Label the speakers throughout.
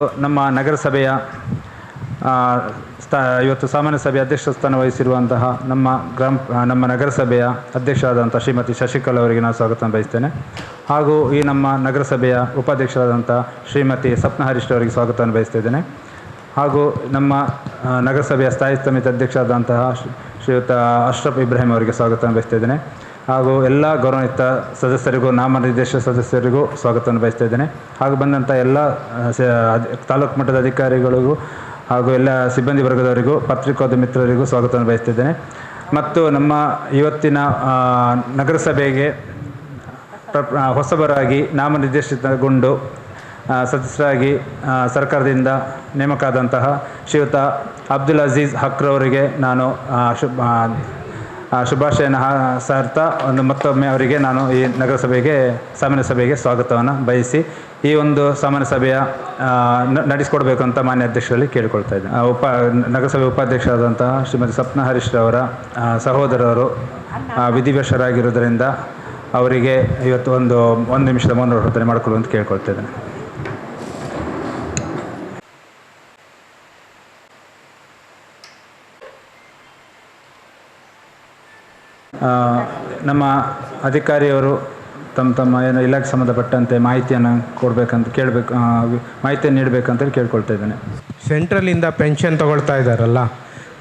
Speaker 1: ನಮ್ಮ ನಗರಸಭೆಯ ಇವತ್ತು ಸಾಮಾನ್ಯ ಸಭೆ ಅಧ್ಯಕ್ಷ ಸ್ಥಾನ ವಹಿಸಿರುವಂತಹ ನಮ್ಮ ನಗರಸಭೆಯ ಅಧ್ಯಕ್ಷರಾದಂಥ ಶ್ರೀಮತಿ ಶಶಿಕಲಾ ಅವರಿಗೆ ನಾನು ಸ್ವಾಗತ ಬಯಸ್ತೇನೆ. ಹಾಗೂ ಈ ನಮ್ಮ ನಗರಸಭೆಯ ಉಪಾಧ್ಯಕ್ಷರಾದಂಥ ಶ್ರೀಮತಿ ಸಪ್ನ ಹರೀಶ್ ಅವರಿಗೆ ಸ್ವಾಗತವನ್ನು ಬಯಸ್ತಿದ್ದೇನೆ. ಹಾಗೂ ನಮ್ಮ ನಗರಸಭೆಯ ಸ್ಥಾಯಿ ಸಮಿತಿ ಅಧ್ಯಕ್ಷರಾದಂತಹ ಶ್ರೀಯುತ ಅಶ್ರಫ್ ಇಬ್ರಾಹಿಂ ಅವರಿಗೆ ಸ್ವಾಗತವನ್ನು ಬಯಸ್ತಿದ್ದೇನೆ. ಹಾಗೂ ಎಲ್ಲ ಗೌರವಾನ್ವಿತ ಸದಸ್ಯರಿಗೂ ನಾಮನಿರ್ದೇಶಿತ ಸದಸ್ಯರಿಗೂ ಸ್ವಾಗತವನ್ನು ಬಯಸ್ತಾ ಇದ್ದೇನೆ. ಹಾಗೂ ಬಂದಂಥ ಎಲ್ಲ ತಾಲೂಕು ಮಟ್ಟದ ಅಧಿಕಾರಿಗಳಿಗೂ ಹಾಗೂ ಎಲ್ಲ ಸಿಬ್ಬಂದಿ ವರ್ಗದವರಿಗೂ ಪತ್ರಿಕೋದ್ಯಮ ಮಿತ್ರರಿಗೂ ಸ್ವಾಗತವನ್ನು ಬಯಸ್ತಿದ್ದೇನೆ. ಮತ್ತು ನಮ್ಮ ಇವತ್ತಿನ ನಗರಸಭೆಗೆ ಹೊಸಬರಾಗಿ ನಾಮನಿರ್ದೇಶಿತಗೊಂಡು ಸದಸ್ಯರಾಗಿ ಸರ್ಕಾರದಿಂದ ನೇಮಕಾದಂತಹ ಶ್ರೀಯುತ ಅಬ್ದುಲ್ ಅಜೀಜ್ ಹಕ್ರವರಿಗೆ ನಾನು ಶುಭಾಶಯನ ಸಾರ್ತಾ ಮತ್ತೊಮ್ಮೆ ಅವರಿಗೆ ನಾನು ಈ ನಗರಸಭೆಗೆ ಸಾಮಾನ್ಯ ಸಭೆಗೆ ಸ್ವಾಗತವನ್ನು ಬಯಸಿ ಈ ಒಂದು ಸಾಮಾನ್ಯ ಸಭೆಯ ನಡೆಸಿಕೊಡ್ಬೇಕು ಅಂತ ಮಾನ್ಯ ಅಧ್ಯಕ್ಷರಲ್ಲಿ ಕೇಳಿಕೊಳ್ತಾ ಇದ್ದೇನೆ. ನಗರಸಭೆ ಉಪಾಧ್ಯಕ್ಷರಾದಂತಹ ಶ್ರೀಮತಿ ಸಪ್ನ ಹರೀಶ್ ಅವರ ಸಹೋದರರು ವಿಧಿವಶರಾಗಿರುವುದರಿಂದ ಅವರಿಗೆ ಇವತ್ತು ಒಂದು ನಿಮಿಷದ ಮೌನ ಪ್ರಾರ್ಥನೆ ಮಾಡಿಕೊಳ್ಳುವಂತ ಕೇಳ್ಕೊಳ್ತಾ ಇದ್ದೇನೆ. ನಮ್ಮ ಅಧಿಕಾರಿಯವರು ತಮ್ಮ ಏನೋ ಇಲಾಖೆ ಸಂಬಂಧಪಟ್ಟಂತೆ ಮಾಹಿತಿಯನ್ನು ಮಾಹಿತಿಯನ್ನು ನೀಡಬೇಕಂತೇಳಿ ಕೇಳ್ಕೊಳ್ತಾ ಇದ್ದೇನೆ.
Speaker 2: ಸೆಂಟ್ರಲಿಂದ ಪೆನ್ಷನ್ ತಗೊಳ್ತಾ ಇದ್ದಾರಲ್ಲ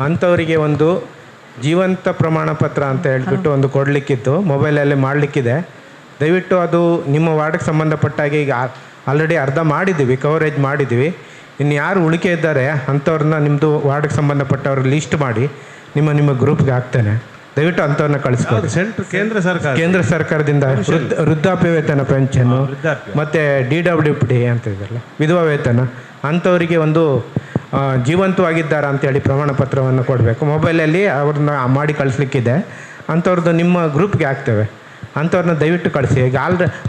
Speaker 2: ಅಂಥವರಿಗೆ ಒಂದು ಜೀವಂತ ಪ್ರಮಾಣ ಪತ್ರ ಅಂತ ಹೇಳ್ಬಿಟ್ಟು ಒಂದು ಕೊಡಲಿಕ್ಕಿತ್ತು, ಮೊಬೈಲಲ್ಲಿ ಮಾಡಲಿಕ್ಕಿದೆ. ದಯವಿಟ್ಟು ಅದು ನಿಮ್ಮ ವಾರ್ಡ್ಗೆ ಸಂಬಂಧಪಟ್ಟಾಗೆ ಈಗ ಆಲ್ರೆಡಿ ಅರ್ಧ ಮಾಡಿದ್ದೀವಿ, ಕವರೇಜ್ ಮಾಡಿದ್ದೀವಿ. ಇನ್ನು ಯಾರು ಉಳಿಕೆ ಇದ್ದಾರೆ ಅಂಥವ್ರನ್ನ ನಿಮ್ಮದು ವಾರ್ಡ್ಗೆ ಸಂಬಂಧಪಟ್ಟವ್ರ ಲೀಸ್ಟ್ ಮಾಡಿ ನಿಮ್ಮ ಗ್ರೂಪ್ಗೆ ಹಾಕ್ತೇನೆ. ದಯವಿಟ್ಟು ಅಂಥವ್ರನ್ನ ಕಳಿಸ್ಕೊಡಿ. ಕೇಂದ್ರ ಸರ್ಕಾರದಿಂದ ವೃದ್ಧಾಪ್ಯ ವೇತನ ಪೆನ್ಷನ್ನು ಮತ್ತು DWPD ಅಂತ ಇದೆಯಲ್ಲ ವಿಧವಾ ವೇತನ, ಅಂಥವರಿಗೆ ಒಂದು ಜೀವಂತವಾಗಿದ್ದಾರಾ ಅಂತೇಳಿ ಪ್ರಮಾಣ ಪತ್ರವನ್ನು ಕೊಡಬೇಕು. ಮೊಬೈಲಲ್ಲಿ ಅವ್ರನ್ನ ಮಾಡಿ ಕಳಿಸ್ಲಿಕ್ಕಿದೆ. ಅಂಥವ್ರದ್ದು ನಿಮ್ಮ ಗ್ರೂಪ್ಗೆ ಹಾಕ್ತೇವೆ. ಅಂಥವ್ರನ್ನ ದಯವಿಟ್ಟು ಕಳಿಸಿ. ಈಗ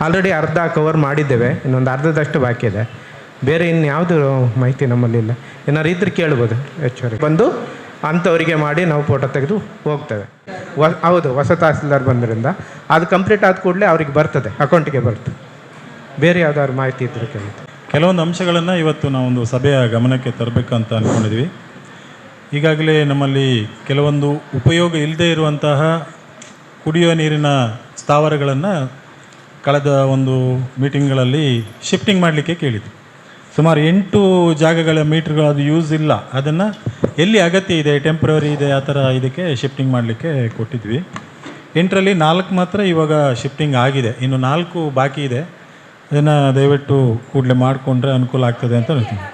Speaker 2: ಆಲ್ರೆಡಿ ಅರ್ಧ ಕವರ್ ಮಾಡಿದ್ದೇವೆ, ಇನ್ನೊಂದು ಅರ್ಧದಷ್ಟು ಬಾಕಿ ಇದೆ. ಬೇರೆ ಇನ್ಯಾವುದು ಮಾಹಿತಿ ನಮ್ಮಲ್ಲಿಲ್ಲ. ಏನಾದ್ರು ಇದ್ರೆ ಕೇಳ್ಬೋದು. ಹೆಚ್ಚುವರಿ ಬಂದು ಅಂಥವರಿಗೆ ಮಾಡಿ ನಾವು ಫೋಟೋ ತೆಗೆದು ಹೋಗ್ತೇವೆ. ಹೌದು, ಹೊಸ ತಹಸೀಲ್ದಾರ್ ಬಂದ್ರಿಂದ ಅದು ಕಂಪ್ಲೀಟ್ ಆದ ಕೂಡಲೇ ಅವ್ರಿಗೆ ಬರ್ತದೆ, ಅಕೌಂಟಿಗೆ ಬರ್ತದೆ. ಬೇರೆ ಯಾವ್ದಾದ್ರು ಮಾಹಿತಿ ಇದ್ದರೆ ಕೇಳ್ತೀವಿ.
Speaker 3: ಕೆಲವೊಂದು ಅಂಶಗಳನ್ನು ಇವತ್ತು ನಾವೊಂದು ಸಭೆಯ ಗಮನಕ್ಕೆ ತರಬೇಕಂತ ಅಂದ್ಕೊಂಡಿದ್ವಿ. ಈಗಾಗಲೇ ನಮ್ಮಲ್ಲಿ ಕೆಲವೊಂದು ಉಪಯೋಗ ಇಲ್ಲದೆ ಇರುವಂತಹ ಕುಡಿಯುವ ನೀರಿನ ಸ್ಥಾವರಗಳನ್ನು ಕಳೆದ ಒಂದು ಮೀಟಿಂಗ್ಗಳಲ್ಲಿ ಶಿಫ್ಟಿಂಗ್ ಮಾಡಲಿಕ್ಕೆ ಕೇಳಿದ್ವಿ. ಸುಮಾರು 8 ಜಾಗಗಳ ಮೀಟ್ರ್ಗಳು ಅದು ಯೂಸ್ ಇಲ್ಲ, ಅದನ್ನು ಎಲ್ಲಿ ಅಗತ್ಯ ಇದೆ, ಟೆಂಪ್ರವರಿ ಇದೆ, ಆ ಥರ ಇದಕ್ಕೆ ಶಿಫ್ಟಿಂಗ್ ಮಾಡಲಿಕ್ಕೆ ಕೊಟ್ಟಿದ್ವಿ. 8ರಲ್ಲಿ 4 ಮಾತ್ರ ಇವಾಗ ಶಿಫ್ಟಿಂಗ್ ಆಗಿದೆ, ಇನ್ನು 4 ಬಾಕಿ ಇದೆ. ಅದನ್ನು ದಯವಿಟ್ಟು ಕೂಡಲೇ ಮಾಡಿಕೊಂಡ್ರೆ ಅನುಕೂಲ ಆಗ್ತದೆ ಅಂತ ಹೇಳ್ತೀನಿ.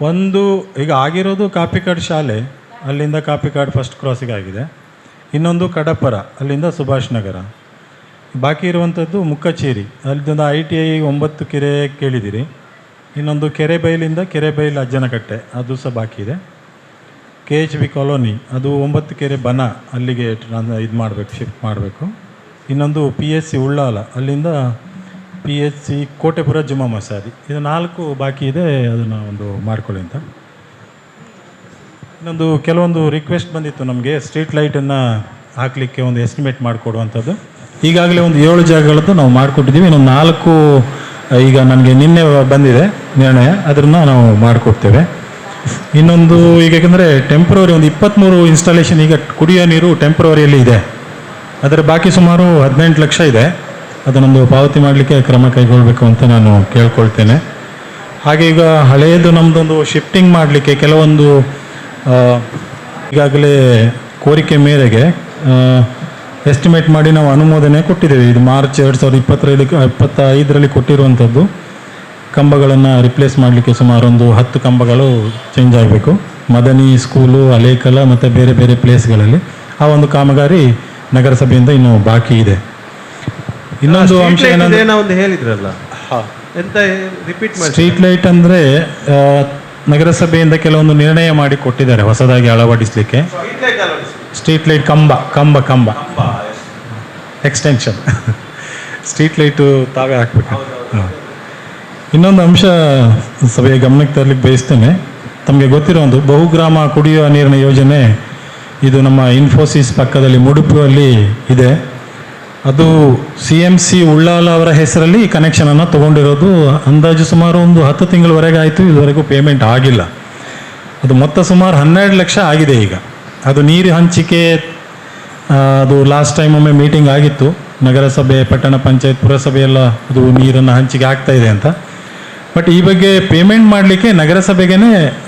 Speaker 3: ಒಂದು ಈಗ ಆಗಿರೋದು ಕಾಪಿಕಾಡ್ ಶಾಲೆ, ಅಲ್ಲಿಂದ ಕಾಪಿಕಾಡ್ ಫಸ್ಟ್ ಕ್ರಾಸಿಗೆ ಆಗಿದೆ. ಇನ್ನೊಂದು ಕಡಪರ, ಅಲ್ಲಿಂದ ಸುಭಾಷ್ ನಗರ. ಬಾಕಿ ಇರುವಂಥದ್ದು ಮುಕ್ಕಚೇರಿ, ಅಲ್ಲಿಂದ ITI 9 ಕೆರೆ ಕೇಳಿದ್ದೀರಿ. ಇನ್ನೊಂದು ಕೆರೆಬೈಲಿಂದ ಕೆರೆಬೈಲ್ ಅಜ್ಜನಕಟ್ಟೆ, ಅದು ಸಹ ಬಾಕಿ ಇದೆ. KHB ಕಾಲೋನಿ, ಅದು 9 ಕೆರೆ ಬನ, ಅಲ್ಲಿಗೆ ಇದು ಮಾಡಬೇಕು, ಶಿಫ್ಟ್ ಮಾಡಬೇಕು. ಇನ್ನೊಂದು PSC ಉಳ್ಳಾಲ, ಅಲ್ಲಿಂದ PHC ಕೋಟೆಪುರ ಜುಮ್ಮಾ ಮಸಾದಿ, ಇದು 4 ಬಾಕಿ ಇದೆ. ಅದನ್ನು ಒಂದು ಮಾಡ್ಕೊಳ್ಳಿ ಅಂತ. ಇನ್ನೊಂದು ಕೆಲವೊಂದು ರಿಕ್ವೆಸ್ಟ್ ಬಂದಿತ್ತು ನಮಗೆ, ಸ್ಟ್ರೀಟ್ ಲೈಟನ್ನು ಹಾಕಲಿಕ್ಕೆ ಒಂದು ಎಸ್ಟಿಮೇಟ್ ಮಾಡಿಕೊಡುವಂಥದ್ದು. ಈಗಾಗಲೇ ಒಂದು 7 ಜಾಗಗಳದ್ದು ನಾವು ಮಾಡಿಕೊಟ್ಟಿದ್ದೀವಿ. ಇನ್ನೊಂದು 4 ಈಗ ನನಗೆ ನಿನ್ನೆ ಬಂದಿದೆ ನಿರ್ಣಯ, ಅದನ್ನು ನಾವು ಮಾಡಿಕೊಡ್ತೇವೆ. ಇನ್ನೊಂದು ಈಗ ಯಾಕಂದರೆ ಟೆಂಪ್ರವರಿ ಒಂದು 23 ಇನ್ಸ್ಟಾಲೇಷನ್ ಈಗ ಕುಡಿಯೋ ನೀರು ಟೆಂಪ್ರವರಿಯಲ್ಲಿ ಇದೆ. ಅದರ ಬಾಕಿ ಸುಮಾರು 18 ಲಕ್ಷ ಇದೆ. ಅದನ್ನೊಂದು ಪಾವತಿ ಮಾಡಲಿಕ್ಕೆ ಕ್ರಮ ಕೈಗೊಳ್ಳಬೇಕು ಅಂತ ನಾನು ಕೇಳ್ಕೊಳ್ತೇನೆ. ಹಾಗೆ ಈಗ ಹಳೆಯದು ನಮ್ಮದೊಂದು ಶಿಫ್ಟಿಂಗ್ ಮಾಡಲಿಕ್ಕೆ ಕೆಲವೊಂದು ಈಗಾಗಲೇ ಕೋರಿಕೆ ಮೇರೆಗೆ ಎಸ್ಟಿಮೇಟ್ ಮಾಡಿ ನಾವು ಅನುಮೋದನೆ ಕೊಟ್ಟಿದ್ದೇವೆ. ಇದು ಮಾರ್ಚ್ 2025ರಲ್ಲಿ ಕೊಟ್ಟಿರುವಂಥದ್ದು. ಕಂಬಗಳನ್ನು ರಿಪ್ಲೇಸ್ ಮಾಡಲಿಕ್ಕೆ ಸುಮಾರು ಒಂದು 10 ಕಂಬಗಳು ಚೇಂಜ್ ಆಗಬೇಕು. ಮದನಿ ಸ್ಕೂಲು, ಅಲೇಕಲ ಮತ್ತು ಬೇರೆ ಬೇರೆ ಪ್ಲೇಸ್ಗಳಲ್ಲಿ ಆ ಒಂದು ಕಾಮಗಾರಿ ನಗರಸಭೆಯಿಂದ ಇನ್ನೂ ಬಾಕಿ ಇದೆ. ಇನ್ನೊಂದು ಅಂಶ ಏನಂದ್ರೆ
Speaker 2: ಹೇಳಿದ್ರಲ್ಲ,
Speaker 3: ಸ್ಟ್ರೀಟ್ ಲೈಟ್ ಅಂದರೆ ನಗರಸಭೆಯಿಂದ ಕೆಲವೊಂದು ನಿರ್ಣಯ ಮಾಡಿ ಕೊಟ್ಟಿದ್ದಾರೆ ಹೊಸದಾಗಿ ಅಳವಡಿಸಲಿಕ್ಕೆ. ಸ್ಟ್ರೀಟ್ ಲೈಟ್ ಕಂಬ ಎಕ್ಸ್ಟೆನ್ಷನ್ ಸ್ಟ್ರೀಟ್ ಲೈಟು ತಾವೇ ಹಾಕಬೇಕು. ಇನ್ನೊಂದು ಅಂಶ ಸಭೆಯ ಗಮನಕ್ಕೆ ತರಲಿಕ್ಕೆ ಬಯಸ್ತೇನೆ. ತಮಗೆ ಗೊತ್ತಿರೋ ಒಂದು ಬಹುಗ್ರಾಮ ಕುಡಿಯುವ ನೀರಿನ ಯೋಜನೆ, ಇದು ನಮ್ಮ ಇನ್ಫೋಸಿಸ್ ಪಕ್ಕದಲ್ಲಿ ಮುಡುಪಲ್ಲಿ ಇದೆ. ಅದು CMC ಉಳ್ಳಾಲ ಅವರ ಹೆಸರಲ್ಲಿ ಈ ಕನೆಕ್ಷನನ್ನು ತೊಗೊಂಡಿರೋದು. ಅಂದಾಜು ಸುಮಾರು ಒಂದು 10 ತಿಂಗಳವರೆಗೆ ಆಯಿತು, ಇದುವರೆಗೂ ಪೇಮೆಂಟ್ ಆಗಿಲ್ಲ. ಅದು ಮೊತ್ತ ಸುಮಾರು 12 ಲಕ್ಷ ಆಗಿದೆ ಈಗ. ಅದು ನೀರು ಹಂಚಿಕೆ ಅದು ಲಾಸ್ಟ್ ಟೈಮ್ ಒಮ್ಮೆ ಮೀಟಿಂಗ್ ಆಗಿತ್ತು, ನಗರಸಭೆ, ಪಟ್ಟಣ ಪಂಚಾಯತ್, ಪುರಸಭೆ ಎಲ್ಲ ಅದು ನೀರನ್ನು ಹಂಚಿಕೆ ಆಗ್ತಾ ಇದೆ ಅಂತ. ಬಟ್ ಈ ಬಗ್ಗೆ ಪೇಮೆಂಟ್ ಮಾಡಲಿಕ್ಕೆ ನಗರಸಭೆಗೇ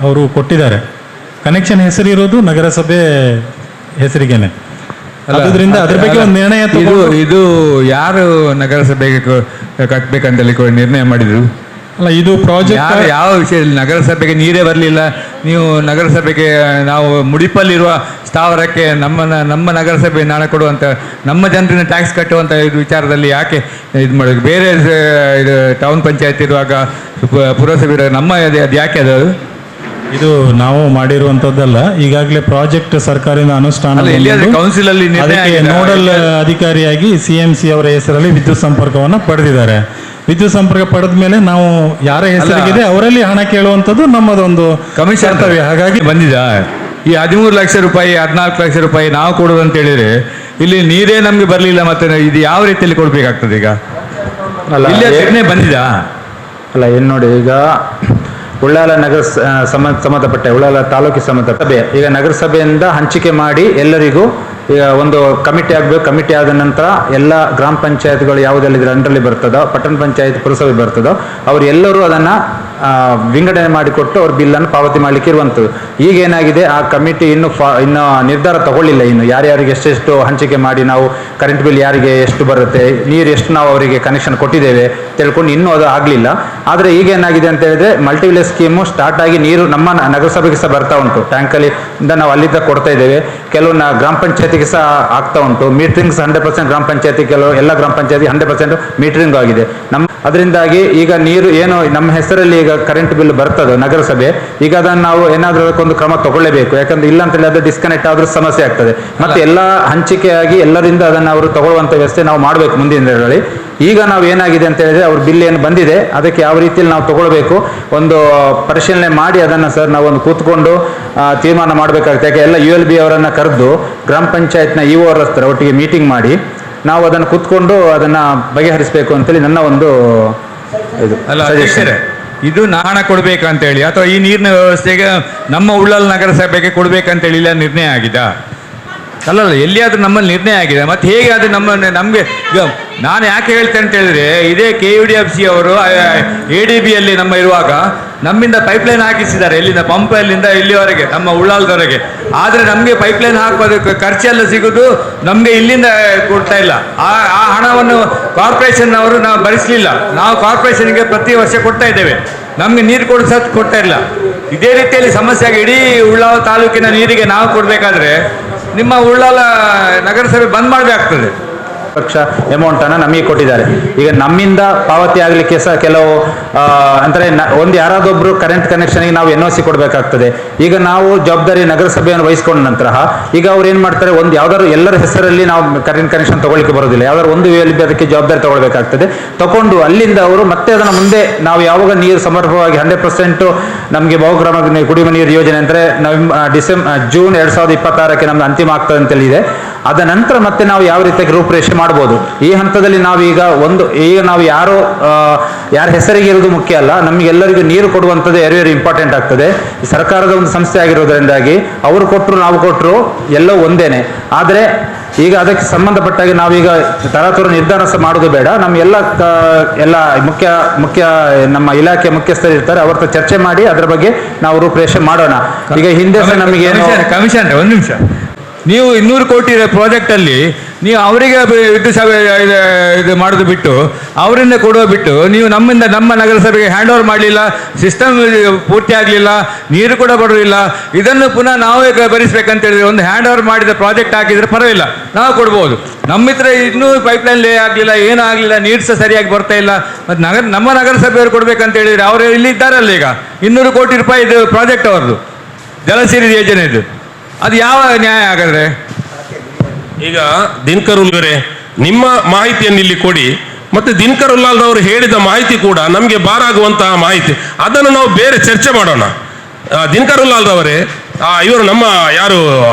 Speaker 3: ಅವರು ಕೊಟ್ಟಿದ್ದಾರೆ. ಕನೆಕ್ಷನ್ ಹೆಸರಿರೋದು ನಗರಸಭೆ ಹೆಸರಿಗೇನೆ. ಅದರಿಂದ ಅದ್ರ ಬಗ್ಗೆ ಒಂದು ನಿರ್ಣಯ
Speaker 4: ಇದು ಯಾರು ನಗರಸಭೆಗೆ ಕಟ್ಟಬೇಕಂತೇಳಿ ನಿರ್ಣಯ ಮಾಡಿದ್ರು?
Speaker 3: ಅಲ್ಲ, ಇದು ಪ್ರಾಜೆಕ್ಟ್
Speaker 4: ಯಾವ ವಿಷಯದಲ್ಲಿ ನಗರಸಭೆಗೆ ನೀರೇ ಬರಲಿಲ್ಲ. ನೀವು ನಗರಸಭೆಗೆ ನಾವು ಮುಡಿಪಲ್ಲಿರುವ ಸ್ಥಾವರಕ್ಕೆ ನಮ್ಮ ನಗರಸಭೆ ನಾಳೆ ಕೊಡುವಂಥ, ನಮ್ಮ ಜನರಿನ ಟ್ಯಾಕ್ಸ್ ಕಟ್ಟುವಂಥ ಇದು ವಿಚಾರದಲ್ಲಿ ಯಾಕೆ ಇದು ಮಾಡೋದು? ಬೇರೆ ಇದು ಟೌನ್ ಪಂಚಾಯತ್ ಇರುವಾಗ, ಪುರಸಭೆ ಇರುವಾಗ ನಮ್ಮ ಅದು ಯಾಕೆ ಅದು?
Speaker 3: ಇದು ನಾವು ಮಾಡಿರುವಂಥದ್ದಲ್ಲ. ಈಗಾಗಲೇ ಪ್ರಾಜೆಕ್ಟ್ ಸರ್ಕಾರದಿಂದ ಅನುಷ್ಠಾನ
Speaker 4: ಕೌನ್ಸಿಲ್ ಅಲ್ಲಿ
Speaker 3: ಅದಕ್ಕೆ ನೋಡಲ್ ಅಧಿಕಾರಿಯಾಗಿ CMC ಅವರ ಹೆಸರಲ್ಲಿ ವಿದ್ಯುತ್ ಸಂಪರ್ಕವನ್ನು ಪಡೆದಿದ್ದಾರೆ. ವಿದ್ಯುತ್ ಸಂಪರ್ಕ ಪಡೆದ ಮೇಲೆ ನಾವು ಯಾರ ಹೆಸರಿಗಿದೆ ಅವರಲ್ಲಿ ಹಣ ಕೇಳುವಂಥದ್ದು ನಮ್ಮದೊಂದು ಕರ್ತವ್ಯ. ಹಾಗಾಗಿ
Speaker 4: ಬಂದಿದ ಈ 13 ಲಕ್ಷ ರೂಪಾಯಿ, 14 ಲಕ್ಷ ರೂಪಾಯಿ ನಾವು ಕೊಡೋದು ಅಂತ ಹೇಳಿದ್ರೆ ಇಲ್ಲಿ ನೀರೇ ನಮ್ಗೆ ಬರಲಿಲ್ಲ. ಮತ್ತೆ ಇದು ಯಾವ ರೀತಿಯಲ್ಲಿ ಕೊಡ್ಬೇಕಾಗ್ತದೆ ಈಗ? ಇಲ್ಲಿ ನಿರ್ಣಯ ಬಂದಿದ
Speaker 1: ಅಲ್ಲ, ಏನು ನೋಡಿ, ಈಗ ಉಳ್ಳಾಲ ನಗರ ಸಂಬಂಧಪಟ್ಟ ಉಳ್ಳಾಲ ತಾಲೂಕಿಗೆ ಸಂಬಂಧಪಟ್ಟ ಸಭೆ ಈಗ ನಗರಸಭೆಯಿಂದ ಹಂಚಿಕೆ ಮಾಡಿ ಎಲ್ಲರಿಗೂ ಈಗ ಒಂದು ಕಮಿಟಿ ಆಗಬೇಕು. ಕಮಿಟಿ ಆದ ನಂತರ ಎಲ್ಲ ಗ್ರಾಮ ಪಂಚಾಯತ್ಗಳು ಯಾವುದೆಲ್ಲ ಇದ್ರ ಅಂಡರಲ್ಲಿ ಬರ್ತದೋ, ಪಟ್ಟಣ ಪಂಚಾಯತ್, ಪುರಸಭೆ ಬರ್ತದೋ, ಅವರು ಎಲ್ಲರೂ ಅದನ್ನು ವಿಂಗಡಣೆ ಮಾಡಿಕೊಟ್ಟು ಅವ್ರ ಬಿಲ್ಲನ್ನು ಪಾವತಿ ಮಾಡಲಿಕ್ಕೆ ಇರುವಂಥದ್ದು. ಈಗ ಏನಾಗಿದೆ, ಆ ಕಮಿಟಿ ಇನ್ನು ನಿರ್ಧಾರ ತಗೊಳ್ಳಿಲ್ಲ. ಇನ್ನು ಯಾರ್ಯಾರಿಗೆ ಎಷ್ಟೆಷ್ಟು ಹಂಚಿಕೆ ಮಾಡಿ ನಾವು ಕರೆಂಟ್ ಬಿಲ್ ಯಾರಿಗೆ ಎಷ್ಟು ಬರುತ್ತೆ, ನೀರು ಎಷ್ಟು ನಾವು ಅವರಿಗೆ ಕನೆಕ್ಷನ್ ಕೊಟ್ಟಿದ್ದೇವೆ ತಿಳ್ಕೊಂಡು ಇನ್ನೂ ಅದು ಆಗಲಿಲ್ಲ. ಆದರೆ ಈಗ ಏನಾಗಿದೆ ಅಂತ ಹೇಳಿದ್ರೆ, ಮಲ್ಟಿವಿಲೇಜ್ ಸ್ಕೀಮು ಸ್ಟಾರ್ಟ್ ಆಗಿ ನೀರು ನಮ್ಮ ನಗರಸಭೆಗೆ ಸಹ ಬರ್ತಾ ಉಂಟು. ಟ್ಯಾಂಕಲ್ಲಿ ಇಂದ ನಾವು ಅಲ್ಲಿಂದ ಕೊಡ್ತಾ ಇದ್ದೇವೆ. ಕೆಲವು ಗ್ರಾಮ ಪಂಚಾಯತಿಗೆ ಸಹ ಆಗ್ತಾ ಉಂಟು. ಮೀಟ್ರಿಂಗ್ 100% ಗ್ರಾಮ ಪಂಚಾಯತಿ, ಕೆಲವು ಎಲ್ಲ ಗ್ರಾಮ ಪಂಚಾಯತಿ 100% ಮೀಟ್ರಿಂಗ್ ಆಗಿದೆ. ಅದರಿಂದಾಗಿ ಈಗ ನೀರು ಏನು ನಮ್ಮ ಹೆಸರಲ್ಲಿ ಈಗ ಕರೆಂಟ್ ಬಿಲ್ ಬರ್ತದೋ ನಗರಸಭೆ, ಈಗ ಅದನ್ನು ನಾವು ಏನಾದರೂ ಅದಕ್ಕೊಂದು ಕ್ರಮ ತಗೊಳ್ಳೇಬೇಕು. ಯಾಕಂದ್ರೆ ಇಲ್ಲ ಅಂತೇಳಿ ಅದು ಡಿಸ್ಕನೆಕ್ಟ್ ಆದ್ರೂ ಸಮಸ್ಯೆ ಆಗ್ತದೆ. ಮತ್ತೆ ಎಲ್ಲ ಹಂಚಿಕೆಯಾಗಿ ಎಲ್ಲರಿಂದ ಅದನ್ನು ಅವರು ತಗೊಳ್ಳುವಂಥ ವ್ಯವಸ್ಥೆ ನಾವು ಮಾಡಬೇಕು ಮುಂದಿನ ದಿನಗಳಲ್ಲಿ. ಈಗ ನಾವು ಏನಾಗಿದೆ ಅಂತ ಹೇಳಿದ್ರೆ, ಅವ್ರ ಬಿಲ್ ಏನು ಬಂದಿದೆ ಅದಕ್ಕೆ ಯಾವ ರೀತಿಯಲ್ಲಿ ನಾವು ತಗೊಳ್ಬೇಕು ಒಂದು ಪರಿಶೀಲನೆ ಮಾಡಿ ಅದನ್ನು ಸರ್ ನಾವು ಒಂದು ಕೂತ್ಕೊಂಡು ತೀರ್ಮಾನ ಮಾಡಬೇಕಾಗುತ್ತೆ. ಯಾಕೆ ಎಲ್ಲ ULB ಅವರನ್ನು ಕರೆದು ಗ್ರಾಮ ಪಂಚಾಯತ್ನ EO ಅವರ ಹತ್ರ ಒಟ್ಟಿಗೆ ಮೀಟಿಂಗ್ ಮಾಡಿ ನಾವು ಅದನ್ನು ಕೂತ್ಕೊಂಡು ಅದನ್ನು ಬಗೆಹರಿಸಬೇಕು ಅಂತೇಳಿ ನನ್ನ ಒಂದು ಇದು.
Speaker 4: ಅಲ್ಲ ಅಧ್ಯಕ್ಷರೇ, ಇದು ಹಣ ಕೊಡ್ಬೇಕಂತೇಳಿ ಅಥವಾ ಈ ನೀರಿನ ವ್ಯವಸ್ಥೆಗೆ ನಮ್ಮ ಉಳ್ಳಾಲ ನಗರಸಭೆಗೆ ಕೊಡ್ಬೇಕಂತೇಳಿ ಇಲ್ಲ ನಿರ್ಣಯ ಆಗಿದೆ? ಅಲ್ಲಲ್ಲ, ಎಲ್ಲಿಯಾದ್ರೂ ನಮ್ಮಲ್ಲಿ ನಿರ್ಣಯ ಆಗಿದೆ. ಮತ್ತೆ ಹೇಗೆ ಅದು ನಮಗೆ ಈಗ ನಾನು ಯಾಕೆ ಹೇಳ್ತೇನೆ ಅಂತ ಹೇಳಿದ್ರೆ, ಇದೇ KUDFC ಅವರು ADBಯಲ್ಲಿ ನಮ್ಮ ಇರುವಾಗ ನಮ್ಮಿಂದ ಪೈಪ್ಲೈನ್ ಹಾಕಿಸಿದ್ದಾರೆ. ಎಲ್ಲಿಂದ ಪಂಪಲ್ಲಿಂದ ಇಲ್ಲಿವರೆಗೆ ನಮ್ಮ ಉಳ್ಳಾಲದವರೆಗೆ. ಆದರೆ ನಮಗೆ ಪೈಪ್ಲೈನ್ ಹಾಕೋದಕ್ಕೆ ಖರ್ಚೆಲ್ಲ ಸಿಗೋದು ನಮಗೆ ಇಲ್ಲಿಂದ ಕೊಡ್ತಾ ಇಲ್ಲ. ಆ ಹಣವನ್ನು ಕಾರ್ಪೊರೇಷನ್ ಅವರು ನಾವು ಭರಿಸಲಿಲ್ಲ. ನಾವು ಕಾರ್ಪೊರೇಷನ್ಗೆ ಪ್ರತಿ ವರ್ಷ ಕೊಡ್ತಾ ಇದ್ದೇವೆ. ನಮಗೆ ನೀರು ಕೊಡ್ತಾ ಇಲ್ಲ. ಇದೇ ರೀತಿಯಲ್ಲಿ ಸಮಸ್ಯೆ ಆಗಿ ಇಡೀ ಉಳ್ಳಾಲ ತಾಲೂಕಿನ ನೀರಿಗೆ ನಾವು ಕೊಡಬೇಕಾದ್ರೆ ನಿಮ್ಮ ಉಳ್ಳಾಲ ನಗರಸಭೆ ಬಂದ್ ಮಾಡಬೇಕಾಗ್ತದೆ.
Speaker 1: ಲಕ್ಷ ಅಮೌಂಟನ್ನು ನಮಗೆ ಕೊಟ್ಟಿದ್ದಾರೆ. ಈಗ ನಮ್ಮಿಂದ ಪಾವತಿ ಆಗಲಿಕ್ಕೆ ಸಹ ಕೆಲವು ಅಂದರೆ ಒಂದು ಯಾರಾದೊಬ್ಬರು ಕರೆಂಟ್ ಕನೆಕ್ಷನ್ಗೆ ನಾವು NOC ಕೊಡಬೇಕಾಗ್ತದೆ. ಈಗ ನಾವು ಜವಾಬ್ದಾರಿ ನಗರಸಭೆಯನ್ನು ವಹಿಸ್ಕೊಂಡ ನಂತರ ಈಗ ಅವ್ರು ಏನು ಮಾಡ್ತಾರೆ, ಒಂದು ಯಾವ್ದಾದ್ರು ಎಲ್ಲರ ಹೆಸರಲ್ಲಿ ನಾವು ಕರೆಂಟ್ ಕನೆಕ್ಷನ್ ತಗೊಳ್ಳಿಕ್ಕೆ ಬರೋದಿಲ್ಲ. ಯಾವ್ದಾದ್ರು ಒಂದು ULB ಅದಕ್ಕೆ ಜವಾಬ್ದಾರಿ ತಗೊಳ್ಬೇಕಾಗ್ತದೆ. ತಗೊಂಡು ಅಲ್ಲಿಂದ ಅವರು ಮತ್ತೆ ಅದನ್ನು ಮುಂದೆ ನಾವು ಯಾವಾಗ ನೀರು ಸಮರ್ಪಕವಾಗಿ 100% ನಮಗೆ ಬಹುಗ್ರಾಮ ಕುಡಿಯುವ ನೀರು ಯೋಜನೆ ಅಂದರೆ ಜೂನ್ 2026ಕ್ಕೆ ನಮ್ದು ಅಂತಿಮ ಆಗ್ತದೆ ಅಂತೇಳಿ ಇದೆ. ಅದ ನಂತರ ಮತ್ತೆ ನಾವು ಯಾವ ರೀತಿಯಾಗಿ ರೂಪುರೇಷೆ ಮಾಡ್ಬೋದು. ಈ ಹಂತದಲ್ಲಿ ನಾವೀಗ ಈಗ ನಾವು ಯಾರ ಹೆಸರಿಗೆ ಇರೋದು ಮುಖ್ಯ ಅಲ್ಲ, ನಮಗೆಲ್ಲರಿಗೂ ನೀರು ಕೊಡುವಂಥದ್ದು ವೆರಿ ಇಂಪಾರ್ಟೆಂಟ್ ಆಗ್ತದೆ. ಸರ್ಕಾರದ ಒಂದು ಸಂಸ್ಥೆ ಆಗಿರೋದ್ರಿಂದಾಗಿ ಅವರು ಕೊಟ್ಟರು ನಾವು ಕೊಟ್ಟರು ಎಲ್ಲವೂ ಒಂದೇನೆ. ಆದರೆ ಈಗ ಅದಕ್ಕೆ ಸಂಬಂಧಪಟ್ಟಾಗಿ ನಾವೀಗ ತರಾತುರ ನಿರ್ಧಾರ ಸಹ ಮಾಡೋದು ಬೇಡ. ನಮ್ಮ ಎಲ್ಲ ಮುಖ್ಯ ನಮ್ಮ ಇಲಾಖೆ ಮುಖ್ಯಸ್ಥರು ಇರ್ತಾರೆ, ಅವ್ರ ಹತ್ರ ಚರ್ಚೆ ಮಾಡಿ ಅದರ ಬಗ್ಗೆ ನಾವು ರೂಪುರೇಷೆ ಮಾಡೋಣ. ಈಗ ಹಿಂದೆ ನಮಗೆ
Speaker 4: ಕಮಿಷನ್ ಒಂದು ನಿಮಿಷ, ನೀವು 200 ಕೋಟಿ ಪ್ರಾಜೆಕ್ಟಲ್ಲಿ ನೀವು ಅವರಿಗೆ ಇದು ಮಾಡೋದು ಬಿಟ್ಟು, ಅವರಿಂದ ಕೊಡುವ ಬಿಟ್ಟು, ನೀವು ನಮ್ಮ ನಗರಸಭೆಗೆ ಹ್ಯಾಂಡ್ ಓವರ್ ಮಾಡಲಿಲ್ಲ, ಸಿಸ್ಟಮ್ ಪೂರ್ತಿ ಆಗಲಿಲ್ಲ, ನೀರು ಕೂಡ ಬರೋದಿಲ್ಲ. ಇದನ್ನು ಪುನಃ ನಾವೇ ಭರಿಸ್ಬೇಕಂತ ಹೇಳಿದ್ರೆ ಒಂದು ಹ್ಯಾಂಡ್ ಓವರ್ ಮಾಡಿದ ಪ್ರಾಜೆಕ್ಟ್ ಹಾಕಿದರೆ ಪರವಾಗಿಲ್ಲ, ನಾವು ಕೊಡ್ಬೋದು. ನಮ್ಮ ಹತ್ರ ಇನ್ನೂ ಪೈಪ್ಲೈನ್ ಲೇ ಆಗಲಿಲ್ಲ, ಏನೂ ಆಗಲಿಲ್ಲ, ನೀರು ಸಹ ಸರಿಯಾಗಿ ಬರ್ತಾ ಇಲ್ಲ. ಮತ್ತು ನಮ್ಮ ನಗರಸಭೆಯವರು ಕೊಡ್ಬೇಕಂತ ಹೇಳಿದರೆ ಅವರು ಇಲ್ಲಿ ಇದ್ದಾರಲ್ಲ, ಈಗ 200 ಕೋಟಿ ರೂಪಾಯಿ ಇದು ಪ್ರಾಜೆಕ್ಟ್ ಅವ್ರದ್ದು ಜಲಸಿರಿ ಯೋಜನೆದು, ಅದು ಯಾವ ನ್ಯಾಯ ಹಾಗಾದ್ರೆ?
Speaker 5: ಈಗ ದಿನಕರ್ ಉಲ್ಲಾಲ್ಯವರೇ, ನಿಮ್ಮ ಮಾಹಿತಿಯನ್ನು ಇಲ್ಲಿ ಕೊಡಿ. ಮತ್ತೆ ದಿನಕರ್ ಉಲ್ಲಾಲ್ರವರು ಹೇಳಿದ ಮಾಹಿತಿ ಕೂಡ ನಮಗೆ ಬಾರಾಗುವಂತಹ ಮಾಹಿತಿ, ಅದನ್ನು ನಾವು ಬೇರೆ ಚರ್ಚೆ ಮಾಡೋಣ. ದಿನಕರ್ ಉಲ್ಲಾಲ್ರವರೇ, ಇವರು ನಮ್ಮ ಯಾರು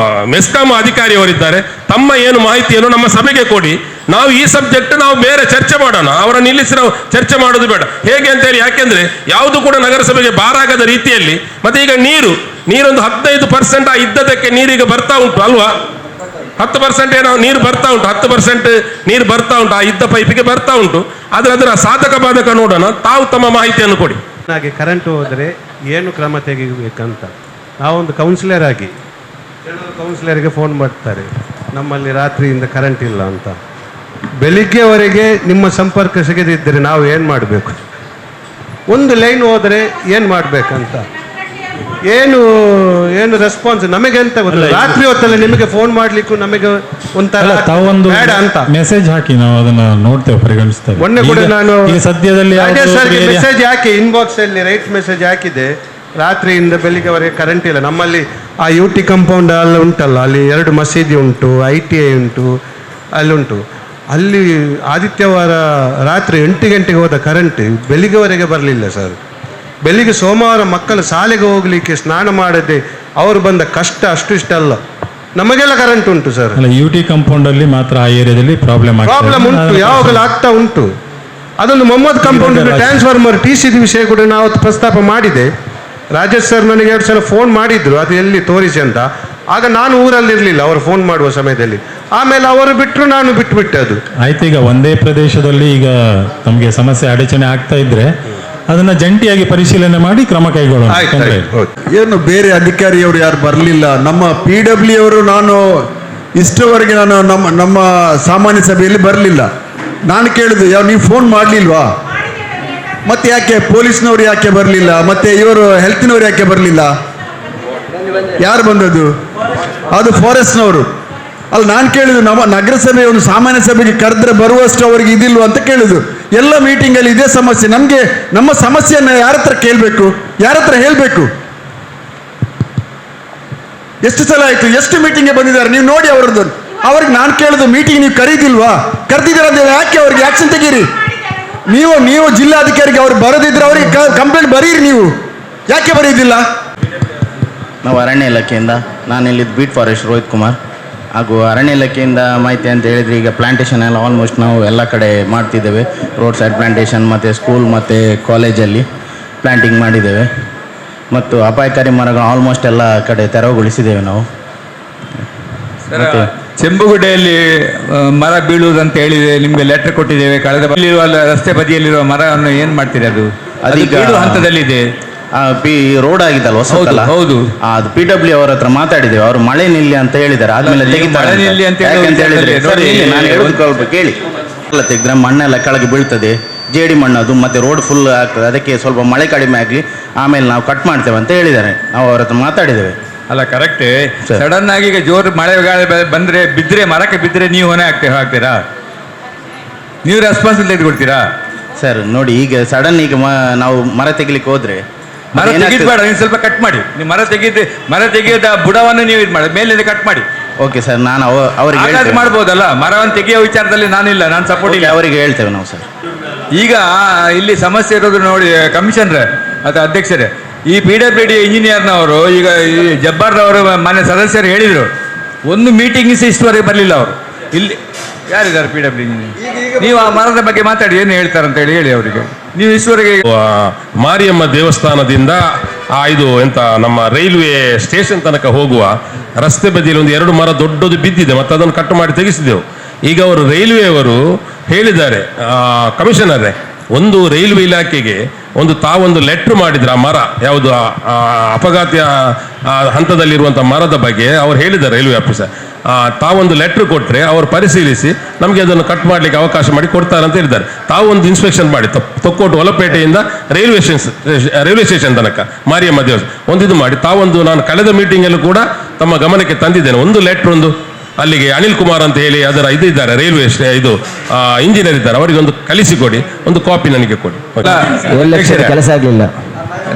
Speaker 5: ಮೆಸ್ಕಾಂ ಅಧಿಕಾರಿಯವರಿದ್ದಾರೆ, ತಮ್ಮ ಏನು ಮಾಹಿತಿಯನ್ನು ನಮ್ಮ ಸಭೆಗೆ ಕೊಡಿ. ನಾವು ಈ ಸಬ್ಜೆಕ್ಟ್ ನಾವು ಬೇರೆ ಚರ್ಚೆ ಮಾಡೋಣ, ಅವರನ್ನು ನಿಲ್ಲಿಸಿ ನಾವು ಚರ್ಚೆ ಮಾಡೋದು ಬೇಡ. ಹೇಗೆ ಅಂತೇಳಿ, ಯಾಕೆಂದ್ರೆ ಯಾವುದು ಕೂಡ ನಗರಸಭೆಗೆ ಭಾರಾಗದ ರೀತಿಯಲ್ಲಿ. ಮತ್ತೆ ಈಗ ನೀರೊಂದು 15% ಆ ಇದ್ದದಕ್ಕೆ ನೀರೀಗ ಬರ್ತಾ ಉಂಟು ಅಲ್ವಾ? 10% ಏನೋ ನೀರು ಬರ್ತಾ ಉಂಟು, 10% ನೀರು ಬರ್ತಾ ಉಂಟು, ಆ ಇದ್ದ ಪೈಪಿಗೆ ಬರ್ತಾ ಉಂಟು. ಆದರೆ ಅದರ ಸಾಧಕ ಬಾಧಕ ನೋಡೋಣ. ತಾವು ತಮ್ಮ ಮಾಹಿತಿಯನ್ನು ಕೊಡಿ.
Speaker 6: ಹಾಗೆ ಕರೆಂಟ್ ಹೋದರೆ ಏನು ಕ್ರಮ ತೆಗಿಬೇಕಂತ ನಾವೊಂದು ಕೌನ್ಸಿಲರ್ ಆಗಿ ಕೆಲವರು ಕೌನ್ಸಿಲರ್ಗೆ ಫೋನ್ ಮಾಡ್ತಾರೆ, ನಮ್ಮಲ್ಲಿ ರಾತ್ರಿಯಿಂದ ಕರೆಂಟ್ ಇಲ್ಲ ಅಂತ. ಬೆಳಿಗ್ಗೆವರೆಗೆ ನಿಮ್ಮ ಸಂಪರ್ಕ ಸಿಗದಿದ್ದರೆ ನಾವು ಏನು ಮಾಡಬೇಕು? ಒಂದು ಲೈನ್ ಹೋದರೆ ಏನು ಮಾಡಬೇಕಂತ ಏನು ರೆಸ್ಪಾನ್ಸ್ ನಮಗೆ ಅಂತ ಗೊತ್ತಿಲ್ಲ. ರಾತ್ರಿ ಹೊತ್ತಲ್ಲಿ ನಿಮಗೆ ಫೋನ್ ಮಾಡ್ಲಿಕ್ಕೂ ನಮಗೆ ಒಂಥರ
Speaker 3: ತಾವೊಂದು
Speaker 6: ಬೇಡ ಅಂತ
Speaker 3: ಮೆಸೇಜ್ ಹಾಕಿ ನಾವು ಅದನ್ನ ನೋಡ್ತೇವೆ, ಪರಿಗಣಿಸ್ತೇವೆ.
Speaker 6: ಮೊನ್ನೆ ಕೂಡ ನಾನು
Speaker 3: ಸದ್ಯದಲ್ಲಿ
Speaker 6: ಮೆಸೇಜ್ ಹಾಕಿ ಇನ್ಬಾಕ್ಸ್ ಅಲ್ಲಿ ರೈಟ್ ಮೆಸೇಜ್ ಹಾಕಿದೆ. ರಾತ್ರಿಯಿಂದ ಬೆಳಿಗ್ಗೆವರೆಗೆ ಕರೆಂಟ್ ಇಲ್ಲ. ನಮ್ಮಲ್ಲಿ ಆ UT ಕಾಂಪೌಂಡ್ ಅಲ್ಲಿ ಉಂಟಲ್ಲ, ಅಲ್ಲಿ 2 ಮಸೀದಿ ಉಂಟು, ITI ಉಂಟು, ಅಲ್ಲುಂಟು. ಅಲ್ಲಿ ಆದಿತ್ಯವಾರ ರಾತ್ರಿ 8 ಗಂಟೆಗೆ ಹೋದ ಕರೆಂಟ್ ಬೆಳಿಗ್ಗೆವರೆಗೆ ಬರಲಿಲ್ಲ ಸರ್. ಬೆಳಿಗ್ಗೆ ಸೋಮವಾರ ಮಕ್ಕಳು ಶಾಲೆಗೆ ಹೋಗ್ಲಿಕ್ಕೆ ಸ್ನಾನ ಮಾಡದೆ ಅವರು ಬಂದ ಕಷ್ಟ ಅಷ್ಟು ಇಷ್ಟ ಅಲ್ಲ, ನಮಗೆಲ್ಲ ಕರೆಂಟ್ ಉಂಟು ಸರ್.
Speaker 3: UT ಕಾಂಪೌಂಡ್ ಅಲ್ಲಿ ಮಾತ್ರ ಆ ಏರಿಯಾದಲ್ಲಿ ಪ್ರಾಬ್ಲಮ್
Speaker 6: ಉಂಟು, ಯಾವಾಗಲೂ ಆಗ್ತಾ ಉಂಟು. ಅದೊಂದು ಮೊಹಮ್ಮದ್ ಕಾಂಪೌಂಡ್ ಟ್ರಾನ್ಸ್ಫಾರ್ಮರ್ TCD ವಿಷಯ ಕೂಡ ನಾವು ಪ್ರಸ್ತಾಪ ಮಾಡಿದೆ. ರಾಜೇಶ್ ಸರ್ ನನಗೆ 2 ಸಲ ಫೋನ್ ಮಾಡಿದ್ರು, ಅದು ಎಲ್ಲಿ ತೋರಿಸಿ ಅಂತ. ಆಗ ನಾನು ಊರಲ್ಲಿರಲಿಲ್ಲ ಅವರು ಫೋನ್ ಮಾಡುವ ಸಮಯದಲ್ಲಿ. ಆಮೇಲೆ ಅವರು ಬಿಟ್ಟರು, ನಾನು ಬಿಟ್ಟುಬಿಟ್ಟೆ. ಅದು
Speaker 3: ಆಯ್ತು. ಈಗ ಒಂದೇ ಪ್ರದೇಶದಲ್ಲಿ ಈಗ ನಮಗೆ ಸಮಸ್ಯೆ ಅಡಚಣೆ ಆಗ್ತಾ ಇದ್ರೆ ಅದನ್ನ ಜಂಟಿಯಾಗಿ ಪರಿಶೀಲನೆ ಮಾಡಿ ಕ್ರಮ ಕೈಗೊಳ್ಳೋಣ.
Speaker 7: ಏನು ಬೇರೆ ಅಧಿಕಾರಿಯವರು ಯಾರು ಬರಲಿಲ್ಲ. ನಮ್ಮ PW ಅವರು ನಾನು ಇಷ್ಟವರೆಗೆ ನಮ್ಮ ಸಾಮಾನ್ಯ ಸಭೆಯಲ್ಲಿ ಬರಲಿಲ್ಲ. ನಾನು ಕೇಳಿದೆ, ನೀವು ಫೋನ್ ಮಾಡಲಿಲ್ವಾ? ಮತ್ತೆ ಯಾಕೆ ಪೊಲೀಸ್ನವರು ಯಾಕೆ ಬರಲಿಲ್ಲ? ಮತ್ತೆ ಇವರು ಹೆಲ್ತ್ನವರು ಯಾಕೆ ಬರಲಿಲ್ಲ? ಯಾರು ಬಂದದ್ದು? ಅದು ಫಾರೆಸ್ಟ್ನವರು. ಅಲ್ಲಿ ನಾನು ಕೇಳಿದ್ದು, ನಮ್ಮ ನಗರಸಭೆ ಒಂದು ಸಾಮಾನ್ಯ ಸಭೆಗೆ ಕರೆದ್ರೆ ಬರುವಷ್ಟು ಅವರಿಗೆ ಇದಿಲ್ವ ಅಂತ ಕೇಳಿದ್ದು. ಎಲ್ಲ ಮೀಟಿಂಗಲ್ಲಿ ಇದೇ ಸಮಸ್ಯೆ. ನಮಗೆ ನಮ್ಮ ಸಮಸ್ಯೆಯನ್ನು ಯಾರ ಹತ್ರ ಕೇಳಬೇಕು, ಯಾರ ಹತ್ರ ಹೇಳಬೇಕು? ಎಷ್ಟು ಸಲ ಆಯಿತು, ಎಷ್ಟು ಮೀಟಿಂಗ್ಗೆ ಬಂದಿದ್ದಾರೆ ನೀವು ನೋಡಿ ಅವರದ್ದು. ಅವ್ರಿಗೆ ನಾನು ಕೇಳಿದ್ದು, ಮೀಟಿಂಗ್ ನೀವು ಕರೀದಿಲ್ವಾ? ಕರೆದಿದ್ದೀರ ಅಂತ ಯಾಕೆ ಅವ್ರಿಗೆ ಆಕ್ಷನ್ ತೆಗೀರಿ. ನೀವು ಜಿಲ್ಲಾಧಿಕಾರಿಗೆ ಅವ್ರು ಬರೋದಿದ್ರೆ ಅವ್ರಿಗೆ ಕಂಪ್ಲೇಂಟ್ ಬರೀರಿ. ನೀವು ಯಾಕೆ ಬರೆಯೋದಿಲ್ಲ?
Speaker 8: ನಾವು ಅರಣ್ಯ ಇಲಾಖೆಯಿಂದ, ನಾನು ಇಲ್ಲಿ ಬೀಟ್ ಫಾರೆಸ್ಟ್ ರೋಹಿತ್ ಕುಮಾರ್. ಹಾಗೂ ಅರಣ್ಯ ಇಲಾಖೆಯಿಂದ ಮಾಹಿತಿ ಅಂತ ಹೇಳಿದರೆ, ಈಗ ಪ್ಲಾಂಟೇಷನ್ ಎಲ್ಲ ಆಲ್ಮೋಸ್ಟ್ ನಾವು ಎಲ್ಲ ಕಡೆ ಮಾಡ್ತಿದ್ದೇವೆ. ರೋಡ್ ಸೈಡ್ ಪ್ಲಾಂಟೇಷನ್ ಮತ್ತು ಸ್ಕೂಲ್ ಮತ್ತು ಕಾಲೇಜಲ್ಲಿ ಪ್ಲಾಂಟಿಂಗ್ ಮಾಡಿದ್ದೇವೆ. ಮತ್ತು ಅಪಾಯಕಾರಿ ಮರಗಳು ಆಲ್ಮೋಸ್ಟ್ ಎಲ್ಲ ಕಡೆ ತೆರವುಗೊಳಿಸಿದ್ದೇವೆ ನಾವು.
Speaker 4: ಚೆಂಬುಗುಡ್ಡೆಯಲ್ಲಿ ಮರ ಬೀಳುವುದಂತ ಹೇಳಿದೆ, ನಿಮಗೆ ಲೆಟರ್ ಕೊಟ್ಟಿದ್ದೇವೆ. ಕಳೆದ ರಸ್ತೆ ಬದಿಯಲ್ಲಿರುವ ಮರವನ್ನು ಏನು ಮಾಡ್ತೀರಿ? ಅದೀಗ ಹಂತದಲ್ಲಿದೆ.
Speaker 8: ರೋಡ್ ಆಗಿದ್ದಲ್ಲ ಹೊಸದಲ್ಲ? ಹೌದು. ಅದು PW ಅವರ ಹತ್ರ ಮಾತಾಡಿದ್ದೇವೆ. ಅವರು ಮಳೆ ನಿಲ್ಲಿ ಅಂತ ಹೇಳಿದ್ದಾರೆ. ಆದ್ಮೇಲೆ ತೆಗಿತಾರೆ ಅಂತ ಹೇಳಿದ್ರೆ ನಾನು ಹೇಳೋದು ಕೇಳಿ. ಎಲ್ಲ ತೆಗೆದ್ರೆ ಮಣ್ಣೆಲ್ಲ ಕೆಳಗೆ ಬೀಳ್ತದೆ, ಜೇಡಿ ಮಣ್ಣು ಅದು, ಮತ್ತೆ ರೋಡ್ ಫುಲ್ ಆಗ್ತದೆ. ಅದಕ್ಕೆ ಸ್ವಲ್ಪ ಮಳೆ ಕಡಿಮೆ ಆಗಲಿ, ಆಮೇಲೆ ನಾವು ಕಟ್ ಮಾಡ್ತೇವೆ ಅಂತ ಹೇಳಿದ್ದಾರೆ. ನಾವು ಅವ್ರ ಹತ್ರ ಮಾತಾಡಿದ್ದೇವೆ.
Speaker 4: ಅಲ್ಲ, ಕರೆಕ್ಟ್. ಸಡನ್ ಆಗಿ ಈಗ ಜೋರು ಮಳೆ ಗಾಳಿ ಬಂದ್ರೆ ಬಿದ್ದರೆ, ಮರಕ್ಕೆ ಬಿದ್ದರೆ ನೀವು ಹೊಣೆ ಹಾಕ್ತೀರಾ? ನೀವು ರೆಸ್ಪಾನ್ಸಿಬಿಲಿಟಿ ತೆಗೆದುಕೊಳ್ತೀರಾ?
Speaker 8: ಸರ್ ನೋಡಿ, ಈಗ ಸಡನ್ ಈಗ ನಾವು ಮರ ತೆಗಿಲಿಕ್ಕೆ ಹೋದ್ರೆ
Speaker 4: ಮರ ತೆಗಿದ್ಬೇಡ, ನೀವು ಸ್ವಲ್ಪ ಕಟ್ ಮಾಡಿ. ನೀವು ಮರ ತೆಗೆಯದ ಬುಡವನ್ನು ನೀವು ಇದು ಮಾಡಿ, ಮೇಲಿಂದ ಕಟ್ ಮಾಡಿ.
Speaker 8: ಓಕೆ ಸರ್, ನಾನು ಅವರಿಗೆ
Speaker 4: ಮಾಡ್ಬೋದಲ್ಲ. ಮರವನ್ನು ತೆಗೆಯೋ ವಿಚಾರದಲ್ಲಿ ನಾನಿಲ್ಲ, ನಾನು ಸಪೋರ್ಟ್ ಇಲ್ಲ.
Speaker 8: ಅವರಿಗೆ ಹೇಳ್ತೇವೆ ನಾವು ಸರ್.
Speaker 4: ಈಗ ಇಲ್ಲಿ ಸಮಸ್ಯೆ ಇರೋದು ನೋಡಿ ಕಮಿಷನರ್ ಅಥವಾ ಅಧ್ಯಕ್ಷರೇ, ಈ PWD ಇಂಜಿನಿಯರ್ನವರು ಈಗ ಈ ಜಬ್ಬಾರ್ನವರು ಮನೆ ಸದಸ್ಯರು ಹೇಳಿದರು, ಒಂದು ಮೀಟಿಂಗ್ ಇಷ್ಟುವರೆಗೆ ಬರಲಿಲ್ಲ ಅವರು. ಇಲ್ಲಿ ಯಾರಿದ್ದಾರೆ PWD ಇಂಜಿನಿಯರ್? ನೀವು ಆ ಮರದ ಬಗ್ಗೆ ಮಾತಾಡಿ, ಏನು ಹೇಳ್ತಾರಂತ ಹೇಳಿ ಅವರಿಗೆ. ನೀವು ಇಷ್ಟುವರೆಗೆ
Speaker 5: ಮಾರಿಯಮ್ಮ ದೇವಸ್ಥಾನದಿಂದ ಇದು ನಮ್ಮ ರೈಲ್ವೆ ಸ್ಟೇಷನ್ ತನಕ ಹೋಗುವ ರಸ್ತೆ ಬದಿಯಲ್ಲಿ ಒಂದು 2 ಮರ ದೊಡ್ಡದು ಬಿದ್ದಿದೆ, ಮತ್ತು ಅದನ್ನು ಕಟ್ ಮಾಡಿ ತೆಗೆಸಿದೆವು. ಈಗ ಅವರು ರೈಲ್ವೆಯವರು ಹೇಳಿದ್ದಾರೆ, ಕಮಿಷನರೇ, ಒಂದು ರೈಲ್ವೆ ಇಲಾಖೆಗೆ ತಾವೊಂದು ಲೆಟ್ರ್ ಮಾಡಿದ್ರೆ ಆ ಮರ ಯಾವುದು ಅಪಘಾತ ಹಂತದಲ್ಲಿರುವಂಥ ಮರದ ಬಗ್ಗೆ ಅವ್ರು ಹೇಳಿದ್ದಾರೆ. ರೈಲ್ವೆ ಆಫೀಸರ್ ತಾವೊಂದು ಲೆಟ್ರ್ ಕೊಟ್ಟರೆ ಅವರು ಪರಿಶೀಲಿಸಿ ನಮಗೆ ಅದನ್ನು ಕಟ್ ಮಾಡಲಿಕ್ಕೆ ಅವಕಾಶ ಮಾಡಿ ಕೊಡ್ತಾರೆ ಅಂತ ಹೇಳಿದ್ದಾರೆ. ತಾವೊಂದು ಇನ್ಸ್ಪೆಕ್ಷನ್ ಮಾಡಿ ತೊಕ್ಕೋಟು ಹೊಲಪೇಟೆಯಿಂದ ರೈಲ್ವೆ ಸ್ಟೇಷನ್ ತನಕ ಮಾರಿಯಮ್ಮ ದೇವಸ್ಥಾನ ಇದು ಮಾಡಿ ತಾವೊಂದು, ನಾನು ಕಳೆದ ಮೀಟಿಂಗಲ್ಲೂ ಕೂಡ ತಮ್ಮ ಗಮನಕ್ಕೆ ತಂದಿದ್ದೇನೆ, ಒಂದು ಲೆಟ್ರ್ ಅಲ್ಲಿಗೆ ಅನಿಲ್ ಕುಮಾರ್ ಅಂತ ಹೇಳಿ ಅದರ ಇದ್ದಾರೆ ರೈಲ್ವೆ ಇಂಜಿನಿಯರ್ ಇದ್ದಾರೆ, ಅವರಿಗೆ ಒಂದು ಕಲಿಸಿಕೊಡಿ, ಒಂದು ಕಾಪಿ ನನಗೆ ಕೊಡಿ.
Speaker 9: 7 ಲಕ್ಷದ ಕೆಲಸ ಆಗಲಿಲ್ಲ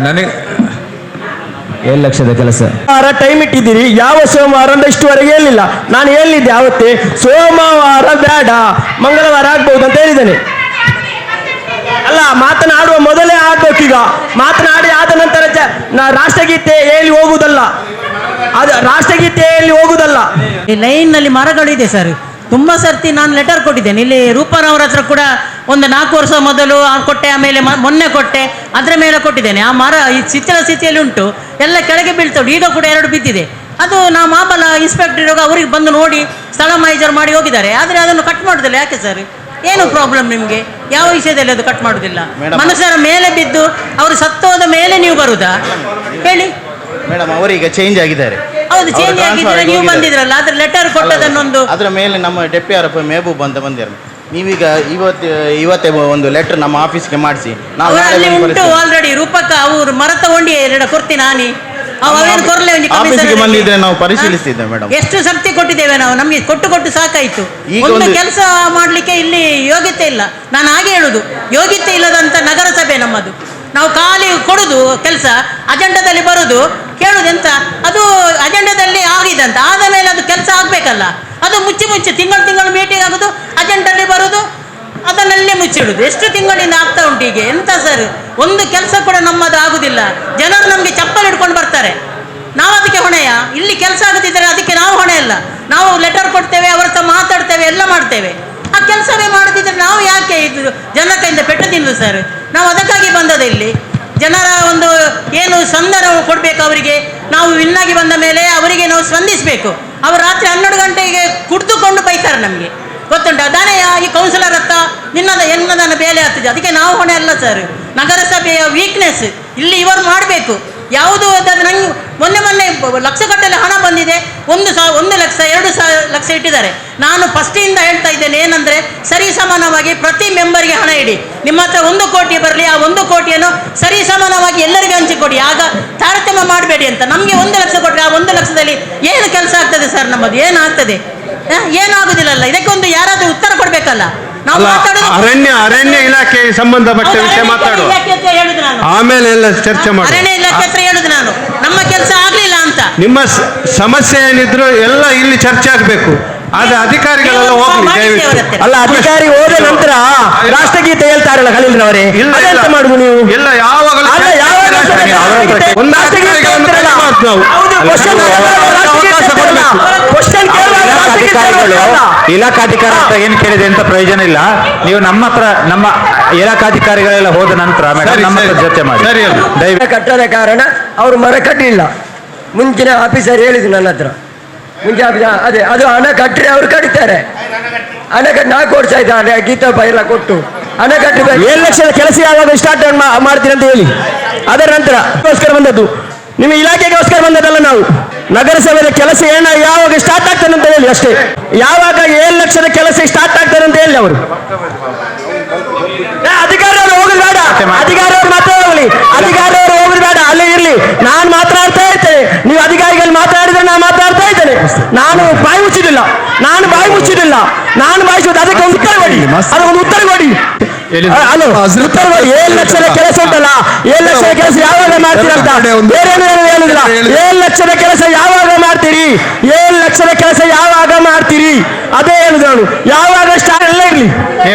Speaker 4: ನನಗೆ.
Speaker 9: 7 ಲಕ್ಷದ ಕೆಲಸ.
Speaker 10: ಟೈಮ್ ಇಟ್ಟಿದ್ದೀರಿ, ಯಾವ ಸೋಮವಾರ ಅಂತ ಇಷ್ಟುವರೆಗೆ ಹೇಳಿಲ್ಲ. ನಾನು ಹೇಳಿದ್ದೆ ಅವತ್ತೇ, ಸೋಮವಾರ ಬೇಡ, ಮಂಗಳವಾರ ಆಗ್ಬಹುದು ಅಂತ ಹೇಳಿದ್ದೇನೆ. ಅಲ್ಲ, ಮಾತನಾಡುವ ಮೊದಲೇ ಆಗ್ಬೇಕೀಗ. ಮಾತನಾಡಿ ಆದ ನಂತರ ರಾಷ್ಟ್ರಗೀತೆ ಹೇಳಿ ಹೋಗುವುದಲ್ಲ, ಅದು ರಾಷ್ಟ್ರಗೀತೆ ಹೇಳಿ ಹೋಗುವುದಲ್ಲ.
Speaker 11: ಈ ಲೈನ್ ನಲ್ಲಿ ಮರಗಳಿದೆ ಸರ್, ತುಂಬ ಸರ್ತಿ ನಾನು ಲೆಟರ್ ಕೊಟ್ಟಿದ್ದೇನೆ. ಇಲ್ಲಿ ರೂಪನವ್ರ ಹತ್ರ ಕೂಡ ಒಂದು 4 ವರ್ಷ ಮೊದಲು ಕೊಟ್ಟೆ, ಆಮೇಲೆ ಮೊನ್ನೆ ಕೊಟ್ಟೆ, ಅದರ ಮೇಲೆ ಕೊಟ್ಟಿದ್ದೇನೆ. ಆ ಮರ ಈ ಶಿಥಿಲ ಸ್ಥಿತಿಯಲ್ಲಿ ಉಂಟು, ಎಲ್ಲ ಕೆಳಗೆ ಬೀಳ್ತವೆ. ಈಗ ಕೂಡ 2 ಬಿದ್ದಿದೆ. ಅದು ನಾವು ಮಾಮಲ ಇನ್ಸ್ಪೆಕ್ಟರ್ ಇರುವಾಗ ಅವರಿಗೆ ಬಂದು ನೋಡಿ ಸ್ಥಳ ಮಾಹಿತಿ ಮಾಡಿ ಹೋಗಿದ್ದಾರೆ. ಆದರೆ ಅದನ್ನು ಕಟ್ ಮಾಡೋದಿಲ್ಲ. ಯಾಕೆ ಸರ್, ಏನು ಪ್ರಾಬ್ಲಮ್ ನಿಮಗೆ? ಯಾವ ವಿಷಯದಲ್ಲಿ ಅದು ಕಟ್ ಮಾಡೋದಿಲ್ಲ? ಮನುಷ್ಯರ ಮೇಲೆ ಬಿದ್ದು ಅವರು ಸತ್ತೋದ ಮೇಲೆ ನೀವು ಬರುದಾ ಹೇಳಿ
Speaker 8: ಮೇಡಮ್? ಅವರೀಗ ಚೇಂಜ್ ಆಗಿದ್ದಾರೆ.
Speaker 11: ಹೌದು, ಚೇಂಜ್ ಆಗಿದ್ರೆ ನೀವು ಬಂದಿದ್ರಲ್ಲ, ಅದ್ರ ಲೆಟರ್ ಕೊಟ್ಟದನ್ನೊಂದು
Speaker 8: ಅದರ ಮೇಲೆ ನಮ್ಮ ಡೆಪ್ಟಿ ಆರ್ ಎಫ್ ಮೆಹಬೂಬ್ ಅಂತ ಬಂದಿದ್ದಾರೆ. ನೀವೀಗ ಇವತ್ತೇ ಒಂದು ಲೆಟರ್ ನಮ್ಮ ಆಫೀಸ್ಗೆ ಮಾಡಿಸಿ.
Speaker 11: ಅಲ್ಲಿ ಉಂಟು ಆಲ್ರೆಡಿ. ರೂಪಕ್ಕ ಅವರು ಮರ ತಗೊಂಡಿ 2 ಕೊಡ್ತೀನಿ ನಾನಿ
Speaker 8: ಆಫೀಸ್ಗೆ ಬಂದಿದ್ರೆ ನಾವು ಪರಿಶೀಲಿಸಿದ್ದೇವೆ ಮೇಡಮ್.
Speaker 11: ಎಷ್ಟು ಸರ್ತಿ ಕೊಟ್ಟಿದ್ದೇವೆ ನಾವು, ನಮಗೆ ಕೊಟ್ಟು ಸಾಕಾಯ್ತು. ಒಂದು ಕೆಲಸ ಮಾಡ್ಲಿಕ್ಕೆ ಇಲ್ಲಿ ಯೋಗ್ಯತೆ ಇಲ್ಲ. ನಾನು ಹಾಗೆ ಹೇಳುದು, ಯೋಗ್ಯತೆ ಇಲ್ಲದಂತ ನಗರಸಭೆ ನಮ್ಮದು. ನಾವು ಖಾಲಿ ಕೊಡುದು ಕೆಲಸ, ಅಜೆಂಡಾದಲ್ಲಿ ಬರುದು, ಕೇಳುದೆಂತ ಅದು ಅಜೆಂಡಾದಲ್ಲಿ ಆಗಿದಂತ, ಆದ ಮೇಲೆ ಅದು ಕೆಲಸ ಆಗ್ಬೇಕಲ್ಲ. ಅದು ಮುಚ್ಚಿ ತಿಂಗಳು ಮೀಟಿಂಗ್ ಆಗೋದು, ಅಜೆಂಡಲ್ಲಿ ಬರುದು, ಅದನ್ನಲ್ಲೇ ಮುಚ್ಚಿಡುದು. ಎಷ್ಟು ತಿಂಗಳಿಂದ ಆಗ್ತಾ ಉಂಟು ಹೀಗೆ. ಎಂತ ಸರ್, ಒಂದು ಕೆಲಸ ಕೂಡ ನಮ್ಮದು ಆಗುದಿಲ್ಲ. ಜನರು ನಮಗೆ ಚಪ್ಪಲಿ ಹಿಡ್ಕೊಂಡು ಬರ್ತಾರೆ. ನಾವು ಅದಕ್ಕೆ ಹೊಣೆಯ? ಇಲ್ಲಿ ಕೆಲಸ ಆಗುತ್ತಿದ್ದರೆ ಅದಕ್ಕೆ ನಾವು ಹೊಣೆ ಅಲ್ಲ. ನಾವು ಲೆಟರ್ ಕೊಡ್ತೇವೆ, ಅವರ ಹತ್ರ ಮಾತಾಡ್ತೇವೆ, ಎಲ್ಲ ಮಾಡ್ತೇವೆ. ಆ ಕೆಲಸವೇ ಮಾಡದಿದ್ದರೆ ನಾವು ಯಾಕೆ ಇದು ಜನರ ಕೈಯಿಂದ ಪೆಟ್ಟು ತಿನ್ನುದು ಸರ್? ನಾವು ಅದಕ್ಕಾಗಿ ಬಂದದ ಇಲ್ಲಿ. ಜನರ ಒಂದು ಏನು ಸ್ಪಂದನ ಕೊಡಬೇಕು ಅವರಿಗೆ. ನಾವು ವಿನ್ನಾಗಿ ಬಂದ ಮೇಲೆ ಅವರಿಗೆ ನಾವು ಸ್ಪಂದಿಸಬೇಕು. ಅವರು ರಾತ್ರಿ 12 ಗಂಟೆಗೆ ಕುಡಿದುಕೊಂಡು ಬೈತಾರೆ ನಮಗೆ, ಗೊತ್ತುಂಟು. ಅದಾನೇ ಈ ಕೌನ್ಸಿಲರ್ ಹತ್ತ ಎನ್ನದನ್ನು ಬೇಲೆ ಆಗ್ತದೆ. ಅದಕ್ಕೆ ನಾವು ಹೊಣೆ ಅಲ್ಲ ಸರ್. ನಗರಸಭೆಯ ವೀಕ್ನೆಸ್ ಇಲ್ಲಿ ಇವರು ಮಾಡಬೇಕು. ಯಾವುದು ನಂಗೆ ಮೊನ್ನೆ ಲಕ್ಷಗಟ್ಟಲೆ ಹಣ ಬಂದಿದೆ. 1 ಲಕ್ಷ 2 ಲಕ್ಷ ಇಟ್ಟಿದ್ದಾರೆ. ನಾನು ಫಸ್ಟಿಂದ ಹೇಳ್ತಾ ಇದ್ದೇನೆ ಏನಂದರೆ, ಸರಿ ಸಮಾನವಾಗಿ ಪ್ರತಿ ಮೆಂಬರ್ಗೆ ಹಣ ಇಡಿ. ನಿಮ್ಮ ಹತ್ರ 1 ಕೋಟಿ ಬರಲಿ, ಆ 1 ಕೋಟಿಯನ್ನು ಸರಿ ಸಮಾನವಾಗಿ ಎಲ್ಲರಿಗೂ ಹಂಚಿಕೊಡಿ. ಆಗ ತಾರತಮ್ಯ ಮಾಡಬೇಡಿ ಅಂತ. ನಮಗೆ 1 ಲಕ್ಷ ಕೊಟ್ಟರೆ ಆ 1 ಲಕ್ಷದಲ್ಲಿ ಏನು ಕೆಲಸ ಆಗ್ತದೆ ಸರ್? ನಮ್ಮದು ಏನಾಗ್ತದೆ? ಏನಾಗುದಿಲ್ಲಲ್ಲ. ಇದಕ್ಕೊಂದು ಯಾರಾದ್ರೂ ಉತ್ತರ ಕೊಡ್ಬೇಕಲ್ಲ. ನಾವು
Speaker 6: ಅರಣ್ಯ ಇಲಾಖೆ ಸಂಬಂಧಪಟ್ಟ ವಿಷಯ ಮಾತಾಡುವ, ಆಮೇಲೆ ಎಲ್ಲ ಚರ್ಚೆ ಮಾಡಿ.
Speaker 11: ಅರಣ್ಯ ಇಲಾಖೆ ಹತ್ರ ಹೇಳುದು ನಾನು, ನಮ್ಮ ಕೆಲಸ ಆಗ್ಲಿಲ್ಲ ಅಂತ.
Speaker 6: ನಿಮ್ಮ ಸಮಸ್ಯೆ ಏನಿದ್ರು ಎಲ್ಲ ಇಲ್ಲಿ ಚರ್ಚೆ ಆಗ್ಬೇಕು. ಆದ್ರೆ ಅಧಿಕಾರಿಗಳೆಲ್ಲ ಹೋಗ್ಲಿ ದಯವಿಟ್ಟು.
Speaker 10: ಅಲ್ಲ, ಅಧಿಕಾರಿ ಹೋದ ನಂತರ ರಾಷ್ಟ್ರಗೀತೆ ಹೇಳ್ತಾರಲ್ಲ ಖಲೀಲ್ರವರೇ, ಅದೆಂತ ಮಾಡುದು ನೀವು?
Speaker 6: ಇಲ್ಲ, ಯಾವಾಗಲೂ
Speaker 1: ಇಲಾಖಾಧಿಕಾರಿ ಹತ್ರ ಏನು ಕೇಳಿದೆ ಅಂತ ಪ್ರಯೋಜನ ಇಲ್ಲ. ನೀವು ನಮ್ಮ ಇಲಾಖಾಧಿಕಾರಿಗಳೆಲ್ಲ ಹೋದ ನಂತರ ನಮ್ಮ ಹತ್ರ ಚರ್ಚೆ ಮಾಡಿ.
Speaker 10: ಕಟ್ಟದ ಕಾರಣ ಅವರು ಮರ ಕಟ್ಟಲಿಲ್ಲ. ಮುಂಚಿನ ಆಫೀಸರ್ ಹೇಳಿದ್ರು ನನ್ನ ಹತ್ರ. ಮುಂಚೆ ಅದೇ ಅದು ಹಣ ಕಟ್ಟರೆ ಅವರು ಕಡಿತಾರೆ. ಹಣ ಕಟ್ಟಿ 4 ವರ್ಷ ಆಯ್ತು ಗೀತಪ್ಪ ಎಲ್ಲ ಕೊಟ್ಟು ಹಣ ಕಟ್ಟಬೇಕು. 7 ಲಕ್ಷದ ಕೆಲಸ ಯಾವಾಗ ಸ್ಟಾರ್ಟ್ ಮಾಡ್ತೀರಿ ಅಂತ ಹೇಳಿ. ಅದರ ನಂತರ ಬಂದದ್ದು ನಿಮ್ಮ ಇಲಾಖೆಗೋಸ್ಕರ ಬಂದದಲ್ಲ. ನಾವು ನಗರಸಭೆಯ ಕೆಲಸ ಯಾವಾಗ ಸ್ಟಾರ್ಟ್ ಆಗ್ತಾನೆ ಅಂತ ಹೇಳಿ ಅಷ್ಟೇ. ಯಾವಾಗ 7 ಲಕ್ಷದ ಕೆಲಸ ಸ್ಟಾರ್ಟ್ ಆಗ್ತಾರೆ ಅಂತ ಹೇಳಿ ಅವರು. ಅಧಿಕಾರಿಯವರು ಹೋಗುದು ಬೇಡ, ಅಧಿಕಾರಿಯವರು ಮಾತ್ರ ಹೋಗ್ಲಿ, ಅಧಿಕಾರಿಯವರು ಹೋಗುದು ಬೇಡ, ಅಲ್ಲೇ ಇರ್ಲಿ. ನಾನು ಮಾತಾಡ್ತಾ ಇರ್ತೇನೆ, ನೀವು ಅಧಿಕಾರಿಗಳು ಮಾತಾಡಿದ್ರೆ ನಾನು ಮಾತಾಡ್ತಾ ಇದ್ದೇನೆ. ನಾನು ಬಾಯಿ ಮುಚ್ಚಿದಿಲ್ಲ, ನಾನು ಬಾಯಿಸುವುದು. ಅದಕ್ಕೆ ಒಂದು ಉತ್ತರ ಕೊಡಿ, ಅದಕ್ಕೊಂದು ಉತ್ತರ ಕೊಡಿ. ಹಲೋ, ಉತ್ತರ ಕೊಡಿ. 7 ಲಕ್ಷದ ಕೆಲಸ ಉಂಟಲ್ಲ, 7 ಲಕ್ಷದ ಕೆಲಸ ಯಾವಾಗ ಮಾಡ್ತೀರಂತ ಬೇರೆ ಹೇಳುದಿಲ್ಲ. 7 ಲಕ್ಷದ ಕೆಲಸ ಯಾವಾಗ ಮಾಡ್ತೀರಿ? 7 ಲಕ್ಷದ ಕೆಲಸ ಯಾವಾಗ ಮಾಡ್ತೀರಿ ಅದೇ ಹೇಳುದು ನಾನು. ಯಾವಾಗ ಸ್ಟಾರ್ಟ್ ಎಲ್ಲ ಇರ್ಲಿ,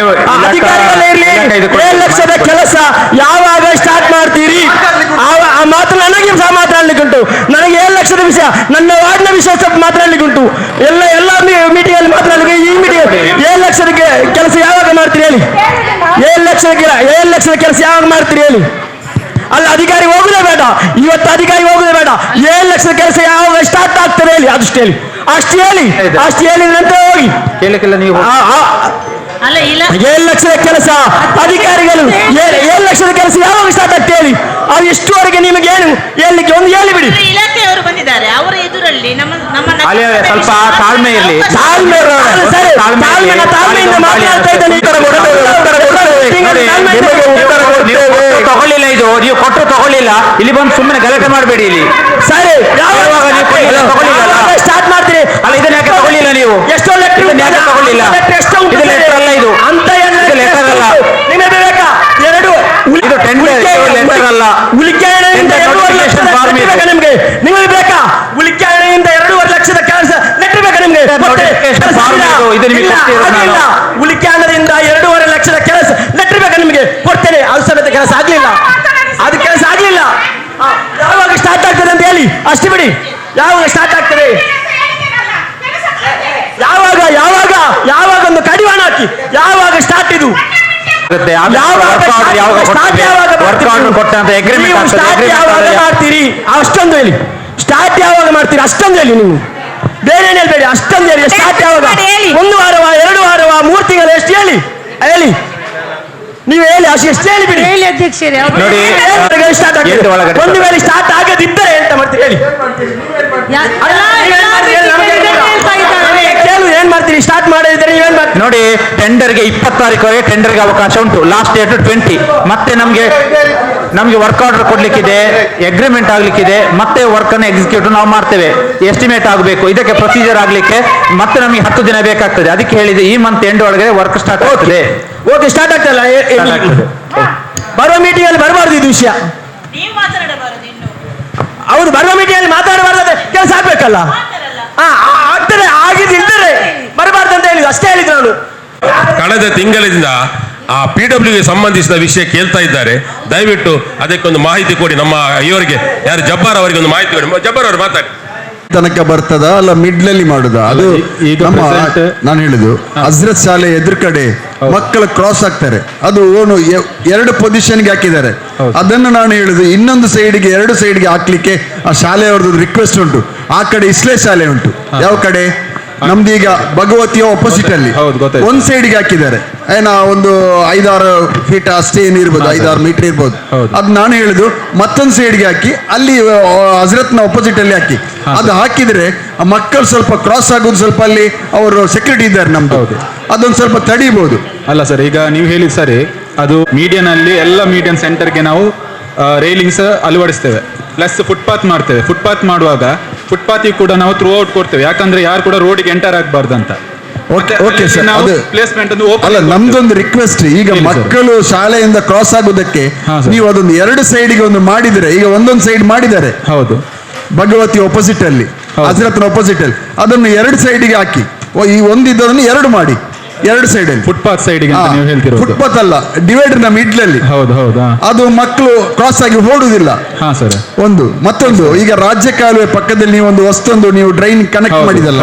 Speaker 10: ಅಧಿಕಾರಿಗಳೇ ಇರ್ಲಿ, 7 ಲಕ್ಷದ ಕೆಲಸ ಯಾವಾಗ ಸ್ಟಾರ್ಟ್ ಮಾಡ್ತೀರಿ ಆ ಮಾತು ನನಗೆ ಸಹ ಮಾತಾಡ್ಲಿಕ್ಕೆ ಉಂಟು. ನನಗೆ 7 ಲಕ್ಷದ ವಿಷಯ, ನನ್ನ ವಾರ್ಡ್ನ ವಿಷಯ ಸ್ವಲ್ಪ ಮಾತಾಡ್ಲಿಕ್ಕೆ ಉಂಟು. ಎಲ್ಲ ಮೀಟಿಂಗ್ ಅಲ್ಲಿ ಮಾತಾಡ್ಲಿಕ್ಕೆ. ಈ ಮೀಟಿಂಗ್ 7 ಲಕ್ಷದ ಕೆಲಸ ಯಾವಾಗ ಮಾಡ್ತೀರಿ ಹೇಳಿ? 7 ಲಕ್ಷದ ಕೆಲಸ ಯಾವಾಗ ಮಾಡ್ತೀರಿ ಹೇಳಿ? ಅಲ್ಲ, ಅಧಿಕಾರಿ ಹೋಗುದೇ ಬೇಡ, ಇವತ್ತು ಅಧಿಕಾರಿ ಹೋಗುದೇ ಬೇಡ. 7 ಲಕ್ಷದ ಕೆಲಸ ಯಾವಾಗ ಸ್ಟಾರ್ಟ್ ಆಗ್ತದೆ ಹೇಳಿ, ಅಷ್ಟು ಹೇಳಿ ನಂತರ ಹೋಗಿ.
Speaker 1: ನೀವು
Speaker 10: 7 ಲಕ್ಷದ ಕೆಲಸ ಅಧಿಕಾರಿಗಳು 7 ಲಕ್ಷದ ಕೆಲಸ ಯಾವಾಗ ಸ್ಟಾರ್ಟ್ ಆಗ್ತದೆ ಹೇಳಿ? ಅದು ಎಷ್ಟುವರೆಗೆ ನಿಮಗೆ ಏನು ಹೇಳಲಿಕ್ಕೆ ಒಂದು ಹೇಳಿಬಿಡಿ.
Speaker 11: ಇಲಾಖೆಯವರು ಬಂದಿದ್ದಾರೆ, ಅವರ ಎದುರಲ್ಲಿ
Speaker 1: ಸ್ವಲ್ಪ ತಾಳ್ಮೆ ಇರಲಿ.
Speaker 10: ತಾಳ್ಮೆಯಿಂದ ಮಾತನಾಡ್ತಾ ಇದ್ದೇನೆ.
Speaker 1: ತಗೊಳ್ಳಿಲ್ಲ, ಇದು ನೀವು ಕೊಟ್ಟರು ತಗೊಳ್ಳಿಲ್ಲ, ಇಲ್ಲಿ ಬಂದು ಸುಮ್ಮನೆ ಗಲಾಟೆ ಮಾಡಬೇಡಿ. ಇಲ್ಲಿ
Speaker 10: ಸರಿ, ಸ್ಟಾರ್ಟ್ ಮಾಡ್ತೀರಿ
Speaker 1: ಅಲ್ಲ, ಇದನ್ನ ಯಾಕೆ ತಗೊಳ್ಳಿಲ್ಲ ನೀವು?
Speaker 10: ಎಷ್ಟೋ ಲೆಟರ್
Speaker 1: ಯಾಕೆ ತಗೊಳ್ಳಿಲ್ಲ? ಇದು ಲೆಟರ್ ಅಲ್ಲ, ಇದು
Speaker 10: ಅಂತ
Speaker 1: ಲೆಟರ್ ಅಲ್ಲ.
Speaker 10: ನಿಮಗೆ ಬೇಕಾ?
Speaker 1: ಇದು ಲೆಟರ್ ಅಲ್ಲ.
Speaker 10: ಉಳಿಕೆಯಿಂದ 2.5 ಲಕ್ಷದ ನಿಮ್ಗೆ ನಿಮಗೆ ಬೇಕಾ? ಉಳಿಕೆಯಿಂದ 2.5 ಲಕ್ಷದ ಕೆಲಸ ಲೆಟರ್ ಬೇಕಾ ನಿಮ್ಗೆ? ಉಳಿಕೆ ಹಣದಿಂದ 2.5 ಲಕ್ಷದ ಕೆಲಸ ಲೆಟರ್ ಬೇಕಾ ನಿಮ್ಗೆ? ಕೊಡ್ತೇನೆ. ಅದು ಸಮೇತ ಕೆಲಸ ಆಗ್ಲಿಲ್ಲ, ಅದು ಕೆಲಸ ಆಗ್ಲಿಲ್ಲ. ಯಾವಾಗ ಸ್ಟಾರ್ಟ್ ಆಗ್ತದೆ ಅಂತ ಹೇಳಿ ಅಷ್ಟು ಬಿಡಿ. ಯಾವಾಗ ಸ್ಟಾರ್ಟ್ ಆಗ್ತದೆ? ಯಾವಾಗ ಯಾವಾಗ ಯಾವಾಗ ಒಂದು ಕಡಿವಾಣ ಹಾಕಿ ಯಾವಾಗ ಸ್ಟಾರ್ಟ್ ಇದು ಮಾಡ್ತೀರಿ ಅಷ್ಟೊಂದು ಹೇಳಿ. ಸ್ಟಾರ್ಟ್ ಯಾವಾಗ ಮಾಡ್ತೀರಿ ಅಷ್ಟೊಂದು ಹೇಳಿ. ನೀವು ಬೇರೆ ಹೇಳ್ಬೇಡಿ, ಅಷ್ಟೊಂದು ಹೇಳಿ. ಸ್ಟಾರ್ಟ್ ಯಾವಾಗ? 1 ವಾರವಾ 2 ವಾರವಾ 3 ತಿಂಗಳು ಎಷ್ಟು ಹೇಳಿ ಹೇಳಿ ನೀವು ಹೇಳಿ. ಎಷ್ಟು ಹೇಳಿ ಬಿಡಿ. ಒಂದು ವೇಳೆ ಸ್ಟಾರ್ಟ್ ಆಗದಿದ್ದರೆ ಎಂತ ಮಾಡ್ತೀರಿ ಹೇಳಿ. ಏನ್ ಮಾಡ್ತೀರಿ? ಸ್ಟಾರ್ಟ್ ಮಾಡಿದ್ರೆ ನೀವೇನ್ ಮಾಡ್ತೀರಿ?
Speaker 12: ನೋಡಿ, ಟೆಂಡರ್ಗೆ 20 ತಾರೀಕುವರೆಗೆ ಟೆಂಡರ್ಗೆ ಅವಕಾಶ ಉಂಟು. Last date 20. ಮತ್ತೆ ನಮಗೆ ವರ್ಕ್ ಆರ್ಡರ್ ಕೊಡ್ಲಿಕ್ಕಿದೆ, ಅಗ್ರಿಮೆಂಟ್ ಆಗ್ಲಿಕ್ಕಿದೆ, ಮತ್ತೆ ವರ್ಕ್ ಅನ್ನು ಎಕ್ಸಿಕ್ಯೂಟ್ ನಾವು ಮಾಡ್ತೇವೆ. ಎಸ್ಟಿಮೇಟ್ ಆಗಬೇಕು, ಇದಕ್ಕೆ ಪ್ರೊಸೀಜರ್ ಆಗ್ಲಿಕ್ಕೆ ಮತ್ತೆ ನಮಗೆ 10 ದಿನ ಬೇಕಾಗ್ತದೆ. ಅದಕ್ಕೆ ಹೇಳಿದೆ ಈ ಮಂತ್ ಎಂಡ್ ಒಳಗೆ ವರ್ಕ್ ಸ್ಟಾರ್ಟ್ ಆಗ್ತದೆ.
Speaker 10: ಓಕೆ, ಸ್ಟಾರ್ಟ್ ಆಗ್ತಲ್ಲ. ಬರುವ ಮೀಟಿಂಗ್ ಅಲ್ಲಿ ಬರಬಾರ್ದು ಇದು ವಿಷಯ. ಹೌದು, ಬರುವ ಮೀಟಿಂಗ್ ಅಲ್ಲಿ ಮಾತಾಡಬಾರ್ದು, ಕೆಲಸ ಆಗ್ಬೇಕಲ್ಲ. ಆಗ್ತದೆ, ಆಗಿದ್ದರೆ ಬರಬಾರ್ದು ಅಂತ ಹೇಳಿದ್ರು, ಅಷ್ಟೇ ಹೇಳಿದ್ರು ನಾನು.
Speaker 5: ಕಳೆದ ತಿಂಗಳಿಂದ ಆ PWಗೆ ಸಂಬಂಧಿಸಿದ ವಿಷಯ ಕೇಳ್ತಾ ಇದ್ದಾರೆ. ದಯವಿಟ್ಟು ಅದಕ್ಕೊಂದು ಮಾಹಿತಿ ಕೊಡಿ. ನಮ್ಮ ಇವರಿಗೆ ಯಾರು ಜಬ್ಬಾರ್ ಅವರಿಗೆ ಒಂದು ಮಾಹಿತಿ ಕೊಡಿ. ಜಬ್ಬಾರ್ ಅವರು ಮಾತಾಡಿ.
Speaker 7: ತನಕ ಬರ್ತದ ಅಲ್ಲ ಮಿಡ್ಲಲ್ಲಿ ಮಾಡುದ? ಅದು ನಮ್ಮ ನಾನು ಹೇಳಿದ್ದು ಹಜ್ರತ್ ಶಾಲೆ ಎದುರು ಕಡೆ ಮಕ್ಕಳು ಕ್ರಾಸ್ ಆಗ್ತಾರೆ. ಅದು ಓನು 2 ಪೊಸಿಷನ್ಗೆ ಹಾಕಿದ್ದಾರೆ. ಅದನ್ನು ನಾನು ಹೇಳುದು ಇನ್ನೊಂದು ಸೈಡ್ಗೆ 2 ಸೈಡ್ಗೆ ಹಾಕ್ಲಿಕ್ಕೆ ಆ ಶಾಲೆಯವ್ರದ್ದು ರಿಕ್ವೆಸ್ಟ್ ಉಂಟು. ಆ ಕಡೆ ಇಸ್ಲೇ ಶಾಲೆ ಉಂಟು. ಯಾವ ಕಡೆ? ನಮ್ದು ಈಗ ಭಗವತಿಯ ಅಪೋಸಿಟ್ ಅಲ್ಲಿ ಒಂದ್ ಸೈಡ್ಗೆ ಹಾಕಿದ್ದಾರೆ. ಏನೋ ಒಂದು 5-6 ಫೀಟ್ ಅಷ್ಟೇ ಏನಿರ್ಬೋದು, 5-6 ಮೀಟರ್ ಇರ್ಬೋದು. ಅದು ನಾನು ಹೇಳುದು ಮತ್ತೊಂದು ಸೈಡ್ಗೆ ಹಾಕಿ ಅಲ್ಲಿ ಹಜರತ್ನ ಅಪೋಸಿಟ್ ಅಲ್ಲಿ ಹಾಕಿ. ಅದು ಹಾಕಿದ್ರೆ ಆ ಮಕ್ಕಳು ಸ್ವಲ್ಪ ಕ್ರಾಸ್ ಆಗೋದು, ಸ್ವಲ್ಪ ಅಲ್ಲಿ ಅವರು ಸೆಕ್ಯೂರಿಟಿ ಇದ್ದಾರೆ ನಮ್ದು, ಅದೊಂದು ಸ್ವಲ್ಪ ತಡೀಬಹುದು.
Speaker 1: ಅಲ್ಲ ಸರ್, ಈಗ ನೀವು ಹೇಳಿ ಸರಿ. ಅದು ಮೀಡಿಯನ್ ಅಲ್ಲಿ ಎಲ್ಲ ಮೀಡಿಯನ್ ಸೆಂಟರ್ಗೆ ನಾವು ರೈಲಿಂಗ್ಸ್ ಅಳವಡಿಸ್ತೇವೆ, ಪ್ಲಸ್ ಫುಟ್ಪಾತ್ ಮಾಡ್ತೇವೆ. ಫುಟ್ಪಾತ್ ಮಾಡುವಾಗ ಫುಟ್ಪಾತಿಗೆ ಕೂಡ ನಾವು ಥ್ರೂ ಔಟ್ ಕೊಡ್ತೇವೆ, ಯಾಕಂದ್ರೆ ಯಾರು ಕೂಡ ರೋಡಿಗೆ ಎಂಟರ್ ಆಗಬಾರ್ದು ಅಂತ.
Speaker 7: ಓಕೆ ಸರ್,
Speaker 1: ಪ್ಲೇಸ್ಮೆಂಟ್
Speaker 7: ಅಲ್ಲ ನಮ್ದೊಂದು ರಿಕ್ವೆಸ್ಟ್. ಈಗ ಮಕ್ಕಳು ಶಾಲೆಯಿಂದ ಕ್ರಾಸ್ ಆಗೋದಕ್ಕೆ ನೀವು ಅದೊಂದು 2 ಸೈಡ್ಗೆ ಒಂದು ಮಾಡಿದ್ರೆ, ಈಗ ಒಂದೊಂದು ಸೈಡ್ ಮಾಡಿದ್ದಾರೆ. ಹೌದು, ಭಗವತಿ ಅಪೋಸಿಟ್ ಅಲ್ಲಿ, ಹಜರತ್ನ ಅಪೋಸಿಟ್ ಅಲ್ಲಿ ಅದನ್ನು 2 ಸೈಡ್ಗೆ ಹಾಕಿ. ಈ ಒಂದಿದ್ದದನ್ನು 2 ಮಾಡಿ, 2 ಸೈಡ್ ಅಲ್ಲಿ
Speaker 1: ಫುಟ್ಪಾತ್ ಸೈಡ್ಗೆ ನೀವು ಹೇಳ್ತೀರಾ.
Speaker 7: ಫುಟ್ಪಾತ್ ಅಲ್ಲ, ಡಿವೈಡರ್ ನ ಮಿಡ್ಲಲ್ಲಿ.
Speaker 1: ಹೌದು ಹೌದು,
Speaker 7: ಅದು ಮಕ್ಕಳು ಕ್ರಾಸ್ ಆಗಿ ಓಡುದಿಲ್ಲ.
Speaker 1: ಹಾ ಸರ್.
Speaker 7: ಒಂದು ಮತ್ತೊಂದು, ಈಗ ರಾಜ್ಯ ಕಾಲುವೆ ಪಕ್ಕದಲ್ಲಿ ನೀವು ಒಂದು ವಸ್ತೊಂದು ನೀವು ಡ್ರೈನ್ ಕನೆಕ್ಟ್ ಮಾಡಿದಲ್ಲ,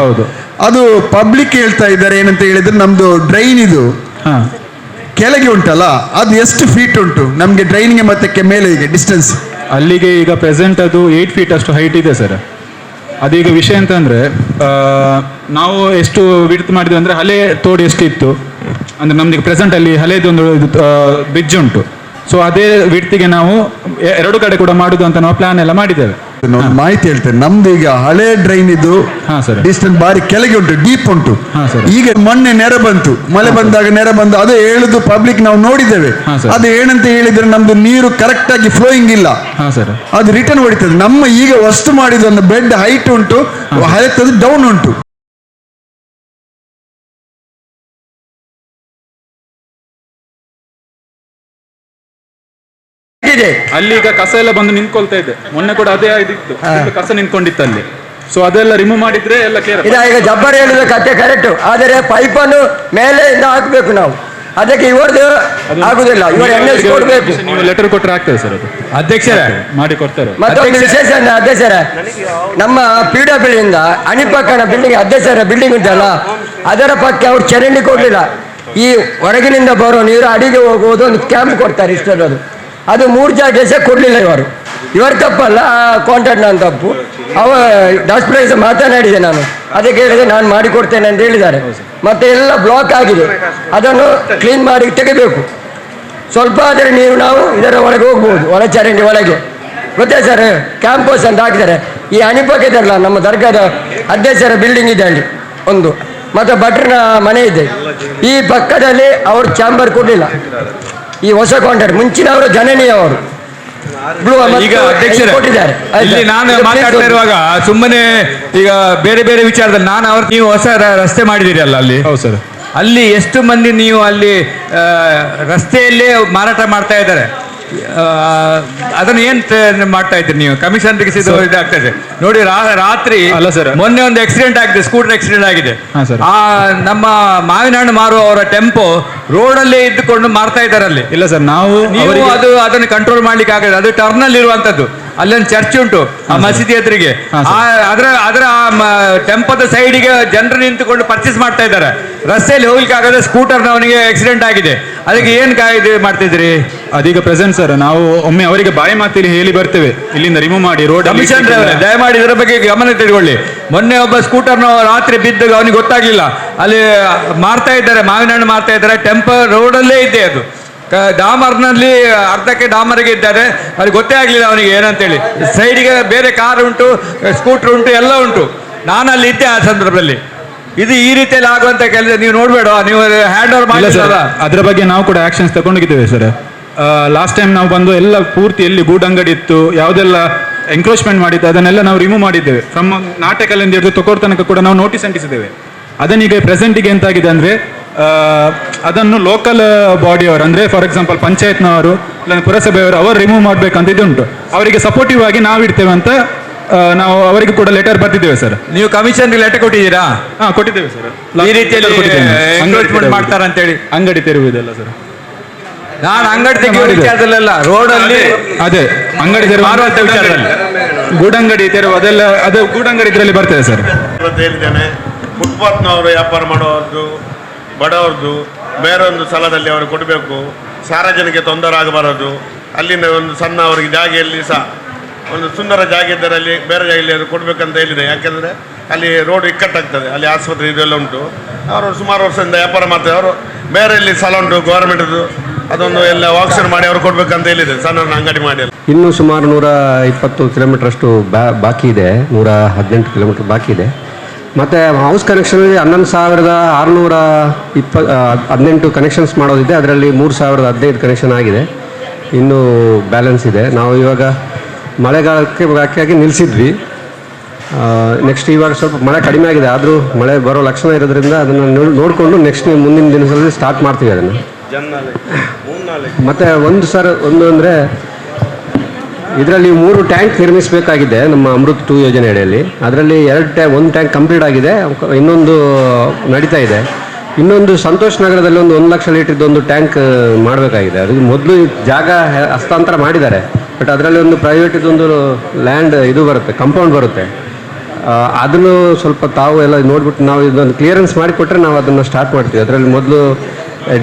Speaker 7: ಅದು ಪಬ್ಲಿಕ್ ಹೇಳ್ತಾ ಇದ್ದಾರೆ ಏನಂತ ಹೇಳಿದ್ರೆ, ನಮ್ದು ಡ್ರೈನ್ ಇದು ಕೆಳಗೆ ಉಂಟಲ್ಲ, ಅದು ಎಷ್ಟು ಫೀಟ್ ಉಂಟು ನಮ್ಗೆ ಡ್ರೈನ್ಗೆ ಮತ್ತೆ ಮೇಲೆ ಈಗ ಡಿಸ್ಟೆನ್ಸ್?
Speaker 1: ಅಲ್ಲಿಗೆ ಈಗ ಪ್ರೆಸೆಂಟ್ ಅದು 8 ಫೀಟ್ ಅಷ್ಟು ಹೈಟ್ ಇದೆ ಸರ್. ಅದೀಗ ವಿಷಯ ಅಂತಂದ್ರೆ ನಾವು ಎಷ್ಟು ವಿಡ್ತ್ ಮಾಡಿದ್ವಿ ಅಂದ್ರೆ, ಹಳೆ ತೋಡು ಎಷ್ಟಿತ್ತು ಅಂದ್ರೆ ನಮ್ದು ಪ್ರೆಸೆಂಟ್ ಅಲ್ಲಿ ಹಳೆದೊಂದು ಬ್ರಿಡ್ಜ್ ಉಂಟು. ಸೊ ಅದೇ ವಿಡ್ತಿಗೆ ನಾವು 2 ಕಡೆ ಕೂಡ ಮಾಡುದು ಅಂತ ನಾವು ಪ್ಲಾನ್ ಎಲ್ಲ ಮಾಡಿದ್ದೇವೆ.
Speaker 7: ಮಾಹಿತಿ ಹೇಳ್ತೇನೆ. ನಮ್ದು ಈಗ ಹಳೆ ಡ್ರೈನ್ ಇದು ಡಿಸ್ಟೆನ್ಸ್ ಬಾರಿ ಕೆಳಗೆ ಉಂಟು, ಡೀಪ್ ಉಂಟು. ಈಗ ಮೊನ್ನೆ ನೆರೆ ಬಂತು, ಮಳೆ ಬಂದಾಗ ನೆರೆ ಬಂದು ಅದು ಹೇಳುದು ಪಬ್ಲಿಕ್ ನಾವು ನೋಡಿದ್ದೇವೆ. ಅದು ಏನಂತ ಹೇಳಿದ್ರೆ ನಮ್ದು ನೀರು ಕರೆಕ್ಟ್ ಆಗಿ ಫ್ಲೋಯಿಂಗ್ ಇಲ್ಲ, ಅದು ರಿಟರ್ನ್ ಹೊಡಿತದೆ. ನಮ್ಮ ಈಗ ವಸ್ತು ಮಾಡಿದ ಒಂದು ಬೆಡ್ ಹೈಟ್ ಉಂಟು, ಹೈಟ್ ಡೌನ್ ಉಂಟು.
Speaker 1: ಅಲ್ಲಿ ಈಗ ಕಸ ಎಲ್ಲ ಬಂದು ನಿಂತ್ಕೊಳ್ತಾ ಇದೆ. ಮೊನ್ನೆ ಕೂಡ ಅದೇ ಆಗಿತ್ತು, ಕಸ ನಿಂತ್ಕೊಂಡಿತ್ತು ಅಲ್ಲಿ. ಸೊ ಅದೆಲ್ಲ ರಿಮೂವ್ ಮಾಡಿದ್ರೆ ಎಲ್ಲ ಕ್ಲಿಯರ್.
Speaker 10: ಈಗ ಜಬ್ಬರ್ ಹೇಳಿದ ಕತೆ ಕರೆಕ್ಟ್, ಆದರೆ ಪೈಪನ್ನು ಮೇಲೆಯಿಂದ ಹಾಕಬೇಕು ನಾವು. ಅದಕ್ಕೆ ಇವರದು ಆಗುದಿಲ್ಲ, ಇವರು NS ಕೊಡಬೇಕು.
Speaker 1: ನೀವು ಲೆಟರ್ ಕೊಟ್ಟರೆ ಆಗ್ತದೆ ಸರ್. ಅದು ಅಧ್ಯಕ್ಷರೇ ಮಾಡಿ ಕೊಡ್ತಾರೆ.
Speaker 10: ಮತ್ತೊಂದು ವಿಶೇಷ ಅಧ್ಯಕ್ಷರೇ, ನಮ್ಮ PWD ಇಂದ ಅಣಿಪಕ್ಕನ ಬಿಲ್ಡಿಂಗ್, ಅಧ್ಯಕ್ಷರ ಬಿಲ್ಡಿಂಗ್ ಉಂಟಲ್ಲ, ಅದರ ಪಕ್ಕ ಅವ್ರು ಚರಂಡಿ ಕೊಡ್ಲಿಲ್ಲ. ಈ ಹೊರಗಿನಿಂದ ಬರೋ ನೀರು ಅಡಿಗೆ ಹೋಗುವುದು ಒಂದು ಕ್ಯಾಂಪ್ ಕೊಡ್ತಾರೆ ಇಷ್ಟರದು. ಅದು 3 ಜಾಗ ಕೊಡ್ಲಿಲ್ಲ ಇವರು. ಇವರ ತಪ್ಪಲ್ಲ, ಕಾಂಟ್ರಾಕ್ಟ್ ನಾನು ತಪ್ಪು. ಡಸ್ಟ್ ಪ್ರೈಸ್ ಮಾತನಾಡಿದೆ ನಾನು, ಅದಕ್ಕೆ ಹೇಳಿದೆ ನಾನು ಮಾಡಿಕೊಡ್ತೇನೆ ಅಂತ ಹೇಳಿದ್ದಾರೆ. ಮತ್ತೆ ಎಲ್ಲ ಬ್ಲಾಕ್ ಆಗಿದೆ, ಅದನ್ನು ಕ್ಲೀನ್ ಮಾಡಿ ತೆಗಿಬೇಕು. ಸ್ವಲ್ಪ ಆದರೆ ನೀವು ನಾವು ಇದರ ಒಳಗೆ ಹೋಗ್ಬೋದು, ಒಳ ಚರಂಡಿ ಒಳಗೆ. ಗೊತ್ತೇ ಸರ್, ಕ್ಯಾಂಪಸ್ ಅಂತ ಹಾಕಿದ್ದಾರೆ. ಈ ಅಣಿಪಕ್ಕಿದಲ್ಲ ನಮ್ಮ ದರ್ಗಾದ ಅಧ್ಯಕ್ಷರ ಬಿಲ್ಡಿಂಗ್ ಇದೆ ಅಲ್ಲಿ ಒಂದು, ಮತ್ತು ಭಟ್ರನ ಮನೆ ಇದೆ. ಈ ಪಕ್ಕದಲ್ಲಿ ಅವರು ಚಾಂಬರ್ ಕೊಡಲಿಲ್ಲ. ಈ ಹೊಸ ಕಾಂಟ್ರಾಕ್ಟ್ ಮುಂಚಿನವರು ಜನನೀಯವರು
Speaker 4: ಈಗ ಅಧ್ಯಕ್ಷರೇ, ಇಲ್ಲಿ ನಾನು ಮಾತಾಡ್ತಾ ಇರುವಾಗ ಸುಮ್ಮನೆ ಈಗ ಬೇರೆ ಬೇರೆ ವಿಚಾರದಲ್ಲಿ ನೀವು ಹೊಸ ರಸ್ತೆ ಮಾಡಿದಿರಿ ಅಲ್ಲ ಅಲ್ಲಿ?
Speaker 1: ಹೌದು ಸರ್.
Speaker 4: ಅಲ್ಲಿ ಎಷ್ಟು ಮಂದಿ ನೀವು ಅಲ್ಲಿ ರಸ್ತೆಯಲ್ಲೇ ಮಾರಾಟ ಮಾಡ್ತಾ ಇದ್ದಾರೆ, ಅದನ್ನು ಏನ್ ಮಾಡ್ತಾ ಇದ್ದೀರಿ ನೀವು? ಕಮಿಷನ್ ತೆಗೆಸಿದ ಇದಾಗ್ತಾ ಇದೆ ನೋಡಿ. ರಾತ್ರಿ
Speaker 1: ಅಲ್ಲ ಸರ್,
Speaker 4: ಮೊನ್ನೆ ಒಂದು ಆಕ್ಸಿಡೆಂಟ್ ಆಗಿದೆ, ಸ್ಕೂಟರ್ ಆಕ್ಸಿಡೆಂಟ್ ಆಗಿದೆ. ಆ ನಮ್ಮ ಮಾವಿನ ಹಣ್ಣು ಮಾರುವ ಅವರ ಟೆಂಪೋ ರೋಡಲ್ಲೇ ಇದ್ದುಕೊಂಡು ಮಾರ್ತಾ ಇದ್ದಾರೆ ಅಲ್ಲಿ.
Speaker 1: ಇಲ್ಲ ಸರ್, ನಾವು
Speaker 4: ಅದನ್ನು ಕಂಟ್ರೋಲ್ ಮಾಡ್ಲಿಕ್ಕೆ ಆಗಲ್ಲ, ಅದು ಟರ್ನ್ ಅಲ್ಲಿ ಇರುವಂತದ್ದು. ಅಲ್ಲೊಂದು ಚರ್ಚ್ ಉಂಟು ಆ ಮಸೀದಿ ಎದುರಿಗೆ. ಅದರ ಟೆಂಪೋದ ಸೈಡಿಗೆ ಜನರು ನಿಂತುಕೊಂಡು ಪರ್ಚೇಸ್ ಮಾಡ್ತಾ ಇದ್ದಾರೆ. ರಸ್ತೆಯಲ್ಲಿ ಹೋಗ್ಲಿಕ್ಕೆ ಆಗದೆ ಸ್ಕೂಟರ್ನವನಿಗೆ ಆಕ್ಸಿಡೆಂಟ್ ಆಗಿದೆ. ಅದಕ್ಕೆ ಏನು ಕಾಯ್ದೆ ಮಾಡ್ತಿದ್ರಿ?
Speaker 1: ಅದೀಗ ಪ್ರೆಸೆಂಟ್ ಸರ್, ನಾವು ಒಮ್ಮೆ ಅವರಿಗೆ ಬಾಯಿ ಮಾತಿಲಿ ಹೇಳಿ ಬರ್ತೇವೆ, ಇಲ್ಲಿಂದ ರಿಮೂವ್ ಮಾಡಿ ರೋಡ್.
Speaker 4: ಕಮಿಷನ್ ದಯಮಾಡಿ ಇದರ ಬಗ್ಗೆ ಗಮನ ತೆಗೆದುಕೊಳ್ಳಿ. ಮೊನ್ನೆ ಒಬ್ಬ ಸ್ಕೂಟರ್ನ ರಾತ್ರಿ ಬಿದ್ದಾಗ ಅವನಿಗೆ ಗೊತ್ತಾಗ್ಲಿಲ್ಲ, ಅಲ್ಲಿ ಮಾರ್ತಾ ಇದ್ದಾರೆ, ಮಾವಿನ ಹಣ್ಣು ಮಾರ್ತಾ ಇದ್ದಾರೆ, ಟೆಂಪೋ ರೋಡಲ್ಲೇ ಇದೆ. ಅದು ಡಾಮರ್ನಲ್ಲಿ ಅರ್ಧಕ್ಕೆ ಡಾಮರ್ಗೆ ಇದ್ದಾರೆ, ಅದು ಗೊತ್ತೇ ಆಗಲಿಲ್ಲ ಅವನಿಗೆ ಏನಂತೇಳಿ. ಸೈಡಿಗೆ ಬೇರೆ ಕಾರ್ ಉಂಟು, ಸ್ಕೂಟರ್ ಉಂಟು, ಎಲ್ಲ ಉಂಟು. ನಾನು ಅಲ್ಲಿ ಇದ್ದೆ ಆ ಸಂದರ್ಭದಲ್ಲಿ. ಇದು ಈ ರೀತಿಯಲ್ಲಿ ಆಗುವಂತ ಕೆಲಸ ನೀವು ನೋಡ್ಬೇಡ, ನೀವು ಹ್ಯಾಂಡ್ ಓವರ್ ಮಾಡಿಲ್ಲ.
Speaker 1: ಅದರ ಬಗ್ಗೆ ನಾವು ಕೂಡ ಆಕ್ಷನ್ಸ್ ತಗೊಂಡಿದ್ದೇವೆ ಸರ್. ಲಾಸ್ಟ್ ಟೈಮ್ ನಾವು ಬಂದು ಎಲ್ಲ ಪೂರ್ತಿ ಎಲ್ಲಿ ಗೂಡಂಗಡಿ ಇತ್ತು, ಯಾವುದೆಲ್ಲ ಎಂಕ್ರೋಚ್ಮೆಂಟ್ ಮಾಡಿದ್ದು ಅದನ್ನೆಲ್ಲ ನಾವು ರಿಮೂವ್ ಮಾಡಿದ್ದೇವೆ. ಫ್ರಮ್ ನಾಟಕಲ್ಲಿಂದ ಹಿಡಿದು ತೊಕೋರ್ ತನಕ ಕೂಡ ನಾವು ನೋಟಿಸ್ ಅಂಟಿಸಿದ್ದೇವೆ. ಅದನ್ನೀಗ ಪ್ರೆಸೆಂಟಿಗೆ ಎಂತಾಗಿದೆ ಅಂದರೆ, ಅದನ್ನು ಲೋಕಲ್ ಬಾಡಿಯವರು ಅಂದರೆ ಫಾರ್ ಎಕ್ಸಾಂಪಲ್ ಪಂಚಾಯತ್ನವರು ಇಲ್ಲ ಪುರಸಭೆಯವರು ಅವರು ರಿಮೂವ್ ಮಾಡಬೇಕಂತ ಇದುಂಟು. ಅವರಿಗೆ ಸಪೋರ್ಟಿವ್ ಆಗಿ ನಾವು ಇಡ್ತೇವೆ ಅಂತ ನಾವು ಅವರಿಗೆ ಕೂಡ ಲೆಟರ್ ಬರ್ತಿದ್ದೇವೆ ಸರ್.
Speaker 4: ನೀವು ಕಮಿಷನ್ ಲೆಟರ್ ಕೊಟ್ಟಿದ್ದೀರಾ?
Speaker 1: ಕೊಟ್ಟಿದ್ದೇವೆ ಸರ್.
Speaker 4: ಈ ರೀತಿಯಲ್ಲಿ ಮಾಡ್ತಾರಂತೇಳಿ
Speaker 1: ಅಂಗಡಿ ತೆರವುದೆಲ್ಲ ಸರ್.
Speaker 4: ನಾನು ಅಂಗಡಿ ತೆಗೆಯುವ ವಿಚಾರದಲ್ಲೆಲ್ಲ ರೋಡಲ್ಲಿ
Speaker 1: ಅದೇ ಅಂಗಡಿ ತೆರವು ಮಾರುವಂತ ವಿಚಾರದಲ್ಲಿ ಗೂಡಂಗಡಿ ತೆರವು ಅದೆಲ್ಲ ಅದು ಗೂಡಂಗಡಿ ಇದರಲ್ಲಿ ಬರ್ತದೆ ಸರ್.
Speaker 13: ಹೇಳಿದ್ದೇನೆ, ಫುಟ್ಪಾತ್ನವರು ವ್ಯಾಪಾರ ಮಾಡೋದು ಬಡವ್ರದ್ದು ಬೇರೆ ಒಂದು ಸ್ಥಳದಲ್ಲಿ ಅವರು ಕೊಡಬೇಕು, ಸಾರ್ವಜನಿಕ ತೊಂದರೆ ಆಗಬಾರದು. ಅಲ್ಲಿಂದ ಒಂದು ಸಣ್ಣ ಅವರಿಗೆ ಜಾಗೆಯಲ್ಲಿ ಸಹ ಒಂದು ಸುಂದರ ಜಾಗ ಇದ್ದರೆ ಅಲ್ಲಿ ಬೇರೆ ಜಾಗದಲ್ಲಿ ಅದು ಕೊಡಬೇಕಂತ ಹೇಳಿದೆ. ಯಾಕೆಂದರೆ ಅಲ್ಲಿ ರೋಡ್ ಇಕ್ಕಟ್ಟಾಗ್ತದೆ, ಅಲ್ಲಿ ಆಸ್ಪತ್ರೆ ಇದೆಲ್ಲ ಉಂಟು. ಅವರು ಸುಮಾರು ವರ್ಷದಿಂದ ವ್ಯಾಪಾರ ಮಾಡ್ತಾರೆ. ಅವರು ಬೇರೆ ಇಲ್ಲಿ ಸ್ಥಳ ಉಂಟು ಗೌರ್ಮೆಂಟ್ದು, ಅದೊಂದು ಎಲ್ಲ ಆಕ್ಷನ್ ಮಾಡಿ ಅವ್ರು ಕೊಡ್ಬೇಕಂತ ಹೇಳಿದೆ, ಸಣ್ಣ ಅಂಗಡಿ ಮಾಡಿ.
Speaker 6: ಇನ್ನೂ ಸುಮಾರು 120 ಕಿಲೋಮೀಟರ್ ಅಷ್ಟು ಬಾಕಿ ಇದೆ, 118 ಕಿಲೋಮೀಟರ್ ಬಾಕಿ ಇದೆ. ಮತ್ತು ಹೌಸ್ ಕನೆಕ್ಷನಲ್ಲಿ 11,618 ಕನೆಕ್ಷನ್ಸ್ ಮಾಡೋದಿದೆ. ಅದರಲ್ಲಿ 3,015 ಕನೆಕ್ಷನ್ ಆಗಿದೆ, ಇನ್ನೂ ಬ್ಯಾಲೆನ್ಸ್ ಇದೆ. ನಾವು ಇವಾಗ ಮಳೆಗಾಲಕ್ಕೆ ಬಾಕಿಯಾಗಿ ನಿಲ್ಲಿಸಿದ್ವಿ. ನೆಕ್ಸ್ಟ್ ಇವಾಗ ಸ್ವಲ್ಪ ಮಳೆ ಕಡಿಮೆ ಆಗಿದೆ, ಆದರೂ ಮಳೆ ಬರೋ ಲಕ್ಷಣ ಇರೋದ್ರಿಂದ ಅದನ್ನು ನೋಡಿಕೊಂಡು ನೆಕ್ಸ್ಟ್ ಮುಂದಿನ ದಿನಗಳಲ್ಲಿ ಸ್ಟಾರ್ಟ್ ಮಾಡ್ತೀವಿ ಅದನ್ನು. ಮತ್ತು ಒಂದು ಅಂದರೆ ಇದರಲ್ಲಿ 3 ಟ್ಯಾಂಕ್ ನಿರ್ಮಿಸಬೇಕಾಗಿದೆ ನಮ್ಮ ಅಮೃತ್ 2 ಯೋಜನೆ ಅಡಿಯಲ್ಲಿ. ಅದರಲ್ಲಿ 1 ಟ್ಯಾಂಕ್ ಕಂಪ್ಲೀಟ್ ಆಗಿದೆ, ಇನ್ನೊಂದು ನಡೀತಾ ಇದೆ. ಇನ್ನೊಂದು ಸಂತೋಷ್ ನಗರದಲ್ಲಿ 1 ಲಕ್ಷ ಲೀಟರ್ದು ಒಂದು ಟ್ಯಾಂಕ್ ಮಾಡಬೇಕಾಗಿದೆ. ಅದಕ್ಕೆ ಮೊದಲು ಜಾಗ ಹಸ್ತಾಂತರ ಮಾಡಿದ್ದಾರೆ, ಬಟ್ ಅದರಲ್ಲಿ ಒಂದು ಪ್ರೈವೇಟ್ ಇದೊಂದು ಲ್ಯಾಂಡ್ ಇದು ಬರುತ್ತೆ, ಕಾಂಪೌಂಡ್ ಬರುತ್ತೆ. ಅದನ್ನು ಸ್ವಲ್ಪ ತಾವು ಎಲ್ಲ ನೋಡಿಬಿಟ್ಟು ನಾವು ಇದೊಂದು ಕ್ಲಿಯರೆನ್ಸ್ ಮಾಡಿಕೊಟ್ರೆ ನಾವು ಅದನ್ನು ಸ್ಟಾರ್ಟ್ ಮಾಡ್ತೀವಿ. ಅದರಲ್ಲಿ ಮೊದಲು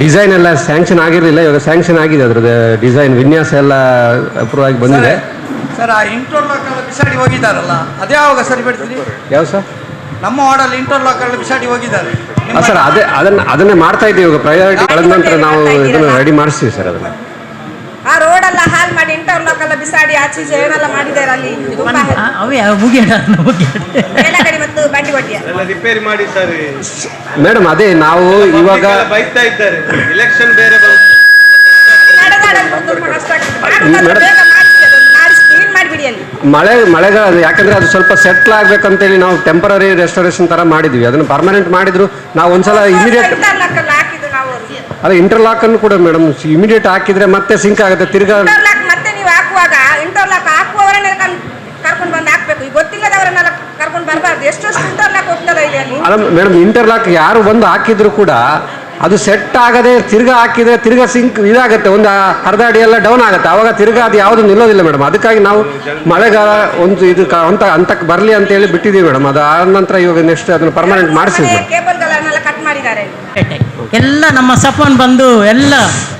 Speaker 6: ಡಿಸೈನ್ ಎಲ್ಲ ಸ್ಯಾಂಕ್ಷನ್ ಆಗಿರಲಿಲ್ಲ, ಇವಾಗ ಸ್ಯಾಂಕ್ಷನ್ ಆಗಿದೆ. ಅದರದ್ದು ಡಿಸೈನ್ ವಿನ್ಯಾಸ ಎಲ್ಲ ಅಪ್ರೂವ್ ಆಗಿ ಬಂದಿದೆ.
Speaker 14: ಸರ್, ಆ ಇಂಟರ್ಲಾಕ್ ಎಲ್ಲ ಬಿಸಾಡಿ ಹೋಗಿದ್ದಾರಲ್ಲ, ಅದೇ ಯಾವಾಗ ಸರಿ ಬಿಡ್ತೀರಿ?
Speaker 6: ಯಾವ ಸರ್?
Speaker 14: ನಮ್ಮ ವಾರ್ಡಲ್ಲಿ ಇಂಟರ್ಲಾಕ್ ಎಲ್ಲ ಬಿಸಾಡಿ ಹೋಗಿದ್ದಾರೆ
Speaker 6: ಸರ್. ಅದನ್ನೇ ಮಾಡ್ತಾ ಇದ್ದೀವಿ ಇವಾಗ. ಪ್ರಯಾರಿಟಿ ಕಳೆದ ನಂತರ ನಾವು ಇದನ್ನು ರೆಡಿ ಮಾಡಿಸ್ತೀವಿ ಸರ್. ಅದನ್ನು
Speaker 15: ಆ ರೋಡ್ ಎಲ್ಲ ಹಾಲ್ ಮಾಡಿ ಇಂಟರ್ಲಾಕ್ ಎಲ್ಲ ಬಿಸಾಡಿ ಆಚೆ ಏನೆಲ್ಲ ಮಾಡಿದ್ದಾರೆ ಅಲ್ಲಿ ಮತ್ತು ಬಂಡಿ ಬಡ್ಡಿಯ
Speaker 6: ರಿಪೇರಿ ಮಾಡಿ ಸರ್. ಮೇಡಮ್ ಅದೇ ನಾವು ಇವಾಗ
Speaker 13: ಬೈತಾ ಇದ್ದಾರೆ, ಇಲೆಕ್ಷನ್ ಬೇರೆ
Speaker 6: ಮಳೆಗಾಲ ಯಾಕಂದ್ರೆ ಅದು ಸ್ವಲ್ಪ ಸೆಟ್ಲ್ ಆಗ್ಬೇಕಂತೇಳಿ ನಾವು ಟೆಂಪರರಿ ರೆಸ್ಟೋರೇಷನ್ ತರ ಮಾಡಿದ್ವಿ. ಅದನ್ನು ಪರ್ಮನೆಂಟ್ ಮಾಡಿದ್ರು ನಾವು ಒಂದ್ಸಲ ಇಮಿಡಿಯೇಟ್ ಅದೇ ಇಂಟರ್ಲಾಕ್ ಅನ್ನು ಕೂಡ ಮೇಡಮ್ ಇಮಿಡಿಯೇಟ್ ಹಾಕಿದ್ರೆ ಮತ್ತೆ ಸಿಂಕ್ ಆಗುತ್ತೆ ತಿರ್ಗಾ.
Speaker 15: ಮತ್ತೆ ನೀವು ಹಾಕುವಾಗ ಇಂಟರ್ಲಾಕ್ ಹಾಕುವವರನ್ನೇ ಕರ್ಕೊಂಡು ಬಂದು ಹಾಕ್ಬೇಕು, ಗೊತ್ತಿಲ್ಲದವರನ್ನೆಲ್ಲ ಕರ್ಕೊಂಡು ಬರಬಾರ್ದು. ಎಷ್ಟು ಇಂಟರ್ಲಾಕ್ ಹೋಗ್ತದೆ
Speaker 6: ಅಲ್ಲ ಮೇಡಮ್, ಇಂಟರ್ಲಾಕ್ ಯಾರು ಬಂದು ಹಾಕಿದ್ರು ಕೂಡ ಅದು ಸೆಟ್ ಆಗದೆ ತಿರ್ಗಾ ಹಾಕಿದ್ರೆ ತಿರ್ಗಾ ಸಿಂಕ್ ಇದಾಗುತ್ತೆ, ಒಂದು ಅರ್ಧ ಅಡಿ ಎಲ್ಲ ಡೌನ್ ಆಗುತ್ತೆ. ಅವಾಗ ತಿರ್ಗಾ ಅದು ಯಾವುದು ನಿಲ್ಲೋದಿಲ್ಲ ಮೇಡಮ್. ಅದಕ್ಕಾಗಿ ನಾವು ಮಳೆಗಾಲ ಒಂದು ಇದು ಹಂತಕ್ಕೆ ಬರಲಿ ಅಂತ ಹೇಳಿ ಬಿಟ್ಟಿದ್ದೀವಿ ಮೇಡಮ್. ಅದು ಆದ ನಂತರ ಇವಾಗ ನೆಕ್ಸ್ಟ್ ಅದನ್ನು ಪರ್ಮನೆಂಟ್ ಮಾಡಿಸಿದ್ವಿ.
Speaker 15: ಕೇಬಲ್ಗಳನ್ನೆಲ್ಲ ಕಟ್ ಮಾಡಿದ್ದಾರೆ
Speaker 11: ಎಲ್ಲ ನಮ್ಮ ಸಫಾನ್ ಬಂದು ಎಲ್ಲ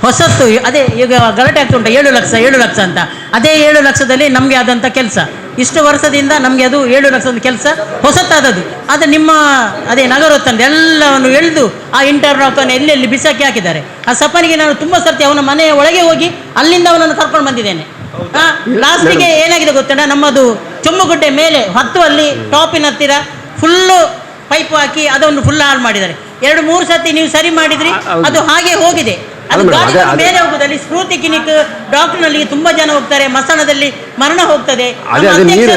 Speaker 11: ಹೊಸತ್ತು. ಅದೇ ಈಗ ಗಲಾಟೆ ಆಗ್ತಾ ಉಂಟು 7 ಲಕ್ಷ ಅಂತ. ಅದೇ 7 ಲಕ್ಷದಲ್ಲಿ ನಮಗೆ ಆದಂಥ ಕೆಲಸ ಇಷ್ಟು ವರ್ಷದಿಂದ ನಮಗೆ ಅದು 7 ಲಕ್ಷದ ಕೆಲಸ ಹೊಸತ್ತಾದದ್ದು. ಅದು ನಿಮ್ಮ ಅದೇ ನಗರೋತ್ತಂದು ಎಲ್ಲವನ್ನು ಎಳೆದು ಆ ಇಂಟರ್ಲಾಕನ್ನು ಎಲ್ಲೆಲ್ಲಿ ಬಿಸಾಕಿ ಹಾಕಿದ್ದಾರೆ. ಆ ಸಫಾನಿಗೆ ನಾನು ತುಂಬ ಸರ್ತಿ ಅವನ ಮನೆಯ ಒಳಗೆ ಹೋಗಿ ಅಲ್ಲಿಂದ ಅವನನ್ನು ಕರ್ಕೊಂಡು ಬಂದಿದ್ದೇನೆ. ಲಾಸ್ಟಿಗೆ ಏನಾಗಿದೆ ಗೊತ್ತೇನ, ನಮ್ಮದು ಚೊಮ್ಮಗುಡ್ಡೆ ಮೇಲೆ ಹತ್ತುವಲ್ಲಿ ಟಾಪಿನ ಹತ್ತಿರ ಫುಲ್ಲು ಪೈಪ್ ಹಾಕಿ ಅದನ್ನು ಫುಲ್ ಹಾಳು ಮಾಡಿದ್ದಾರೆ. 2-3 ಸರ್ತಿ ನೀವು ಸರಿ ಮಾಡಿದ್ರಿ, ಅದು ಹಾಗೆ ಹೋಗಿದೆ. ಅದು ಗಾಡಿ ಮೇಲೆ ಹೋಗುದು. ಅಲ್ಲಿ ಸ್ಫೂರ್ತಿ ಕ್ಲಿನಿಕ್ ಡಾಕ್ಟರ್ನಲ್ಲಿ ತುಂಬಾ ಜನ ಹೋಗ್ತಾರೆ, ಮಸಣದಲ್ಲಿ ಮರಣ ಹೋಗ್ತದೆ,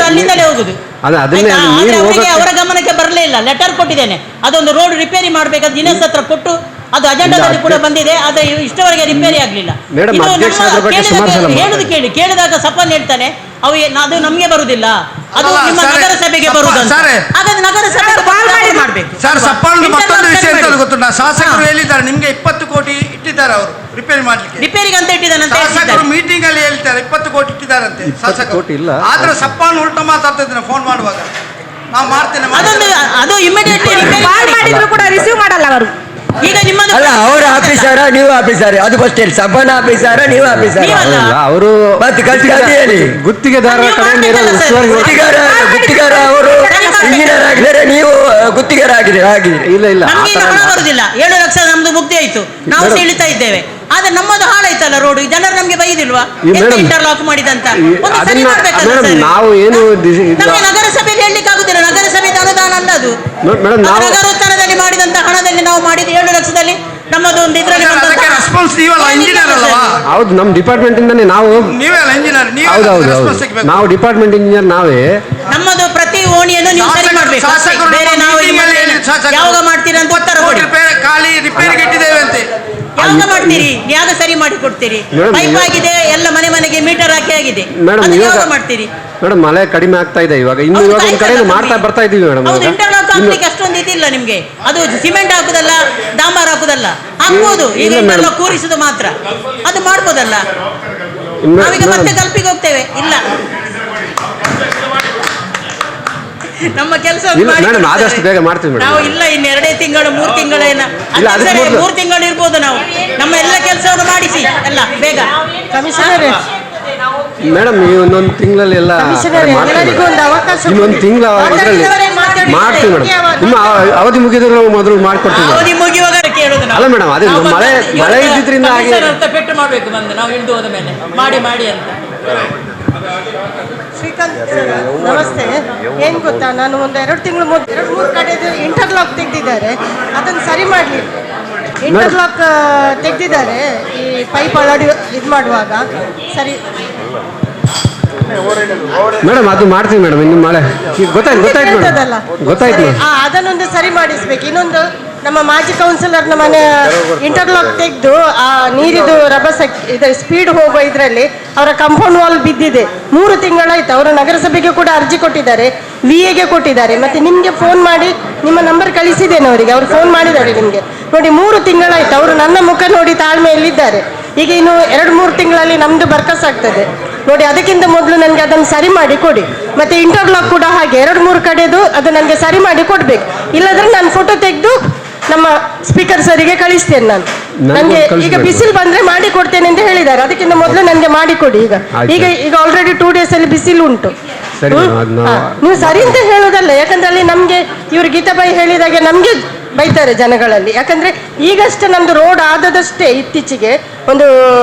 Speaker 11: ಅಲ್ಲಿಂದಲೇ ಹೋಗುದು. ಅವರ ಗಮನಕ್ಕೆ ಬರಲೇ ಇಲ್ಲ. ಲೆಟರ್ ಕೊಟ್ಟಿದ್ದೇನೆ, ಅದೊಂದು ರೋಡ್ ರಿಪೇರಿ ಮಾಡಬೇಕಾದ ದಿನೇಶ್ ಹತ್ರ ಕೊಟ್ಟು ಅದು ಅಜೆಂಡಾದಲ್ಲಿ ಕೂಡ ಬಂದಿದೆ. ಆದರೆ ಇಷ್ಟವರೆಗೆ ರಿಪೇರಿ ಆಗಲಿಲ್ಲ. ಹೇಳುದು ಕೇಳಿದಾಗ ಸಪನ್ ಹೇಳ್ತಾನೆ ಅದು ನಮಗೆ ಬರುದಿಲ್ಲ, ಅದು ನಿಮ್ಮ ನಗರಸಭೆಗೆ ಬರುವುದು. ಹಾಗಾದ್ರೆ ನಗರಸಭೆ ಮಾಡಬೇಕು
Speaker 14: ಸರ್. ಸಪ್ಪಾಳದ ಮತ್ತೊಂದು ವಿಷಯ ಅಂತ ಗೊತ್ತುಂಟಾ? ಶಾಸಕರು ಹೇಳಿದ್ದಾರೆ ನಿಮ್ಗೆ 20 ಕೋಟಿ ಇಟ್ಟಿದ್ದಾರೆ ಅವರು. ರಿಪೇರಿ ಮಾಡ್ಲಿಕ್ಕೆ.
Speaker 11: ರಿಪೇರಿಗೆ ಅಂತ ಇಟ್ಟಿದ್ದಾನಂತ
Speaker 14: ಶಾಸಕರು ಮೀಟಿಂಗ್ ಅಲ್ಲಿ ಹೇಳ್ತಾರೆ 20 ಕೋಟಿ ಇಟ್ಟಿದ್ದಾರಂತೆ ಶಾಸಕರು.
Speaker 7: ಕೋಟಿ ಇಲ್ಲ.
Speaker 14: ಆದ್ರೆ ಸಪ್ಪಾನ್ ಉಲ್ಟಾ ಮಾತಾಡ್ತಾ ಇದ್ದೇನೆ ಫೋನ್ ಮಾಡುವಾಗ. ನಾವು ಮಾಡ್ತೇನೆ
Speaker 11: ಅದು ಇಮಿಡಿಯೇಟ್ಲಿ
Speaker 15: ಮಾಡಿದ್ರು ಕೂಡ ರಿಸೀವ್ ಮಾಡಲ್ಲ ಅವರು.
Speaker 11: ಈಗ ನಿಮ್ಮದು
Speaker 10: ಅಲ್ಲ ಅವ್ರ ಆಫೀಸರ ನೀವು ಆಫೀಸರ ಅದು ಫಸ್ಟ್ ಹೇಳಿ ಸಬನ ಆಫೀಸರ ನೀವು ಆಫೀಸರ
Speaker 9: ಅವರು
Speaker 10: ಮತ್ತೆ ಕಲ್ತಿಗಾರ ಹೇಳಿ
Speaker 9: ಗುತ್ತಿಗೆದಾರ ಕಡೆಯಿಂದ ಇರೋ ಉಸ್ತುವಾರಿ
Speaker 10: ಗುತ್ತಿಗಾರ ಅವರು ಇಂಜಿನಿಯರ್ ಆಗಿದ್ದಾರೆ ನೀವು ಗುತ್ತಿಗಾರ ಆಗಿದ್ದೀರಿ
Speaker 9: ಇಲ್ಲ ಇಲ್ಲ ಆ
Speaker 11: ನಮ್ಗೆ
Speaker 9: ಥರ
Speaker 11: ಹಣ ಬರುದಿಲ್ಲ. 7 ಲಕ್ಷ ನಮ್ದು ಮುಗ್ದೆ ಆಯ್ತು, ನಾವು ಸೆಳಿತಾ ಇದ್ದೇವೆ. ಆದ್ರೆ ನಮ್ಮದು ಹಾಳಾಯ್ತಲ್ಲ ರೋಡ್, ಜನರು ನಮ್ಗೆ ಬೈದಿಲ್ವಾ ಇಂಟರ್ಲಾಕ್ ಮಾಡಿದಂತ? ಒಂದು ಸರಿ ಮಾಡ್ಬೇಕಲ್ಲ ಸರ್.
Speaker 9: ನಾವು ಏನು
Speaker 11: ನಮಗೆ ನಗರಸಭೆಯಲ್ಲಿ ಹೇಳಲಿಕ್ಕೆ ಆಗುದಿಲ್ಲ, ನಗರಸಭೆದ ಅನುದಾನ ಅಲ್ಲ ಅದು. ನಗರೋತ್ಥಾನದಲ್ಲಿ ಮಾಡಿದಂತ ಹಣದಲ್ಲಿ ನಾವು ಮಾಡಿದ 7 ಲಕ್ಷದಲ್ಲಿ ನಮ್ಮದು ಒಂದು ಇದ್ರಲ್ಲಿ
Speaker 14: ರೆಸ್ಪಾನ್ಸ್ ನೀವಲ್ಲ, ಇಂಜಿನಿಯರ್ ಅಲ್ವಾ?
Speaker 9: ಹೌದು, ನಮ್ಮ ಡಿಪಾರ್ಟ್ಮೆಂಟ್ ಇಂದಾನೆ ನಾವು.
Speaker 14: ನೀವೇ ಅಲ್ಲ ಇಂಜಿನಿಯರ್,
Speaker 9: ಹೌದೌದು, ನಾವು ಡಿಪಾರ್ಟ್ಮೆಂಟ್ ಇಂಜಿನಿಯರ್ ನಾವೇ.
Speaker 11: ನಮ್ಮದು ಪ್ರತಿ ಓಣಿಯನ್ನು ನೀವು ಸರಿ ಮಾಡ್ಬೇಕು. ಬೇರೆ ನಾವು ಯಾವಾಗ ಮಾಡ್ತೀರಾ ಅಂತ ಉತ್ತರ ಕೊಡಿ.
Speaker 14: ಖಾಲಿ ರಿಪೇರಿಗೆ ಇಟ್ಟಿದ್ದೇವೆ ಅಂತೆ.
Speaker 11: ಯಾವಾಗ ಮಾಡ್ತೀರಿ? ಯಾವಾಗ ಸರಿ ಮಾಡಿ ಕೊಡ್ತೀರಿ? ಪೈಪ್ ಆಗಿದೆ, ಎಲ್ಲ ಮನೆ ಮನೆಗೆ ಮೀಟರ್ ಹಾಕಿ ಆಗಿದೆ.
Speaker 9: ಮೇಡಮ್
Speaker 11: ಯಾವಾಗ ಮಾಡ್ತೀರಿ?
Speaker 9: ಮೇಡಮ್ ಮಳೆ ಕಡಿಮೆ ಆಗ್ತಾ ಇದೆ ಇವಾಗ, ಇನ್ನು ಇವಾಗ ಒಂದು ಕಡೆ ಮಾಡ್ತಾ ಬರ್ತಾ ಇದೀವಿ ಮೇಡಮ್.
Speaker 11: ಹೌದು, ಇಂಟರ್ಲಾಕ್ ಹಾಕ್ಲಿಕ್ಕೆ ಅಷ್ಟೊಂದು ಇದಿಲ್ಲ ನಿಮ್ಗೆ. ಅದು ಸಿಮೆಂಟ್ ಹಾಕುದಲ್ಲ, ಡಾಂಬರ್ ಹಾಕುದಲ್ಲ, ಹಾಕ್ಬೋದು. ಈಗ ಇಂಟರ್ಲಾಕ್ ಕೂರಿಸುದು ಮಾತ್ರ, ಅದು ಮಾಡ್ಬೋದಲ್ಲ. ನಾವೀಗ ಮತ್ತೆ ಕಲ್ಪಿಗೆ ಹೋಗ್ತೇವೆ. ಇಲ್ಲ, ನಮ್ಮ ಕೆಲಸ
Speaker 9: ಆದಷ್ಟು ಬೇಗ ಮಾಡ್ತೀವಿ
Speaker 11: ನಾವು. ಇಲ್ಲ, ಇನ್ನು 2 ತಿಂಗಳು 3 ತಿಂಗಳೇನ 3 ತಿಂಗಳು ಇರ್ಬೋದು ನಾವು. ನಮ್ಮ ಎಲ್ಲ ಕೆಲಸವನ್ನು ಮಾಡಿಸಿ ಎಲ್ಲ ಬೇಗ.
Speaker 15: ಕಮಿಷನರ್
Speaker 9: ಮೇಡಮ್ ಈ ಒಂದೊಂದು ತಿಂಗಳಲ್ಲಿ ಎಲ್ಲ ಇನ್ನೊಂದು ತಿಂಗಳ ಮಾಡ್ತೀವಿ ಮೇಡಮ್. ನಿಮ್ಮ ಅವಧಿ ಮುಗಿದ್ರೆ ಮೊದಲು ಮಾಡ್ಕೊಡ್ತೀವಿ.
Speaker 11: ಅವಧಿ ಮುಗಿಯುವಾಗ ಕೇಳುದು
Speaker 9: ಅಲ್ಲ ಮೇಡಮ್, ಅದೇ ಮಳೆ ಇದ್ದಿದ್ರಿಂದ
Speaker 11: ಪೆಟ್ಟು ಮಾಡ್ಬೇಕು ಬಂದು ನಾವು ಇಳಿದು ಹೋದ ಮೇಲೆ ಮಾಡಿ ಅಂತ.
Speaker 16: ಶ್ರೀಕಾಂತ್ ಸರ್ ನಮಸ್ತೆ. ಏನು ಗೊತ್ತಾ, ನಾನು ಒಂದು 2 ತಿಂಗಳು 2-3 ಕಡೆದು ಇಂಟರ್ಲಾಕ್ ತೆಗೆದಿದ್ದಾರೆ, ಅದನ್ನು ಸರಿ ಮಾಡಲಿ. ಇಂಟರ್ಲಾಕ್ ತೆಗೆದಿದ್ದಾರೆ ಈ ಪೈಪ್ ಅಳಡಿ ಇದು ಮಾಡುವಾಗ. ಸರಿ
Speaker 9: ಮೇಡಮ್, ಅದು ಮಾಡ್ತೀವಿ ಮೇಡಮ್. ಇನ್ನು ಮಳೆ ಗೊತ್ತಾಯ್ತು.
Speaker 16: ಅದನ್ನೊಂದು ಸರಿ ಮಾಡಿಸ್ಬೇಕು. ಇನ್ನೊಂದು, ನಮ್ಮ ಮಾಜಿ ಕೌನ್ಸಿಲರ್ನ ಮನೆ ಇಂಟರ್ಲಾಕ್ ತೆಗೆದು ಆ ನೀರಿದು ರಭಸ ಇದು ಸ್ಪೀಡ್ ಹೋಗೋ ಇದರಲ್ಲಿ ಅವರ ಕಾಂಪೌಂಡ್ ವಾಲ್ ಬಿದ್ದಿದೆ. 3 ತಿಂಗಳಾಯ್ತು. ಅವರು ನಗರಸಭೆಗೆ ಕೂಡ ಅರ್ಜಿ ಕೊಟ್ಟಿದ್ದಾರೆ, VA ಕೊಟ್ಟಿದ್ದಾರೆ, ಮತ್ತೆ ನಿಮಗೆ ಫೋನ್ ಮಾಡಿ ನಿಮ್ಮ ನಂಬರ್ ಕಳಿಸಿದ್ದೇನೆ ಅವರಿಗೆ. ಅವರು ಫೋನ್ ಮಾಡಿದ್ದಾರೆ ನಿಮಗೆ. ನೋಡಿ, 3 ತಿಂಗಳಾಯ್ತು. ಅವರು ನನ್ನ ಮುಖ ನೋಡಿ ತಾಳ್ಮೆಯಲ್ಲಿದ್ದಾರೆ. ಈಗ ಇನ್ನು 2-3 ತಿಂಗಳಲ್ಲಿ ನಮ್ಮದು ಬರ್ಕಸ್ಸಾಗ್ತದೆ ನೋಡಿ. ಅದಕ್ಕಿಂತ ಮೊದಲು ನನಗೆ ಅದನ್ನು ಸರಿ ಮಾಡಿ ಕೊಡಿ. ಮತ್ತೆ ಇಂಟರ್ಲಾಕ್ ಕೂಡ ಹಾಗೆ 2-3 ಕಡೆದು ಅದು ನನಗೆ ಸರಿ ಮಾಡಿ ಕೊಡ್ಬೇಕು. ಇಲ್ಲದ್ರೆ ನಾನು ಫೋಟೋ ತೆಗೆದು ನಮ್ಮ ಸ್ಪೀಕರ್ ಸರಿಗೆ ಕಳಿಸ್ತೇನೆ. ನನಗೆ ಈಗ ಬಿಸಿಲು ಬಂದ್ರೆ ಮಾಡಿ ಕೊಡ್ತೇನೆ ಅಂತ ಹೇಳಿದ್ದಾರೆ. ಅದಕ್ಕಿಂತ ಮೊದಲು ನನಗೆ ಮಾಡಿ ಕೊಡಿ. ಈಗ ಆಲ್ರೆಡಿ 2 ಡೇಸ್ ಅಲ್ಲಿ ಬಿಸಿಲು ಉಂಟು. ನೀವು ಸರಿ ಅಂತ ಹೇಳೋದಲ್ಲ, ಯಾಕಂದ್ರೆ ಅಲ್ಲಿ ನಮ್ಗೆ ಇವರು ಗೀತಾಬಾಯಿ ಹೇಳಿದಾಗೆ ನಮ್ಗೆ ಬೈತಾರೆ ಜನಗಳಲ್ಲಿ. ಯಾಕಂದ್ರೆ ಈಗಷ್ಟೇ ನಮ್ದು ರೋಡ್ ಆದದಷ್ಟೇ ಇತ್ತೀಚೆಗೆ ಒಂದು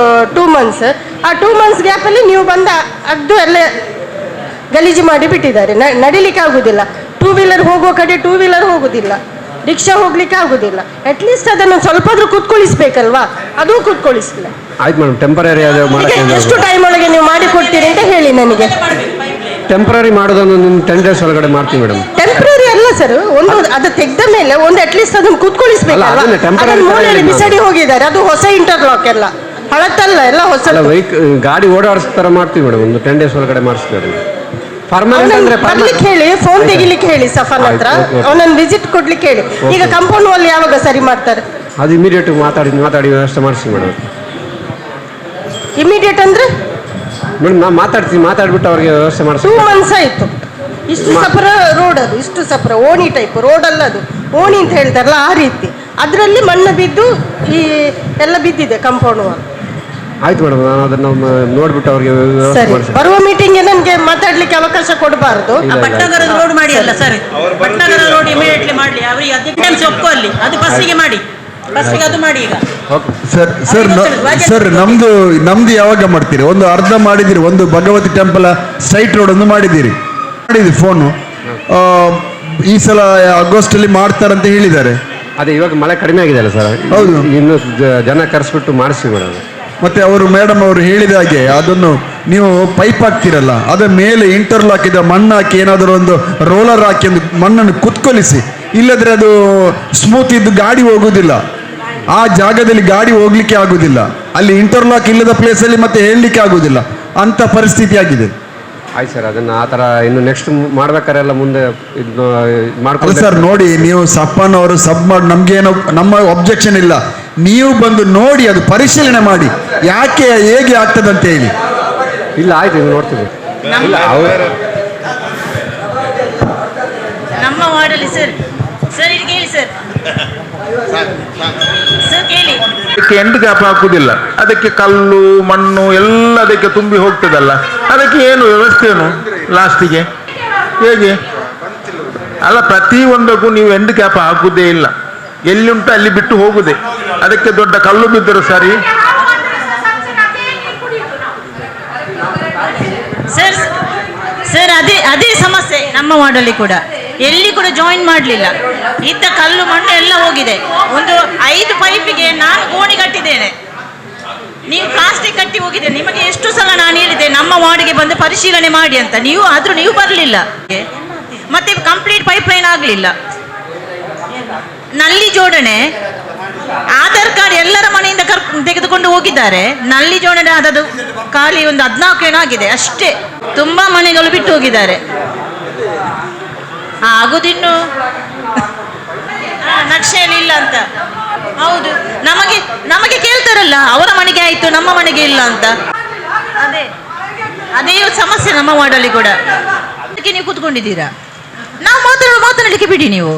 Speaker 16: 2 ಮಂತ್ಸ್. ಆ 2 ಮಂತ್ಸ್ ಗ್ಯಾಪಲ್ಲಿ ನೀವು ಬಂದ ಅಗ್ದು ಎಲ್ಲ ಗಲೀಜು ಮಾಡಿ ಬಿಟ್ಟಿದ್ದಾರೆ. ನಡಿಲಿಕ್ಕೆ ಆಗುದಿಲ್ಲ. 2 ವೀಲರ್ ಹೋಗುವ ಕಡೆ 2 ವೀಲರ್ ಹೋಗುದಿಲ್ಲ, ರಿಕ್ಷಾ ಹೋಗ್ಲಿಕ್ಕೆ ಆಗುದಿಲ್ಲ. ಅಟ್ಲೀಸ್ಟ್ ಅದನ್ನು ಸ್ವಲ್ಪ ಆದ್ರೂ ಕೂತ್ಕೊಳಿಸ್ಬೇಕಲ್ವಾ? ಅದು ಕೂತ್ಕೊಳಿಸಿಲ್ಲ.
Speaker 9: ಆಯ್ತು ಮೇಡಮ್, ಟೆಂಪರರಿ
Speaker 16: ಎಷ್ಟು ಟೈಮ್ ಒಳಗೆ ನೀವು ಮಾಡಿ ಕೊಡ್ತೀರಿ ಅಂತ ಹೇಳಿ ನನಗೆ.
Speaker 9: ಟೆಂಪರರಿ ಮಾಡೋದನ್ನು 10 ಡೇಸ್ ಒಳಗಡೆ ಮಾಡ್ತೀವಿ ಮೇಡಮ್.
Speaker 16: ಟೆಂಪರರಿ ಅಲ್ಲ ಸರ್, ಒಂದು ಅದು ತೆಗೆದ ಮೇಲೆ ಒಂದು ಅಟ್ಲೀಸ್ಟ್ ಅದನ್ನು ಕೂತ್ಕೊಳಿಸ್ಬೇಕಲ್ವಾ? ಮೂಲೆಯಲ್ಲಿ ಬಿಸಾಡಿ ಹೋಗಿದ್ದಾರೆ. ಅದು ಹೊಸ ಇಂಟರ್ಲಾಕ್ ಎಲ್ಲ ಹಳತ್ತಲ್ಲ, ಎಲ್ಲ ಹೊಸ.
Speaker 9: ಗಾಡಿ ಓಡಾಡಿಸೋ ಥರ ಮಾಡ್ತೀವಿ ಮೇಡಮ್. ಒಂದು 10 ಡೇಸ್ ಒಳಗಡೆ ಮಾಡಿಸ್ತೀವಿ.
Speaker 16: ಬರ್ಲಿಕ್ಕೆ ಹೇಳಿ, ಫೋನ್ ತೆಗಿಲಿಕ್ಕೆ ಹೇಳಿ ಸಫಲ್ ಹತ್ರ, ಅವನನ್ನು ವಿಸಿಟ್ ಕೊಡ್ಲಿಕ್ಕೆ ಹೇಳಿ. ಈಗ ಕಾಂಪೌಂಡ್ ವಾಲ್ ಯಾವಾಗ ಸರಿ ಮಾಡ್ತಾರೆ?
Speaker 9: ಅದು ಇಮಿಡಿಯೇಟ್ ಮಾತಾಡಿ ವ್ಯವಸ್ಥೆ ಮಾಡಿಸಿ ಮೇಡಮ್.
Speaker 16: ಇಮಿಡಿಯೇಟ್ ಅಂದ್ರೆ
Speaker 9: ಮೇಡಮ್ ನಾವು ಮಾತಾಡ್ಬಿಟ್ಟು ಅವ್ರಿಗೆ ವ್ಯವಸ್ಥೆ ಮಾಡಿಸಿ.
Speaker 16: 2 ಮಂತ್ಸ್ ಆಯ್ತು. ಇಷ್ಟು ಸಪರ ರೋಡ್, ಅದು ಇಷ್ಟು ಸಪರ ಓಣಿ ಟೈಪ್ ರೋಡ್ ಅಲ್ಲ ಅದು. ಓಣಿ ಅಂತ ಹೇಳ್ತಾರಲ್ಲ ಆ ರೀತಿ, ಅದರಲ್ಲಿ ಮಣ್ಣು ಬಿದ್ದು ಈ ಎಲ್ಲ ಬಿದ್ದಿದೆ ಕಾಂಪೌಂಡ್ ವಾಲ್.
Speaker 9: ಆಯ್ತು ಮೇಡಮ್, ನಾನು ಅದನ್ನು ನೋಡ್ಬಿಟ್ಟು ಅವ್ರಿಗೆ
Speaker 16: ಬರುವ ಮೀಟಿಂಗ್ಗೆ ನನಗೆ ಮಾತಾಡ್ಲಿಕ್ಕೆ ಅವಕಾಶ ಕೊಡಬಾರ್ದು.
Speaker 11: ಪಟ್ಟಣಗರ ರೋಡ್ ಮಾಡಿ ಅಲ್ಲ ಸರ್, ಪಟ್ಟಣಗರ ರೋಡ್ ಇಮಿಡಿಯೇಟ್ಲಿ ಮಾಡಲಿ. ಅವರಿಗೆ ಅಧ್ಯಕ್ಷ ಒಪ್ಪು ಅಲ್ಲಿ, ಅದು ಫಸ್ಟಿಗೆ ಮಾಡಿ, ಫಸ್ಟಿಗೆ ಅದು ಮಾಡಿ. ಈಗ
Speaker 7: ಸರ್ ನಮ್ದು ಯಾವಾಗ ಮಾಡ್ತೀರಿ? ಒಂದು ಅರ್ಧ ಮಾಡಿದ್ದೀರಿ, ಒಂದು ಭಗವತಿ ಟೆಂಪಲ್ ಸ್ಟ್ರೈಟ್ ರೋಡ್ ಒಂದು ಮಾಡಿದ್ದೀರಿ ಫೋನು. ಈ ಸಲ ಆಗಸ್ಟ್ ಅಲ್ಲಿ ಮಾಡ್ತಾರಂತ ಹೇಳಿದ್ದಾರೆ.
Speaker 9: ಅದೇ ಇವಾಗ ಮಳೆ ಕಡಿಮೆ ಆಗಿದೆ ಅಲ್ಲ ಸರ್? ಹೌದು, ಇನ್ನು ಜನ ಕರೆಸ್ಬಿಟ್ಟು ಮಾಡಿಸಿ ಮೇಡಮ್.
Speaker 7: ಮತ್ತೆ ಅವರು ಮೇಡಮ್ ಅವರು ಹೇಳಿದ ಹಾಗೆ ಅದನ್ನು ನೀವು ಪೈಪ್ ಹಾಕ್ತಿರಲ್ಲ, ಅದರ ಮೇಲೆ ಇಂಟರ್ಲಾಕ್ ಇದೆ ಮಣ್ಣು ಹಾಕಿ ಏನಾದರೂ ಒಂದು ರೋಲರ್ ಹಾಕಿ ಒಂದು ಮಣ್ಣನ್ನು ಕುತ್ಕೊಲಿಸಿ. ಇಲ್ಲದ್ರೆ ಅದು ಸ್ಮೂತ್ ಇದ್ದು ಗಾಡಿ ಹೋಗುದಿಲ್ಲ. ಆ ಜಾಗದಲ್ಲಿ ಗಾಡಿ ಹೋಗ್ಲಿಕ್ಕೆ ಆಗುದಿಲ್ಲ. ಅಲ್ಲಿ ಇಂಟರ್ಲಾಕ್ ಇಲ್ಲದ ಪ್ಲೇಸಲ್ಲಿ ಮತ್ತೆ ಹೇಳಲಿಕ್ಕೆ ಆಗುದಿಲ್ಲ. ಅಂತ ಪರಿಸ್ಥಿತಿ ಆಗಿದೆ.
Speaker 9: ಆಯ್ತು ಸರ್, ಅದನ್ನು ಆ ಥರ ಇನ್ನು ನೆಕ್ಸ್ಟ್ ಮಾಡ್ಬೇಕಾದ್ರೆ ಎಲ್ಲ ಮುಂದೆ ಮಾಡ್ಕೊಳ್ಳಿ
Speaker 7: ಸರ್. ನೋಡಿ, ನೀವು ಸಪ್ಪನ್ ಅವರು ಸಬ್ ಮಾಡಿ ನಮಗೇನು ನಮ್ಮ ಒಬ್ಜೆಕ್ಷನ್ ಇಲ್ಲ. ನೀವು ಬಂದು ನೋಡಿ ಅದು ಪರಿಶೀಲನೆ ಮಾಡಿ ಯಾಕೆ ಹೇಗೆ ಆಗ್ತದಂತ ಹೇಳಿ.
Speaker 9: ಇಲ್ಲ ಆಯ್ತು, ನೋಡ್ತೀವಿ.
Speaker 11: ನಮ್ಮ ವಾರ್ಡಲ್ಲಿ ಸರ್ ಇದು ಕೇಳಿ ಸರ್ ಕೇಳಿ.
Speaker 17: ಅದಕ್ಕೆ ಎಂಡ್ ಗ್ಯಾಪ್ ಹಾಕುವುದಿಲ್ಲ, ಅದಕ್ಕೆ ಕಲ್ಲು ಮಣ್ಣು ಎಲ್ಲ ಅದಕ್ಕೆ ತುಂಬಿ ಹೋಗ್ತದಲ್ಲ, ಅದಕ್ಕೆ ಏನು ವ್ಯವಸ್ಥೆ ಏನು ಲಾಸ್ಟಿಗೆ ಹೇಗೆ? ಅಲ್ಲ, ಪ್ರತಿಯೊಂದಕ್ಕೂ ನೀವು ಎಂಡ್ ಕ್ಯಾಪ್ ಹಾಕುವುದೇ ಇಲ್ಲ, ಎಲ್ಲಿ ಉಂಟು ಅಲ್ಲಿ ಬಿಟ್ಟು ಹೋಗುದೇ. ಅದಕ್ಕೆ ದೊಡ್ಡ ಕಲ್ಲು ಬಿದ್ದರು ಸರಿ.
Speaker 11: ಸರ್ ಅದೇ ಸಮಸ್ಯೆ ನಮ್ಮ ವಾರ್ಡಲ್ಲಿ ಕೂಡ, ಎಲ್ಲಿ ಕೂಡ ಜಾಯಿನ್ ಮಾಡಲಿಲ್ಲ. ಇದ್ದ ಕಲ್ಲು ಮಣ್ಣು ಎಲ್ಲ ಹೋಗಿದೆ. ಒಂದು 5 ಪೈಪಿಗೆ ನಾನು ಗೋಣಿ ಕಟ್ಟಿದ್ದೇನೆ, ನೀವು ಪ್ಲಾಸ್ಟಿಕ್ ಕಟ್ಟಿ ಹೋಗಿದೆ. ನಿಮಗೆ ಎಷ್ಟು ಸಲ ನಾನು ಹೇಳಿದೆ ನಮ್ಮ ವಾರ್ಡ್ಗೆ ಬಂದು ಪರಿಶೀಲನೆ ಮಾಡಿ ಅಂತ, ನೀವು ಬರಲಿಲ್ಲ. ಮತ್ತೆ ಕಂಪ್ಲೀಟ್ ಪೈಪ್ ಲೈನ್ ಆಗಲಿಲ್ಲ. ನಲ್ಲಿ ಜೋಡಣೆ, ಆಧಾರ್ ಕಾರ್ಡ್ ಎಲ್ಲರ ಮನೆಯಿಂದ ತೆಗೆದುಕೊಂಡು ಹೋಗಿದ್ದಾರೆ. ನಲ್ಲಿ ಜೋಡಣೆ ಆದದ್ದು ಖಾಲಿ ಒಂದು 14 ಏನೋ ಆಗಿದೆ ಅಷ್ಟೇ. ತುಂಬಾ ಮನೆಗಳು ಬಿಟ್ಟು ಹೋಗಿದ್ದಾರೆ. ಆಗುದಿನ್ನು ನಕ್ಷೆಯಲ್ಲಿ ಇಲ್ಲ ಅಂತ. ಹೌದು, ನಮಗೆ ಕೇಳ್ತಾರಲ್ಲ, ಅವರ ಮನೆಗೆ ಆಯ್ತು ನಮ್ಮ ಮನೆಗೆ ಇಲ್ಲ ಅಂತ. ಅದೇ ಸಮಸ್ಯೆ ನಮ್ಮ ವಾರ್ಡಲ್ಲಿ ಕೂಡ. ಅದಕ್ಕೆ ನೀವು ಕೂತ್ಕೊಂಡಿದ್ದೀರಾ, ನಾವು ಮಾತನಾಡಲಿಕ್ಕೆ ಬಿಡಿ ನೀವು.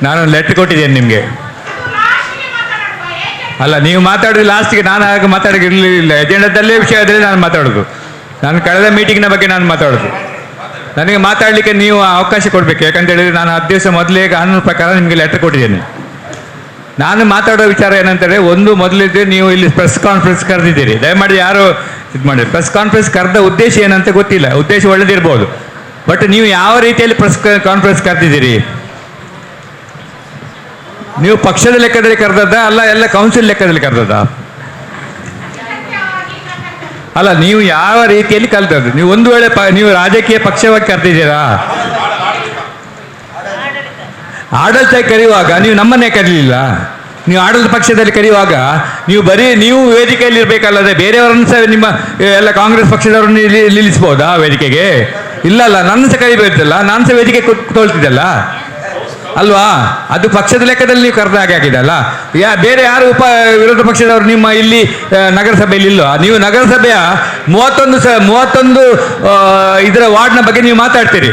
Speaker 4: ನಾನು ಲೆಟರ್ ಕೊಟ್ಟಿದ್ದೇನೆ ನಿಮಗೆ. ಅಲ್ಲ, ನೀವು ಮಾತಾಡೋದು ಲಾಸ್ಟಿಗೆ, ನಾನು ಆಗ ಮಾತಾಡೋಕ್ಕಿರಲಿಲ್ಲ. ಎಜೆಂಡದಲ್ಲೇ ವಿಷಯದಲ್ಲಿ ನಾನು ಮಾತಾಡೋದು. ನಾನು ಕಳೆದ ಮೀಟಿಂಗ್ನ ಬಗ್ಗೆ ನಾನು ಮಾತಾಡೋದು. ನನಗೆ ಮಾತಾಡಲಿಕ್ಕೆ ನೀವು ಅವಕಾಶ ಕೊಡಬೇಕು. ಯಾಕಂತ ಹೇಳಿದರೆ ನಾನು 10 ದಿವಸ ಮೊದಲೇ ಕಾನೂನು ಪ್ರಕಾರ ನಿಮಗೆ ಲೆಟರ್ ಕೊಟ್ಟಿದ್ದೇನೆ. ನಾನು ಮಾತಾಡೋ ವಿಚಾರ ಏನಂತಂದರೆ, ಒಂದು ಮೊದಲಿದ್ದರೆ ನೀವು ಇಲ್ಲಿ ಪ್ರೆಸ್ ಕಾನ್ಫರೆನ್ಸ್ ಕರೆದಿದ್ದೀರಿ. ದಯಮಾಡಿ ಯಾರು ಇದು ಮಾಡಿ. ಪ್ರೆಸ್ ಕಾನ್ಫರೆನ್ಸ್ ಕರೆದ ಉದ್ದೇಶ ಏನಂತ ಗೊತ್ತಿಲ್ಲ. ಉದ್ದೇಶ ಒಳ್ಳೆದಿರ್ಬೋದು, ಬಟ್ ನೀವು ಯಾವ ರೀತಿಯಲ್ಲಿ ಪ್ರೆಸ್ ಕಾನ್ಫರೆನ್ಸ್ ಕರೆದಿದ್ದೀರಿ? ನೀವು ಪಕ್ಷದ ಲೆಕ್ಕದಲ್ಲಿ ಕರೆದದ್ದ ಅಲ್ಲ ಎಲ್ಲ ಕೌನ್ಸಿಲ್ ಲೆಕ್ಕದಲ್ಲಿ ಕರೆದದ್ದ? ಅಲ್ಲ, ನೀವು ಯಾವ ರೀತಿಯಲ್ಲಿ ಕರೆದದ್ದು? ನೀವು ಒಂದು ವೇಳೆ ನೀವು ರಾಜಕೀಯ ಪಕ್ಷವಾಗಿ ಕರೆದಿದ್ದೀರಾ? ಆಡಳಿತ ಕರೆಯುವಾಗ ನೀವು ನಮ್ಮನ್ನೇ ಕರೀಲಿಲ್ಲ. ನೀವು ಆಡಳಿತ ಪಕ್ಷದಲ್ಲಿ ಕರೆಯುವಾಗ ನೀವು ವೇದಿಕೆಯಲ್ಲಿ ಇರಬೇಕಲ್ಲದೆ ಬೇರೆಯವರನ್ನು ಸಹ ನಿಮ್ಮ ಎಲ್ಲ ಕಾಂಗ್ರೆಸ್ ಪಕ್ಷದವರನ್ನು ನಿಲ್ಲಿಸ್ಬೋದಾ ವೇದಿಕೆಗೆ? ಇಲ್ಲ, ನನ್ನ ಸಹ ಕರಿಬೇಕಲ್ಲ, ನಾನು ಸಹ ವೇದಿಕೆ ಕೂತ್ಕೊಳ್ತಿದ್ದಲ್ಲ ಅಲ್ವಾ? ಅದು ಪಕ್ಷದ ಲೆಕ್ಕದಲ್ಲಿ ನೀವು ಕರೆದ ಹಾಗೆ ಆಗಿದೆಲ್ಲ. ಬೇರೆ ಯಾರು ವಿರೋಧ ಪಕ್ಷದವರು ನಿಮ್ಮ ಇಲ್ಲಿ ನಗರಸಭೆಯಲ್ಲಿ ಇಲ್ಲೋ? ನೀವು ನಗರಸಭೆಯ 31 ಇದರ ವಾರ್ಡ್ನ ಬಗ್ಗೆ ನೀವು ಮಾತಾಡ್ತೀರಿ.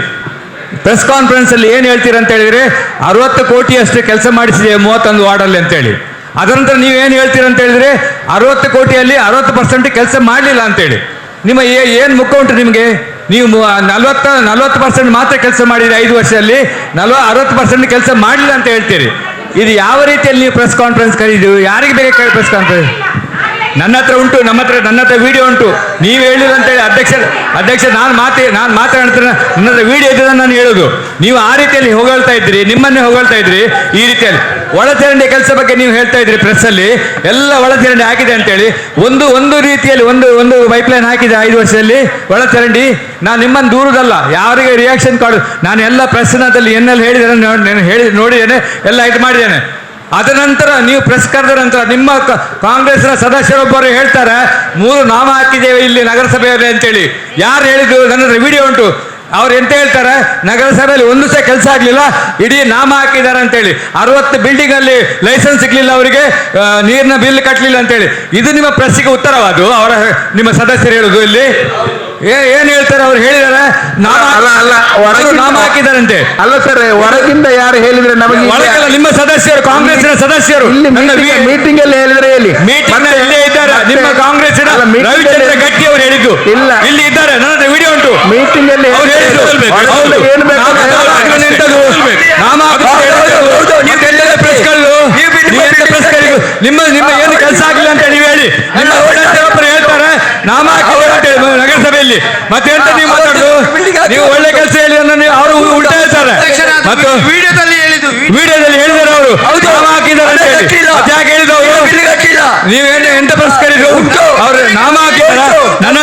Speaker 4: ಪ್ರೆಸ್ ಕಾನ್ಫರೆನ್ಸಲ್ಲಿ ಏನು ಹೇಳ್ತೀರಿ ಅಂತ ಹೇಳಿದರೆ 60 ಕೋಟಿಯಷ್ಟು ಕೆಲಸ ಮಾಡಿಸಿದೆ 31 ವಾರ್ಡಲ್ಲಿ ಅಂತೇಳಿ. ಅದರಂತರ ನೀವೇನು ಹೇಳ್ತೀರಿ ಅಂತ ಹೇಳಿದರೆ 60 ಕೋಟಿಯಲ್ಲಿ 60% ಕೆಲಸ ಮಾಡಲಿಲ್ಲ ಅಂತೇಳಿ. ನಿಮ್ಮ ಏನು ಮುಖ ಉಂಟು ನಿಮಗೆ? ನೀವು 40% ಮಾತ್ರ ಕೆಲಸ ಮಾಡಿದರೆ 5 ವರ್ಷದಲ್ಲಿ, 60% ಕೆಲಸ ಮಾಡಲಿಲ್ಲ ಅಂತ ಹೇಳ್ತೀರಿ. ಇದು ಯಾವ ರೀತಿಯಲ್ಲಿ ನೀವು ಪ್ರೆಸ್ ಕಾನ್ಫರೆನ್ಸ್ ಕರೀತೀವಿ? ಯಾರಿಗೆ ಬೇಕಾಗಿ ಪ್ರೆಸ್ ಕಾನ್ಫರೆನ್ಸ್? ನನ್ನ ಹತ್ರ ಉಂಟು, ನನ್ನ ಹತ್ರ ವಿಡಿಯೋ ಉಂಟು. ನೀವು ಹೇಳಿಲ್ಲ ಅಂತೇಳಿ ಅಧ್ಯಕ್ಷ ನಾನು ಮಾತಾಡ್ತೀನಿ, ನನ್ನ ಹತ್ರ ವಿಡಿಯೋ ಇದ್ದದನ್ನು ನಾನು ಹೇಳೋದು. ನೀವು ಆ ರೀತಿಯಲ್ಲಿ ಹೊಗಳ್ತಾ ಇದ್ರಿ, ನಿಮ್ಮನ್ನೇ ಹೊಗಳ್ತಾ ಇದ್ರಿ. ಈ ರೀತಿಯಲ್ಲಿ ಒಳಚರಂಡಿ ಕೆಲಸ ಬಗ್ಗೆ ನೀವು ಹೇಳ್ತಾ ಇದ್ರಿ ಪ್ರೆಸ್ಸಲ್ಲಿ, ಎಲ್ಲ ಒಳಚರಂಡಿ ಹಾಕಿದೆ ಅಂತೇಳಿ. ಒಂದು ರೀತಿಯಲ್ಲಿ ಒಂದು ಪೈಪ್ಲೈನ್ ಹಾಕಿದೆ 5 ವರ್ಷದಲ್ಲಿ ಒಳಚರಂಡಿ. ನಾನು ನಿಮ್ಮನ್ನು ದೂರದಲ್ಲ, ಯಾರಿಗೆ ರಿಯಾಕ್ಷನ್ ಕಾರ್ಡ್ ನಾನು ಎಲ್ಲ ಪ್ರೆಸ್ನಲ್ಲಿ ಏನೆಲ್ಲ ಹೇಳಿದ್ದೇನೆ ನೋಡಿದ್ದೇನೆ, ಎಲ್ಲ ಇದು ಮಾಡಿದ್ದೇನೆ. ಅದರ ನಂತರ ನೀವು ಪ್ರೆಸ್ ಕರೆದ ನಂತರ ನಿಮ್ಮ ಕಾಂಗ್ರೆಸ್ನ ಸದಸ್ಯರೊಬ್ಬರು ಹೇಳ್ತಾರೆ 3 ನಾಮ ಹಾಕಿದ್ದೇವೆ ಇಲ್ಲಿ ನಗರಸಭೆಯಲ್ಲಿ ಅಂತೇಳಿ. ಯಾರು ಹೇಳಿದ್ರು? ನನ್ನ ಹತ್ರ ವಿಡಿಯೋ ಉಂಟು. ಅವ್ರು ಎಂತ ಹೇಳ್ತಾರೆ? ನಗರಸಭೆಯಲ್ಲಿ ಒಂದು ಸಹ ಕೆಲಸ ಆಗಲಿಲ್ಲ, ಇಡೀ ನಾಮ ಹಾಕಿದ್ದಾರೆ ಅಂತೇಳಿ. 60 ಬಿಲ್ಡಿಂಗಲ್ಲಿ ಲೈಸೆನ್ಸ್ ಸಿಗಲಿಲ್ಲ ಅವರಿಗೆ, ನೀರಿನ ಬಿಲ್ ಕಟ್ಟಲಿಲ್ಲ ಅಂತೇಳಿ. ಇದು ನಿಮ್ಮ ಪ್ರೆಸ್ಸಿಗೆ ಉತ್ತರವಾದು? ನಿಮ್ಮ ಸದಸ್ಯರು ಹೇಳುದು ಇಲ್ಲಿ ಏನ್ ಹೇಳ್ತಾರೆ ಅವ್ರು ಹೇಳಿದಾರೆ ನಾಮ ಹಾಕಿದಾರಂತೆ.
Speaker 17: ಅಲ್ಲ ಸರ್, ಹೊರಗಿಂದ ಯಾರು ಹೇಳಿದ್ರೆ ನಮಗೆ
Speaker 4: ಒಳಗಲ್ಲ, ನಿಮ್ಮ ಸದಸ್ಯರು, ಕಾಂಗ್ರೆಸ್ನ ಸದಸ್ಯರು
Speaker 17: ಮೀಟಿಂಗ್ ಅಲ್ಲಿ ಹೇಳಿದ್ರೆ ಹೇಳಿ.
Speaker 4: ಇಲ್ಲೇ ಇದ್ದಾರೆ ನಿಮ್ಮ ಕಾಂಗ್ರೆಸ್ಸಿನ ರವಿಚಂದ್ರ ಗಟ್ಟಿ ಅವರು ಹೇಳಿದ್ದು. ಇಲ್ಲ, ಇಲ್ಲಿ ಇದ್ದಾರೆ, ನನ್ನ ವಿಡಿಯೋ ಉಂಟು.
Speaker 17: ಮೀಟಿಂಗ್ ಅಲ್ಲಿ
Speaker 4: ಅವ್ರು ಹೇಳಿದ್ದು
Speaker 17: ಏನು ಬೇಕು
Speaker 4: ನಿಮ್ಮ ಏನು ಕೆಲಸ ಆಗಿಲ್ಲ ಅಂತ ನೀವು ಹೇಳಿ. ನಿಮ್ಮ ಸದಸ್ಯರೊಬ್ಬರು ಹೇಳ್ತಾರೆ ನಾಮ ಹಾಕಿದ್ದಾರೆ ಅಂತ ಹೇಳಿ ನಗರಸಭೆಯಲ್ಲಿ. ಮತ್ತೆ ಎಂತ ನೀವು ಮಾತಾಡುದು? ನೀವು ಒಳ್ಳೆ ಕೆಲಸ ಹೇಳಿ ಅವರು ಉಲ್ಟಾ ಹೇಳ್ತಾರೆ. ಮತ್ತು ವಿಡಿಯೋದಲ್ಲಿ ಹೇಳಿದ್ದಾರೆ ಅವರು ನಾಮ ಹಾಕಿದ್ದಾರೆ ಅಂತ ಹೇಳಿ. ಯಾಕೆ ಹೇಳಿದವರು? ನೀವೇನು ಎಂತ ಪುರಸ್ಕರಿದ್ರು? ಅವ್ರು ನಾಮ ಹಾಕಿದಾರ. ನನ್ನ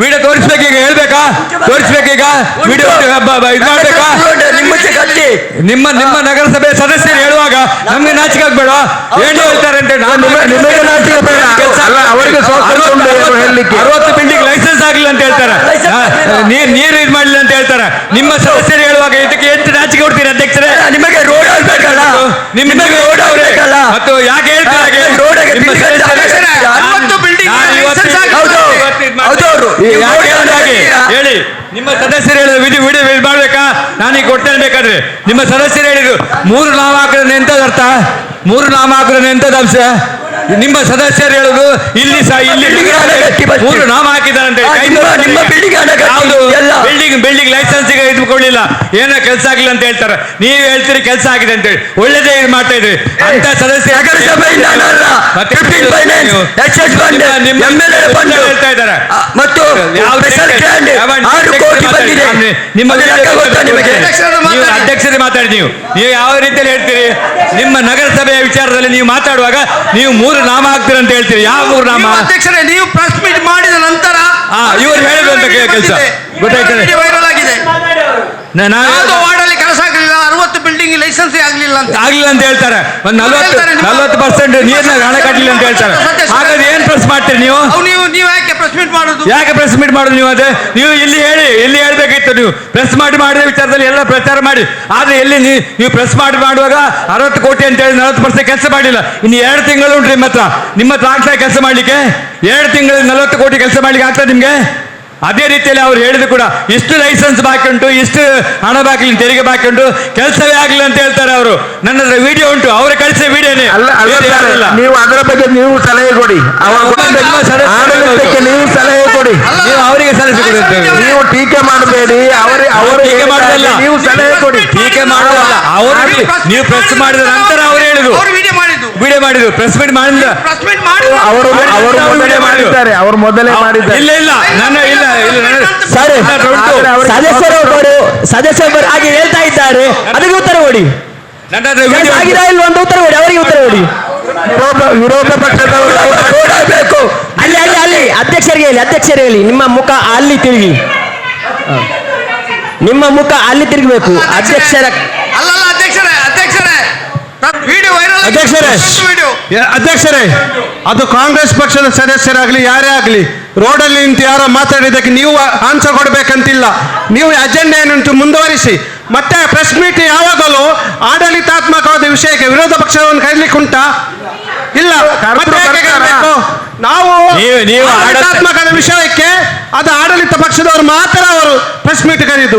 Speaker 4: ವಿಡಿಯೋ ತೋರಿಸ್ಬೇಕೀಗ, ಹೇಳ್ಬೇಕಾ? ತೋರಿಸ್ಬೇಕೀಗ ವಿಡಿಯೋ ಇದು ಮಾಡ್ಬೇಕಾ? ನಿಮ್ಮ ನಗರಸಭೆ ಸದಸ್ಯರು ಹೇಳುವಾಗ ನಮ್ಗೆ ನಾಚಿಕೆ ಆಗ್ಬೇಡ. ಏನು ಹೇಳ್ತಾರೆ ಅಂತ
Speaker 17: ನಿಮಗೆ ನಾಚಿಕೆ ಬೇಡ. ಅಲ್ಲ, ಅವರಿಗೆ
Speaker 4: 60 ಬಿಲ್ಡಿಂಗ್ ಲೈಸೆನ್ಸ್ ಆಗಿಲ್ಲ ಅಂತ ಹೇಳ್ತಾರೆ. ನೀರು ಇದು ಮಾಡಿಲ್ಲ ಅಂತ ಹೇಳ್ತಾರೆ. ನಿಮ್ಮ ಸದಸ್ಯರು ಹೇಳುವಾಗ ಇದಕ್ಕೆ ಎಷ್ಟು ನಾಚಿಕೆ ಕೊಡ್ತೀರಿ ಅಧ್ಯಕ್ಷರೇ? ನಿಮಗೆ ರೋಡ್ ಆಗ್ಬೇಕಲ್ಲ, ನಿಮಗೆ ರೋಡ್ ಆಗ್ಬೇಕಲ್ಲ. ಮತ್ತು ಯಾಕೆ ಹೇಳ್ತಾರೆ ಹೇಳಿ? ನಿಮ್ಮ ಸದಸ್ಯರು ಹೇಳಿದ್ರು ವಿಡಿಯೋ ಮಾಡ್ಬೇಕಾ? ನಾನೀಗ ಕೊಡ್ತೇನೆ ಬೇಕಾದ್ರೆ. ನಿಮ್ಮ ಸದಸ್ಯರು ಹೇಳಿದ್ರು 3 ನಾಮ ಹಾಕಿದ್ರೆ ಎಂತದ ಅರ್ಥ? 3 ನಾಮ ಹಾಕಿದ್ರೆ ಎಂತದ ಅಂಶ? ನಿಮ್ಮ ಸದಸ್ಯರು ಹೇಳುದು ಇಲ್ಲಿ ಇಲ್ಲಿ 3 ನಾಮ ಹಾಕಿದಾರಂತೆ. ಬಿಲ್ಡಿಂಗ್ ಲೈಸೆನ್ಸ್ ಇದ್ಕೊಳ್ಳಿಲ್ಲ, ಏನೋ ಕೆಲಸ ಆಗಿಲ್ಲ ಅಂತ ಹೇಳ್ತಾರೆ. ನೀವು ಹೇಳ್ತೀರಿ ಕೆಲಸ ಆಗಿದೆ ಅಂತ ಹೇಳಿ. ಒಳ್ಳೇದೇ ಇದು ಮಾಡ್ತಾ ಇದ್ರಿ ಅಂತ ಸದಸ್ಯ ಹೇಳ್ತಾ ಇದ್ದಾರೆ. ನೀವು ಅಧ್ಯಕ್ಷರೇ ಮಾತಾಡಿ. ನೀವು ಯಾವ ರೀತಿಯಲ್ಲಿ ಹೇಳ್ತೀರಿ? ನಿಮ್ಮ ನಗರಸಭೆಯ ವಿಚಾರದಲ್ಲಿ ನೀವು ಮಾತಾಡುವಾಗ ನೀವು 3 ನಾಮ ಹಾಕ್ತೀರ ಅಂತ ಹೇಳ್ತೀರಿ. ಯಾವ 3 ನಾಮ?
Speaker 14: ಅಧ್ಯಕ್ಷರೇ, ನೀವು ಪ್ರೆಸ್ ಮೀಟ್ ಮಾಡಿದ ನಂತರ
Speaker 4: ಇವರು ಹೇಳಿದಂತ ಕೆಲಸ ಗೊತ್ತಾಯ್ತದೆ.
Speaker 14: ವಾರ್ಡಲ್ಲಿ ಕೆಲಸ ಆಗಲಿಲ್ಲ, 60 ಬಿಲ್ಡಿಂಗ್ ಲೈಸೆನ್ಸ್ ಆಗಲಿಲ್ಲ
Speaker 4: ಅಂತ ಹೇಳ್ತಾರೆ. ಒಂದು 40% ನೀರ್ನ ಹಣ ಕಟ್ಟಲಿಲ್ಲ ಅಂತ ಹೇಳ್ತಾರೆ. ಹಾಗಾದ್ರೆ ಏನ್ ಪ್ರೆಸ್ ಮಾಡ್ತೀರಿ ನೀವು?
Speaker 14: ನೀವು ಯಾಕೆ ಪ್ರೆಸ್ ಮೀಟ್ ಮಾಡೋದು?
Speaker 4: ಯಾಕೆ ಪ್ರೆಸ್ ಮೀಟ್ ಮಾಡೋದು ನೀವು? ಅದೇ ನೀವು ಇಲ್ಲಿ ಹೇಳಿ, ಇಲ್ಲಿ ಹೇಳ್ಬೇಕಿತ್ತು. ನೀವು ಪ್ರೆಸ್ ಮಾಡಿದ ವಿಚಾರದಲ್ಲಿ ಎಲ್ಲ ಪ್ರಚಾರ ಮಾಡಿ. ಆದ್ರೆ ಎಲ್ಲಿ ನೀವು ಪ್ರೆಸ್ ಮಾಡುವಾಗ 60 ಕೋಟಿ ಅಂತ ಹೇಳಿ 40% ಕೆಲಸ ಮಾಡಿಲ್ಲ. ಇನ್ನು 2 ತಿಂಗಳು ಉಂಟು ನಿಮ್ಮ ಹತ್ರ ಆಗ್ತಾ ಕೆಲಸ ಮಾಡ್ಲಿಕ್ಕೆ. 2 ತಿಂಗಳಲ್ಲಿ 40 ಕೋಟಿ ಕೆಲಸ ಮಾಡ್ಲಿಕ್ಕೆ ಆಗ್ತದೆ ನಿಮ್ಗೆ? ಅದೇ ರೀತಿಯಲ್ಲಿ ಅವ್ರು ಹೇಳಿದ್ರು ಕೂಡ ಇಷ್ಟು ಲೈಸೆನ್ಸ್ ಬಾಕಿ ಉಂಟು, ಇಷ್ಟು ಹಣ ಬಾಕಿ, ತೆರಿಗೆ ಬಾಕಿ ಉಂಟು, ಕೆಲಸವೇ ಆಗಿಲ್ಲ ಅಂತ ಹೇಳ್ತಾರೆ ಅವರು. ನನ್ನ ಹತ್ರ ವಿಡಿಯೋ ಉಂಟು, ಅವರ ಕಳಿಸಿದ ವಿಡಿಯೋನೇ.
Speaker 17: ನೀವು ಅದರ ಬಗ್ಗೆ ನೀವು ಸಲಹೆ ಕೊಡಿ, ಆಡಳಿತಕ್ಕೆ ನೀವು ಸಲಹೆ ಕೊಡಿ.
Speaker 4: ನೀವು ಅವರಿಗೆ ಸಲಹೆ ಕೊಡಿ.
Speaker 17: ನೀವು ಟೀಕೆ ಮಾಡಬೇಡಿ, ಅವರು
Speaker 4: ಟೀಕೆ ಮಾಡೋದಲ್ಲ,
Speaker 17: ನೀವು ಸಲಹೆ ಕೊಡಿ.
Speaker 4: ಟೀಕೆ ಮಾಡೋದಲ್ಲ. ಅವರು ನೀವು ಪ್ರೆಸ್ ಮಾಡಿದ ನಂತರ ಅವ್ರು ಹೇಳಿದ್ರು, ವಿಡಿಯೋ ಮಾಡಿದ್ರು, ಪ್ರೆಸ್ ಮೀಟ್ ಮಾಡಿದ್ರು.
Speaker 17: ಅವರು ಮೊದಲೇ ಮಾಡಿದ್ದಾರೆ.
Speaker 10: ಇಲ್ಲ ನನ್ನ ಇಲ್ಲ ಸದಸ್ಯರೊಬ್ಬರು ಹಾಗೆ ಹೇಳ್ತಾ ಇದ್ದಾರೆ. ಅದಕ್ಕೆ ಉತ್ತರ ಕೊಡಿ. ಆಗಿದಾ ಇಲ್ವಾ ಅಂತ ಉತ್ತರ ಕೊಡಿ, ಅವರಿಗೆ ಉತ್ತರ ಕೊಡಿ.
Speaker 17: ವಿರೋಧ ಪಕ್ಷದವರು
Speaker 10: ಅಲ್ಲಿ ಅಧ್ಯಕ್ಷರಿಗೆ ಹೇಳಿ ನಿಮ್ಮ ಮುಖ ಅಲ್ಲಿ ತಿರುಗಿ, ನಿಮ್ಮ ಮುಖ ಅಲ್ಲಿ ತಿರುಗಬೇಕು.
Speaker 6: ಅಧ್ಯಕ್ಷರೇ, ಅದು ಕಾಂಗ್ರೆಸ್ ಪಕ್ಷದ ಸದಸ್ಯರಾಗ್ಲಿ ಯಾರೇ ಆಗ್ಲಿ, ರೋಡಲ್ಲಿ ನಿಂತು ಯಾರೋ ಮಾತಾಡಿದ್ದಕ್ಕೆ ನೀವು ಆನ್ಸರ್ ಕೊಡ್ಬೇಕಂತಿಲ್ಲ. ನೀವು ಅಜೆಂಡಾ ಏನುಂಟು ಮುಂದುವರಿಸಿ. ಮತ್ತೆ ಪ್ರೆಸ್ ಮೀಟ್ ಯಾವಾಗಲೂ ಆಡಳಿತಾತ್ಮಕವಾದ ವಿಷಯಕ್ಕೆ ವಿರೋಧ ಪಕ್ಷವನ್ನು ಕರೀಲಿಕ್ಕೆ ಉಂಟಾ? ಇಲ್ಲ. ನಾವು ಆಡಳಿತಾತ್ಮಕದ ವಿಷಯಕ್ಕೆ ಅದು ಆಡಳಿತ ಪಕ್ಷದವರು ಮಾತ್ರ ಅವರು ಪ್ರೆಸ್ ಮೀಟ್ ಕರೀದು.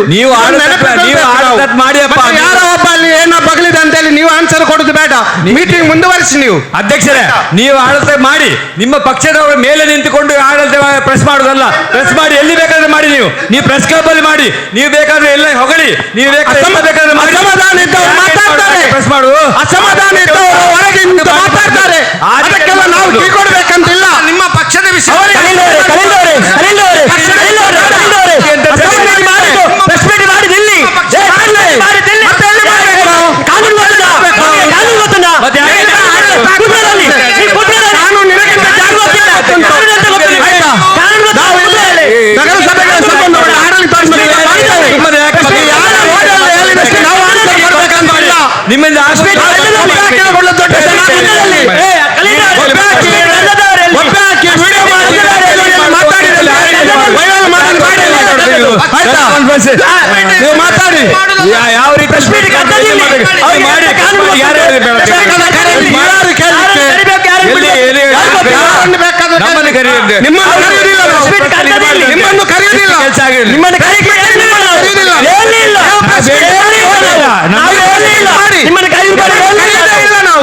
Speaker 6: ಯಾರೋ ಒಬ್ಬ ಅಲ್ಲಿ ಏನೋ ಬಗಲಿದೆ ಅಂತ ಹೇಳಿ ನೀವು ಆನ್ಸರ್ ಕೊಡುದು ಬೇಡ. ಮೀಟಿಂಗ್ ಮುಂದುವರಿಸಿ. ನೀವು
Speaker 4: ಅಧ್ಯಕ್ಷರೇ, ನೀವು ಆಡಳಿತ ಮಾಡಿ, ನಿಮ್ಮ ಪಕ್ಷದವರ ಮೇಲೆ ನಿಂತುಕೊಂಡು ಆಡಳಿತ ಪ್ರೆಸ್ ಮಾಡುದಲ್ಲ. ಪ್ರೆಸ್ ಮಾಡಿ ಎಲ್ಲಿ ಬೇಕಾದ್ರೆ ಮಾಡಿ. ನೀವು ಪ್ರೆಸ್ ಕ್ಲಬ್ ಅಲ್ಲಿ ಮಾಡಿ, ನೀವು ಬೇಕಾದ್ರೆ ಎಲ್ಲ ಹೊಗಳಿ, ನೀವು ಬೇಕಾದ್ರೆ ಮಾಡಿ. ಪ್ರೆಸ್ ಮಾಡು.
Speaker 6: ಅಸಮಾಧಾನ ಇದ್ದವರು ಹೊರಗೆ ಮಾತಾಡ್ತಾರೆ, ಅದಕ್ಕೆಲ್ಲ ನಾವು ಕೀ ಕೊಡ್ಬೇಕಂತಿಲ್ಲ. ನಿಮ್ಮ ಪಕ್ಷದ ವಿಷಯ
Speaker 4: ನಿಮ್ಮಿಂದ ಮಾತಾಡಿ ಯಾವ ರೀತಿ ನಮ್ಮನ್ನು ಕರೀ
Speaker 6: ನಿಮ್ಮನ್ನು ಕರೆಯುವುದಿಲ್ಲ ನಾವು. ನಿಮ್ಮನ್ನು ಕರೆಯುವುದಿಲ್ಲ.
Speaker 4: ಕೆಲಸ ಆಗಿರಲಿ.
Speaker 6: ನಿಮ್ಮನ್ನು ಕರೆಯುವುದಿಲ್ಲ.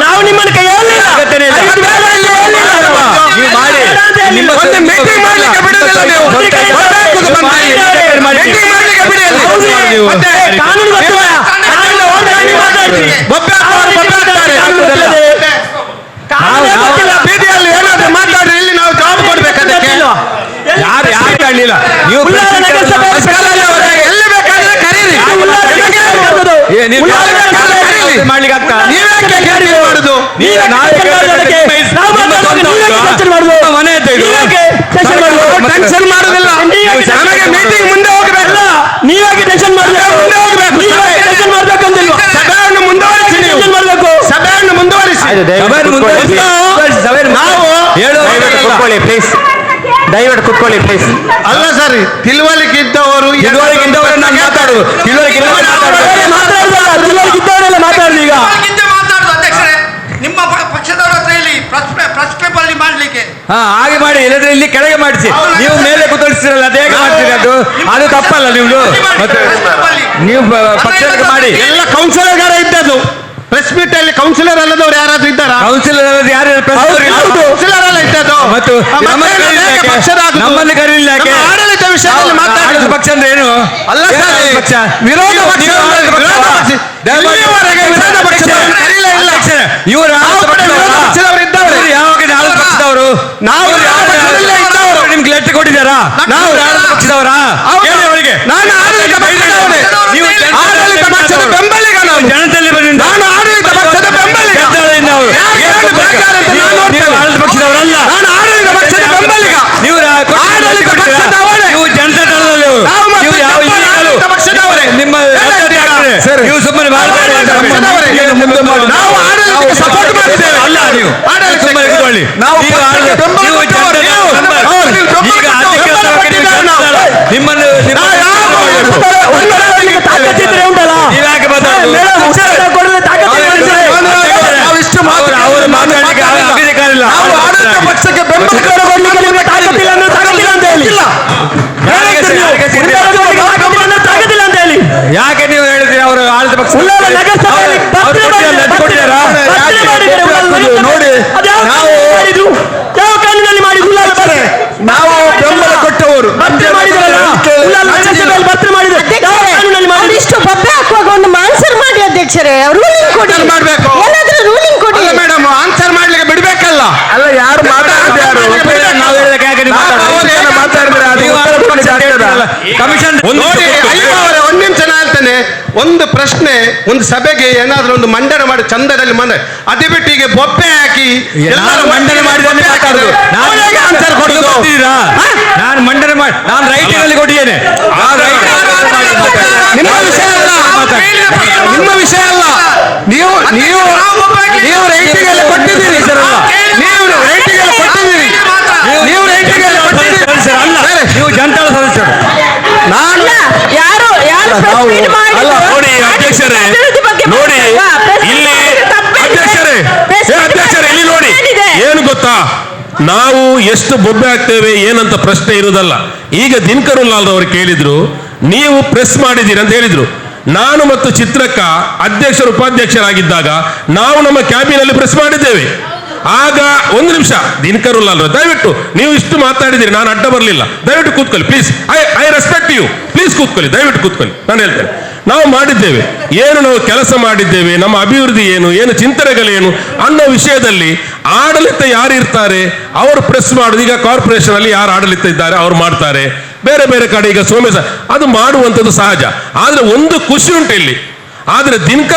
Speaker 10: ನಾವು ನಿಮ್ಮನ್ನು ಕೈ
Speaker 6: ಒಂದು ಮೀಟಿಂಗ್ ಮಾಡ್ಲಿಕ್ಕೆ ಬಿಡುವುದಿಲ್ಲ ನೀವು. ಮೀಟಿಂಗ್ ಮಾಡ್ಲಿಕ್ಕೆ ಬಿಡುವುದಿಲ್ಲ. ಬೀದಿಯಲ್ಲಿ ಏನಾದ್ರೂ ಮಾತಾಡ್ರಿ, ಇಲ್ಲಿ ನಾವು ಜವಾಬ್ ಕೊಡ್ಬೇಕು ಅದಕ್ಕೆ.
Speaker 4: ಯಾರು ಕಾಣಲಿಲ್ಲ ನೀವು
Speaker 6: ಎಲ್ಲಿ ಬೇಕಾದ್ರೆ ಕರೀರಿ.
Speaker 4: ಮಾಡ್ಲಿಕ್ಕೆ ಆಗ್ತಾ
Speaker 6: ನೀವ್ಯಾಕೆ ಕ್ಯಾನ್ಸಲ್ ಮಾಡುದು?
Speaker 4: ಮನೆ
Speaker 6: ಟೆನ್ಷನ್ ಮಾಡುದಿಲ್ಲ. ನಮಗೆ ಮೀಟಿಂಗ್ ಮುಂದೆ ಹೋಗ್ಬೇಕಲ್ಲ.
Speaker 10: ನೀವಾಗಿ ಟೆನ್ಷನ್ ಮಾಡಬೇಕು.
Speaker 6: ಸಭೆಯನ್ನು ಮುಂದುವರಿಸಿ. ನೀವು ಸಭೆಯನ್ನು ಮುಂದುವರಿಸಿ. ನಾವು
Speaker 12: ದಯವಿಟ್ಟು ಕುತ್ಕೊಳ್ಳಿ ಪ್ಲೀಸ್.
Speaker 6: ಅಲ್ಲ ಸರ್, ತಿಳುವಳಿಕೆ ಇದ್ದವರು
Speaker 4: ನಾನು ಮಾತಾಡುದು
Speaker 10: ಇದ್ದವರೆಲ್ಲ ಮಾತಾಡುದು. ಈಗ
Speaker 14: ಮಾತಾಡುದು ಅಧ್ಯಕ್ಷರೇ, ನಿಮ್ಮ ಪಕ್ಷದವರ ಹತ್ರ ಇಲ್ಲಿ ಪ್ರೆಸ್ ಕ್ಲಬ್ ಅಲ್ಲಿ ಮಾಡ್ಲಿಕ್ಕೆ.
Speaker 4: ಹಾಗೆ ಮಾಡಿ, ಇಲ್ಲದ್ರೆ ಇಲ್ಲಿ ಕೆಳಗೆ ಮಾಡಿಸಿ. ನೀವು ಮೇಲೆ ಕುತ್ಕೊಳಿಸ್ತೀರಲ್ಲ, ಅದು ಹೇಗೆ ಮಾಡ್ತೀರಿ? ಅದು ತಪ್ಪಲ್ಲ. ನೀವು ಪಕ್ಷಕ್ಕೆ ಮಾಡಿ.
Speaker 6: ಎಲ್ಲ ಕೌನ್ಸಿಲರ್ಗಾರ ಇದ್ದದ್ದು. ಪ್ರೆಸ್ ಮೀಟ್ ಅಲ್ಲಿ ಕೌನ್ಸಿಲರ್ ಅಲ್ಲದವ್ರು ಯಾರಾದ್ರೂ ಇದ್ದಾರಾ?
Speaker 4: ಕೌನ್ಸಿಲರ್ ಯಾರು
Speaker 6: ಕೌನ್ಸಿಲರ್ ಅಲ್ಲ ಇದ್ದದ್ದು.
Speaker 4: ಮತ್ತು ನಮ್ಮನ್ನು ಕರೀಲಿಲ್ಲ ಯಾಕೆ?
Speaker 6: ಆಡಳಿತ ವಿಷಯದಲ್ಲಿ ಮಾತಾಡಿದ
Speaker 4: ಪಕ್ಷ ಅಂದ್ರೆ ಏನು?
Speaker 6: ಅಲ್ಲ ಸರ್,
Speaker 4: ಪಕ್ಷ
Speaker 6: ವಿರೋಧ ಪಕ್ಷ
Speaker 4: ಇವರು ಯಾವಾಗ ಆಡಳಿತ ಪಕ್ಷದವರು?
Speaker 6: ನಾವು
Speaker 4: ನಿಮ್ಗೆ ಲೆಟರ್ ಕೊಟ್ಟಿದ್ದಾರಾ? ನಾವು ಆಡಳಿತ ಪಕ್ಷದವರಾ? ಅವರಿಗೆ
Speaker 6: ನಾನು ಆಡಳಿತ ಪಕ್ಷದವರೇ.
Speaker 4: ನೀವು
Speaker 6: ಆಡಳಿತ ಪಕ್ಷದ ಬೆಂಬಲಿಗ.
Speaker 4: ಜನತೆಯಲ್ಲಿ ಬಂದಿದ್ದ
Speaker 6: ನಾನು ಆಡಳಿತ ಪಕ್ಷದ ಬೆಂಬಲಿಗ.
Speaker 4: ಆಡಳಿತ ಪಕ್ಷದವರಲ್ಲ.
Speaker 6: ನಾನು ಆಡಳಿತ ಪಕ್ಷದ ಬೆಂಬಲಿಗ.
Speaker 4: ನೀವು
Speaker 6: ಆಡಳಿತ ಪಕ್ಷದವರೇ.
Speaker 4: ನೀವು ಜನತಾ ದಳದಲ್ಲಿ ನೀವು ಯಾವ
Speaker 6: ಆಡಳಿತ ಪಕ್ಷದವರೇ.
Speaker 4: ನಿಮ್ಮ ನೀವು ಸುಮ್ಮನೆ
Speaker 6: ನಾವು ಆಡಳಿತಕ್ಕೆ ಸಪೋರ್ಟ್ ಮಾಡಿದ್ದೇವೆ.
Speaker 4: ಅಲ್ಲ, ನೀವು ಸುಮ್ಮನೆ ಇಟ್ಕೊಳ್ಳಿ. ನಿಮ್ಮನ್ನು ನೀವ್ಯಾಕೆ ಅವರು ಮಾತಾಡಲಿಕ್ಕೆ ಅಧಿಕಾರ ಇಲ್ಲ.
Speaker 6: ಆಡಳಿತ ಪಕ್ಷಕ್ಕೆ ಬೆಂಬಲ ಕೊಡಲಿಕ್ಕೆ ತಾಕತ್ತಿಲ್ಲ ಅಂತ ಹೇಳಿ.
Speaker 4: ಯಾಕೆ ನೀವು ಹೇಳಿದ್ರಿ ಅವರು ಆಡಳಿತ ಪಕ್ಷ
Speaker 6: ನೋಡಿ,
Speaker 10: ಯಾವ ಕಾನೂನಲ್ಲಿ ಮಾಡಿ
Speaker 6: ನಾವು ಬೆಂಬಲ ಕೊಟ್ಟವರು
Speaker 16: ಇಷ್ಟು ಬಬ್ಬೆ ಹಾಕುವಾಗ ಒಂದು ಆನ್ಸರ್ ಮಾಡಿ ಅಧ್ಯಕ್ಷರೇ. ರೂಲಿಂಗ್ ಕೊಡಿ,
Speaker 6: ಮಾಡ್ಬೇಕು.
Speaker 16: ಏನಾದ್ರೂ ರೂಲಿಂಗ್ ಕೊಡಿ
Speaker 6: ಮೇಡಮ್. ಆನ್ಸರ್ ಮಾಡ್ಲಿಕ್ಕೆ ಬಿಡ್ಬೇಕಲ್ಲ.
Speaker 17: ಅಲ್ಲ, ಯಾರು ಮಾತಾಡಿದ್ರೆ ಯಾರು?
Speaker 4: ನಾವು ಹೇಳಿದಕ್ಕೆ ಯಾಕೆ ನೀವು ಕಮಿಷನ್
Speaker 6: ನೋಡಿ, ಅಯ್ಯವರೇ, ಒಂದ್ ನಿಮಿಷ ನಾನು ಹೇಳ್ತೇನೆ. ಒಂದು ಪ್ರಶ್ನೆ, ಒಂದು ಸಭೆಗೆ ಏನಾದ್ರೂ ಒಂದು ಮಂಡನೆ ಮಾಡಿ ಚಂದದಲ್ಲಿ ಅದೇ ಬಿಟ್ಟು ಈಗ ಬೊಬ್ಬೆ ಹಾಕಿ
Speaker 4: ಎಲ್ಲರೂ ಮಂಡನೆ ಮಾಡಿದ್ರೆ ಆನ್ಸರ್ ಕೊಡುದು. ನಾನು ಮಂಡನೆ ಮಾಡಿ ನಾನು ರೈಟಿಂಗ್ ಅಲ್ಲಿ ಕೊಟ್ಟಿದ್ದೇನೆ.
Speaker 6: ನಿಮ್ಮ ವಿಷಯ ಅಲ್ಲ, ನಿಮ್ಮ ವಿಷಯ ಅಲ್ಲ. ನೀವು ರೈಟಿಂಗ್ ಅಲ್ಲಿ ಕೊಟ್ಟಿದ್ದೀರಿ ಸರ್. ನೀವು ರೈಟಿಂಗ್ ಅಲ್ಲಿ ಕೊಟ್ಟಿದ್ದೀರಿ. ನೀವು ರೈಟಿಂಗ್ ಅಲ್ಲಿ ಕೊಟ್ಟಿದ್ದೀರಿ ಸರ್. ಅಲ್ಲ,
Speaker 4: ನೀವು ಜನತಾಳ ಸದಸ್ಯರು.
Speaker 16: ನಾನು ಯಾರು
Speaker 5: ಅಲ್ಲ, ನೋಡಿ ಅಧ್ಯಕ್ಷರೇ, ನೋಡಿ ಇಲ್ಲಿ ಅಧ್ಯಕ್ಷರೇ ಇಲ್ಲಿ ನೋಡಿ, ಏನು ಗೊತ್ತಾ, ನಾವು ಎಷ್ಟು ಬೊಬ್ಬೆ ಆಗ್ತೇವೆ ಏನಂತ ಪ್ರಶ್ನೆ ಇರುವುದಲ್ಲ. ಈಗ ದಿನಕರುಲಾಲ್ ಅವರು ಕೇಳಿದ್ರು, ನೀವು ಪ್ರೆಸ್ ಮಾಡಿದ್ದೀರಿ ಅಂತ ಹೇಳಿದ್ರು. ನಾನು ಮತ್ತು ಚಿತ್ರಕ್ಕ ಅಧ್ಯಕ್ಷರು ಉಪಾಧ್ಯಕ್ಷರಾಗಿದ್ದಾಗ ನಾವು ನಮ್ಮ ಕ್ಯಾಬಿನಲ್ಲಿ ಪ್ರೆಸ್ ಮಾಡಿದ್ದೇವೆ. ಆಗ ಒಂದು ನಿಮಿಷ, ದಿನಕರುಲಾಲ್ ದಯವಿಟ್ಟು ನೀವು ಇಷ್ಟು ಮಾತಾಡಿದ್ದೀರಿ, ನಾನು ಅಡ್ಡ ಬರಲಿಲ್ಲ. ದಯವಿಟ್ಟು ಕೂತ್ಕೊಳ್ಳಿ please. I respect you. Please ಕೂತ್ಕೊಳ್ಳಿ, ದಯವಿಟ್ಟು ಕೂತ್ಕೊಳ್ಳಿ. ನಾನು ಹೇಳ್ತೇನೆ, ನಾವು ಮಾಡಿದ್ದೇವೆ ಏನು, ನಾವು ಕೆಲಸ ಮಾಡಿದ್ದೇವೆ, ನಮ್ಮ ಅಭಿವೃದ್ಧಿ ಏನು ಚಿಂತನೆಗಳೇನು ಅನ್ನೋ ವಿಷಯದಲ್ಲಿ ಆಡಳಿತ ಯಾರು ಇರ್ತಾರೆ ಅವರು ಪ್ರೆಸ್ ಮಾಡೋದು. ಈಗ ಕಾರ್ಪೊರೇಷನ್ ಅಲ್ಲಿ ಯಾರು ಆಡಳಿತ ಇದ್ದಾರೆ ಅವರು ಮಾಡ್ತಾರೆ, ಬೇರೆ ಬೇರೆ ಕಡೆ ಈಗ ಸೋಮೇಶ ಅದು ಮಾಡುವಂಥದ್ದು ಸಹಜ. ಆದರೆ ಒಂದು ಖುಷಿ ಉಂಟು ಇಲ್ಲಿ. ಆದರೆ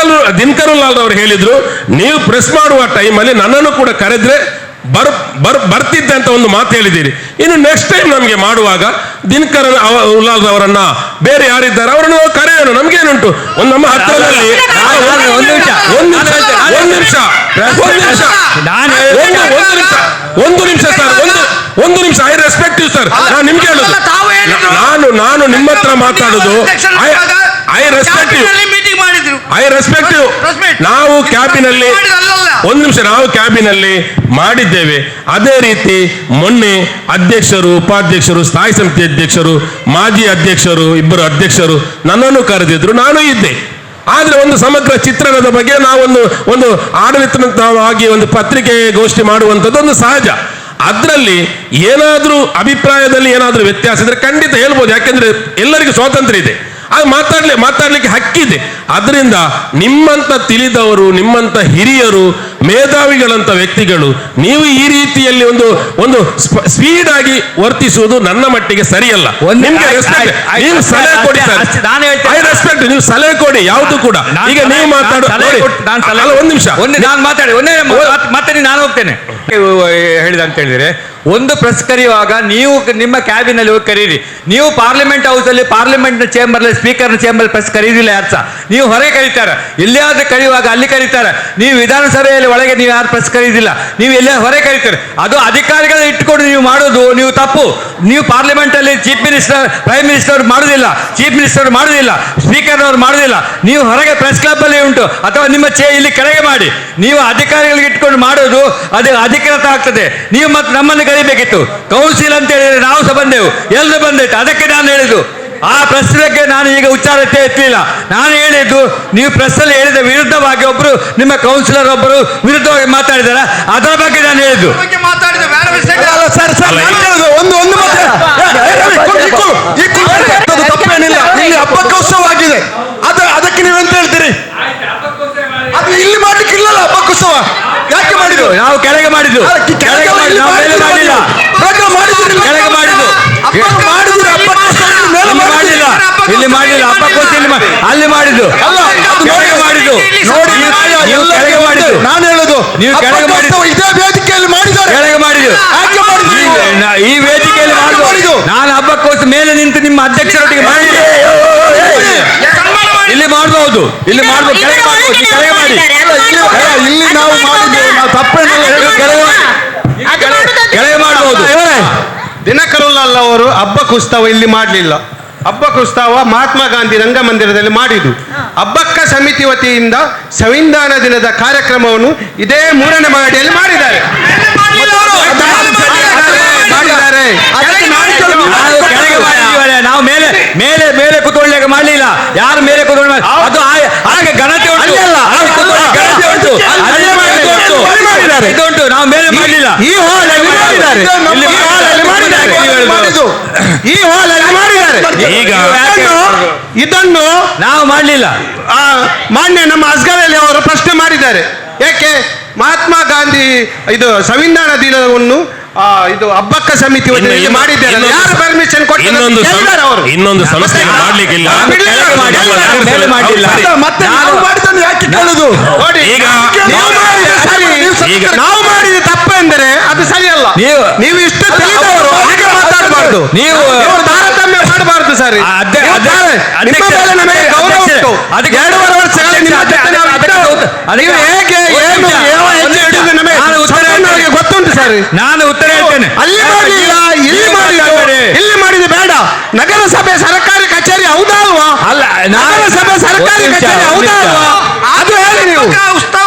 Speaker 5: ದಿನಕರುಲಾಲ್ ಅವರು ಹೇಳಿದ್ರು, ನೀವು ಪ್ರೆಸ್ ಮಾಡುವ ಟೈಮಲ್ಲಿ ನನ್ನನ್ನು ಕೂಡ ಕರೆದ್ರೆ ಬರ್ತಿದ್ದೆ ಅಂತ ಒಂದು ಮಾತು ಹೇಳಿದ್ದೀರಿ. ಇನ್ನು ನೆಕ್ಸ್ಟ್ ಟೈಮ್ ನಮಗೆ ಮಾಡುವಾಗ ದಿನಕರುಲಾಲ್ ಅವರನ್ನ ಬೇರೆ ಯಾರಿದ್ದಾರೆ ಅವರನ್ನು ಕರೆಯೋಣ, ನಮ್ಗೇನುಂಟು. ಒಂದು ನಮ್ಮ ಹತ್ತಿರದಲ್ಲಿ ಒಂದು ನಿಮಿಷ ಸರ್, ಒಂದು ನಿಮಿಷ. I respect you sir. ನಾನು ನಿಮ್ಗೆ ಹೇಳುದು, ನಾನು ನಿಮ್ಮ ಹತ್ರ ಮಾತಾಡುದು. ಐ ರೆಸ್ಪೆಕ್ಟ್
Speaker 14: ಮೀಟಿಂಗ್ ಮಾಡಿದ್ರು.
Speaker 5: I respect you. ನಾವು ಕ್ಯಾಬಿನಲ್ಲಿ ಒಂದು ನಿಮಿಷ, ನಾವು ಕ್ಯಾಬಿನಲ್ಲಿ ಮಾಡಿದ್ದೇವೆ. ಅದೇ ರೀತಿ ಮೊನ್ನೆ ಅಧ್ಯಕ್ಷರು, ಉಪಾಧ್ಯಕ್ಷರು, ಸ್ಥಾಯಿ ಸಮಿತಿ ಅಧ್ಯಕ್ಷರು, ಮಾಜಿ ಅಧ್ಯಕ್ಷರು, ಇಬ್ಬರು ಅಧ್ಯಕ್ಷರು ನನ್ನನ್ನು ಕರೆದಿದ್ರು, ನಾನು ಇದ್ದೆ. ಆದರೆ ಒಂದು ಸಮಗ್ರ ಚಿತ್ರಣದ ಬಗ್ಗೆ ಒಂದು ಆಡಳಿತವಾಗಿ ಒಂದು ಪತ್ರಿಕೆಗೋಷ್ಠಿ ಮಾಡುವಂಥದ್ದು ಒಂದು ಸಹಜ. ಅದರಲ್ಲಿ ಏನಾದರೂ ಅಭಿಪ್ರಾಯದಲ್ಲಿ ಏನಾದರೂ ವ್ಯತ್ಯಾಸ ಇದ್ರೆ ಖಂಡಿತ ಹೇಳ್ಬೋದು, ಯಾಕೆಂದ್ರೆ ಎಲ್ಲರಿಗೂ ಸ್ವಾತಂತ್ರ್ಯ ಇದೆ, ಅದು ಮಾತಾಡ್ಲಿಕ್ಕೆ ಹಕ್ಕಿದೆ. ಅದರಿಂದ ನಿಮ್ಮಂತ ತಿಳಿದವರು, ನಿಮ್ಮಂತ ಹಿರಿಯರು, ಮೇಧಾವಿಗಳಂತ ವ್ಯಕ್ತಿಗಳು ನೀವು ಈ ರೀತಿಯಲ್ಲಿ ಒಂದು ಸ್ಪೀಡ್ ಆಗಿ ವರ್ತಿಸುವುದು ನನ್ನ ಮಟ್ಟಿಗೆ ಸರಿಯಲ್ಲ. ನಿಮ್ಗೆ ನೀವು ಸಲಹೆ ಕೊಡಿ ಸರ್, ಐ ರೆಸ್ಪೆಕ್ಟ್, ನೀವು ಸಲಹೆ ಕೊಡಿ ಯಾವುದು ಕೂಡ. ಈಗ ನೀವು ಮಾತಾಡೋ ಒಂದು ನಿಮಿಷ
Speaker 4: ನಾನು ಮಾತಾಡಿ ಮತ್ತೆ ನಾನು ಹೋಗ್ತೇನೆ ಹೇಳಿದ ಅಂತ ಹೇಳಿದ್ರೆ, ಒಂದು ಪ್ರೆಸ್ ಕರೆಯುವಾಗ ನೀವು ನಿಮ್ಮ ಕ್ಯಾಬಿನಲ್ಲಿ ಹೋಗಿ ಕರೀರಿ. ನೀವು ಪಾರ್ಲಿಮೆಂಟ್ ಹೌಸಲ್ಲಿ ಪಾರ್ಲಿಮೆಂಟ್ ಚೇಂಬರ್ ಸ್ಪೀಕರ್ನ ಚೇಂಬರ್ ಪ್ರೆಸ್ ಕರೀದಿಲ್ಲ ಯಾರು ಸಹ. ನೀವು ಹೊರಗೆ ಕರೀತಾರೆ, ಎಲ್ಲಿಯಾದ್ರೂ ಕರೆಯುವಾಗ ಅಲ್ಲಿ ಕರೀತಾರೆ. ನೀವು ವಿಧಾನಸಭೆಯಲ್ಲಿ ಒಳಗೆ ನೀವು ಯಾರು ಪ್ರೆಸ್ ಕರೀದಿಲ್ಲ, ನೀವು ಎಲ್ಲೇ ಹೊರಗೆ ಕರೀತಾರೆ. ಅದು ಅಧಿಕಾರಿಗಳನ್ನ ಇಟ್ಕೊಂಡು ನೀವು ಮಾಡೋದು ನೀವು ತಪ್ಪು. ನೀವು ಪಾರ್ಲಿಮೆಂಟ್ ಅಲ್ಲಿ ಚೀಫ್ ಮಿನಿಸ್ಟರ್, ಪ್ರೈಮ್ ಮಿನಿಸ್ಟರ್ ಮಾಡುದಿಲ್ಲ, ಚೀಫ್ ಮಿನಿಸ್ಟರ್ ಮಾಡುದಿಲ್ಲ, ಸ್ಪೀಕರ್ ಅವರು ಮಾಡುದಿಲ್ಲ. ನೀವು ಹೊರಗೆ ಪ್ರೆಸ್ ಕ್ಲಬ್ ಅಲ್ಲಿ ಉಂಟು, ಅಥವಾ ನಿಮ್ಮ ಇಲ್ಲಿ ಕೆಳಗೆ ಮಾಡಿ. ನೀವು ಅಧಿಕಾರಿಗಳಿಗೆ ಇಟ್ಕೊಂಡು ಮಾಡೋದು ಅದು ಅಧಿಕೃತ ಆಗ್ತದೆ. ನೀವು ಮತ್ತೆ ನಮ್ಮನ್ನು ಕರಿಬೇಕಿತ್ತು. ಕೌನ್ಸಿಲ್ ಅಂತ ಹೇಳಿದ್ರೆ ನಾವು ಸಹ ಬಂದೆವು, ಎಲ್ಲರೂ ಬಂದಿತ್ತು. ಅದಕ್ಕೆ ನಾನು ಹೇಳಿದ್ದು ಆ ಪ್ರೆಸ್ ಬಗ್ಗೆ ನಾನು ಈಗ ಉಚ್ಚಾರ ಎತ್ತಲಿಲ್ಲ. ನಾನು ಹೇಳಿದ್ದು ನೀವು ಪ್ರೆಸ್ ಅಲ್ಲಿ ಹೇಳಿದ ವಿರುದ್ಧವಾಗಿ ಒಬ್ರು ನಿಮ್ಮ ಕೌನ್ಸಿಲರ್ ಒಬ್ಬರು ವಿರುದ್ಧವಾಗಿ ಮಾತಾಡಿದಾರೆ, ಅದರ ಬಗ್ಗೆ ನಾನು ಹೇಳಿದ್ದು.
Speaker 7: ತಪ್ಪೇನಿಲ್ಲ, ಇಲ್ಲಿ ಹಬ್ಬಕ್ಕೋತ್ಸವವಾಗಿದೆ, ಅದಕ್ಕೆ ನೀವೆಂತ ಹೇಳ್ತೀರಿ? ಅದು ಇಲ್ಲಿ ಮಾಡ್ಲಿಕ್ಕೆ ಇಲ್ಲಲ್ಲ ಹಬ್ಬಕ್ಕೋತ್ಸವ. ಯಾಕೆ ಮಾಡಿದ್ರು?
Speaker 4: ನಾವು ಕೆಳಗೆ ಮಾಡಿದ್ದು, ಕೆಳಗೆ ಮಾಡಿದ್ದು, ಇಲ್ಲಿ ಮಾಡಿಲ್ಲ ಹಬ್ಬಕ್ಕೋಸ್ಕರ ಅಲ್ಲಿ ಮಾಡಿದ್ದು, ಕೆಳಗೆ ಮಾಡಿದ್ದು. ನೀವು ಕೆಳಗೆ ಮಾಡಿದ್ದು, ನಾನು ಹೇಳುದು ನೀವು ಕೆಳಗೆ ಮಾಡಿದ್ದು,
Speaker 7: ಇದೇ ವೇದಿಕೆಯಲ್ಲಿ ಮಾಡಿದ್ದಾರೆ,
Speaker 4: ಕೆಳಗೆ ಮಾಡಿದ್ದು. ಈ ವೇದಿಕೆಯಲ್ಲಿ ಮಾಡಿದ್ದು ನಾನು ಹಬ್ಬಕ್ಕೋಸ್ಕರ ಮೇಲೆ ನಿಂತು ನಿಮ್ಮ ಅಧ್ಯಕ್ಷರೊಟ್ಟಿಗೆ ಮಾಡಿದ್ದೆ. ಇಲ್ಲಿ ಮಾಡಬಹುದು, ಇಲ್ಲಿ ಮಾಡಬಹುದು, ಕೆಳಗೆ ಮಾಡಬಹುದು, ಕೆಳಗೆ ಮಾಡಿ.
Speaker 7: ಇಲ್ಲಿ ನಾವು ಮಾಡಿದ್ದು ನಾವು ತಪ್ಪೇನಿಲ್ಲ,
Speaker 4: ಕೆಳಗೆ ಮಾಡಬಹುದು.
Speaker 6: ದಿನಕರುಲಾಲ್ ಅವರು ಹಬ್ಬಕ್ಕೋತ್ಸವ ಇಲ್ಲಿ ಮಾಡಲಿಲ್ಲ. ಹಬ್ಬಕ್ಕೋತ್ಸವ ಮಹಾತ್ಮ ಗಾಂಧಿ ರಂಗಮಂದಿರದಲ್ಲಿ ಮಾಡಿದ್ದು. ಹಬ್ಬಕ್ಕ ಸಮಿತಿ ವತಿಯಿಂದ ಸಂವಿಧಾನ ದಿನದ ಕಾರ್ಯಕ್ರಮವನ್ನು ಇದೇ 3ನೇ ಮಹಡಿಯಲ್ಲಿ ಮಾಡಿದ್ದಾರೆ.
Speaker 4: ನಾವು ಮೇಲೆ ಮೇಲೆ ಮೇಲೆ ಕೂತ್ಕೊಳ್ಳಿಕ್ಕೆ ಮಾಡಲಿಲ್ಲ. ಯಾರು ಮೇಲೆ ಕೂತ್ಕೊಳ್ಳ ಅದು ಹಾಗೆ ಘನತೆ ಉಂಟು, ಇದು ಉಂಟು. ನಾವು ಮೇಲೆ ಮಾಡಲಿಲ್ಲ.
Speaker 6: ಈ ಹಾಲಲ್ಲಿ ಮಾಡಿದ್ದಾರೆ, ಈ ಹಾಲಲ್ಲಿ ಮಾಡಿದ್ದಾರೆ. ಈಗ ಇದನ್ನು
Speaker 4: ನಾವು ಮಾಡಲಿಲ್ಲ.
Speaker 6: ಮಾನ್ಯ ನಮ್ಮ ಅಸ್ಗರ್ ಅಲಿ ಅವರು ಪ್ರಶ್ನೆ ಮಾಡಿದ್ದಾರೆ, ಏಕೆ ಮಹಾತ್ಮ ಗಾಂಧಿ ಇದು ಸಂವಿಧಾನ ದಿನವನ್ನು ಇದು ಹಬ್ಬಕ್ಕ ಸಮಿತಿ ಮಾಡಿದ್ದಾರೆ, ಯಾರು ಪರ್ಮಿಷನ್ ಕೊಟ್ಟಿದ್ದಾರೆ?
Speaker 5: ಇನ್ನೊಂದು ಸಮಸ್ಯೆ ಮಾಡ್ಲಿಕ್ಕಿಲ್ಲ.
Speaker 6: ನಾವು ಮಾಡಿದ ತಪ್ಪು ಎಂದರೆ ಅದು ಸರಿಯಲ್ಲ. ನೀವು ಇಷ್ಟು ತಿಳಿದವರು ಹಾಗೆ ಮಾತಾಡಬಾರ್ದು, ನೀವು ತಾರತಮ್ಯ ಮಾಡಬಾರ್ದು ಸರ್. ನಿಮ್ಮ ಮೇಲೆ ನಮಗೆ ಗೌರವ ಉಂಟು. 2.5 ವರ್ಷಗಳಿಂದ ನೀವು ಹೇಗೆ ಏನು ನಮಗೆ ಗೊತ್ತುಂಟು ಸರ್.
Speaker 4: ನಾನು ಉತ್ತರ ಹೇಳ್ತೇನೆ.
Speaker 6: ಅಲ್ಲಿ ಮಾಡಲಿಲ್ಲ, ಇಲ್ಲಿ ಮಾಡಿದ್ದು, ಇಲ್ಲಿ ಮಾಡಿದ್ದು ಬೇಡ. ನಗರಸಭೆ ಸರ್ಕಾರಿ ಕಚೇರಿ ಹೌದಾ ಅಲ್ವಾ?
Speaker 4: ಅಲ್ಲ,
Speaker 6: ನಗರಸಭೆ ಸರ್ಕಾರಿ ಕಚೇರಿ ಹೌದಾ ಅಲ್ವಾ? ಅದು ಹೇಳಿ ನೀವು.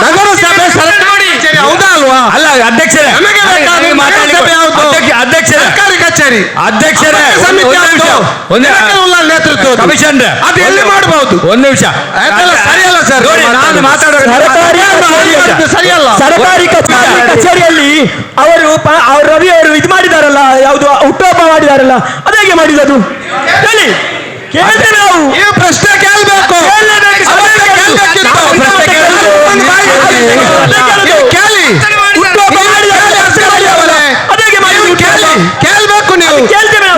Speaker 6: ನಗರಸಭೆ ಸರ್ಕಾರಿ ಕಚೇರಿ ಹೌದಾ ಅಲ್ವಾ?
Speaker 4: ಅಲ್ಲ ಅಧ್ಯಕ್ಷರೇ,
Speaker 6: ನಗರಸಭೆ ಯಾವುದು?
Speaker 4: ಅಧ್ಯಕ್ಷರೇ,
Speaker 6: ಸರ್ಕಾರಿ ಕಚೇರಿ,
Speaker 4: ಅಧ್ಯಕ್ಷರೇ,
Speaker 6: ನೇತೃತ್ವ
Speaker 4: ಕಮಿಷನ್
Speaker 6: ಅದು ಎಲ್ಲಿ ಮಾಡಬಹುದು?
Speaker 4: ಒಂದು ನಿಮಿಷ,
Speaker 6: ಸರಿಯಲ್ಲ ಸರ್.
Speaker 4: ನಾನು ಮಾತಾಡೋದು
Speaker 6: ಸರಿಯಲ್ಲ.
Speaker 10: ಸರ್ಕಾರಿ ಕಚೇರಿಯಲ್ಲಿ ಅವರು ರವಿ ಅವರು ಇದು ಮಾಡಿದಾರಲ್ಲ, ಯಾವುದು ಹುಟ್ಟುಹಬ್ಬ ಮಾಡಿದಾರಲ್ಲ, ಅದೇಗೆ ಮಾಡಿದದು ಹೇಳಿ. ಕೇಳಿದ್ರೆ ನಾವು
Speaker 6: ಈ ಪ್ರಶ್ನೆ ಕೇಳಬೇಕು. ಕೇಳಬೇಕು ನೀವು.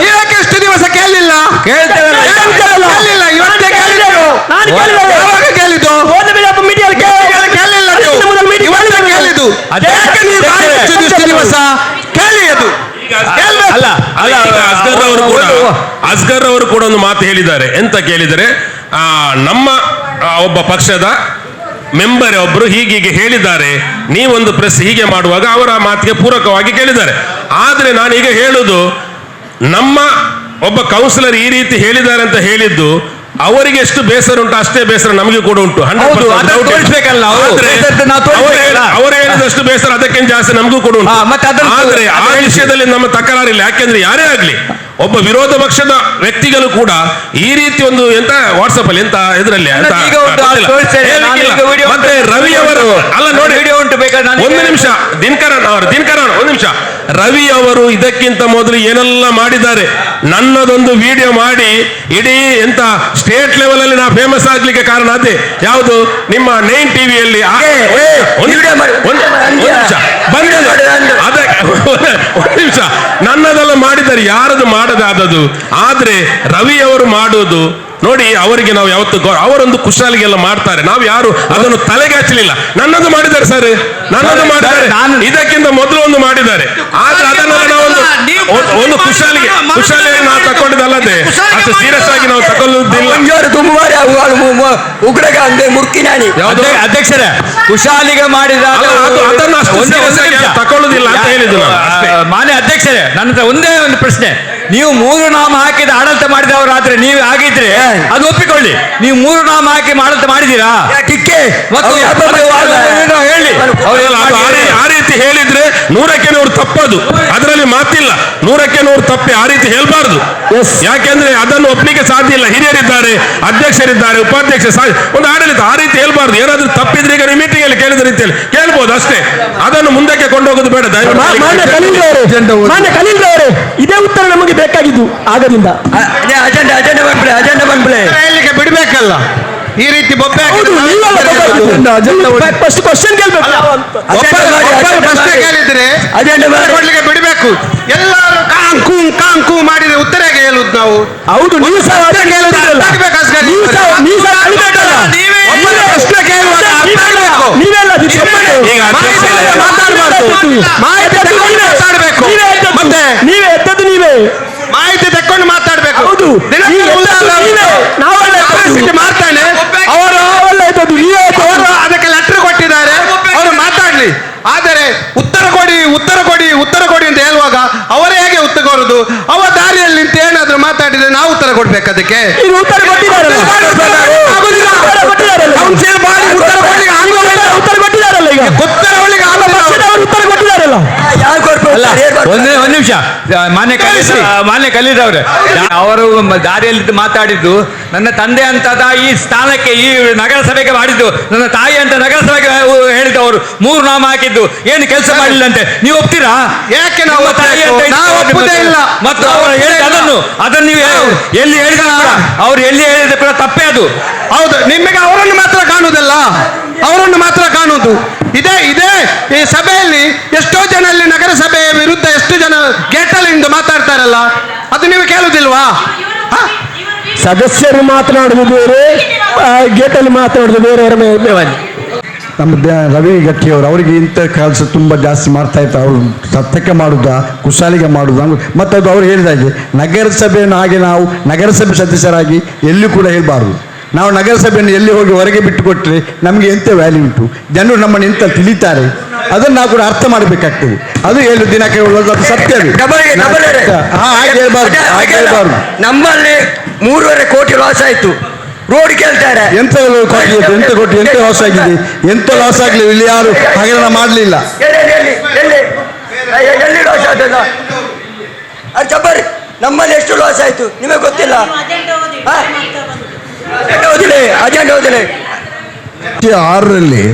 Speaker 6: ಯಾಕೆ ಎಷ್ಟು ದಿವಸ ಕೇಳಲಿಲ್ಲ?
Speaker 4: ಕೇಳ್ತೇವೆ,
Speaker 6: ಇವತ್ತೇ ಕೇಳಿದ್ರು. ಯಾವಾಗ ಕೇಳಿದ್ದು? ಕೇಳಿಲ್ಲ. ಇವತ್ತೇ ಕೇಳಿದ್ದು. ಎಷ್ಟು ದಿವಸ ಕೇಳಿ ಅದು.
Speaker 5: ಅಲ್ಲ ಅಸ್ಗರ್ ಅವರು ಕೂಡ ಒಂದು ಮಾತು ಹೇಳಿದ್ದಾರೆ. ಎಂತ ಕೇಳಿದರೆ, ನಮ್ಮ ಒಬ್ಬ ಪಕ್ಷದ ಮೆಂಬರ್ ಒಬ್ರು ಹೀಗೀಗೆ ಹೇಳಿದ್ದಾರೆ, ನೀವೊಂದು ಪ್ರೆಸ್ ಹೀಗೆ ಮಾಡುವಾಗ ಅವರ ಮಾತಿಗೆ ಪೂರಕವಾಗಿ ಕೇಳಿದ್ದಾರೆ. ಆದರೆ ನಾನೀಗ ಹೇಳುದು, ನಮ್ಮ ಒಬ್ಬ ಕೌನ್ಸಿಲರ್ ಈ ರೀತಿ ಹೇಳಿದ್ದಾರೆ ಅಂತ ಹೇಳಿದ್ದು ಅವರಿಗೆ ಎಷ್ಟು ಬೇಸರ ಉಂಟು ಅಷ್ಟೇ ಬೇಸರ ನಮಗೆ ಕೂಡ ಉಂಟು. ಅವರು ಹೇಳಿದಷ್ಟು ಬೇಸರ ಅದಕ್ಕಿಂತ ಜಾಸ್ತಿ ನಮಗೂ ಕೂಡ ಉಂಟು. ಆದ್ರೆ ಆ ವಿಷಯದಲ್ಲಿ ನಮ್ಮ ತಕರಾರಿಲ್ಲ. ಯಾಕೆಂದ್ರೆ ಯಾರೇ ಆಗ್ಲಿ ಒಬ್ಬ ವಿರೋಧ ಪಕ್ಷದ ವ್ಯಕ್ತಿಗಳು ಕೂಡ ಈ ರೀತಿ ಒಂದು ಎಂತ ವಾಟ್ಸಪ್ ಅಲ್ಲಿ ಎಂತ ಇದರಲ್ಲಿ ಮತ್ತೆ ರವಿ ಅವರು ಅಲ್ಲ ನೋಡಿ ಒಂದು ನಿಮಿಷ ದಿನಕರನ್ ಒಂದು ನಿಮಿಷ ರವಿ ಅವರು ಇದಕ್ಕಿಂತ ಮೊದಲು ಏನೆಲ್ಲ ಮಾಡಿದ್ದಾರೆ. ನನ್ನದೊಂದು ವಿಡಿಯೋ ಮಾಡಿ ಇಡೀ ಎಂತ ಸ್ಟೇಟ್ ಲೆವೆಲ್ ಅಲ್ಲಿ ನಾ ಫೇಮಸ್ ಆಗ್ಲಿಕ್ಕೆ ಕಾರಣ ಅದೇ ಯಾವುದು ನಿಮ್ಮ 9 ಟಿವಿಯಲ್ಲಿ ಒಂದು ನಿಮಿಷ ನನ್ನದೆಲ್ಲ ಮಾಡಿದ್ದಾರೆ, ಯಾರದು ಮಾಡದಾದದು. ಆದ್ರೆ ರವಿ ಅವರು ಮಾಡುವುದು ನೋಡಿ, ಅವರಿಗೆ ನಾವು ಯಾವತ್ತು ಅವರೊಂದು ಕುಶಾಲಿಗೆಲ್ಲ ಮಾಡ್ತಾರೆ, ನಾವು ಯಾರು ಅದನ್ನು ತಲೆಗೆ ಹಚ್ಚಲಿಲ್ಲ. ನನ್ನದು ಮಾಡಿದ್ದಾರೆ ಸರ್, ನನ್ನದು ಮಾಡಿದ್ದಾರೆ, ಇದಕ್ಕಿಂತ ಮೊದಲು ಒಂದು ಮಾಡಿದ್ದಾರೆ. ಆದ್ರೆ ಅದನ್ನೆಲ್ಲ ನಾವೊಂದು ಒಂದು ಕುಶಾಲಿಗೆ ನಾವು ತಕೊಂಡಿದ್ದಲ್ಲದೆ ಅಷ್ಟು ಸೀರಿಯಸ್ ಆಗಿ ನಾವು ತಗೊಳ್ಳುವುದಿಲ್ಲ.
Speaker 4: ಅಧ್ಯಕ್ಷರೇ, ಕುಶಾಲಿಗೆ ಮಾಡಿದ
Speaker 5: ಅದನ್ನು ಅಷ್ಟು ಸೀರಿಯಸ್ ಆಗಿ ತಗೊಳ್ಳುವುದಿಲ್ಲ ಅಂತ ಹೇಳಿದ್ದು ನಾನು ಅಷ್ಟೇ.
Speaker 4: ಮಾನ್ಯ ಅಧ್ಯಕ್ಷರೇ, ನನ್ನ ಒಂದೇ ಒಂದು ಪ್ರಶ್ನೆ. ನೀವು 3 ನಾಮ ಹಾಕಿದ ಆಡಳಿತ ಮಾಡಿದವರಾದ್ರೆ ನೀವು ಆಗಿದ್ರೆ ಅದು ಒಪ್ಪಿಕೊಳ್ಳಿ. ನೀವು 3 ನಾಮ ಹಾಕಿ ಆಡಳಿತ ಮಾಡಿದೀರಾ? ಹೇಳಿ.
Speaker 5: ಆ ರೀತಿ ಹೇಳಿದ್ರೆ 100ಕ್ಕೆ 100 ತಪ್ಪದು, ಅದರಲ್ಲಿ ಮಾತಿಲ್ಲ. 100ಕ್ಕೆ 100 ತಪ್ಪಿ ಆ ರೀತಿ ಹೇಳ್ಬಾರ್ದು. ಯಾಕೆಂದ್ರೆ ಅದನ್ನು ಒಪ್ಪಲಿಕ್ಕೆ ಸಾಧ್ಯ ಇಲ್ಲ. ಹಿರಿಯರಿದ್ದಾರೆ, ಅಧ್ಯಕ್ಷರಿದ್ದಾರೆ, ಉಪಾಧ್ಯಕ್ಷ, ಒಂದು ಆಡಳಿತ ಆ ರೀತಿ ಹೇಳ್ಬಾರ್ದು. ಏನಾದ್ರೂ ತಪ್ಪಿದ್ರೆ ಈಗ ಮೀಟಿಂಗ್ ಅಲ್ಲಿ ಕೇಳಿದ ರೀತಿಯಲ್ಲಿ ಕೇಳ್ಬೋದು ಅಷ್ಟೇ. ಅದನ್ನು ಮುಂದಕ್ಕೆ ಕೊಂಡೋಗೋದು ಬೇಡ.
Speaker 10: ಇದೇ ಉತ್ತರ ನಮಗೆ ಬೇಕಾಗಿದ್ದು ಆಗದಿಂದ
Speaker 6: ಹೇಳಲಿಕ್ಕೆ ಬಿಡ್ಬೇಕಲ್ಲ. ಈ ರೀತಿ ಬೊಬ್ಬೆ
Speaker 10: ಫಸ್ಟ್ ಕ್ವಶನ್
Speaker 6: ಕೇಳಿದ್ರೆ ಕೊಡ್ಲಿಕ್ಕೆ ಬಿಡ್ಬೇಕು. ಎಲ್ಲರೂ ಕಾಂಕು ಮಾಡಿದ್ರೆ ಉತ್ತರ ಹೇಳುದು ನಾವು.
Speaker 10: ಹೌದು, ನೀವು ಸಹ ನೀವೇ ಎದ್ದದ್ದು ನೀವೇ
Speaker 6: ಮಾಹಿತಿ ತಕ್ಕೊಂಡು ಮಾತಾಡ್ಬೇಕು.
Speaker 10: ಹೌದು,
Speaker 6: ಮಾಡ್ತಾನೆ ಅವರು ಅದಕ್ಕೆ ಲೆಟರ್ ಕೊಟ್ಟಿದ್ದಾರೆ, ಅವರು ಮಾತಾಡ್ಲಿ. ಆದರೆ ಉತ್ತರ ಕೊಡಿ ಅಂತ ಹೇಳುವಾಗ ಅವರೇ ಹೇಗೆ ಉತ್ತರ ಕೊಡುದು? ಅವರ ದಾರಿಯಲ್ಲಿ ನಿಂತು ಏನಾದ್ರು ಮಾತಾಡಿದ್ರೆ ನಾವು ಉತ್ತರ ಕೊಡ್ಬೇಕು. ಅದಕ್ಕೆ
Speaker 10: ಉತ್ತರ ಕೊಟ್ಟಿದ್ದಾರಲ್ಲ ಈಗ
Speaker 6: ಉತ್ತರ ಕೊಡ್ಲಿಕ್ಕೆ
Speaker 10: ಉತ್ತರ ಕೊಟ್ಟಿದ್ದಾರಲ್ಲ.
Speaker 4: ಒಂದು ನಿಮಿಷ, ಮಾನ್ಯ ಖಲೀದ್ ಅವರೇ, ಅವರು ದಾರಿಯಲ್ಲಿ ಮಾತಾಡಿದ್ದು ನನ್ನ ತಂದೆ ಅಂತದ ಈ ಸ್ಥಾನಕ್ಕೆ, ಈ ನಗರಸಭೆಗೆ ಮಾಡಿದ್ದು ನನ್ನ ತಾಯಿ ಅಂತ ನಗರಸಭೆಗೆ ಹೇಳಿದ್ದು. ಅವರು 3 ನಾಮ ಹಾಕಿದ್ದು ಏನು ಕೆಲಸ ಮಾಡಲಿಲ್ಲ ಅಂತೆ ನೀವು ಒಪ್ತೀರಾ?
Speaker 6: ಯಾಕೆ ನಾವು
Speaker 4: ತಾಯಿ ಅಂತ
Speaker 6: ಇಲ್ಲ.
Speaker 4: ಮತ್ತು ಅವರು ಹೇಳಿದ ಅದನ್ನು ನೀವು ಎಲ್ಲಿ ಹೇಳಿದ ಅವ್ರು ಎಲ್ಲಿ ಹೇಳಿದ ಕೂಡ ತಪ್ಪೇ ಅದು.
Speaker 6: ಹೌದು, ನಿಮಗೆ ಅವರನ್ನು ಮಾತ್ರ ಕಾಣುವುದಲ್ಲ, ಅವರನ್ನು ಮಾತ್ರ ಕಾಣುವುದು. ಇದೇ ಈ ಸಭೆಯಲ್ಲಿ ಎಷ್ಟೋ ಜನ ಅಲ್ಲಿ ನಗರಸಭೆಯ ವಿರುದ್ಧ ಎಷ್ಟು ಜನ ಗೇಟಲ್ಲಿ ಮಾತಾಡ್ತಾರಲ್ಲ, ಅದು ನೀವು ಕೇಳುವುದಿಲ್ವಾ?
Speaker 10: ಸದಸ್ಯರು ಮಾತನಾಡುವುದು ಬೇರೆ, ಗೇಟಲ್ಲಿ ಮಾತನಾಡುವುದು ಬೇರೆಯವರ ಮೇಲೆ.
Speaker 7: ನಮ್ಮ ರವಿ ಗಟ್ಟಿಯವರು ಅವರಿಗೆ ಇಂಥ ಕೆಲಸ ತುಂಬ ಜಾಸ್ತಿ ಮಾಡ್ತಾ ಇರ್ತಾರೆ. ಅವರು ಸತ್ಯಕ್ಕೆ ಮಾಡುವುದಾ, ಕುಶಾಲಿಗೆ ಮಾಡುವುದಾ? ಮತ್ತು ಅದು ಅವ್ರು ಹೇಳಿದಾಗೆ ನಗರಸಭೆಯನ್ನು ಹಾಗೆ ನಾವು ನಗರಸಭೆ ಸದಸ್ಯರಾಗಿ ಎಲ್ಲಿ ಕೂಡ ಹೇಳಬಾರ್ದು. ನಾವು ನಗರಸಭೆಯನ್ನು ಎಲ್ಲಿ ಹೋಗಿ ಹೊರಗೆ ಬಿಟ್ಟು ಕೊಟ್ಟರೆ ನಮಗೆ ಎಂಥ ವ್ಯಾಲ್ಯೂ ಉಂಟು, ಜನರು ನಮ್ಮನ್ನು ಎಂತ ತಿಳಿತಾರೆ, ಅದನ್ನು ನಾವು ಕೂಡ ಅರ್ಥ ಮಾಡಬೇಕಾಗ್ತದೆ. ಅದು ಹೇಳು ದಿನಕ್ಕೆ ಹೇಳುವುದು ಅದು ಸತ್ಯವೇ. ಹಾಗೆ ಹೇಳ್ಬಾರ್ದು.
Speaker 10: ನಮ್ಮಲ್ಲಿ 3.5 ಕೋಟಿ ಲಾಸ್ ಆಯ್ತು. ರೋಡ್ ಕೇಳ್ತಾರೆ,
Speaker 7: ಎಂತ ಕೋಟಿ ಎಂತ ಲಾಸ್ ಆಗಿದೆ? ಎಂತ ಲಾಸ್ ಆಗಲಿ, ಇಲ್ಲಿ ಯಾರು ಹಗರಣ ಮಾಡಲಿಲ್ಲ.
Speaker 10: ನಮ್ಮಲ್ಲಿ ಎಷ್ಟು ಲಾಸ್ ಆಯ್ತು ನಿಮಗೆ ಗೊತ್ತಿಲ್ಲ? ಅಜೆಂಡಾ ಓದಿಲೆ
Speaker 7: 6ರಲ್ಲಿ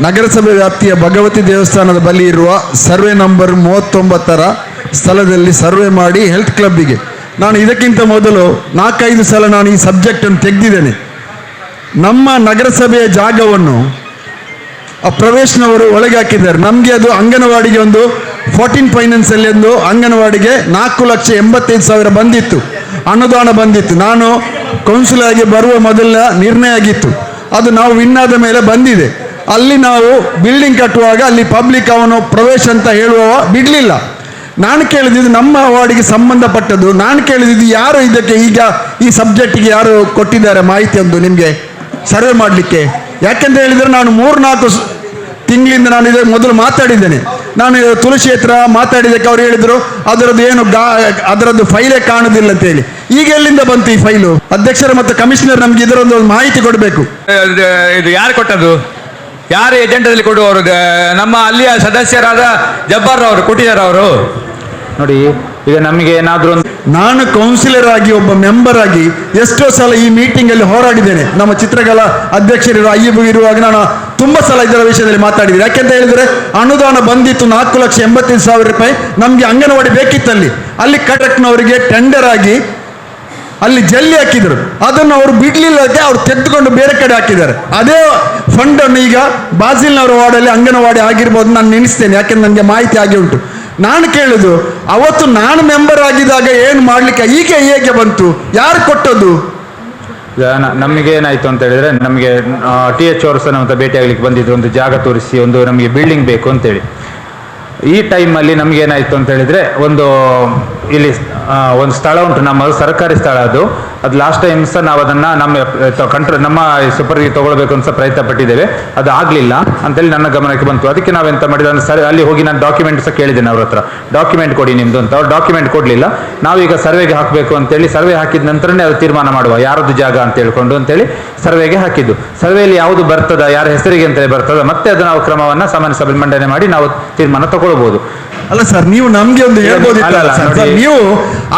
Speaker 7: ನಗರಸಭೆ ವ್ಯಾಪ್ತಿಯ ಭಗವತಿ ದೇವಸ್ಥಾನದ ಬಳಿ ಇರುವ ಸರ್ವೆ ನಂಬರ್ 39ರ ಸ್ಥಳದಲ್ಲಿ ಸರ್ವೆ ಮಾಡಿ ಹೆಲ್ತ್ ಕ್ಲಬ್ಬಿಗೆ ನಾನು ಇದಕ್ಕಿಂತ ಮೊದಲು 4-5 ಸಲ ನಾನು ಈ ಸಬ್ಜೆಕ್ಟನ್ನು ತೆಗೆದಿದ್ದೇನೆ. ನಮ್ಮ ನಗರಸಭೆಯ ಜಾಗವನ್ನು ಪ್ರವೇಶನವರು ಒಳಗೆ ಹಾಕಿದ್ದಾರೆ. ನಮಗೆ ಅದು ಅಂಗನವಾಡಿಗೆ ಒಂದು 14 ಫೈನಾನ್ಸಲ್ಲಿ ಒಂದು ಅಂಗನವಾಡಿಗೆ 4,85,000 ಬಂದಿತ್ತು, ಅನುದಾನ ಬಂದಿತ್ತು. ನಾನು ಕೌನ್ಸಿಲರ್ ಆಗಿ ಬರುವ ಮೊದಲ ನಿರ್ಣಯ ಆಗಿತ್ತು, ಅದು ನಾವು ವಿನ್ ಆದ ಮೇಲೆ ಬಂದಿದೆ. ಅಲ್ಲಿ ನಾವು ಬಿಲ್ಡಿಂಗ್ ಕಟ್ಟುವಾಗ ಅಲ್ಲಿ ಪಬ್ಲಿಕ್ ಅವನು ಪ್ರವೇಶ ಅಂತ ಹೇಳುವ ಬಿಡಲಿಲ್ಲ. ನಾನು ಕೇಳಿದ್ದು ನಮ್ಮ ವಾರ್ಡಿಗೆ ಸಂಬಂಧಪಟ್ಟದ್ದು. ನಾನು ಕೇಳಿದ್ದು ಯಾರು ಇದಕ್ಕೆ ಈಗ ಈ ಸಬ್ಜೆಕ್ಟಿಗೆ ಯಾರು ಕೊಟ್ಟಿದ್ದಾರೆ ಮಾಹಿತಿ ಒಂದು ನಿಮಗೆ ಸರ್ವೆ ಮಾಡಲಿಕ್ಕೆ? ಯಾಕೆಂತ ಹೇಳಿದರೆ ನಾನು 3-4 ತಿಂಗಳಿಂದ ನಾನು ಇದಕ್ಕೆ ಮೊದಲು ಮಾತಾಡಿದ್ದೇನೆ. ನಾನು ತುಳಸಿ ಹತ್ರ ಮಾತಾಡಿದ್ದಕ್ಕೆ ಅವ್ರು ಹೇಳಿದ್ರು ಅದರದ್ದು ಏನು ಅದರದ್ದು ಫೈಲೇ ಕಾಣುದಿಲ್ಲ ಅಂತ ಹೇಳಿ. ಈಗ ಎಲ್ಲಿಂದ ಬಂತು ಈ ಫೈಲು? ಅಧ್ಯಕ್ಷರು ಮತ್ತು ಕಮಿಷನರ್ ನಮ್ಗೆ ಇದರೊಂದು ಮಾಹಿತಿ ಕೊಡಬೇಕು.
Speaker 4: ಇದು ಯಾರು ಕೊಟ್ಟದ್ದು? ಯಾರು ಏಜೆಂಟಲ್ಲಿ ಕೊಡುವವರು? ನಮ್ಮ ಅಲ್ಲಿಯ ಸದಸ್ಯರಾದ ಜಬ್ಬಾರ್ ಅವರು ಕೊಟ್ಟಿದ್ದಾರೆ. ಅವರು
Speaker 1: ನೋಡಿ, ಈಗ ನಮಗೆ ಏನಾದರೂ
Speaker 7: ನಾನು ಕೌನ್ಸಿಲರ್ ಆಗಿ ಒಬ್ಬ ಮೆಂಬರ್ ಆಗಿ ಎಷ್ಟೋ ಸಲ ಈ ಮೀಟಿಂಗ್ ಅಲ್ಲಿ ಹೋರಾಡಿದ್ದೇನೆ. ನಮ್ಮ ಚಿತ್ರಕಲಾ ಅಧ್ಯಕ್ಷರು ಅಯ್ಯಬು ಇರುವಾಗ ನಾನು ತುಂಬಾ ಸಲ ಇದರ ವಿಷಯದಲ್ಲಿ ಮಾತಾಡಿದ್ದೀನಿ. ಯಾಕೆಂತ ಹೇಳಿದ್ರೆ ಅನುದಾನ ಬಂದಿತ್ತು 4,85,000 ರೂಪಾಯಿ. ನಮ್ಗೆ ಅಂಗನವಾಡಿ ಬೇಕಿತ್ತಲ್ಲಿ. ಅಲ್ಲಿ ಕಟಕ್ನವರಿಗೆ ಟೆಂಡರ್ ಆಗಿ ಅಲ್ಲಿ ಜಲ್ಲಿ ಹಾಕಿದ್ರು. ಅದನ್ನು ಅವರು ಬಿಡ್ಲಿಲ್ಲದೆ ಅವ್ರು ತೆಗೆದುಕೊಂಡು ಬೇರೆ ಕಡೆ ಹಾಕಿದ್ದಾರೆ. ಅದೇ ಫಂಡ್ ಅನ್ನು ಈಗ ಬಾಜಿಲ್ನವರ ವಾರ್ಡಲ್ಲಿ ಅಂಗನವಾಡಿ ಆಗಿರ್ಬೋದು ನಾನು ನೆನೆಸ್ತೇನೆ. ಯಾಕೆಂದ್ರೆ ನನಗೆ ಮಾಹಿತಿ ಆಗಿ ಉಂಟು. ನಾನು ಕೇಳುದು, ಅವತ್ತು ನಾನು ಮೆಂಬರ್ ಆಗಿದ್ದಾಗ ಏನು ಮಾಡ್ಲಿಕ್ಕೆ ಈಗ ಹೇಗೆ ಬಂತು? ಯಾರು ಕೊಟ್ಟದ್ದು?
Speaker 1: ನಮಗೆ ಏನಾಯ್ತು ಅಂತ ಹೇಳಿದ್ರೆ, ನಮಗೆ TH ಅವರು ಸಹ ನಮ್ಮ ಭೇಟಿ ಆಗ್ಲಿಕ್ಕೆ ಬಂದಿದ್ರು. ಒಂದು ಜಾಗ ತೋರಿಸಿ, ಒಂದು ನಮಗೆ ಬಿಲ್ಡಿಂಗ್ ಬೇಕು ಅಂತೇಳಿ. ಈ ಟೈಮಲ್ಲಿ ನಮ್ಗೆ ಏನಾಯ್ತು ಅಂತ ಹೇಳಿದ್ರೆ, ಇಲ್ಲಿ ಒಂದು ಸ್ಥಳ ಉಂಟು, ನಮ್ಮದು ಸರ್ಕಾರಿ ಸ್ಥಳ. ಅದು ಲಾಸ್ಟ್ ಟೈಮ್ ಸಹ ನಾವು ಅದನ್ನು ನಮ್ಮ ಸೂಪರ್ಗೆ ತಗೊಳ್ಬೇಕು ಅಂತ ಪ್ರಯತ್ನ ಪಟ್ಟಿದ್ದೇವೆ. ಅದು ಆಗಲಿಲ್ಲ ಅಂತೇಳಿ ನನ್ನ ಗಮನಕ್ಕೆ ಬಂತು. ಅದಕ್ಕೆ ನಾವೆಂತ ಮಾಡಿದ್ರೆ, ಸರಿ ಅಲ್ಲಿ ಹೋಗಿ ನಾನು ಡಾಕ್ಯುಮೆಂಟ್ ಸಹ ಕೇಳಿದ್ದೇನೆ ಅವ್ರ ಹತ್ರ, ಡಾಕ್ಯುಮೆಂಟ್ ಕೊಡಿ ನಿಮ್ಮದು ಅಂತ. ಅವ್ರು ಡಾಕ್ಯುಮೆಂಟ್ ಕೊಡಲಿಲ್ಲ. ನಾವೀಗ ಸರ್ವೆಗೆ ಹಾಕಬೇಕು ಅಂತೇಳಿ ಸರ್ವೆ ಹಾಕಿದ ನಂತರನೇ ಅದು ತೀರ್ಮಾನ ಮಾಡುವ ಯಾರದ್ದು ಜಾಗ ಅಂತ ಹೇಳ್ಕೊಂಡು ಅಂತೇಳಿ ಸರ್ವೆಗೆ ಹಾಕಿದ್ದು. ಸರ್ವೆಯಲ್ಲಿ ಯಾವುದು ಬರ್ತದ, ಯಾರ ಹೆಸರಿಗೆ ಅಂತೇಳಿ ಬರ್ತದ, ಮತ್ತೆ ಅದು ನಾವು ಕ್ರಮವನ್ನು ಸಾಮಾನ್ಯ ಸಭೆ ಮಂಡನೆ ಮಾಡಿ ನಾವು ತೀರ್ಮಾನ ತಗೊಳ್ಬಹುದು.
Speaker 7: ಅಲ್ಲ ಸರ್, ನೀವು ನಮ್ಗೆ ಒಂದು ಹೇಳ್ಬೋದಿತ್ತಲ್ಲ ಸರ್, ನೀವು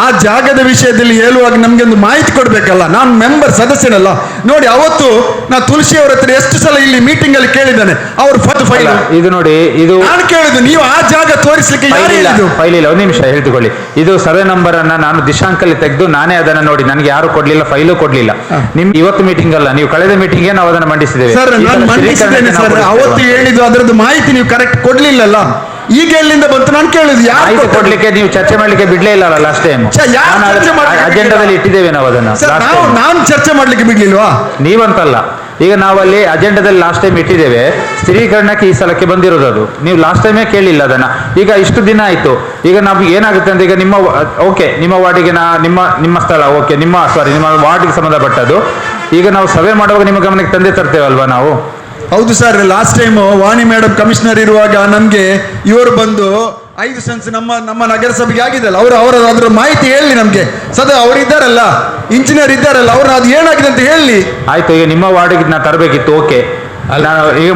Speaker 7: ಆ ಜಾಗದ ವಿಷಯದಲ್ಲಿ ಹೇಳುವಾಗ ನಮ್ಗೆ ಒಂದು ಮಾಹಿತಿ ಕೊಡ್ಬೇಕಲ್ಲ. ನಾನು ಮೆಂಬರ್ ಸದಸ್ಯನಲ್ಲ. ನೋಡಿ, ಅವತ್ತು ನಾ ತುಳಸಿ ಅವರ ಹತ್ರ ಎಷ್ಟು ಸಲ ಇಲ್ಲಿ ಮೀಟಿಂಗ್ ಅಲ್ಲಿ ಕೇಳಿದ್ದಾನೆ. ಅವ್ರು ಫೈಲ್
Speaker 1: ಇದು ನೋಡಿ, ಇದು ನಾನು
Speaker 7: ಕೇಳುದು, ನೀವು ಆ ಜಾಗ ತೋರಿಸ್ಲಿಕ್ಕೆ
Speaker 1: ಫೈಲ್ ಇಲ್ಲ. ಒಂದು ನಿಮಿಷ ಹೇಳ್ತಿಕೊಳ್ಳಿ. ಇದು ಸರ್ವೆ ನಂಬರ್ ಅನ್ನ ನಾನು ದಿಶಾಂಕಲ್ಲಿ ತೆಗೆದು ನಾನೇ ಅದನ್ನ ನೋಡಿ, ನನಗೆ ಯಾರು ಕೊಡ್ಲಿಲ್ಲ, ಫೈಲು ಕೊಡ್ಲಿಲ್ಲ. ನಿಮ್ ಇವತ್ತು ಮೀಟಿಂಗ್ ಅಲ್ಲ, ನೀವು ಕಳೆದ ಮೀಟಿಂಗ್ ನಾವು ಅದನ್ನು ಮಂಡಿಸಿದ್ದೇವೆ
Speaker 7: ಸರ್. ನಾನು ಮಂಡಿಸಿದ್ದೇನೆ ಸರ್. ಅವತ್ತು ಹೇಳಿದ್ದು ಅದರದ್ದು ಮಾಹಿತಿ ನೀವು ಕರೆಕ್ಟ್ ಕೊಡ್ಲಿಲ್ಲಲ್ಲ. ಈಗ ಎಲ್ಲಿಂದ ಬಂತು ನಾನು ಕೇಳುದು?
Speaker 1: ಯಾರು ಕೊಡ್ಲಿಕ್ಕೆ ನೀವು ಚರ್ಚೆ ಮಾಡ್ಲಿಕ್ಕೆ ಬಿಡ್ಲೇ ಇಲ್ಲ ಲಾಸ್ಟ್ ಟೈಮ್. ಅಜೆಂಡಾದಲ್ಲಿ ಇಟ್ಟಿದ್ದೇವೆ ನಾವು ಅದನ್ನ.
Speaker 7: ನಾನು ಚರ್ಚೆ ಮಾಡ್ಲಿಕ್ಕೆ ಬಿಡ್ಲಿಲ್ವಾ?
Speaker 1: ನೀವಂತಲ್ಲ, ಈಗ ನಾವಲ್ಲಿ ಅಜೆಂಡಾದಲ್ಲಿ ಲಾಸ್ಟ್ ಟೈಮ್ ಇಟ್ಟಿದ್ದೇವೆ. ಸ್ಥಿರೀಕರಣಕ್ಕೆ ಈ ಸಲಕ್ಕೆ ಬಂದಿರೋದು. ಅದು ನೀವು ಲಾಸ್ಟ್ ಟೈಮೇ ಕೇಳಿಲ್ಲ ಅದನ್ನ. ಈಗ ಇಷ್ಟು ದಿನ ಆಯ್ತು. ಈಗ ನಮ್ಗೆ ಏನಾಗುತ್ತೆ ಅಂತ, ಈಗ ನಿಮ್ಮ ನಿಮ್ಮ ವಾರ್ಡಿಗೆ ನಿಮ್ಮ ಸ್ಥಳ ನಿಮ್ಮ ವಾರ್ಡ್ಗೆ ಸಂಬಂಧಪಟ್ಟದ್ದು. ಈಗ ನಾವು ಸಭೆ ಮಾಡುವಾಗ ನಿಮ್ಮ ಗಮನಕ್ಕೆ ತಂದೆ ತರ್ತೇವಲ್ವಾ ನಾವು?
Speaker 7: ಹೌದು ಸರ್. ಲಾಸ್ಟ್ ಟೈಮ್ ವಾಣಿ ಮೇಡಮ್ ಕಮಿಷನರ್ ಇರುವಾಗ ನಮ್ಗೆ ಇವರು ಬಂದು 5 ಸೆನ್ಸ್ ನಮ್ಮ ನಗರಸಭೆಗೆ ಆಗಿದೆಲ್ಲ, ಅದರ ಮಾಹಿತಿ ಹೇಳಿ ನಮ್ಗೆ. ಸದಾ ಅವರು ಇದ್ದಾರಲ್ಲ, ಇಂಜಿನಿಯರ್ ಇದ್ದಾರಲ್ಲ, ಅವ್ರು ಅದು ಏನಾಗಿದೆ ಅಂತ ಹೇಳಿ.
Speaker 1: ಆಯ್ತು, ಈಗ ನಿಮ್ಮ ವಾರ್ಡಿಗೆ ನಾವು ತರಬೇಕಿತ್ತು. ಓಕೆ, ಈಗ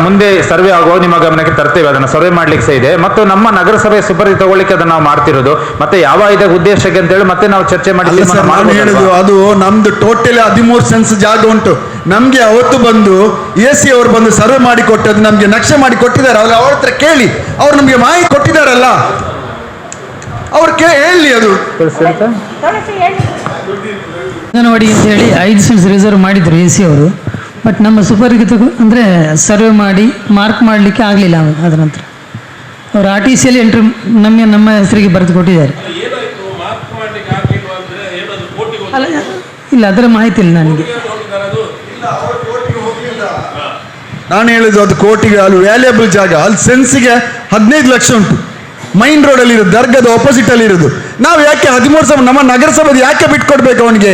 Speaker 1: ಮುಂದೆ ಸರ್ವೆ ಆಗುವಾಗ ನಿಮ್ಮ ಗಮನಕ್ಕೆ ತರ್ತೇವೆ. ಅದನ್ನ ಸರ್ವೆ ಮಾಡ್ಲಿಕ್ಕೆ ಸಹ ಇದೆ. ಮತ್ತು ನಮ್ಮ ನಗರಸಭೆ ಸುಪರಿ ತಗೊಳ್ಳಿಕ್ಕೆ ಅದನ್ನ ನಾವು ಮಾಡ್ತಿರೋದು. ಮತ್ತೆ ಯಾವ ಉದ್ದೇಶಕ್ಕೆ ಅಂತ ಹೇಳಿ ಮತ್ತೆ ನಾವು ಚರ್ಚೆ ಮಾಡಿ
Speaker 7: ಹೇಳುದು. ಅದು ನಮ್ದು ಟೋಟಲ್ 13 ಸೆನ್ಸ್ ಜಾಗ ಉಂಟು. ನಮ್ಗೆ ಅವತ್ತು ಬಂದು AC ಅವರು ಬಂದು ಸರ್ವೆ ಮಾಡಿ ಕೊಟ್ಟದ್ದು, ನಮ್ಗೆ ನಕ್ಷೆ ಮಾಡಿ ಕೊಟ್ಟಿದ್ದಾರೆ. ಅವ್ರ ಹತ್ರ ಕೇಳಿ, ಅವ್ರು ನಮ್ಗೆ ಮಾಹಿತಿ ಕೊಟ್ಟಿದ್ದಾರಲ್ಲ, ಅವ್ರು ಹೇಳಿ. ಅದು
Speaker 18: ಅಂಗನವಾಡಿ ಅಂತ ಹೇಳಿ 5 ಸೆನ್ಸ್ ರಿಸರ್ವ್ ಮಾಡಿದ್ರು AC ಅವರು. ಬಟ್ ನಮ್ಮ ಸೂಪರ್ಗೆ ಅಂದರೆ ಸರ್ವೆ ಮಾಡಿ ಮಾರ್ಕ್ ಮಾಡಲಿಕ್ಕೆ ಆಗಲಿಲ್ಲ. ಅದರ ನಂತರ ಅವರು RTCಯಲ್ಲಿ ಎಂಟ್ರಿ ನಮ್ಮ ಹೆಸರಿಗೆ ಬರೆದು ಕೊಟ್ಟಿದ್ದಾರೆ. ಅಲ್ಲ, ಇಲ್ಲ, ಅದರ ಮಾಹಿತಿ ಇಲ್ಲ ನನಗೆ.
Speaker 7: ನಾನು ಹೇಳಿದ್ದು ಅದು ಕೋಟಿಗೆ, ಅಲ್ಲಿ ವ್ಯಾಲ್ಯೂಬಲ್ ಜಾಗ, ಅಲ್ಲಿ ಸೆನ್ಸಿಗೆ 15 ಲಕ್ಷ ಉಂಟು. ಮೈನ್ ರೋಡಲ್ಲಿ ಇರೋದು, ದರ್ಗದ ಆಪೋಸಿಟ್ ಅಲ್ಲಿ ಇರೋದು. ನಾವು ಯಾಕೆ 13 ನಮ್ಮ ನಗರಸಭೆ ಯಾಕೆ ಬಿಟ್ಕೊಡ್ಬೇಕು ಅವನಿಗೆ?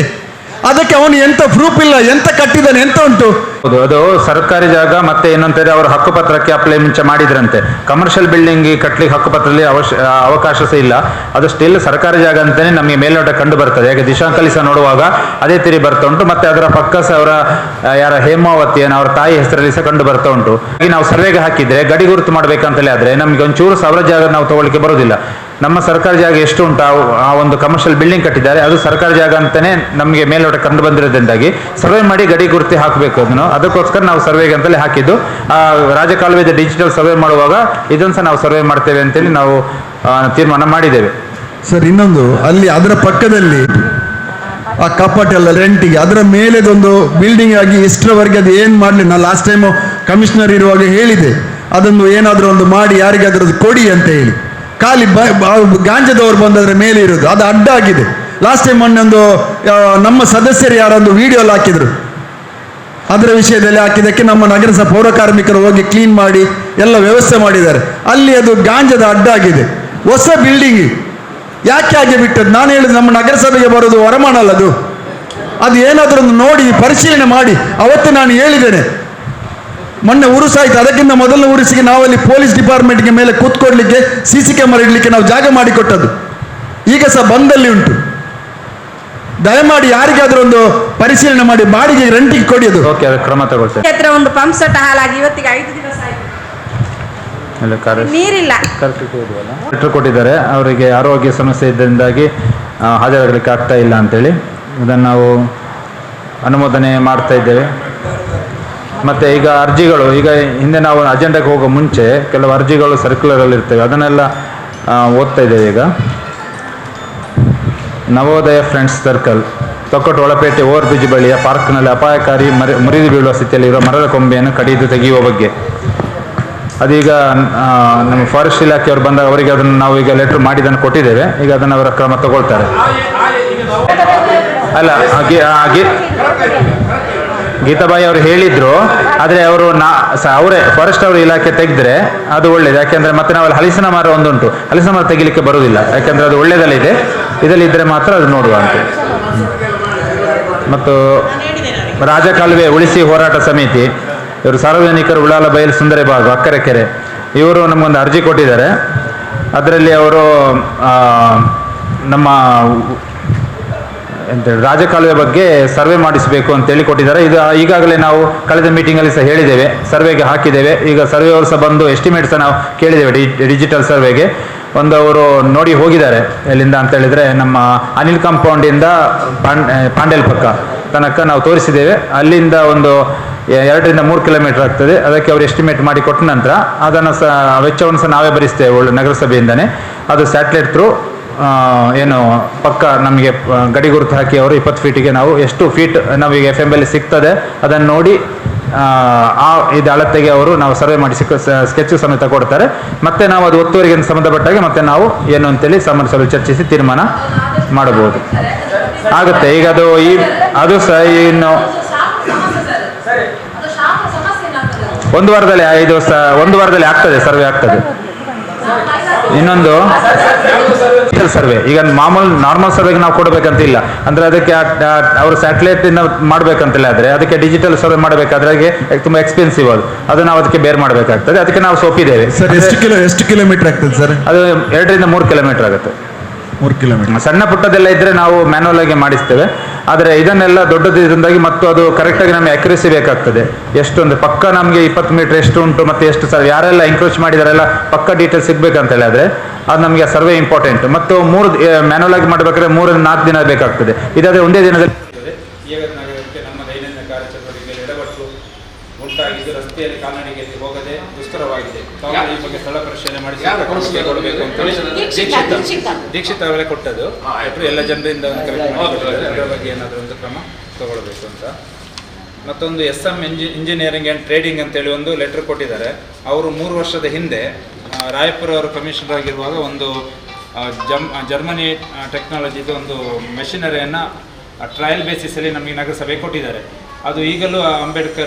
Speaker 7: ಅದಕ್ಕೆ ಅವನು ಎಂತ ಪ್ರೂಫ್ ಇಲ್ಲ, ಎಂತ ಕಟ್ಟಿದ್ದಾನೆ, ಎಂತ ಉಂಟು?
Speaker 1: ಹೌದು, ಅದು ಸರ್ಕಾರಿ ಜಾಗ. ಮತ್ತೆ ಏನಂತಾರೆ, ಅವರು ಹಕ್ಕುಪತ್ರಕ್ಕೆ ಅಪ್ಲೈ ಮುಂಚೆ ಮಾಡಿದ್ರಂತೆ. ಕಮರ್ಷಿಯಲ್ ಬಿಲ್ಡಿಂಗ್ ಕಟ್ಟಲಿಕ್ಕೆ ಹಕ್ಕುಪತ್ರದಲ್ಲಿ ಅವಕಾಶ ಸಹ ಇಲ್ಲ. ಅದು ಸ್ಟಿಲ್ ಸರ್ಕಾರಿ ಜಾಗ ಅಂತಾನೆ ನಮಗೆ ಮೇಲ್ನೋಟ ಕಂಡು ಬರ್ತದೆ. ಯಾಕೆ ದಿಶಾಂಕಲಿ ಸಹ ನೋಡುವಾಗ ಅದೇ ತಿರಿ ಬರ್ತಾ ಉಂಟು. ಮತ್ತೆ ಅದರ ಪಕ್ಕ ಸಹ ಅವರ ಹೇಮಾವತಿ ಅವರ ತಾಯಿ ಹೆಸರಲ್ಲಿ ಸಹ ಕಂಡು ಬರ್ತಾ ಉಂಟು. ಈಗ ನಾವು ಸರ್ವೆಗೆ ಹಾಕಿದ್ರೆ ಗಡಿ ಗುರುತು ಮಾಡ್ಬೇಕಂತಲೇ ಆದ್ರೆ ನಮ್ಗೆ ಒಂಚೂರು ಸಾವಿರ ಜಾಗ ನಾವು ತಗೊಳ್ಳಿಕ್ಕೆ ಬರೋದಿಲ್ಲ. ನಮ್ಮ ಸರ್ಕಾರಿ ಜಾಗ ಎಷ್ಟು ಉಂಟು, ಆ ಒಂದು ಕಮರ್ಷಿಯಲ್ ಬಿಲ್ಡಿಂಗ್ ಕಟ್ಟಿದ್ದಾರೆ, ಅದು ಸರ್ಕಾರಿ ಜಾಗ ಅಂತಾನೆ ನಮಗೆ ಮೇಲ್ನೋಟ ಕಂಡು ಬಂದಿರೋದ್ರಿಂದಾಗಿ ಸರ್ವೆ ಮಾಡಿ ಗಡಿ ಗುರುತಿ ಹಾಕಬೇಕು. ಅದಕ್ಕೋಸ್ಕರ ನಾವು ಸರ್ವೆಗೆ ಅಂತಲೇ ಹಾಕಿದ್ದು. ರಾಜಕಾಲುವೆದ ಡಿಜಿಟಲ್ ಸರ್ವೆ ಮಾಡುವಾಗ ಇದನ್ನು ಸಹ ನಾವು ಸರ್ವೆ ಮಾಡ್ತೇವೆ ಅಂತೇಳಿ ನಾವು ತೀರ್ಮಾನ ಮಾಡಿದ್ದೇವೆ.
Speaker 7: ಸರ್, ಇನ್ನೊಂದು ಅಲ್ಲಿ ಅದರ ಪಕ್ಕದಲ್ಲಿ ಆ ಕಪಾಟ್ ಎಲ್ಲ ರೆಂಟಿಗೆ, ಅದರ ಮೇಲೆದೊಂದು ಬಿಲ್ಡಿಂಗ್ ಆಗಿ ಇಷ್ಟರವರೆಗೆ ಅದು ಏನು ಮಾಡಲಿ. ನಾನು ಲಾಸ್ಟ್ ಟೈಮು ಕಮಿಷನರ್ ಇರುವಾಗ ಹೇಳಿದೆ, ಅದನ್ನು ಏನಾದರೂ ಒಂದು ಮಾಡಿ ಯಾರಿಗಾದ್ರೂ ಕೊಡಿ ಅಂತ ಹೇಳಿ. ಖಾಲಿ ಗಾಂಜದವ್ರು ಬಂದದ್ರ ಮೇಲೆ ಇರೋದು, ಅದು ಅಡ್ಡ ಆಗಿದೆ. ಲಾಸ್ಟ್ ಟೈಮ್ ಮೊನ್ನೆ ನಮ್ಮ ಸದಸ್ಯರು ಯಾರೊಂದು ವಿಡಿಯೋ ಎಲ್ಲ ಹಾಕಿದ್ರು. ಅದರ ವಿಷಯದಲ್ಲಿ ಹಾಕಿದ್ದಕ್ಕೆ ನಮ್ಮ ನಗರಸಭಾ ಪೌರ ಕಾರ್ಮಿಕರು ಹೋಗಿ ಕ್ಲೀನ್ ಮಾಡಿ ಎಲ್ಲ ವ್ಯವಸ್ಥೆ ಮಾಡಿದ್ದಾರೆ. ಅಲ್ಲಿ ಅದು ಗಾಂಜದ ಅಡ್ಡ ಆಗಿದೆ. ಹೊಸ ಬಿಲ್ಡಿಂಗ್ ಯಾಕೆ ಹಾಗೆ ಬಿಟ್ಟದ್ದು? ನಾನು ಹೇಳಿದ್ದು, ನಮ್ಮ ನಗರಸಭೆಗೆ ಬರೋದು ವರಮಾನ ಅಲ್ಲ ಅದು. ಅದು ಏನಾದರೂ ಒಂದು ನೋಡಿ ಪರಿಶೀಲನೆ ಮಾಡಿ. ಅವತ್ತು ನಾನು ಹೇಳಿದ್ದೇನೆ, ಮೊನ್ನೆ ಉರುಸಾಯ್ತು. ಅದಕ್ಕಿಂತ ಮೊದಲನೇ ಉರುಸಿಗೆ ನಾವಲ್ಲಿ ಪೊಲೀಸ್ ಡಿಪಾರ್ಟ್ಮೆಂಟ್ಗೆ ಮೇಲೆ ಕೂತ್ಕೊಡ್ಲಿಕ್ಕೆ CC ಕ್ಯಾಮರಾ ಇಡಲಿಕ್ಕೆ ನಾವು ಜಾಗ ಮಾಡಿಕೊಟ್ಟದ್ದು. ಈಗ ಸಹ ಬಂದಲ್ಲಿ ಉಂಟು. ದಯಮಾಡಿ ಯಾರಿಗಾದ್ರೂ ಒಂದು ಪರಿಶೀಲನೆ ಮಾಡಿ ಬಾಡಿಗೆ ರೆಂಟಿಗೆ ಕೊಡಿ. ಅದು
Speaker 1: ಓಕೆ, ಅದು ಕ್ರಮ ತಗೊಳ್ತೇವೆ.
Speaker 15: ಹತ್ರ ಒಂದು ಪಂಪ್ ಸೆಟ್ ಹಾಳಾಗಿ ಇವತ್ತಿಗೆ 5 ದಿವಸ ಆಯ್ತು. ನೀರಿಲ್ಲ.
Speaker 1: ಲೆಟರ್ ಕೊಟ್ಟಿದ್ದಾರೆ, ಅವರಿಗೆ ಆರೋಗ್ಯ ಸಮಸ್ಯೆ ಇದ್ದರಿಂದಾಗಿ ಹಾಜರಾಗಲಿಕ್ಕೆ ಆಗ್ತಾ ಇಲ್ಲ ಅಂತೇಳಿ ಇದನ್ನು ನಾವು ಅನುಮೋದನೆ ಮಾಡ್ತಾ ಇದ್ದೇವೆ. ಮತ್ತು ಈಗ ಅರ್ಜಿಗಳು, ಈಗ ಹಿಂದೆ ನಾವು ಅಜೆಂಡಾಗೆ ಹೋಗೋ ಮುಂಚೆ ಕೆಲವು ಅರ್ಜಿಗಳು ಸರ್ಕ್ಯುಲರಲ್ಲಿ ಇರ್ತವೆ, ಅದನ್ನೆಲ್ಲ ಓದ್ತಾ ಇದ್ದೇವೆ. ಈಗ ನವೋದಯ ಫ್ರೆಂಡ್ಸ್ ಸರ್ಕಲ್, ತೊಕ್ಕಟ್ಟು ಒಳಪೇಟೆ ಓವರ್ ಬ್ರಿಡ್ಜ್ ಬಳಿಯ ಪಾರ್ಕ್ನಲ್ಲಿ ಅಪಾಯಕಾರಿ ಮುರಿದು ಬೀಳುವ ಸ್ಥಿತಿಯಲ್ಲಿರುವ ಮರದ ಕೊಂಬೆಯನ್ನು ಕಡಿದು ತೆಗೆಯುವ ಬಗ್ಗೆ ಅದೀಗ ನಮ್ಮ ಫಾರೆಸ್ಟ್ ಇಲಾಖೆಯವರು ಬಂದಾಗ ಅವರಿಗೆ ಅದನ್ನು ನಾವು ಈಗ ಲೆಟ್ರ್ ಮಾಡಿ ಇದನ್ನು ಕೊಟ್ಟಿದ್ದೇವೆ. ಈಗ ಅದನ್ನು ಅವರ ಕ್ರಮ ತಗೊಳ್ತಾರೆ. ಅಲ್ಲ, ಗೀತಾಬಾಯಿ ಅವರು ಹೇಳಿದ್ರು, ಆದರೆ ಅವರು ಅವರೇ ಫಾರೆಸ್ಟ್ ಅವರು ಇಲಾಖೆ ತೆಗೆದ್ರೆ ಅದು ಒಳ್ಳೇದು. ಯಾಕೆಂದರೆ ಮತ್ತೆ ನಾವು ಹಲಸಿನ ಮರ ಒಂದುಂಟು, ಹಲಸಿನ ಮರ ತೆಗಿಲಿಕ್ಕೆ ಬರುವುದಿಲ್ಲ, ಯಾಕೆಂದರೆ ಅದು ಒಳ್ಳೆಯದಲ್ಲಿದೆ, ಇದರಲ್ಲಿ ಇದ್ದರೆ ಮಾತ್ರ ಅದು ನೋಡುವ ಅಂತ. ಮತ್ತು ರಾಜಕಾಲುವೆ ಉಳಿಸಿ ಹೋರಾಟ ಸಮಿತಿ ಇವರು ಸಾರ್ವಜನಿಕರು ಉಳ್ಳಾಲ ಬಯಲು ಸುಂದರ ಭಾಗ ಅಕ್ಕರೆಕೆರೆ ಇವರು ನಮಗೊಂದು ಅರ್ಜಿ ಕೊಟ್ಟಿದ್ದಾರೆ. ಅದರಲ್ಲಿ ಅವರು ನಮ್ಮ ಎಂತೇಳಿ ರಾಜಕಾಲುವೆ ಬಗ್ಗೆ ಸರ್ವೆ ಮಾಡಿಸಬೇಕು ಅಂತೇಳಿ ಕೊಟ್ಟಿದ್ದಾರೆ. ಇದು ಈಗಾಗಲೇ ನಾವು ಕಳೆದ ಮೀಟಿಂಗಲ್ಲಿ ಸಹ ಹೇಳಿದ್ದೇವೆ, ಸರ್ವೆಗೆ ಹಾಕಿದ್ದೇವೆ. ಈಗ ಸರ್ವೆ ಅವರು ಸಹ ಬಂದು ಎಸ್ಟಿಮೇಟ್ ಸಹ ನಾವು ಕೇಳಿದ್ದೇವೆ ಡಿಜಿಟಲ್ ಸರ್ವೆಗೆ. ಒಂದು ಅವರು ನೋಡಿ ಹೋಗಿದ್ದಾರೆ. ಎಲ್ಲಿಂದ ಅಂತ ಹೇಳಿದರೆ ನಮ್ಮ ಅನಿಲ್ ಕಾಂಪೌಂಡಿಂದ ಪಾಂಡೇಲ್ ಪಕ್ಕ ತನಕ ನಾವು ತೋರಿಸಿದ್ದೇವೆ. ಅಲ್ಲಿಂದ ಒಂದು 2 ರಿಂದ 3 ಕಿಲೋಮೀಟರ್ ಆಗ್ತದೆ. ಅದಕ್ಕೆ ಅವರು ಎಸ್ಟಿಮೇಟ್ ಮಾಡಿ ಕೊಟ್ಟ ನಂತರ ಅದನ್ನು ಸಹ ವೆಚ್ಚವನ್ನು ಸಹ ನಾವೇ ಭರಿಸ್ತೇವೆ ನಗರಸಭೆಯಿಂದನೇ. ಅದು ಸ್ಯಾಟಲೈಟ್ ಥ್ರೂ ಏನು ಪಕ್ಕ ನಮಗೆ ಗಡಿ ಗುರುತು ಹಾಕಿ ಅವರು 20 ಫೀಟಿಗೆ ನಾವು ಎಷ್ಟು ಫೀಟ್ ನಮಗೆ FML ಸಿಗ್ತದೆ ಅದನ್ನು ನೋಡಿ ಇದು ಅಳತೆಗೆ ಅವರು ನಾವು ಸರ್ವೆ ಮಾಡಿ ಸ್ಕೆಚ್ ಸಮೇತ ಕೊಡ್ತಾರೆ. ಮತ್ತೆ ನಾವು ಅದು ಒತ್ತುವರಿಗೆ ಸಂಬಂಧಪಟ್ಟಾಗೆ ಮತ್ತೆ ನಾವು ಏನು ಅಂತೇಳಿ ಸಾಮಾನ್ಯ ಚರ್ಚಿಸಿ ತೀರ್ಮಾನ ಮಾಡಬಹುದು ಆಗುತ್ತೆ. ಈಗ ಅದು ಸಹ ಇನ್ನು 1 ವಾರದಲ್ಲಿ 1 ವಾರದಲ್ಲಿ ಆಗ್ತದೆ, ಸರ್ವೆ ಆಗ್ತದೆ. ಇನ್ನೊಂದು ಸರ್ವೆ, ಈಗ ನಾರ್ಮಲ್ ಸರ್ವೆಗೆ ನಾವು ಕೊಡಬೇಕಂತಿಲ್ಲ, ಅಂದ್ರೆ ಅದಕ್ಕೆ ಅವರು ಸ್ಯಾಟಲೈಟ್ ಇಂದ ಮಾಡ್ಬೇಕಂತಿಲ್ಲ. ಆದರೆ ಅದಕ್ಕೆ ಡಿಜಿಟಲ್ ಸರ್ವೆ ಮಾಡಬೇಕಾದ್ರೆ ತುಂಬಾ ಎಕ್ಸ್ಪೆನ್ಸಿವ್, ಅದು ನಾವು ಅದಕ್ಕೆ ಬೇರ್ ಮಾಡಬೇಕಾಗ್ತದೆ. ಅದಕ್ಕೆ ನಾವು ಒಪ್ಪಿದ್ದೇವೆ.
Speaker 7: ಸರ್, ಎಷ್ಟು ಕಿಲೋಮೀಟರ್ ಆಗ್ತದೆ ಸರ್?
Speaker 1: ಅದು 2 ರಿಂದ 3 ಕಿಲೋಮೀಟರ್ ಆಗುತ್ತೆ.
Speaker 7: 3 ಕಿಲೋಮೀಟರ್.
Speaker 1: ಸಣ್ಣ ಪುಟ್ಟದೆಲ್ಲ ಇದ್ರೆ ನಾವು ಮ್ಯಾನುವಲ್ ಆಗಿ ಮಾಡಿಸ್ತೇವೆ. ಆದರೆ ಇದನ್ನೆಲ್ಲ ದೊಡ್ಡದ್ರಿಂದಾಗಿ ಮತ್ತು ಅದು ಕರೆಕ್ಟಾಗಿ ನಮಗೆ ಅಕ್ಯುರಸಿ ಬೇಕಾಗ್ತದೆ. ಎಷ್ಟೊಂದು ಪಕ್ಕ ನಮಗೆ 20 ಮೀಟರ್ ಎಷ್ಟು ಉಂಟು ಮತ್ತು ಎಷ್ಟು ಸರ್ ಯಾರೆಲ್ಲ ಎಂಕ್ರೋಚ್ ಮಾಡಿದಾರೆಲ್ಲ ಪಕ್ಕ ಡೀಟೇಲ್ಸ್ ಸಿಗ್ಬೇಕಂತ ಹೇಳಿದ್ರೆ ಅದು ನಮಗೆ ಸರ್ವೆ ಇಂಪಾರ್ಟೆಂಟ್. ಮತ್ತು 3 ಮ್ಯಾನುವಲ್ ಆಗಿ ಮಾಡಬೇಕಾದ್ರೆ 3 ರಿಂದ 4 ದಿನ ಬೇಕಾಗ್ತದೆ. ಇದಾದರೆ ಒಂದೇ ದಿನದಲ್ಲಿ
Speaker 19: ನಗರಕ್ಕೆ ನಮ್ಮ ದೈನಂದಿನ ಕಾರ್ಯಚಟುವಟಿಕೆಯಲ್ಲಿ ಎಡವಟ್ಟು ಉಂಟಾಗಿದ್ದು ರಸ್ತೆಯಲ್ಲಿ ಕಾಲ್ನಡಿಗೆಯಲ್ಲಿ ಹೋಗದೆ ದುಸ್ತರವಾಗಿದೆ. ತಾವು ಈ ಬಗ್ಗೆ ಸ್ಥಳ ಪರಿಶೀಲನೆ ಮಾಡಿ ಕೊಡಬೇಕು ಅಂತೇಳಿ ದೀಕ್ಷಿತ ಅವರೇ ಕೊಟ್ಟದ್ದು. ಎಲ್ಲ ಜನರಿಂದ ಒಂದು ಕಲೆಕ್ಟ್ ಮಾಡಿ ಅದರ ಬಗ್ಗೆ ಏನಾದರೂ ಒಂದು ಕ್ರಮ ತಗೊಳ್ಬೇಕು ಅಂತ. ಮತ್ತೊಂದು SM ಇಂಜಿನಿಯರಿಂಗ್ ಆ್ಯಂಡ್ ಟ್ರೇಡಿಂಗ್ ಅಂತೇಳಿ ಒಂದು ಲೆಟರ್ ಕೊಟ್ಟಿದ್ದಾರೆ. ಅವರು 3 ವರ್ಷದ ಹಿಂದೆ ರಾಯಪುರ ಅವರು ಕಮಿಷನರ್ ಆಗಿರುವಾಗ ಒಂದು ಜರ್ಮನಿ ಟೆಕ್ನಾಲಜಿದು ಒಂದು ಮೆಷಿನರಿಯನ್ನು ಟ್ರಯಲ್ ಬೇಸಿಸಲ್ಲಿ ನಮಗೆ ನಗರಸಭೆ ಕೊಟ್ಟಿದ್ದಾರೆ. ಅದು ಈಗಲೂ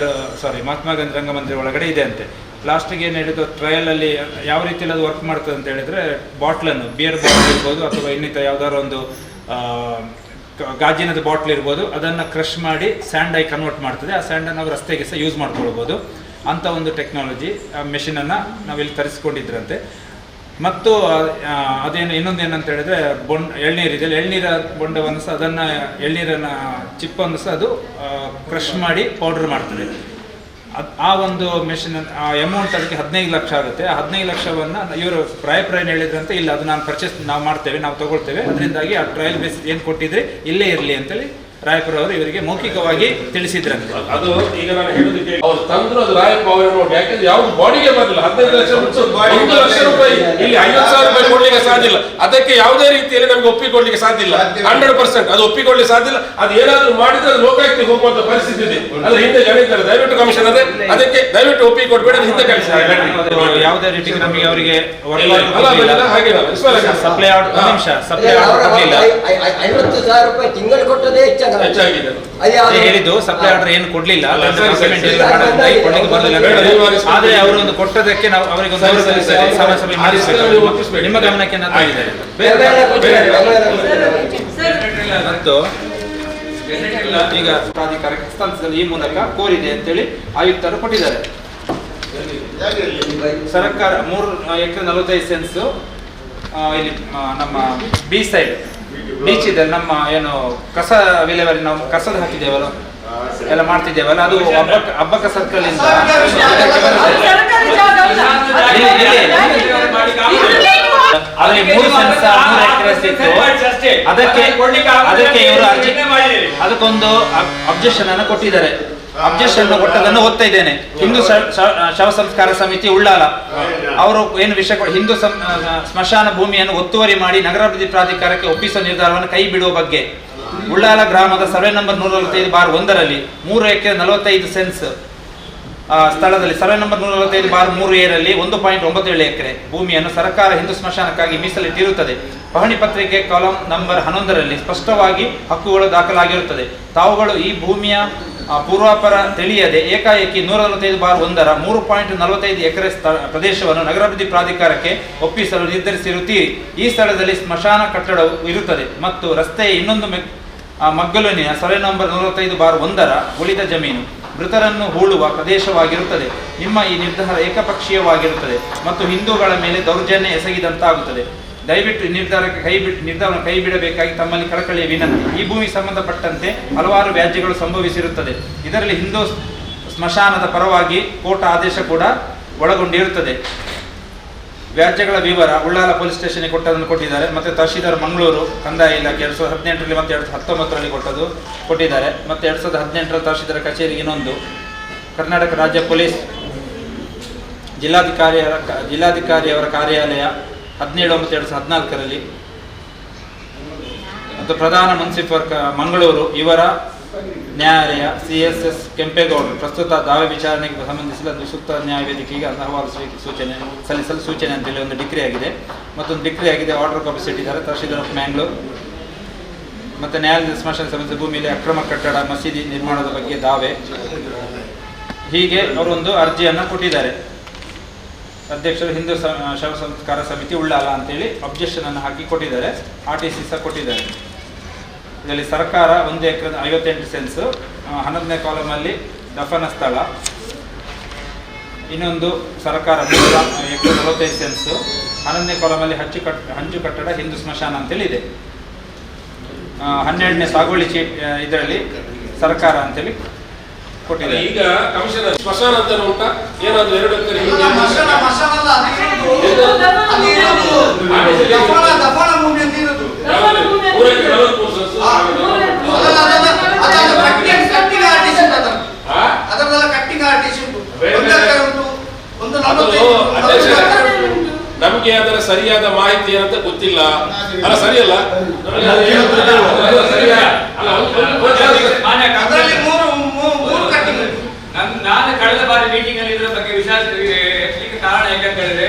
Speaker 19: ಮಹಾತ್ಮ ಗಾಂಧಿ ರಂಗಮಂದಿರ ಒಳಗಡೆ ಇದೆ ಅಂತೆ. ಲಾಸ್ಟಿಗೆ ಏನು ಹೇಳಿದ್ದು, ಟ್ರಯಲಲ್ಲಿ ಯಾವ ರೀತಿಯಲ್ಲಿ ಅದು ವರ್ಕ್ ಮಾಡ್ತದೆ ಅಂತ ಹೇಳಿದರೆ, ಬಾಟ್ಲನ್ನು ಬಿಯರ್ ಬಾಟ್ಲ್ ಇರ್ಬೋದು ಅಥವಾ ಇನ್ನಿತ ಯಾವುದಾದ್ರು ಒಂದು ಗಾಜಿನದ ಬಾಟ್ಲ್ ಇರ್ಬೋದು, ಅದನ್ನು ಕ್ರಷ್ ಮಾಡಿ ಸ್ಯಾಂಡಾಗಿ ಕನ್ವರ್ಟ್ ಮಾಡ್ತದೆ. ಆ ಸ್ಯಾಂಡನ್ನು ನಾವು ರಸ್ತೆಗೆ ಸಹ ಯೂಸ್ ಮಾಡ್ಕೊಳ್ಬೋದು. ಅಂಥ ಒಂದು ಟೆಕ್ನಾಲಜಿ ಮೆಷಿನನ್ನು ನಾವಿಲ್ಲಿ ತರಿಸ್ಕೊಂಡಿದ್ರಂತೆ. ಮತ್ತು ಅದೇನು ಇನ್ನೊಂದೇನಂತ ಹೇಳಿದ್ರೆ ಎಳ್ನೀರಿದೆ, ಎಳ್ನೀರ ಬೊಂಡವನ್ನು ಸಹ ಅದನ್ನು ಎಳ್ನೀರನ್ನು ಚಿಪ್ಪನ್ನು ಸಹ ಅದು ಕ್ರಷ್ ಮಾಡಿ ಪೌಡರ್ ಮಾಡ್ತದೆ. ಆ ಒಂದು ಮೆಷಿನ್ ಅಮೌಂಟ್ ಅದಕ್ಕೆ 15 ಲಕ್ಷ ಆಗುತ್ತೆ. ಆ 15 ಲಕ್ಷವನ್ನು ಇವರು ಏನು ಹೇಳಿದ್ರಂತೆ, ಇಲ್ಲ ಅದು ನಾವು ಮಾಡ್ತೇವೆ, ನಾವು ತಗೊಳ್ತೇವೆ, ಅದರಿಂದಾಗಿ ಆ ಟ್ರಯಲ್ ಬೇಸಿಸ್ ಏನು ಕೊಟ್ಟಿದ್ರೆ ಇಲ್ಲೇ ಇರಲಿ ಅಂತೇಳಿ ರಾಯಪುರ ಅವರು ಇವರಿಗೆ ಮೌಖಿಕವಾಗಿ ತಿಳಿಸಿದ್ರಂತೆ.
Speaker 5: ಅದು ಈಗ ನಾನು ಹೇಳುದಕ್ಕೆ ಅವ್ರು ತಂದ್ರು, ಅದು ರಾಯಪ್ಪ ಅವರು ನೋಡಿ, ಯಾಕೆಂದ್ರೆ ಯಾವ್ದು ಬಾಡಿಗೆ ಬರಲಿಲ್ಲ. 15 ಲಕ್ಷ 1 ಲಕ್ಷ ರೂಪಾಯಿ ಇಲ್ಲಿ 50,000 ರೂಪಾಯಿ ಕೊಡ್ಲಿಕ್ಕೆ ಸಾಧ್ಯ ಇಲ್ಲ. ಅದಕ್ಕೆ ಯಾವುದೇ ರೀತಿಯಲ್ಲಿ ನಮ್ಗೆ ಒಪ್ಪಿಕೊಡ್ಲಿಕ್ಕೆ ಸಾಧ್ಯ ಇಲ್ಲ. 100% ಅದು ಒಪ್ಪಿಕೊಳ್ಳಿಕ್ಕೆ ಸಾಧ್ಯ ಇಲ್ಲ. ಅದು ಏನಾದ್ರು ಮಾಡಿದ್ರೆ ಅದು ಲೋಕಾಯುಕ್ತಿಗೆ ಹೋಗುವಂತ ಪರಿಸ್ಥಿತಿ ಇದೆ. ಅದ್ರ ಹಿಂದೆ ಜನ ಇದ್ದಾರೆ, ದಯವಿಟ್ಟು ಕಮಿಷನ್ ಅದೇ ಅದಕ್ಕೆ ದಯವಿಟ್ಟು ಒಪ್ಪಿಕೊಡ್ಬೇಡಿ, ಹಿಂದೆ ಕಳಿಸಿ.
Speaker 19: ಯಾವುದೇ ರೀತಿಗೆ ನಮಗೆ ಅವರಿಗೆ
Speaker 5: ಸಪ್ಲೈ
Speaker 19: ಆರ್ಡರ್
Speaker 20: 50,000 ರೂಪಾಯಿ ತಿಂಗಳು ಕೊಟ್ಟದೇ
Speaker 5: ಹೆಚ್ಚಾಗಿದೆ.
Speaker 19: ಹೇಳಿದ್ದು ಸಪ್ಲೈ ಆರ್ಡರ್ ಏನು ಕೊಡ್ಲಿಲ್ಲ, ಆದ್ರೆ ಅವರು ಒಂದು ಕೊಟ್ಟದಕ್ಕೆ ನಾವು ಅವರಿಗೆ ನಿಮ್ಮ ಗಮನಕ್ಕೆ ಮತ್ತು ಈಗ ಪ್ರಾಧಿಕಾರಕ್ಕೆ ಹಸ್ತಾಂತರಿಸಲು ಈ ಮೂಲಕ ಕೋರಿದೆ ಅಂತೇಳಿ ಆಯುಕ್ತರು ಕೊಟ್ಟಿದ್ದಾರೆ. ಸರ್ಕಾರ 3 ಎಕರೆ 45 ಸೆನ್ಸು ಇಲ್ಲಿ ನಮ್ಮ ಬೀಚ್ ಸೈಡ್ ಬೀಚ್ ಇದೆ. ನಮ್ಮ ಏನು ಕಸ ವಿಲೇವಾರಿ ನಾವು ಕಸದ ಹಾಕಿದ್ದೇವಲ್ಲ ಎಲ್ಲ ಮಾಡ್ತಿದ್ದೇವಲ್ಲ, ಅದು ಅಬ್ಬಕ್ಕ ಸರ್ಕಲ್ ಇಂದ ಅಲ್ಲಿ 3 ಸೆನ್ಸ್ 3 ಎಕರೆ ಸಿಕ್ತು. ಅದಕ್ಕೆ ಇವರು ಅದಕ್ಕೊಂದು ಅಬ್ಜೆಕ್ಷನ್ ಅನ್ನು ಕೊಟ್ಟಿದ್ದಾರೆ. ಅಬ್ಜೆಕ್ಷನ್ ಕೊಟ್ಟದನ್ನು ಓದ್ತಾ ಇದ್ದೇನೆ. ಹಿಂದೂ ಶವ ಸಂಸ್ಕಾರ ಸಮಿತಿ ಉಳ್ಳಾಲ ಅವರು ಏನು ವಿಷಯ ಹಿಂದೂ ಸ್ಮಶಾನ ಭೂಮಿಯನ್ನು ಒತ್ತುವರಿ ಮಾಡಿ ನಗರಾಭಿವೃದ್ಧಿ ಪ್ರಾಧಿಕಾರಕ್ಕೆ ಒಪ್ಪಿಸುವ ನಿರ್ಧಾರವನ್ನು ಕೈ ಬಿಡುವ ಬಗ್ಗೆ ಉಳ್ಳಾಲ ಗ್ರಾಮದ ಸರ್ವೆ ನಂಬರ್ 145/1ರಲ್ಲಿ 3 ಎಕರೆ 45 ಸೆನ್ಸ್ ಸ್ಥಳದಲ್ಲಿ ಸರ್ವೆ ನಂಬರ್ 145/3A 1.97 ಎಕರೆ ಭೂಮಿಯನ್ನು ಸರ್ಕಾರ ಹಿಂದೂ ಸ್ಮಶಾನಕ್ಕಾಗಿ ಮೀಸಲಿಟ್ಟಿರುತ್ತದೆ. ಪಹಣಿ ಪತ್ರಿಕೆ ಕಾಲಂ ನಂಬರ್ 11ರಲ್ಲಿ ಸ್ಪಷ್ಟವಾಗಿ ಹಕ್ಕುಗಳು ದಾಖಲಾಗಿರುತ್ತದೆ. ತಾವುಗಳು ಈ ಭೂಮಿಯ ಪೂರ್ವಾಪರ ತಿಳಿಯದೆ ಏಕಾಏಕಿ 145/1ರ 3.45 ಎಕರೆ ಪ್ರದೇಶವನ್ನು ನಗರಾಭಿವೃದ್ಧಿ ಪ್ರಾಧಿಕಾರಕ್ಕೆ ಒಪ್ಪಿಸಲು ನಿರ್ಧರಿಸಿರುತ್ತೀರಿ. ಈ ಸ್ಥಳದಲ್ಲಿ ಸ್ಮಶಾನ ಕಟ್ಟಡವು ಇರುತ್ತದೆ ಮತ್ತು ರಸ್ತೆಯ ಇನ್ನೊಂದು ಮಗ್ಗಲುನಿನ ಸರ್ವೆ ನಂಬರ್ 145/1ರ ಉಳಿದ ಜಮೀನು ಮೃತರನ್ನು ಹೂಳುವ ಪ್ರದೇಶವಾಗಿರುತ್ತದೆ. ನಿಮ್ಮ ಈ ನಿರ್ಧಾರ ಏಕಪಕ್ಷೀಯವಾಗಿರುತ್ತದೆ ಮತ್ತು ಹಿಂದೂಗಳ ಮೇಲೆ ದೌರ್ಜನ್ಯ ಎಸಗಿದಂತಾಗುತ್ತದೆ. ದಯವಿಟ್ಟು ನಿರ್ಧಾರವನ್ನು ಕೈ ಬಿಡಬೇಕಾಗಿ ತಮ್ಮಲ್ಲಿ ಕಳಕಳಿಯ ವಿನಂತಿ. ಈ ಭೂಮಿ ಸಂಬಂಧಪಟ್ಟಂತೆ ಹಲವಾರು ವ್ಯಾಜ್ಯಗಳು ಸಂಭವಿಸಿರುತ್ತದೆ. ಇದರಲ್ಲಿ ಹಿಂದೂ ಸ್ಮಶಾನದ ಪರವಾಗಿ ಕೋರ್ಟ್ ಆದೇಶ ಕೂಡ ಒಳಗೊಂಡಿರುತ್ತದೆ. ವ್ಯಾಜ್ಯಗಳ ವಿವರ ಉಳ್ಳಾಲ ಪೊಲೀಸ್ ಸ್ಟೇಷನ್ಗೆ ಕೊಟ್ಟಿದ್ದಾರೆ. ಮತ್ತು ತಹಶೀಲ್ದಾರ್ ಮಂಗಳೂರು ಕಂದಾಯ ಇಲಾಖೆ 2018ರಲ್ಲಿ ಮತ್ತು 2019ರಲ್ಲಿ ಕೊಟ್ಟಿದ್ದಾರೆ. ಮತ್ತು 2018ರಲ್ಲಿ ತಹಶೀಲ್ದಾರ್ ಕಚೇರಿಗೆ ಇನ್ನೊಂದು, ಕರ್ನಾಟಕ ರಾಜ್ಯ ಪೊಲೀಸ್ ಜಿಲ್ಲಾಧಿಕಾರಿಯವರ ಕಾರ್ಯಾಲಯ 17/9/2014ರಲ್ಲಿ ಮತ್ತು ಪ್ರಧಾನ ಮುನ್ಸಿಪಲ್ ಮಂಗಳೂರು ಇವರ ನ್ಯಾಯಾಲಯ CSS ಕೆಂಪೇಗೌಡರು ಪ್ರಸ್ತುತ ದಾವೆ ವಿಚಾರಣೆಗೆ ಸಂಬಂಧಿಸಿ ಸೂಕ್ತ ನ್ಯಾಯ ವೇದಿಕೆಗೆ ಅಹವಾಲು ಸಲ್ಲಿಸಲು ಸೂಚನೆ ಅಂತೇಳಿ ಒಂದು ಡಿಗ್ರಿ ಆಗಿದೆ. ಮತ್ತೊಂದು ಡಿಗ್ರಿ ಆಗಿದೆ, ಆರ್ಡರ್ ಕಾಪಿ ಇಟ್ಟಿದ್ದಾರೆ. ತಹಶೀಲ್ದಾರ್ ಆಫ್ ಮ್ಯಾಂಗ್ಳೂರ್ ಮತ್ತು ನ್ಯಾಯಾಲಯದ ಸ್ಮಶಾನ ಸಂಬಂಧಿಸಿದ ಭೂಮಿಯಲ್ಲಿ ಅಕ್ರಮ ಕಟ್ಟಡ ಮಸೀದಿ ನಿರ್ಮಾಣದ ಬಗ್ಗೆ ದಾವೆ, ಹೀಗೆ ಅವರೊಂದು ಅರ್ಜಿಯನ್ನು ಕೊಟ್ಟಿದ್ದಾರೆ. ಅಧ್ಯಕ್ಷರು ಹಿಂದೂ ಶವ ಸಂಸ್ಕಾರ ಸಮಿತಿ ಉಳ್ಳಾಲ ಅಂತೇಳಿ ಅಬ್ಜೆಕ್ಷನ್ ಅನ್ನು ಹಾಕಿ ಕೊಟ್ಟಿದ್ದಾರೆ. RTC ಸಹ ಕೊಟ್ಟಿದ್ದಾರೆ. ಇದರಲ್ಲಿ ಸರ್ಕಾರ 1 ಎಕರೆ 58 ಸೆನ್ಸ್ 11ನೇ ಕಾಲಮಲ್ಲಿ ದಫನ ಸ್ಥಳ, ಇನ್ನೊಂದು ಸರ್ಕಾರ 3 ಎಕರೆ 45 ಸೆನ್ಸ್ 11ನೇ ಕಾಲಮಲ್ಲಿ ಹಂಚು ಕಟ್ಟಡ ಹಿಂದೂ ಸ್ಮಶಾನ ಅಂತೇಳಿ ಇದೆ. 12ನೇ ಸಾಗುವಳಿ ಚೀಟ್ ಇದರಲ್ಲಿ ಸರ್ಕಾರ ಅಂತೇಳಿ ಕೊಟ್ಟಿದ್ದಾರೆ.
Speaker 5: ಈಗ ಕಮಿಷನರ್ ಸ್ಮಶಾನ ಅಂತ ಉಂಟಾ ಏನಾದ್ರು 2 ಎಕರೆ ನಮ್ಗೆ ಅದರ ಸರಿಯಾದ ಮಾಹಿತಿ ಏನಂತ ಗೊತ್ತಿಲ್ಲ. ಅಲ್ಲ ಸರಿಯಲ್ಲ,
Speaker 4: ನಾನು ಕಳೆದ ಬಾರಿ ಮೀಟಿಂಗ್ ಅಲ್ಲಿ ಇದರ ಬಗ್ಗೆ ವಿಚಾರಿಸಲಿಕ್ಕೆ ಕಾರಣ ಯಾಕಂತ ಹೇಳಿದ್ರೆ,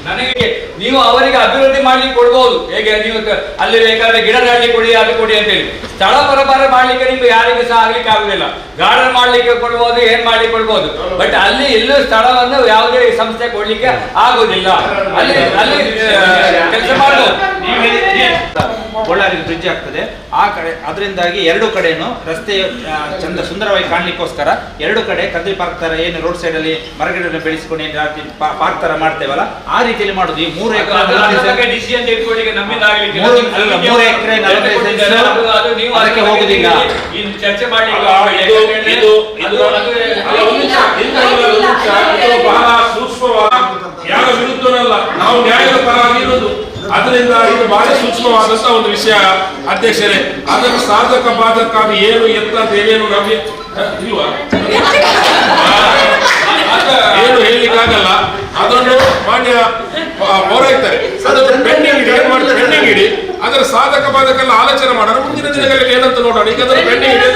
Speaker 4: ನನಗೆ ನೀವು ಅವರಿಗೆ ಅಭಿವೃದ್ಧಿ ಮಾಡ್ಲಿಕ್ಕೆ ಕೊಡ್ಬೋದು. ಹೇಗೆ ನೀವು ಅಲ್ಲಿ ಬೇಕಾದ್ರೆ ಗಿಡ ನೆಡ್ಲಿಕ್ಕೆ ಕೊಡಿ, ಅದು ಕೊಡಿ ಅಂತ ಹೇಳಿ, ಸ್ಥಳ ಬರಬಾರ ಮಾಡ್ಲಿಕ್ಕೆ ನಿಮ್ಗೆ ಯಾರಿಗೂ ಸಹ ಆಗ್ಲಿಕ್ಕೆ ಆಗುದಿಲ್ಲ. ಗಾರ್ಡನ್ ಮಾಡ್ಲಿಕ್ಕೆ ಕೊಡ್ಬೋದು, ಏನ್ ಮಾಡ್ಲಿಕ್ಕೆ ಕೊಡ್ಬೋದು, ಬಟ್ ಅಲ್ಲಿ ಎಲ್ಲೂ ಸ್ಥಳವನ್ನು ಯಾವುದೇ ಸಂಸ್ಥೆ ಕೊಡ್ಲಿಕ್ಕೆ ಆಗುದಿಲ್ಲ. ಅಲ್ಲಿ ಕೆಲಸ ಮಾಡ್ಬೋದು.
Speaker 19: ಬಳ್ಳಾರಿಗೆ ಬ್ರಿಡ್ಜ್ ಆಗ್ತದೆ ಆ ಕಡೆ, ಅದರಿಂದಾಗಿ 2 ಕಡೆನೂ ರಸ್ತೆ ಸುಂದರವಾಗಿ ಕಾಣ್ಲಿಕ್ಕೋಸ್ಕರ 2 ಕಡೆ ಕದ್ರಿ ಪಾರ್ಕ್ ತರ ಏನು ರೋಡ್ ಸೈಡ್ ಅಲ್ಲಿ ಮರಗಿಡಗಳನ್ನು ಬೆಳೆಸಿಕೊಂಡು ಪಾರ್ಕ್ ತರ ಮಾಡ್ತೇವಲ್ಲ ಆ ರೀತಿಯಲ್ಲಿ ಮಾಡುದು. ಈ 3 ಎಕರೆ 3 ಎಕರೆ 45 ಅದಕ್ಕೆ ಹೋಗುದಿಲ್ಲ.
Speaker 4: ಚರ್ಚೆ ಮಾಡಿ
Speaker 5: ಬಹಳ ಸೂಕ್ಷ್ಮವಾದ ಯಾರ ವಿರುದ್ಧನಲ್ಲ, ನಾವು ನ್ಯಾಯದ ಪರವಾಗಿರುವುದು. ಅದರಿಂದ ಇದು ಬಹಳ ಸೂಕ್ಷ್ಮವಾದಂತಹ ಒಂದು ವಿಷಯ ಅಧ್ಯಕ್ಷರೇ. ಅದರ ಸಾಧಕ ಬಾಧಕ ಏನು ಎತ್ತ ಏನೇನು ನಮಗೆ ಇಲ್ವಾ ಏನು ಹೇಳಲಿಕ್ಕಾಗಲ್ಲ. ಅದನ್ನು ಮಾನ್ಯ ಪೌರಾಯುಕ್ತರೆ ಅದನ್ನು ಪೆಂಡಿಂಗ್ ಇಡಿ. ಅದರ ಸಾಧಕ ಬಾಧಕ ಎಲ್ಲ ಆಲೋಚನೆ ಮಾಡೋಣ. ಮುಂದಿನ ದಿನಗಳಲ್ಲಿ ಏನಂತ ನೋಡೋಣ. ಈಗ ಅದನ್ನು ಪೆಂಡಿಂಗ್ ಇಡಿ.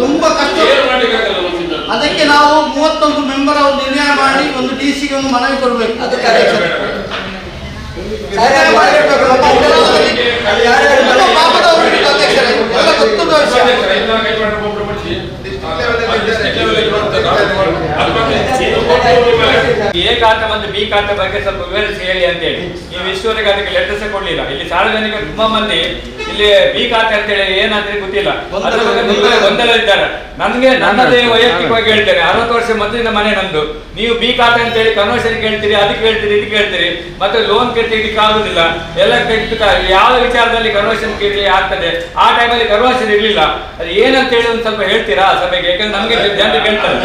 Speaker 14: ತುಂಬಾ ಕಷ್ಟ. ಅದಕ್ಕೆ ನಾವು 31 ಮೆಂಬರ್ ನಿರ್ಣಯ ಮಾಡಿ ಒಂದು DC-ಗೆ ಒಂದು ಮನವಿ ಕೊಡಬೇಕು.
Speaker 4: A ಖಾತೆ ಮತ್ತು B ಖಾತೆ ಬಗ್ಗೆ ಸ್ವಲ್ಪ ವಿವರಿಸಿ ಹೇಳಿ ಅಂತೇಳಿ. ನೀವು ಇಷ್ಟವರೆಗೆ ಅದಕ್ಕೆ ಲೆಟರ್ಸ್ ಕೊಡ್ಲಿಲ್ಲ. ಇಲ್ಲಿ ಸಾರ್ವಜನಿಕ ತುಂಬಾ ಮಂದಿ ಇಲ್ಲಿ ಬಿ ಖಾತೆ ಅಂತೇಳಿ ಏನಂತ ಗೊತ್ತಿಲ್ಲ, ಅದ್ರ ಬಗ್ಗೆ ನಿಮ್ಮಲ್ಲಿ ಗೊಂದಲ ಇದ್ದಾರೆ. ನನ್ನದೇ ವೈಯಕ್ತಿಕವಾಗಿ ಹೇಳ್ತೇನೆ, 60 ವರ್ಷ ಮೊದಲಿನ ಮನೆ ನಂದು. ನೀವು ಬಿ ಖಾತೆ ಅಂತೇಳಿ ಕನ್ವರ್ಷನ್ ಕೇಳ್ತೀರಿ, ಅದಕ್ಕೆ ಹೇಳ್ತೀರಿ, ಇದಕ್ಕೆ ಹೇಳ್ತೀರಿ, ಮತ್ತೆ ಲೋನ್ ಕೇಳ್ತೀರಿ, ಇದಕ್ಕೆ ಆಗುದಿಲ್ಲ. ಎಲ್ಲ ಯಾವ ವಿಚಾರದಲ್ಲಿ ಕನ್ವರ್ಷನ್ ಕೇಳಿ ಆಗ್ತದೆ, ಆ ಟೈಮಲ್ಲಿ ಕನ್ವರ್ಷನ್ ಇರ್ಲಿಲ್ಲ. ಅದು ಏನಂತ ಹೇಳಿ ಒಂದು ಸ್ವಲ್ಪ ಹೇಳ್ತೀರಾ ಸಭೆಗೆ? ಯಾಕಂದ್ರೆ ನಮ್ಗೆ ಜನರಿಗೆ ಹೇಳ್ತಾರೆ,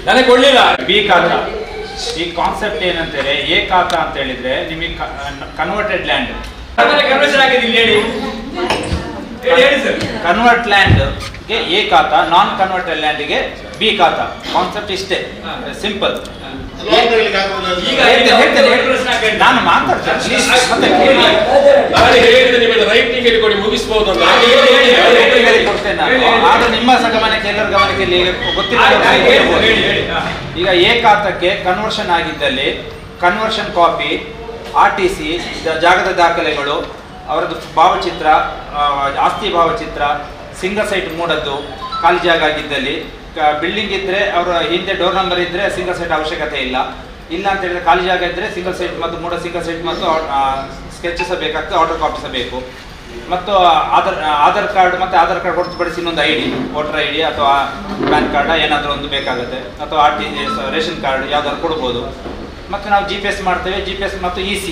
Speaker 4: ನನಗೆ ಕೊಡ್ಲಿಲ್ಲ ಬಿ ಖಾತೆ. ಈ ಕಾನ್ಸೆಪ್ಟ್ ಏನಂತಾರೆ, ಎ ಖಾತಾ ಅಂತ ಹೇಳಿದ್ರೆ ನಿಮಗೆ ಕನ್ವರ್ಟೆಡ್ ಲ್ಯಾಂಡ್ ಕನ್ವರ್ಷನ್ ಆಗಿದೆ. ಹೇಳಿ ಸರ್. ಕನ್ವರ್ಟ್ ಲ್ಯಾಂಡ್ ಗೆ ಎ ಖಾತಾ, ನಾನ್ ಕನ್ವರ್ಟೆಡ್ ಲ್ಯಾಂಡ್ ಗೆ ಬಿ ಖಾತಾ. ಕಾನ್ಸೆಪ್ಟ್ ಇಷ್ಟೇ, ಸಿಂಪಲ್. ನಾನು ಮಾತಾಡ್ತೇನೆ, ಮುಗಿಸಬಹುದು. ಆದ್ರೆ ನಿಮ್ಮ ಗಮನಕ್ಕೆ, ಎಲ್ಲರ ಗಮನಕ್ಕೆ ಗೊತ್ತಿಲ್ಲ. ಈಗ ಎ ಖಾತಕ್ಕೆ ಕನ್ವರ್ಷನ್ ಆಗಿದ್ದಲ್ಲಿ ಕನ್ವರ್ಷನ್ ಕಾಪಿ, RTC, ಜಾಗದ ದಾಖಲೆಗಳು, ಅವರದ್ದು ಭಾವಚಿತ್ರ, ಆಸ್ತಿ ಭಾವಚಿತ್ರ, ಸಿಂಗಲ್ ಸೈಟ್ ಮೂಡದ್ದು, ಖಾಲಿ ಜಾಗ ಆಗಿದ್ದಲ್ಲಿ, ಬಿಲ್ಡಿಂಗ್ ಇದ್ರೆ ಅವರ ಹಿಂದೆ ಡೋರ್ ನಂಬರ್ ಇದ್ರೆ ಸಿಂಗಲ್ ಸೈಟ್ ಅವಶ್ಯಕತೆ ಇಲ್ಲ. ಇಲ್ಲ ಅಂತ ಹೇಳಿದ್ರೆ ಖಾಲಿ ಜಾಗ ಇದ್ರೆ ಸಿಂಗಲ್ ಸೈಟ್ ಮತ್ತು ಮೂಡ ಸಿಂಗಲ್ ಸೈಟ್ ಮತ್ತು ಸ್ಕೆಚ್ ಸಹ ಬೇಕಾಗ್ತದೆ, ಆರ್ಡರ್ ಕಾಪಿ ಸಹ ಬೇಕು. ಮತ್ತು ಆಧಾರ್ ಕಾರ್ಡ್ ಮತ್ತು ಆಧಾರ್ ಕಾರ್ಡ್ ಹೊರತುಪಡಿಸಿ ಇನ್ನೊಂದು ID, ವೋಟರ್ ID ಅಥವಾ ಪ್ಯಾನ್ ಕಾರ್ಡ್ ಏನಾದರೂ ಒಂದು ಬೇಕಾಗುತ್ತೆ, ಅಥವಾ ರೇಷನ್ ಕಾರ್ಡ್ ಯಾವ್ದಾದ್ರು ಕೊಡ್ಬೋದು. ಮತ್ತು ನಾವು GPS ಮಾಡ್ತೇವೆ, GPS ಮತ್ತು EC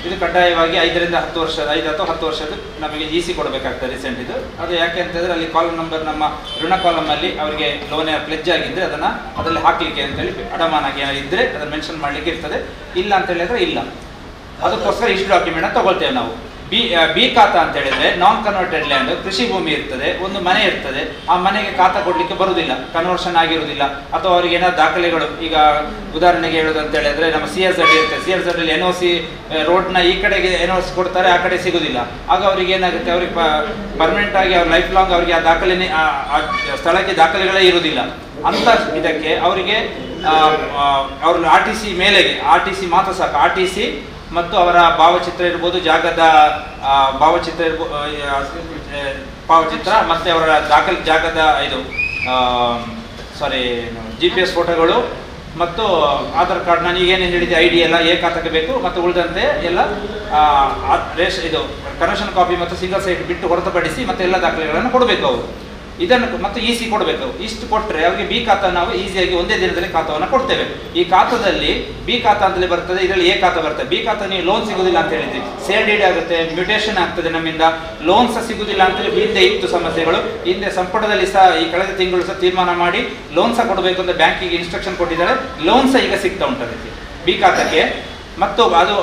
Speaker 4: ಇದು ಕಡ್ಡಾಯವಾಗಿ 5 ರಿಂದ 10 ವರ್ಷದ 5 ಅಥವಾ 10 ವರ್ಷದ ನಮಗೆ EC ಕೊಡಬೇಕಾಗ್ತದೆ ರೀಸೆಂಟ್ ಇದು. ಅದು ಯಾಕೆ ಅಂತಂದರೆ ಅಲ್ಲಿ ಕಾಲಮ್ ನಂಬರ್, ನಮ್ಮ ಋಣ ಕಾಲಮಲ್ಲಿ ಅವರಿಗೆ ಲೋನ್ ಪ್ಲೆಜ್ ಆಗಿದ್ದರೆ ಅದರಲ್ಲಿ ಹಾಕಲಿಕ್ಕೆ ಅಂತೇಳಿ ಅಡಮಾನ ಏನಾಗಿದ್ದರೆ ಅದನ್ನು ಮೆನ್ಷನ್ ಮಾಡಲಿಕ್ಕೆ ಇರ್ತದೆ. ಇಲ್ಲ ಅಂತ ಹೇಳಿದ್ರೆ ಇಲ್ಲ. ಅದಕ್ಕೋಸ್ಕರ ಇಷ್ಟು ಡಾಕ್ಯುಮೆಂಟ್ ತಗೊಳ್ತೇವೆ ನಾವು. ಬಿ ಖಾತಾ ಅಂತ ಹೇಳಿದ್ರೆ ನಾನ್ ಕನ್ವರ್ಟೆಡ್ ಲ್ಯಾಂಡ್, ಕೃಷಿ ಭೂಮಿ ಇರ್ತದೆ, ಒಂದು ಮನೆ ಇರ್ತದೆ, ಆ ಮನೆಗೆ ಖಾತಾ ಕೊಡ್ಲಿಕ್ಕೆ ಬರುವುದಿಲ್ಲ, ಕನ್ವರ್ಷನ್ ಆಗಿರುವುದಿಲ್ಲ, ಅಥವಾ ಅವರಿಗೆ ಏನಾದ್ರು ದಾಖಲೆಗಳು. ಈಗ ಉದಾಹರಣೆಗೆ ಹೇಳೋದಂತ ಹೇಳಿದ್ರೆ ನಮ್ಮ CRZ ಇರ್ತದೆ, CRZ ಅಲ್ಲಿ NOC ರೋಡ್ನ ಈ ಕಡೆಗೆ NOC ಕೊಡ್ತಾರೆ, ಆ ಕಡೆ ಸಿಗುದಿಲ್ಲ. ಆಗ ಅವ್ರಿಗೆ ಏನಾಗುತ್ತೆ, ಅವ್ರಿಗೆ ಪರ್ಮನೆಂಟ್ ಆಗಿ ಅವ್ರ ಲೈಫ್ ಲಾಂಗ್ ಅವರಿಗೆ ಆ ದಾಖಲೆ, ಆ ಸ್ಥಳಕ್ಕೆ ದಾಖಲೆಗಳೇ ಇರುವುದಿಲ್ಲ. ಅಂತ ಇದಕ್ಕೆ ಅವರಿಗೆ ಅವ್ರ RTC ಮೇಲೆಗೆ, RTC ಮಾತ್ರ ಸಾಕು, RTC ಮತ್ತು ಅವರ ಭಾವಚಿತ್ರ ಇರ್ಬೋದು, ಜಾಗದ ಭಾವಚಿತ್ರ ಮತ್ತು ಅವರ ಜಾಗದ ಇದು GPS ಫೋಟೋಗಳು ಮತ್ತು ಆಧಾರ್ ಕಾರ್ಡ್. ನಾನು ಈಗೇನೇನು ಹೇಳಿದೆ ID ಎಲ್ಲ ಎ ಖಾತೆಗೆ ಬೇಕು. ಮತ್ತು ಉಳಿದಂತೆ ಎಲ್ಲ ಇದು ಕನ್ವರ್ಷನ್ ಕಾಪಿ ಮತ್ತು ಸಿಂಗಲ್ ಸೈಟ್ ಬಿಟ್ಟು ಹೊರತುಪಡಿಸಿ ಮತ್ತೆ ಎಲ್ಲ ದಾಖಲೆಗಳನ್ನು ಕೊಡಬೇಕು ಅವರು. ಇದನ್ನು ಮತ್ತು EC ಕೊಡಬೇಕು. ಇಷ್ಟು ಕೊಟ್ಟರೆ ಅವರಿಗೆ ಬಿ ಖಾತಾ ನಾವು ಈಸಿಯಾಗಿ ಒಂದೇ ದಿನದಲ್ಲಿ ಖಾತಾವನ್ನು ಕೊಡ್ತೇವೆ. ಈ ಖಾತಾದಲ್ಲಿ ಬಿ ಖಾತಾ ಅಂತಲೇ ಬರ್ತದೆ, ಇದರಲ್ಲಿ ಎ ಖಾತಾ ಬರ್ತದೆ. ಬಿ ಖಾತಾ ನೀವು ಲೋನ್ ಸಿಗುದಿಲ್ಲ ಅಂತ ಹೇಳಿದ್ವಿ, ಸೇಲ್ ಡೀಡ್ ಆಗುತ್ತೆ, ಮ್ಯೂಟೇಷನ್ ಆಗ್ತದೆ, ನಮ್ಮಿಂದ ಲೋನ್ ಸಹ ಸಿಗುದಿಲ್ಲ ಅಂತೇಳಿ ಹಿಂದೆ ಇತ್ತು ಸಮಸ್ಯೆಗಳು. ಹಿಂದೆ ಸಂಪುಟದಲ್ಲಿ ಸಹ ಈ ಕಳೆದ ತಿಂಗಳು ಸಹ ತೀರ್ಮಾನ ಮಾಡಿ ಲೋನ್ ಸಹ ಕೊಡಬೇಕು ಅಂತ ಬ್ಯಾಂಕಿಗೆ ಇನ್ಸ್ಟ್ರಕ್ಷನ್ ಕೊಟ್ಟಿದ್ದಾರೆ. ಲೋನ್ ಸಹ ಈಗ ಸಿಗ್ತಾ ಉಂಟು ಬಿ ಖಾತಾಕ್ಕೆ. ಮತ್ತು ಅದು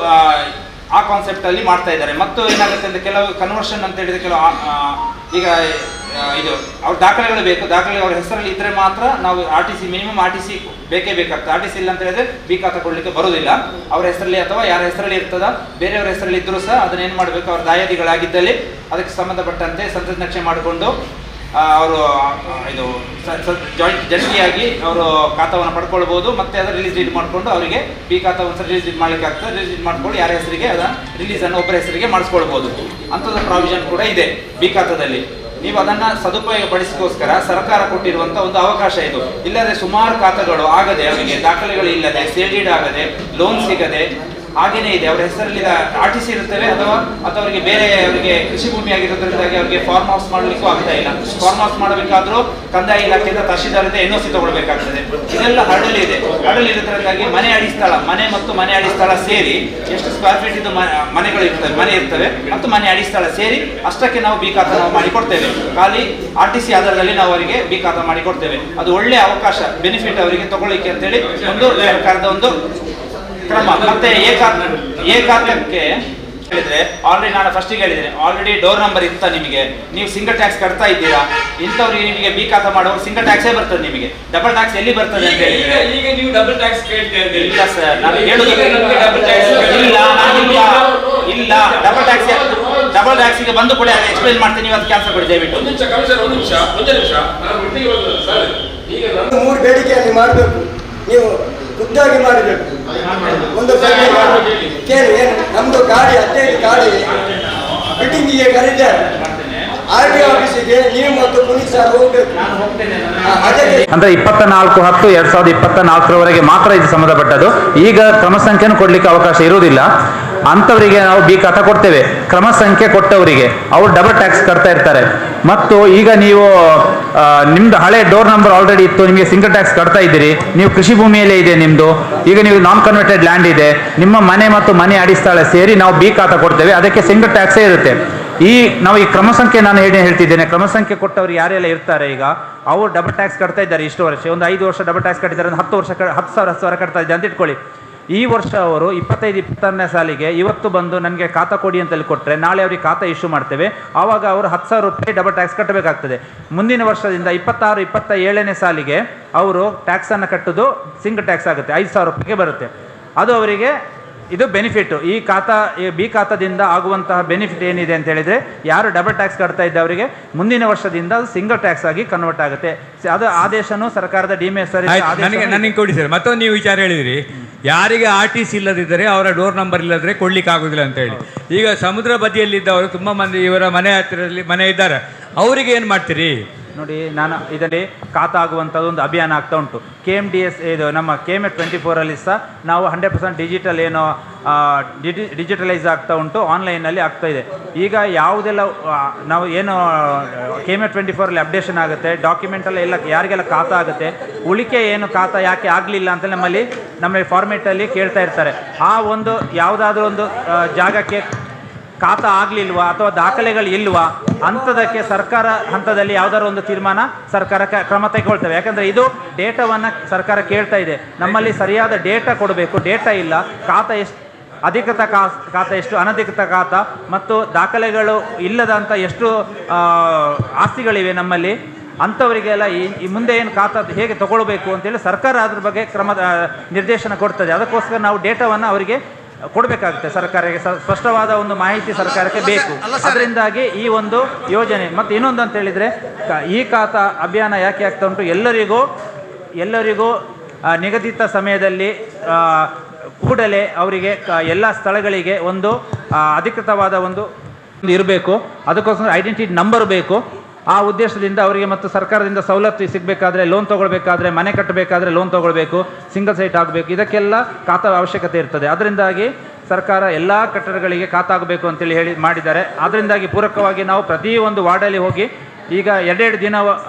Speaker 4: ಆ ಕಾನ್ಸೆಪ್ಟಲ್ಲಿ ಮಾಡ್ತಾ ಇದ್ದಾರೆ. ಮತ್ತು ಏನಾಗುತ್ತೆ ಅಂದರೆ ಕೆಲವು ಕನ್ವರ್ಷನ್ ಅಂತ ಹೇಳಿದರೆ ಕೆಲವು ಈಗ ಇದು ಅವ್ರ ದಾಖಲೆಗಳು ಬೇಕು. ದಾಖಲೆ ಅವ್ರ ಹೆಸರಲ್ಲಿ ಇದ್ದರೆ ಮಾತ್ರ ನಾವು RTC ಮಿನಿಮಮ್ RTC ಬೇಕೇ ಬೇಕಾಗ್ತದೆ. RTC ಇಲ್ಲ ಅಂತ ಹೇಳಿದ್ರೆ ಬಿ ಖಾತಾ ಕೊಡಲಿಕ್ಕೆ ಬರೋದಿಲ್ಲ. ಅವರ ಹೆಸರಲ್ಲಿ ಅಥವಾ ಯಾರ ಹೆಸರಲ್ಲಿ ಇರ್ತದ, ಬೇರೆಯವರ ಹೆಸರಲ್ಲಿ ಇದ್ದರೂ ಸಹ ಅದನ್ನ ಏನು ಮಾಡಬೇಕು, ಅವ್ರ ದಾಯಾದಿಗಳಾಗಿದ್ದಲ್ಲಿ ಅದಕ್ಕೆ ಸಂಬಂಧಪಟ್ಟಂತೆ ಸಂತತಿ ನಕ್ಷೆ ಮಾಡಿಕೊಂಡು ಅವರು ಇದು ಜಂಟಿಯಾಗಿ ಅವರು ಖಾತಾವನ್ನು ಪಡ್ಕೊಳ್ಬೋದು. ಮತ್ತೆ ಅದರ ರಿಲೀಸ್ ಡೀಡ್ ಮಾಡಿಕೊಂಡು ಅವರಿಗೆ ಬಿ ಖಾತಾವನ್ನು ರಿಲೀಸ್ ಡೀಡ್ ಮಾಡಲಿಕ್ಕೆ ಆಗ್ತದೆ. ರಿಲೀಸ್ ಡೀಡ್ ಮಾಡ್ಕೊಂಡು ಯಾರ ಹೆಸರಿಗೆ ಅದನ್ನು ರಿಲೀಸನ್ನು ಒಬ್ಬರ ಹೆಸರಿಗೆ ಮಾಡಿಸ್ಕೊಳ್ಬೋದು. ಅಂಥದ್ದು ಪ್ರಾವಿಷನ್ ಕೂಡ ಇದೆ ಬಿ ಖಾತಾದಲ್ಲಿ. ನೀವು ಅದನ್ನು ಸದುಪಯೋಗಪಡಿಸಿಗೋಸ್ಕರ ಸರ್ಕಾರ ಕೊಟ್ಟಿರುವಂಥ ಒಂದು ಅವಕಾಶ ಇದು. ಇಲ್ಲದೆ ಸುಮಾರು ಖಾತೆಗಳು ಆಗದೆ, ಅವರಿಗೆ ದಾಖಲೆಗಳು ಇಲ್ಲದೆ, ಸೇಲ್ ಡೀಡ್ ಆಗದೆ, ಲೋನ್ ಸಿಗದೆ ಹಾಗೇನೇ ಇದೆ. ಅವರ ಹೆಸರಲ್ಲಿ RTC ಇರುತ್ತವೆ, ಅಥವಾ ಅವರಿಗೆ ಬೇರೆ ಅವರಿಗೆ ಕೃಷಿ ಭೂಮಿ ಆಗಿರೋದ್ರಿಂದಾಗಿ ಅವರಿಗೆ ಫಾರ್ಮ್ ಹೌಸ್ ಮಾಡಲಿಕ್ಕೂ ಆಗ್ತಾ ಇಲ್ಲ. ಫಾರ್ಮ್ ಹೌಸ್ ಮಾಡಬೇಕಾದ್ರೂ ಕಂದಾಯ ಇಲಾಖೆಯಿಂದ ತಹಶೀಲ್ದಾರಿಂದ NOC ತಗೊಳ್ಬೇಕಾಗ್ತದೆ. ಇದೆಲ್ಲ ಹಡಲು ಇದೆ. ಹಡಲು ಇರೋದ್ರಿಂದಾಗಿ ಮನೆ ಅಡಿಸ್ಥಳ, ಮನೆ ಮತ್ತು ಮನೆ ಅಡಿಸ್ಥಳ ಸೇರಿ ಎಷ್ಟು ಸ್ಕ್ವೇರ್ ಫೀಟ್ ಇದು ಮನೆ ಇರ್ತವೆ ಮತ್ತು ಮನೆ ಅಡಿಸ್ಥಳ ಸೇರಿ ಅಷ್ಟಕ್ಕೆ ನಾವು ಬಿ ಖಾತಾ ನಾವು ಮಾಡಿಕೊಡ್ತೇವೆ. ಖಾಲಿ RTC ಆಧಾರದಲ್ಲಿ ನಾವು ಅವರಿಗೆ ಬಿ ಖಾತಾ ಮಾಡಿಕೊಡ್ತೇವೆ. ಅದು ಒಳ್ಳೆಯ ಅವಕಾಶ, ಬೆನಿಫಿಟ್ ಅವರಿಗೆ ತಗೊಳ್ಳಿಕ್ಕೆ ಅಂತೇಳಿ ಒಂದು ಸರ್ಕಾರದ ಒಂದು ಕ್ರಮ. ಮತ್ತೆ ಏ ಖಾತಕ್ಕೆ ಹೇಳಿದ್ರೆ ಆಲ್ರೆಡಿ ನಾನು ಫಸ್ಟಿಗೆ ಹೇಳಿದ್ದೇನೆ, ಆಲ್ರೆಡಿ ಡೋರ್ ನಂಬರ್ ಇತ್ತ ನಿಮಗೆ, ನೀವು ಸಿಂಗಲ್ ಟ್ಯಾಕ್ಸ್ ಕಟ್ತಾ ಇದ್ದೀರಾ, ಇಂಥವ್ರಿಗೆ ನಿಮಗೆ ಬಿ ಖಾತಾ ಮಾಡುವಾಗ ಸಿಂಗಲ್ ಟ್ಯಾಕ್ಸೇ ಬರ್ತದೆ. ನಿಮಗೆ ಡಬಲ್ ಟ್ಯಾಕ್ಸ್ ಎಲ್ಲಿ ಬರ್ತದೆ ಅಂತ ಹೇಳಿದ್ರೆ ಈಗ ನೀವು ಡಬಲ್ ಟ್ಯಾಕ್ಸ್ ಕೇಳ್ತಾ ಇದ್ದೀರಿ. ಇಲ್ಲ ಸರ್, ನಾನು ಹೇಳುದು ಡಬಲ್ ಟ್ಯಾಕ್ಸ್ ಇಲ್ಲ. ಡಬಲ್ ಟ್ಯಾಕ್ಸಿಗೆ ಬಂದು ಕೂಡ ಎಕ್ಸ್ಪ್ಲೈನ್ ಮಾಡ್ತೀನಿ. ನೀವು ಅದು ಕ್ಯಾನ್ಸಲ್ ಕೊಡಿ ದಯವಿಟ್ಟು.
Speaker 20: ಒಂದು ನಿಮಿಷ. ಈಗ 3 ಬೇಡಿಕೆಯಲ್ಲಿ ಮಾಡಬೇಕು, ನೀವು ಖುದ್ದಾಗಿ ಮಾಡಬೇಕು. ಒಂದು ಕೇಳಿ, ನಮ್ದು ಗಾಡಿ 15 ಗಾಡಿ ಮೀಟಿಂಗಿಗೆ ಕರೀತಾರೆ, RTO ಆಫೀಸಿಗೆ ನೀವು ಮತ್ತು ಪೊಲೀಸ್ ಹೋಗ್ಬೇಕು.
Speaker 12: ಅಂದ್ರೆ 24/10/2024 ಮಾತ್ರ ಇದು ಸಂಬಂಧಪಟ್ಟದ್ದು. ಈಗ ಕ್ರಮ ಸಂಖ್ಯೆಯನ್ನು ಕೊಡ್ಲಿಕ್ಕೆ ಅವಕಾಶ ಇರುವುದಿಲ್ಲ. ಅಂಥವರಿಗೆ ನಾವು ಬಿ ಖಾತಾ ಕೊಡ್ತೇವೆ. ಕ್ರಮ ಸಂಖ್ಯೆ ಕೊಟ್ಟವರಿಗೆ ಅವರು ಡಬಲ್ ಟ್ಯಾಕ್ಸ್ ಕಟ್ತಾ ಇರ್ತಾರೆ. ಮತ್ತು ಈಗ ನೀವು ನಿಮ್ದು ಹಳೆ ಡೋರ್ ನಂಬರ್ ಆಲ್ರೆಡಿ ಇತ್ತು, ನಿಮಗೆ ಸಿಂಗಲ್ ಟ್ಯಾಕ್ಸ್ ಕಟ್ತಾ ಇದ್ದೀರಿ, ನೀವು ಕೃಷಿ ಭೂಮಿಯಲ್ಲೇ ಇದೆ ನಿಮ್ಮದು, ಈಗ ನೀವು ನಾನ್ ಕನ್ವರ್ಟೆಡ್ ಲ್ಯಾಂಡ್ ಇದೆ, ನಿಮ್ಮ ಮನೆ ಮತ್ತು ಮನೆ ಅಡಿಸ್ಥಳ ಸೇರಿ ನಾವು ಬಿ ಖಾತಾ ಕೊಡ್ತೇವೆ, ಅದಕ್ಕೆ ಸಿಂಗಲ್ ಟ್ಯಾಕ್ಸೇ ಇರುತ್ತೆ. ನಾವು ಈ ಕ್ರಮ ಸಂಖ್ಯೆ ನಾನು ಹೇಳ್ತಿದ್ದೇನೆ, ಕ್ರಮ ಸಂಖ್ಯೆ ಕೊಟ್ಟವರು ಯಾರೆಲ್ಲ ಇರ್ತಾರೆ ಈಗ ಅವರು ಡಬಲ್ ಟ್ಯಾಕ್ಸ್ ಕಟ್ತಾ ಇದ್ದಾರೆ. ಇಷ್ಟು ವರ್ಷ ಒಂದು 5 ವರ್ಷ ಡಬಲ್ ಟ್ಯಾಕ್ಸ್ ಕಟ್ಟಿದ್ದಾರೆ, ಒಂದು 10 ಸಾವಿರ ಕಟ್ತಾ ಇದ್ದಾರೆ ಅಂತ ಇಟ್ಕೊಳ್ಳಿ. ಈ ವರ್ಷ ಅವರು 25-26ನೇ ಸಾಲಿಗೆ ಇವತ್ತು ಬಂದು ನನಗೆ ಖಾತಾ ಕೊಡಿ ಅಂತೇಳಿ ಕೊಟ್ಟರೆ ನಾಳೆ ಅವ್ರಿಗೆ ಖಾತಾ ಇಶ್ಯೂ ಮಾಡ್ತೇವೆ. ಆವಾಗ ಅವರು 10,000 ರೂಪಾಯಿ ಡಬಲ್ ಟ್ಯಾಕ್ಸ್ ಕಟ್ಟಬೇಕಾಗ್ತದೆ. ಮುಂದಿನ ವರ್ಷದಿಂದ 26-27ನೇ ಸಾಲಿಗೆ ಅವರು ಟ್ಯಾಕ್ಸನ್ನು ಕಟ್ಟೋದು ಸಿಂಗಲ್ ಟ್ಯಾಕ್ಸ್ ಆಗುತ್ತೆ, 5,000 ರೂಪಾಯಿಗೆ ಬರುತ್ತೆ. ಅದು ಅವರಿಗೆ ಇದು ಬೆನಿಫಿಟ್. ಈ ಬಿ ಖಾತಾದಿಂದ ಆಗುವಂತಹ ಬೆನಿಫಿಟ್ ಏನಿದೆ ಅಂತ ಹೇಳಿದರೆ, ಯಾರು ಡಬಲ್ ಟ್ಯಾಕ್ಸ್ ಕಟ್ತಾ ಇದ್ದವರಿಗೆ ಮುಂದಿನ ವರ್ಷದಿಂದ ಅದು ಸಿಂಗಲ್ ಟ್ಯಾಕ್ಸ್ ಆಗಿ ಕನ್ವರ್ಟ್ ಆಗುತ್ತೆ. ಅದು ಆದೇಶನೂ ಸರ್ಕಾರದ
Speaker 4: ನನಗೆ ಕೊಡಿ ಸರ್. ಮತ್ತೊಂದು ನೀವು ವಿಚಾರ ಹೇಳಿದ್ರಿ, ಯಾರಿಗೆ RTC ಇಲ್ಲದಿದ್ದರೆ ಅವರ ಡೋರ್ ನಂಬರ್ ಇಲ್ಲದ್ರೆ ಕೊಡ್ಲಿಕ್ಕೆ ಆಗೋದಿಲ್ಲ ಅಂತ ಹೇಳಿ. ಈಗ ಸಮುದ್ರ ಬದಿಯಲ್ಲಿದ್ದವರು ತುಂಬ ಮಂದಿ ಇವರ ಮನೆ ಹತ್ತಿರದಲ್ಲಿ ಮನೆ ಇದ್ದಾರೆ, ಅವರಿಗೆ ಏನು ಮಾಡ್ತೀರಿ?
Speaker 12: ನೋಡಿ, ನಾನು ಇದರಲ್ಲಿ ಖಾತಾ ಆಗುವಂಥದ್ದು ಒಂದು ಅಭಿಯಾನ ಆಗ್ತಾ ಉಂಟು. KMDS ಇದು ನಮ್ಮ KMF 24 ಸಹ ನಾವು 100% ಡಿಜಿಟಲ್ ಏನೋ ಡಿಜಿಟಲೈಸ್ ಆಗ್ತಾ ಉಂಟು, ಆನ್ಲೈನಲ್ಲಿ ಆಗ್ತಾ ಇದೆ. ಈಗ ಯಾವುದೆಲ್ಲ ನಾವು ಏನು KMF 24 ಅಪ್ಡೇಷನ್ ಆಗುತ್ತೆ, ಡಾಕ್ಯುಮೆಂಟೆಲ್ಲ ಎಲ್ಲ ಯಾರಿಗೆಲ್ಲ ಖಾತಾ ಆಗುತ್ತೆ, ಉಳಿಕೆ ಏನು ಖಾತಾ ಯಾಕೆ ಆಗಲಿಲ್ಲ ಅಂತ ನಮ್ಮ ಫಾರ್ಮೇಟಲ್ಲಿ ಕೇಳ್ತಾ ಇರ್ತಾರೆ. ಆ ಒಂದು ಯಾವುದಾದ್ರೂ ಒಂದು ಜಾಗಕ್ಕೆ ಖಾತಾ ಆಗಲಿಲ್ವಾ ಅಥವಾ ದಾಖಲೆಗಳು ಇಲ್ವಾ ಅಂಥದಕ್ಕೆ ಸರ್ಕಾರ ಹಂತದಲ್ಲಿ ಯಾವುದಾದ್ರು ಒಂದು ತೀರ್ಮಾನ ಸರ್ಕಾರ ಕ್ರಮ ತೆಗೊಳ್ತೇವೆ. ಯಾಕಂದರೆ ಇದು ಡೇಟಾವನ್ನು ಸರ್ಕಾರ ಕೇಳ್ತಾ ಇದೆ, ನಮ್ಮಲ್ಲಿ ಸರಿಯಾದ ಡೇಟಾ ಕೊಡಬೇಕು, ಡೇಟಾ ಇಲ್ಲ, ಖಾತಾ ಎಷ್ಟು ಅಧಿಕೃತ ಖಾತಾ ಎಷ್ಟು ಅನಧಿಕೃತ ಖಾತಾ ಮತ್ತು ದಾಖಲೆಗಳು ಇಲ್ಲದಂಥ ಎಷ್ಟು ಆಸ್ತಿಗಳಿವೆ ನಮ್ಮಲ್ಲಿ, ಅಂಥವರಿಗೆಲ್ಲ ಈ ಮುಂದೆ ಏನು ಖಾತಾ ಹೇಗೆ ತಗೊಳ್ಬೇಕು ಅಂತೇಳಿ ಸರ್ಕಾರ ಅದ್ರ ಬಗ್ಗೆ ನಿರ್ದೇಶನ ಕೊಡ್ತದೆ. ಅದಕ್ಕೋಸ್ಕರ ನಾವು ಡೇಟಾವನ್ನು ಅವರಿಗೆ ಕೊಡಬೇಕಾಗುತ್ತೆ. ಸರ್ಕಾರಕ್ಕೆ ಸ್ಪಷ್ಟವಾದ ಒಂದು ಮಾಹಿತಿ ಸರ್ಕಾರಕ್ಕೆ ಬೇಕು. ಅದರಿಂದಾಗಿ ಈ ಒಂದು ಯೋಜನೆ. ಮತ್ತು ಇನ್ನೊಂದು ಅಂತ ಹೇಳಿದರೆ, ಈ ಖಾತಾ ಅಭಿಯಾನ ಯಾಕೆ ಆಗ್ತಾ ಉಂಟು, ಎಲ್ಲರಿಗೂ ನಿಗದಿತ ಸಮಯದಲ್ಲಿ ಕೂಡಲೇ ಅವರಿಗೆ ಎಲ್ಲ ಸ್ಥಳಗಳಿಗೆ ಒಂದು ಅಧಿಕೃತವಾದ ಒಂದು ಇರಬೇಕು. ಅದಕ್ಕೋಸ್ಕರ ಐಡೆಂಟಿಟಿ ನಂಬರ್ ಬೇಕು. ಆ ಉದ್ದೇಶದಿಂದ ಅವರಿಗೆ ಮತ್ತು ಸರ್ಕಾರದಿಂದ ಸವಲತ್ತು ಸಿಗಬೇಕಾದ್ರೆ, ಲೋನ್ ತೊಗೊಳ್ಬೇಕಾದ್ರೆ, ಮನೆ ಕಟ್ಟಬೇಕಾದ್ರೆ ಲೋನ್ ತೊಗೊಳ್ಬೇಕು, ಸಿಂಗಲ್ ಸೈಟ್ ಆಗಬೇಕು, ಇದಕ್ಕೆಲ್ಲ ಖಾತಾ ಅವಶ್ಯಕತೆ ಇರ್ತದೆ. ಅದರಿಂದಾಗಿ ಸರ್ಕಾರ ಎಲ್ಲ ಕಟ್ಟಡಗಳಿಗೆ ಖಾತಾ ಆಗಬೇಕು ಅಂತೇಳಿ ಮಾಡಿದ್ದಾರೆ. ಅದರಿಂದಾಗಿ ಪೂರಕವಾಗಿ ನಾವು ಪ್ರತಿಯೊಂದು ವಾರ್ಡಲ್ಲಿ ಹೋಗಿ ಈಗ 2 ದಿನ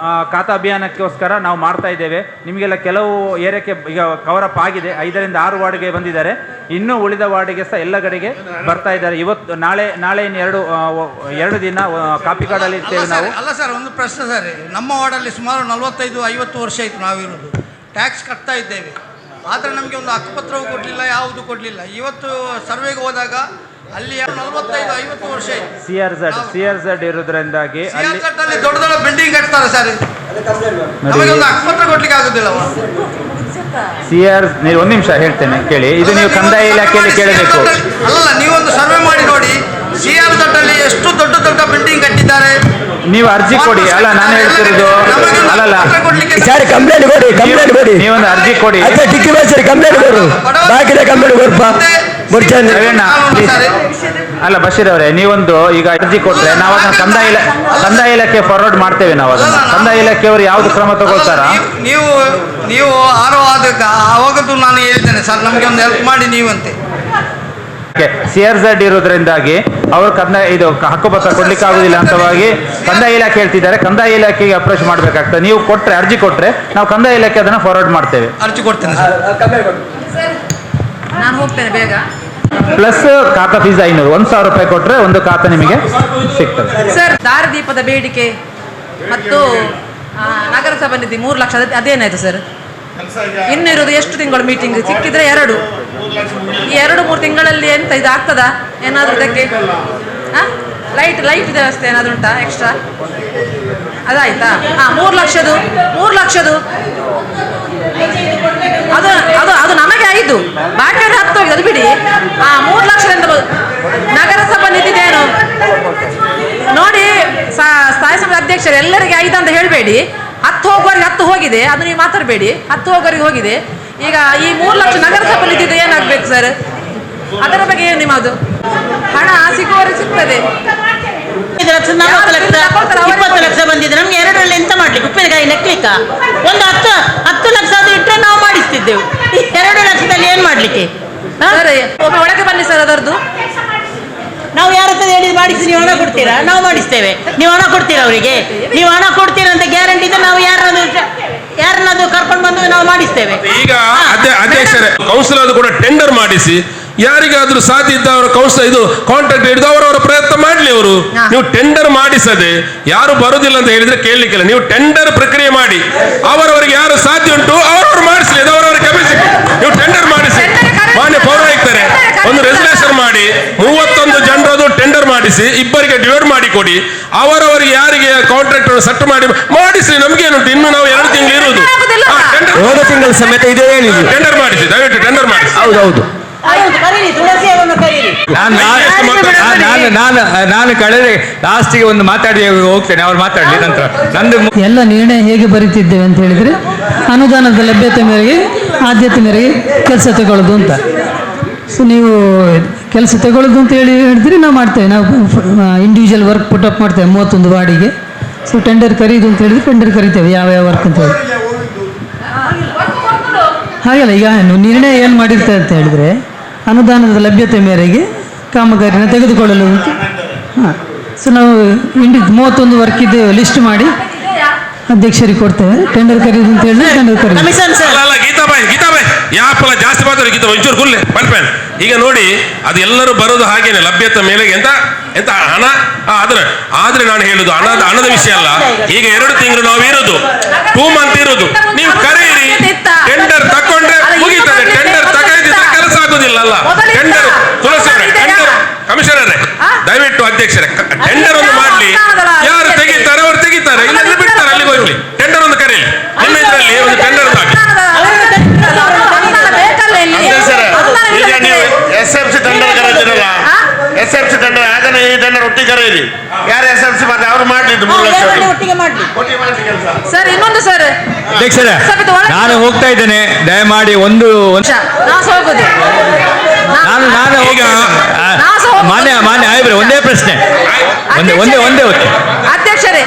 Speaker 12: ಖಾತಾ ಅಭಿಯಾನಕ್ಕೋಸ್ಕರ ನಾವು ಮಾಡ್ತಾ ಇದ್ದೇವೆ. ನಿಮಗೆಲ್ಲ ಕೆಲವು ಏರಿಯಾಕ್ಕೆ ಈಗ ಕವರಪ್ ಆಗಿದೆ, 5ರಿಂದ 6 ವಾರ್ಡ್ಗೆ ಬಂದಿದ್ದಾರೆ. ಇನ್ನೂ ಉಳಿದ ವಾರ್ಡಿಗೆ ಸಹ ಎಲ್ಲ ಕಡೆಗೆ ಬರ್ತಾ ಇದ್ದಾರೆ. ಇವತ್ತು ನಾಳೆ 2 ದಿನ ಕಾಪಿಕಾಡಲ್ಲಿ ಇರ್ತೇವೆ ನಾವು.
Speaker 14: ಅಲ್ಲ ಸರ್, ಒಂದು ಪ್ರಶ್ನೆ ಸರ್. ನಮ್ಮ ವಾರ್ಡಲ್ಲಿ ಸುಮಾರು 45-50 ವರ್ಷ ಆಯಿತು ನಾವಿರೋದು, ಟ್ಯಾಕ್ಸ್ ಕಟ್ತಾ ಇದ್ದೇವೆ. ಆದರೆ ನಮಗೆ ಒಂದು ಹಕ್ಕುಪತ್ರವೂ ಕೊಡಲಿಲ್ಲ, ಯಾವುದು ಕೊಡಲಿಲ್ಲ. ಇವತ್ತು ಸರ್ವೆಗೆ ಹೋದಾಗ ಅಲ್ಲಿ 45-50 ವರ್ಷ
Speaker 12: CRZ ಇರೋದ್ರಿಂದಾಗಿ
Speaker 14: ಅಲ್ಲಿ ದೊಡ್ಡ ದೊಡ್ಡ ಬಿಲ್ಡಿಂಗ್ ಕಟ್ತಾರೆ ಸರ್, ನಮಗೆ ಒಂದು ಹಕ್ಕುಪತ್ರ ಕೊಡ್ಲಿಕ್ಕೆ ಆಗುದಿಲ್ಲ.
Speaker 12: ನೀವು ಒಂದು ನಿಮಿಷ ಹೇಳ್ತೇನೆ ಕೇಳಿ, ಇದು ನೀವು ಕಂದಾಯ ಇಲಾಖೆಯಲ್ಲಿ ಕೇಳಬೇಕು.
Speaker 14: ಅಲ್ಲ, ನೀವೊಂದು ಸರ್ವೆ ಮಾಡಿ ನೋಡಿ, CRZ ಅಲ್ಲಿ ಎಷ್ಟು ದೊಡ್ಡ ದೊಡ್ಡ ಬಿಲ್ಡಿಂಗ್ ಕಟ್ಟಿದ್ದಾರೆ.
Speaker 12: ನೀವು ಅರ್ಜಿ ಕೊಡಿ. ಅಲ್ಲ, ನಾನು ಹೇಳ್ತಿರೋದು ಅಲ್ಲಲ್ಲ,
Speaker 10: ಕಂಪ್ಲೇಂಟ್ ಕೊಡಿ,
Speaker 12: ನೀವೊಂದು ಅರ್ಜಿ ಕೊಡಿ. ಅಲ್ಲ ಬಶೀರ್ ಅವರೇ, ನೀವೊಂದು ಈಗ ಅರ್ಜಿ ಕೊಟ್ಟರೆ ನಾವು ಅದನ್ನು ಕಂದಾಯ ಇಲಾಖೆ ಫಾರ್ವರ್ಡ್ ಮಾಡ್ತೇವೆ. ನಾವು ಅದನ್ನು ಕಂದಾಯ ಇಲಾಖೆಯವರು ಯಾವ್ದು ಕ್ರಮ ತಗೊಳ್ತಾರ?
Speaker 14: ನೀವು ಅವಾಗದ್ದು ನಾನು ಹೇಳಿದ್ದೇನೆ ಸರ್, ನಮಗೆ ಒಂದು ಹೆಲ್ಪ್ ಮಾಡಿ ನೀವಂತೆ.
Speaker 12: CRZ ಇರೋದ್ರಿಂದಾಗಿ ಅವರು ಇದು ಹಕ್ಕುಪತ್ರ ಕೊಡ್ಲಿಕ್ಕೆ ಆಗುದಿಲ್ಲ ಅಂತವಾಗಿ ಕಂದಾಯ ಇಲಾಖೆ ಹೇಳ್ತಿದ್ದಾರೆ. ಕಂದಾಯ ಇಲಾಖೆಗೆ ಅಪ್ರೋಚ್ ಮಾಡಬೇಕಾಗ್ತದೆ. ನೀವು ಕೊಟ್ಟರೆ, ಅರ್ಜಿ ಕೊಟ್ಟರೆ ನಾವು ಕಂದಾಯ ಇಲಾಖೆ ಅದನ್ನು ಫಾರ್ವರ್ಡ್ ಮಾಡ್ತೇವೆ.
Speaker 14: ಅರ್ಜಿ ಕೊಡ್ತೇನೆ
Speaker 11: ನಾನು ಹೋಗ್ತೇನೆ ಬೇಗ.
Speaker 12: ಪ್ಲಸ್ ಖಾತಾ ಫೀಸ್ 500, 1,000 ರೂಪಾಯಿ ಕೊಟ್ಟರೆ ಒಂದು ಖಾತಾ ನಿಮಗೆ ಸಿಗ್ತದೆ.
Speaker 11: ಸರ್, ದಾರಿದೀಪದ ಬೇಡಿಕೆ ಮತ್ತು ನಗರಸಭಾ ನಿಧಿ 3 ಲಕ್ಷ ಅದೇನಾಯ್ತು ಸರ್? ಇನ್ನು ಇರೋದು ಎಷ್ಟು ತಿಂಗಳು ಮೀಟಿಂಗ್? ಸಿಕ್ಕಿದ್ರೆ 2 ಈ 2-3 ತಿಂಗಳಲ್ಲಿ ಎಂತ ಇದು ಆಗ್ತದಾ ಏನಾದರೂ ಇದಕ್ಕೆ? ಲೈಟ್ ವ್ಯವಸ್ಥೆ ಏನಾದರೂ ಉಂಟಾ ಎಕ್ಸ್ಟ್ರಾ? ಅದಾಯ್ತಾ? 3 ಲಕ್ಷದು ಅದು ನಮಗೆ 5, ಬಾಕಿ 10 ಹೋಗಿದೆ, ಅದು ಬಿಡಿ. 3 ಲಕ್ಷದಿಂದ ನಗರಸಭಾ ನಿಧಿದೇನು ನೋಡಿ. ಸ್ಥಾಯಿ ಸಮಿತಿ ಅಧ್ಯಕ್ಷರು ಎಲ್ಲರಿಗೆ 5 ಅಂತ ಹೇಳಬೇಡಿ. 10 ಹೋಗುವವರಿಗೆ 10 ಹೋಗಿದೆ, ಅದು ನೀವು ಮಾತಾಡಬೇಡಿ. 10 ಹೋಗೋರಿಗೆ ಹೋಗಿದೆ. ಈಗ ಈ 3 ಲಕ್ಷ ನಗರಸಭಾ ನಿಧಿದು ಏನಾಗಬೇಕು ಸರ್? ಅದರ ಬಗ್ಗೆ ಏನು ನಿಮ್ಮದು? ಹಣ ಸಿಗುವವರಿಗೆ ಸಿಗ್ತದೆ. 20 ಲಕ್ಷ ಬಂದಿದೆ ನಮ್ಗೆ. 2ರಲ್ಲಿ ಎಂತ ಮಾಡ್ಲಿಕ್ಕೆ? ಉಪ್ಪಿನಕಾಯಿ ನೆಕ್ಲಿಕ್ಕ ಒಂದು 10 ಲಕ್ಷ ಅದು ಇಟ್ಟರೆ ನಾವು ಮಾಡಿಸ್ತಿದ್ದೆವು. ಈ 2 ಲಕ್ಷದಲ್ಲಿ ಏನು ಮಾಡ್ಲಿಕ್ಕೆ? ಒಳಗೆ ಬನ್ನಿ ಸರ್ ಅದರದ್ದು. ನಾವು ಯಾರ ಹತ್ರ ಹೇಳಿದ್ ಮಾಡಿಸಿ ನೀವು ಹಣ ಕೊಡ್ತೀರಾ? ನಾವು ಮಾಡಿಸ್ತೇವೆ. ನೀವು ಹಣ ಕೊಡ್ತೀರಾ ಅವರಿಗೆ? ನೀವು ಹಣ ಕೊಡ್ತೀರಾ ಅಂತ ಗ್ಯಾರಂಟಿ ಇದೆ. ನಾವು ಯಾರನ್ನಾದ್ರು ಕರ್ಕೊಂಡು ಬಂದು ನಾವು ಮಾಡಿಸ್ತೇವೆ.
Speaker 5: ಈಗ ಅಧ್ಯಕ್ಷರೇ, ಕೌನ್ಸಿಲರ್ ಕೂಡ ಟೆಂಡರ್ ಮಾಡಿಸಿ ಯಾರಿಗಾದ್ರೂ ಸಾಧ್ಯ ಇದ್ದವರ ಇದು ಕಾಂಟ್ರಾಕ್ಟ್ ಹಿಡಿದು ಅವರವರ ಪ್ರಯತ್ನ ಮಾಡ್ಲಿ. ಅವರು ನೀವು ಟೆಂಡರ್ ಮಾಡಿಸದೆ ಯಾರು ಬರುದಿಲ್ಲ ಅಂತ ಹೇಳಿದ್ರೆ ಕೇಳಲಿಕ್ಕಿಲ್ಲ. ನೀವು ಟೆಂಡರ್ ಪ್ರಕ್ರಿಯೆ ಮಾಡಿ ಅವರವರಿಗೆ ಯಾರು ಸಾಧ್ಯ ಉಂಟು ಅವರವರು ಮಾಡಿಸ್ಲಿ, ಅದು ಅವರವರ ಕೆಪಾಸಿಟಿ. ನೀವು ಟೆಂಡರ್ ಮಾಡಿಸಿ, ಮಾನ್ಯ ಪೌರಾಯುಕ್ತರೆ ಒಂದು ರೆಸಲ್ಯೂಷನ್ ಮಾಡಿ 31 ಜನರದು ಟೆಂಡರ್ ಮಾಡಿಸಿ ಇಬ್ಬರಿಗೆ ಡಿವೈಡ್ ಮಾಡಿ ಕೊಡಿ. ಅವರವರಿಗೆ ಯಾರಿಗೆ ಕಾಂಟ್ರಾಕ್ಟ್ ಸೆಟ್ ಮಾಡಿ ಮಾಡಿಸಿ. ನಮ್ಗೇನುಂಟು, ಇನ್ನು ನಾವು 2 ತಿಂಗಳು ಇರುವುದು.
Speaker 10: ಹೋದ ತಿಂಗಳ ಸಮೇತ ಇದೆ ಹೇಳಿದ್ರು.
Speaker 5: ಟೆಂಡರ್ ಮಾಡಿಸಿ, ದಯವಿಟ್ಟು ಟೆಂಡರ್ ಮಾಡಿಸಿ.
Speaker 10: ಹೌದೌದು.
Speaker 4: ನಾನು ಕಳೆದ ಲಾಸ್ಟಿಗೆ ಒಂದು ಮಾತಾಡಿ ಹೋಗ್ತೇನೆ, ಅವ್ರು ಮಾತಾಡಲಿ ನಂತರ. ನಂದು
Speaker 18: ಎಲ್ಲ ನಿರ್ಣಯ ಹೇಗೆ ಬರೀತಿದ್ದೇವೆ ಅಂತ ಹೇಳಿದರೆ, ಅನುದಾನದ ಲಭ್ಯತೆ ಮೇರೆಗೆ ಆದ್ಯತೆ ಮೇರೆಗೆ ಕೆಲಸ ತಗೊಳ್ಳೋದು ಅಂತ. ಸೊ ನೀವು ಕೆಲಸ ತಗೊಳ್ಳೋದು ಅಂತ ಹೇಳಿದ್ರೆ ನಾವು ಮಾಡ್ತೇವೆ. ನಾವು ಇಂಡಿವಿಜುವಲ್ ವರ್ಕ್ ಪುಟಪ್ ಮಾಡ್ತೇವೆ 31 ವಾರ್ಡಿಗೆ. ಸೊ ಟೆಂಡರ್ ಕರೀದು ಅಂತ ಹೇಳಿದ್ರೆ ಟೆಂಡರ್ ಕರಿತೇವೆ, ಯಾವ ವರ್ಕ್ ಅಂತ ಹೇಳಿ. ಹಾಗೆಲ್ಲ ಈಗ ನಿರ್ಣಯ ಏನು ಮಾಡಿರ್ತೇವೆ ಅಂತ ಹೇಳಿದರೆ, ಅನುದಾನದ ಲಭ್ಯತೆ ಮೇರೆಗೆ ಕಾಮಗಾರಿನ ತೆಗೆದುಕೊಳ್ಳಲು ಅಂತ. ಹಾಂ, ಸೊ ನಾವು 31 ವರ್ಕ್ ಇದೆ ಲಿಸ್ಟ್ ಮಾಡಿ ಅಧ್ಯಕ್ಷರಿಗೆ ಕೊಡ್ತೇವೆ. ಟೆಂಡರ್ ಕರೀದು ಅಂತ ಹೇಳಿದ್ರೆ ಟೆಂಡರ್ ಕರೀದು.
Speaker 5: ಗೀತಾಬಾಯಿ ಯಾಪಲ ಜಾಸ್ತಿ ಮಾತಾಡಿ ಗೀತಾ ಒಂಚೂರು ಕುಲ್ಲೆ ಪನ್ಪೇನ್. ಈಗ ನೋಡಿ, ಅದು ಎಲ್ಲರೂ ಬರೋದು ಹಾಗೇನೆ ಲಭ್ಯತೆ ಮೇಲೆ ಎಂತ ಹಣ. ಆದ್ರೆ ನಾನು ಹೇಳುದು ಹಣದ ವಿಷಯ ಅಲ್ಲ. ಈಗ 2 ತಿಂಗಳು ನಾವು ಇರೋದು, 2 ಮಂತ್ ಇರೋದು. ನೀವು ಕರೀರಿ, ಟೆಂಡರ್ ತಕೊಂಡ್ರೆ ಮುಗಿತದೆ. ಟೆಂಡರ್ ತಗೊಂಡಿದ್ರೆ ಕೆಲಸ ಆಗುದಿಲ್ಲ ಅಲ್ಲ. ಟೆಂಡರ್ ತುಳಸಿ ಟೆಂಡರ್ ಕಮಿಷನರೇ, ದಯವಿಟ್ಟು ಅಧ್ಯಕ್ಷರೇ ಟೆಂಡರ್ ಒಂದು ಮಾಡ್ಲಿ. ಯಾರು ತೆಗಿತಾರೆ ಅವರು ತೆಗಿತಾರೆ, ಇಲ್ಲ ಬಿಡ್ತಾರೆ, ಅಲ್ಲಿಗೆ ಹೋಗ್ಲಿ. ಟೆಂಡರ್ ಒಂದು ಕರೀಲಿ. ನಿಮ್ಮ ಇದರಲ್ಲಿ ಒಂದು ಟೆಂಡರ್ ಹಾಕಿ.
Speaker 13: ಈಗ ನೀವು SFC ಟೆಂಡರ್ ಕರೀತಿರಲ್ಲ, SFC ಟೆಂಡರ್ ಆಗನ ಈ ಟೆಂಡರ್ ಒಟ್ಟಿಗೆ ಕರೀರಿ. ಯಾರು SFC ಮತ್ತೆ ಅವ್ರು ಮಾಡ್ಲಿದ್ದು 3 ಲಕ್ಷ ಒಟ್ಟಿಗೆ ಮಾಡ್ಲಿ ಕೆಲಸ.
Speaker 11: ಸರ್ ಇನ್ನೊಂದು ಸರ್
Speaker 4: ಅಧ್ಯಕ್ಷರೇ, ನಾನು ಹೋಗ್ತಾ ಇದ್ದೇನೆ. ದಯಮಾಡಿ ಒಂದು ನಾನು ಈಗ ಮಾನ್ಯ ಆಯ್ಬ್ರೆ ಒಂದೇ ಪ್ರಶ್ನೆ, ಒಂದೇ
Speaker 11: ಅಧ್ಯಕ್ಷರೇ,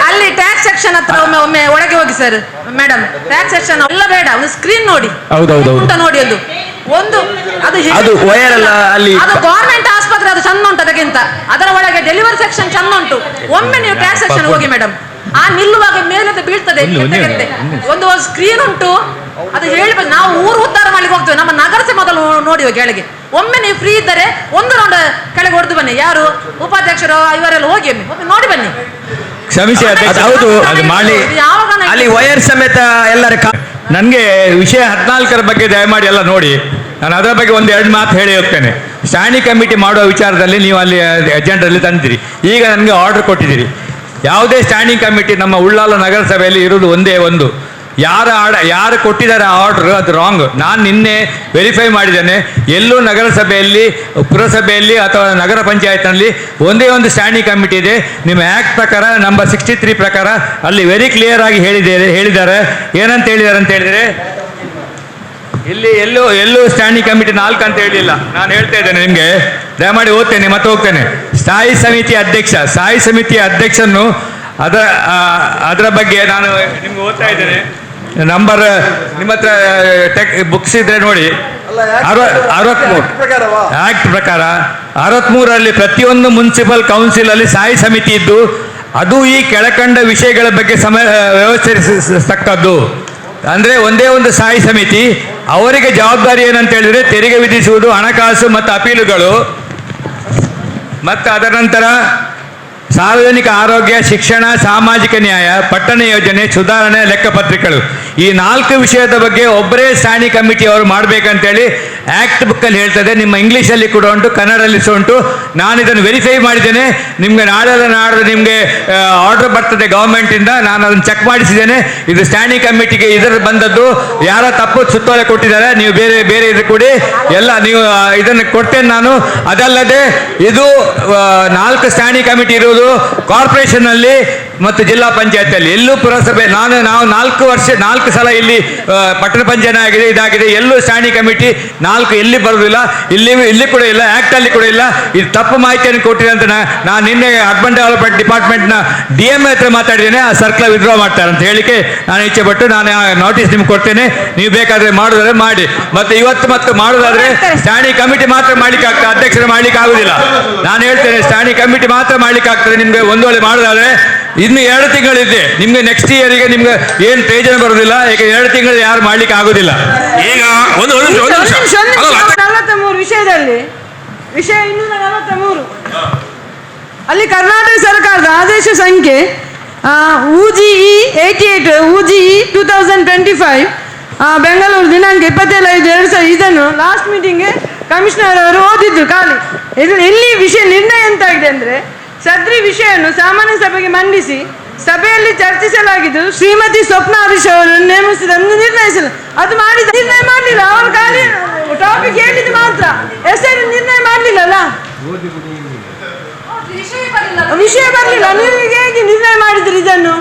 Speaker 11: ಅಲ್ಲಿ ಟ್ಯಾಕ್ಸ್ ಸೆಕ್ಷನ್ ಹತ್ರ ಒಮ್ಮೆ ಒಳಗೆ ಹೋಗಿ ಸರ್. ಮೇಡಮ್, ಟ್ಯಾಕ್ಸ್ ಸೆಕ್ಷನ್ ಎಲ್ಲ ಬೇಡ, ಒಂದು ಸ್ಕ್ರೀನ್ ನೋಡಿ.
Speaker 10: ಹೌದೌದು
Speaker 11: ನೋಡಿ ಒಂದು
Speaker 10: ಅದು ವೈರ್ ಅಲ್ಲ ಅಲ್ಲಿ.
Speaker 11: ಅದು ಗವರ್ಮೆಂಟ್ ಆಸ್ಪತ್ರೆ, ಅದು ಚಂದ ಉಂಟು. ಅದಕ್ಕಿಂತ ಅದರ ಒಳಗೆ ಡೆಲಿವರಿ ಸೆಕ್ಷನ್ ಚಂದ ಉಂಟು. ಒಮ್ಮೆ ನೀವು ಟ್ಯಾಕ್ಸ್ ಸೆಕ್ಷನ್ ಹೋಗಿ ಮೇಡಮ್. ಆ ನಿಲ್ಲುವಾಗ ಮೇಲೆ ಬೀಳ್ತದೆ ಒಂದು ಸ್ಕ್ರೀನ್ ಉಂಟು. ಅದು ಹೇಳ್ಬೇಕು, ನಾವು ಊರು ಉದ್ಧಾರ ಮಾಡ್ಲಿಕ್ಕೆ ಹೋಗ್ತೇವೆ. ನಮ್ಮ ನಗರಸಭೆ ಮೊದಲು ನೋಡಿ ಹೋಗಿ ಕೆಳಗೆ. ಒಮ್ಮೆ ನೀವು ಫ್ರೀ ಇದ್ದರೆ ಒಂದು ರೌಂಡ್ ಕೆಳಗೆ ಹೊಡೆದು ಬನ್ನಿ. ಯಾರು ಉಪಾಧ್ಯಕ್ಷರು ಇವರೆಲ್ಲ ಹೋಗಿ ಒಮ್ಮೆ ನೋಡಿ ಬನ್ನಿ.
Speaker 4: ಕ್ಷಮಿಸಿ ಅಧ್ಯಕ್ಷ, ಹೌದು ಅದು ಮಾಡಿ.
Speaker 10: ಅಲ್ಲಿ ವೈರ್ ಸಮೇತ ಎಲ್ಲರ
Speaker 4: ನನಗೆ ವಿಷಯ 14ರ ಬಗ್ಗೆ ದಯಮಾಡಿ ಎಲ್ಲ ನೋಡಿ. ನಾನು ಅದರ ಬಗ್ಗೆ 1-2 ಮಾತು ಹೇಳಿ ಹೋಗ್ತೇನೆ. ಸ್ಟ್ಯಾಂಡಿಂಗ್ ಕಮಿಟಿ ಮಾಡುವ ವಿಚಾರದಲ್ಲಿ ನೀವು ಅಲ್ಲಿ ಅಜೆಂಡಲ್ಲಿ ತಂದಿರಿ. ಈಗ ನನಗೆ ಆರ್ಡರ್ ಕೊಟ್ಟಿದ್ದೀರಿ. ಯಾವುದೇ ಸ್ಟ್ಯಾಂಡಿಂಗ್ ಕಮಿಟಿ ನಮ್ಮ ಉಳ್ಳಾಲ ನಗರಸಭೆಯಲ್ಲಿ ಇರುವುದು ಒಂದೇ ಒಂದು. ಯಾರು ಕೊಟ್ಟಿದ್ದಾರೆ ಆ ಆರ್ಡರ್, ಅದು ರಾಂಗ್. ನಾನು ನಿನ್ನೆ ವೆರಿಫೈ ಮಾಡಿದ್ದೇನೆ. ಎಲ್ಲೂ ನಗರಸಭೆಯಲ್ಲಿ, ಪುರಸಭೆಯಲ್ಲಿ ಅಥವಾ ನಗರ ಪಂಚಾಯತ್ನಲ್ಲಿ ಒಂದೇ ಒಂದು ಸ್ಟ್ಯಾಂಡಿಂಗ್ ಕಮಿಟಿ ಇದೆ. ನಿಮ್ಮ ಆ್ಯಕ್ಟ್ ಪ್ರಕಾರ ನಂಬರ್ 63 ಪ್ರಕಾರ ಅಲ್ಲಿ ವೆರಿ ಕ್ಲಿಯರ್ ಆಗಿ ಹೇಳಿದ್ದಾರೆ. ಏನಂತ ಹೇಳಿದ್ದಾರೆ ಅಂತ ಹೇಳಿದರೆ, ಇಲ್ಲಿ ಎಲ್ಲೂ ಸ್ಟ್ಯಾಂಡಿಂಗ್ ಕಮಿಟಿ 4 ಅಂತ ಹೇಳಿಲ್ಲ. ನಾನು ಹೇಳ್ತಾ ಇದ್ದೇನೆ ನಿಮಗೆ, ದಯಮಾಡಿ ಓದ್ತೇನೆ ಮತ್ತೆ ಹೋಗ್ತೇನೆ. ಸ್ಥಾಯಿ ಸಮಿತಿಯ ಅಧ್ಯಕ್ಷನ್ನು ಅದರ ಬಗ್ಗೆ ನಾನು ನಿಮ್ಗೆ ಓದ್ತಾ ಇದ್ದೇನೆ. ನಂಬರ್ ನಿಮ್ಮ ಹತ್ರ ಬುಕ್ಸ್ ಇದ್ರೆ ನೋಡಿ. 63 ಆಕ್ಟ್ ಪ್ರಕಾರ 63ರಲ್ಲಿ ಪ್ರತಿಯೊಂದು ಮುನ್ಸಿಪಲ್ ಕೌನ್ಸಿಲ್ ಅಲ್ಲಿ ಸ್ಥಾಯಿ ಸಮಿತಿ ಇದ್ದು ಅದು ಈ ಕೆಳಕಂಡ ವಿಷಯಗಳ ಬಗ್ಗೆ ವ್ಯವಸ್ಥಿಸತಕ್ಕದ್ದು. ಅಂದರೆ ಒಂದೇ ಒಂದು ಸ್ಥಾಯಿ ಸಮಿತಿ. ಅವರಿಗೆ ಜವಾಬ್ದಾರಿ ಏನಂತ ಹೇಳಿದರೆ ತೆರಿಗೆ ವಿಧಿಸುವುದು, ಹಣಕಾಸು ಮತ್ತು ಅಪೀಲುಗಳು, ಮತ್ತು ಅದರ ನಂತರ ಸಾರ್ವಜನಿಕ ಆರೋಗ್ಯ, ಶಿಕ್ಷಣ, ಸಾಮಾಜಿಕ ನ್ಯಾಯ, ಪಟ್ಟಣ ಯೋಜನೆ, ಸುಧಾರಣೆ, ಲೆಕ್ಕಪತ್ರಿಕೆಗಳು. ಈ 4 ವಿಷಯದ ಬಗ್ಗೆ ಒಬ್ಬರೇ ಸ್ಟ್ಯಾಂಡಿಂಗ್ ಕಮಿಟಿ ಅವರು ಮಾಡಬೇಕಂತೇಳಿ ಆ್ಯಕ್ಟ್ ಬುಕ್ಕಲ್ಲಿ ಹೇಳ್ತದೆ. ನಿಮ್ಮ ಇಂಗ್ಲೀಷಲ್ಲಿ ಕೂಡ ಉಂಟು, ಕನ್ನಡಲ್ಲಿ ಸಹ ಉಂಟು. ನಾನು ಇದನ್ನು ವೆರಿಫೈ ಮಾಡಿದ್ದೇನೆ. ನಿಮಗೆ ನಾಡ್ದು ನಿಮಗೆ ಆರ್ಡರ್ ಬರ್ತದೆ ಗೌರ್ಮೆಂಟಿಂದ. ನಾನು ಅದನ್ನು ಚೆಕ್ ಮಾಡಿಸಿದ್ದೇನೆ. ಇದು ಸ್ಟ್ಯಾಂಡಿಂಗ್ ಕಮಿಟಿಗೆ ಇದರ ಬಂದದ್ದು. ಯಾರ ತಪ್ಪು ಸುತ್ತೋಲೆ ಕೊಟ್ಟಿದ್ದಾರೆ, ನೀವು ಬೇರೆ ಇದು ಕೊಡಿ ಎಲ್ಲ. ನೀವು ಇದನ್ನು ಕೊಡ್ತೇನೆ ನಾನು. ಅದಲ್ಲದೆ ಇದು 4 ಸ್ಟ್ಯಾಂಡಿಂಗ್ ಕಮಿಟಿ ಇರುವುದು ಕಾರ್ಪೊರೇಷನ್ನಲ್ಲಿ ಮತ್ತು ಜಿಲ್ಲಾ ಪಂಚಾಯತಿಯಲ್ಲಿ ಎಲ್ಲೂ ಪುರಸಭೆ ನಾವು 4 ಸಲ ಇಲ್ಲಿ ಪಟ್ಟಣ ಪಂಚಾಯತ್ ಆಗಿದೆ, ಇದಾಗಿದೆ, ಎಲ್ಲೂ ಸ್ಟ್ಯಾಂಡಿಂಗ್ ಕಮಿಟಿ 4 ಎಲ್ಲಿ ಬರೋದಿಲ್ಲ, ಇಲ್ಲಿ ಕೂಡ ಇಲ್ಲ, ಆ್ಯಕ್ಟಲ್ಲಿ ಕೂಡ ಇಲ್ಲ. ಇದು ತಪ್ಪು ಮಾಹಿತಿಯನ್ನು ಕೊಟ್ಟಿದೆ ಅಂತ ನಾನು ನಿನ್ನೆ ಅರ್ಬನ್ ಡೆವಲಪ್ಮೆಂಟ್ ಡಿಪಾರ್ಟ್ಮೆಂಟ್ನ DMA ಹತ್ರ ಮಾತಾಡಿದ್ದೇನೆ. ಆ ಸರ್ಕಲ್ ವಿಡ್ರಾ ಮಾಡ್ತಾರೆ ಅಂತ ಹೇಳಿಕೆ ನಾನು ಇಚ್ಛೆ ಪಟ್ಟು ನಾನು ನೋಟಿಸ್ ನಿಮ್ಗೆ ಕೊಡ್ತೇನೆ. ನೀವು ಬೇಕಾದರೆ ಮಾಡೋದಾದ್ರೆ ಮಾಡಿ. ಮತ್ತು ಇವತ್ತು ಮಾಡೋದಾದ್ರೆ ಸ್ಟ್ಯಾಂಡಿಂಗ್ ಕಮಿಟಿ ಮಾತ್ರ ಮಾಡ್ಲಿಕ್ಕೆ ಆಗ್ತದೆ, ಅಧ್ಯಕ್ಷರು ಮಾಡ್ಲಿಕ್ಕೆ ಆಗುದಿಲ್ಲ. ನಾನು ಹೇಳ್ತೇನೆ ಸ್ಟ್ಯಾಂಡಿಂಗ್ ಕಮಿಟಿ ಮಾತ್ರ ಮಾಡ್ಲಿಕ್ಕೆ ಆಗ್ತದೆ. ನಿಮ್ಗೆ ಒಂದು ವೇಳೆ ಮಾಡೋದಾದ್ರೆ ಇನ್ನು 2 ತಿಂಗಳಿದೆ ನಿಮ್ಗೆ, ನೆಕ್ಸ್ಟ್ ಇಯರಿಗೆ ನಿಮ್ಗೆ ಏನು ಪ್ರಯೋಜನ ಬರುವುದಿಲ್ಲ. ಯಾಕೆ 2 ತಿಂಗಳು ಯಾರು ಮಾಡ್ಲಿಕ್ಕೆ ಆಗುದಿಲ್ಲ.
Speaker 5: ಈಗ
Speaker 21: 43 ವಿಷಯದಲ್ಲಿ ವಿಷಯ 243 ಅಲ್ಲಿ ಕರ್ನಾಟಕ ಸರ್ಕಾರದ ಆದೇಶ ಸಂಖ್ಯೆ UGE 88 UGE 2025 ಬೆಂಗಳೂರು ದಿನಾಂಕ 27/5/2000 ಇದನ್ನು ಲಾಸ್ಟ್ ಮೀಟಿಂಗ್ಗೆ ಕಮಿಷನರ್ ಅವರು ಓದಿದ್ರು ಖಾಲಿ. ಇಲ್ಲಿ ವಿಷಯ ನಿರ್ಣಯ ಎಂತಾಗಿದೆ ಅಂದರೆ, ಸದ್ರಿ ವಿಷಯವನ್ನು ಸಾಮಾನ್ಯ ಸಭೆಗೆ ಮಂಡಿಸಿ ಸಭೆಯಲ್ಲಿ ಚರ್ಚಿಸಲಾಗಿದ್ದು ಶ್ರೀಮತಿ ಸ್ವಪ್ನ ಹರೀಶ್ ಅವರನ್ನು ನೇಮಿಸಿದಂದು ನಿರ್ಣಯಿಸಲು. ಅದು ನಿರ್ಣಯ ಮಾಡಲಿಲ್ಲ ಅವರು, ಖಾಲಿ ಟಾಪಿಕ್ ಹೇಳಿದ್ದು ಮಾತ್ರ, ಹೆಸರು ನಿರ್ಣಯ ಮಾಡಲಿಲ್ಲಲ್ಲ, ವಿಷಯ ಬರಲಿಲ್ಲ. ನೀವು ಹೇಗೆ ನಿರ್ಣಯ ಮಾಡಿದ್ರಿ ಇದನ್ನು?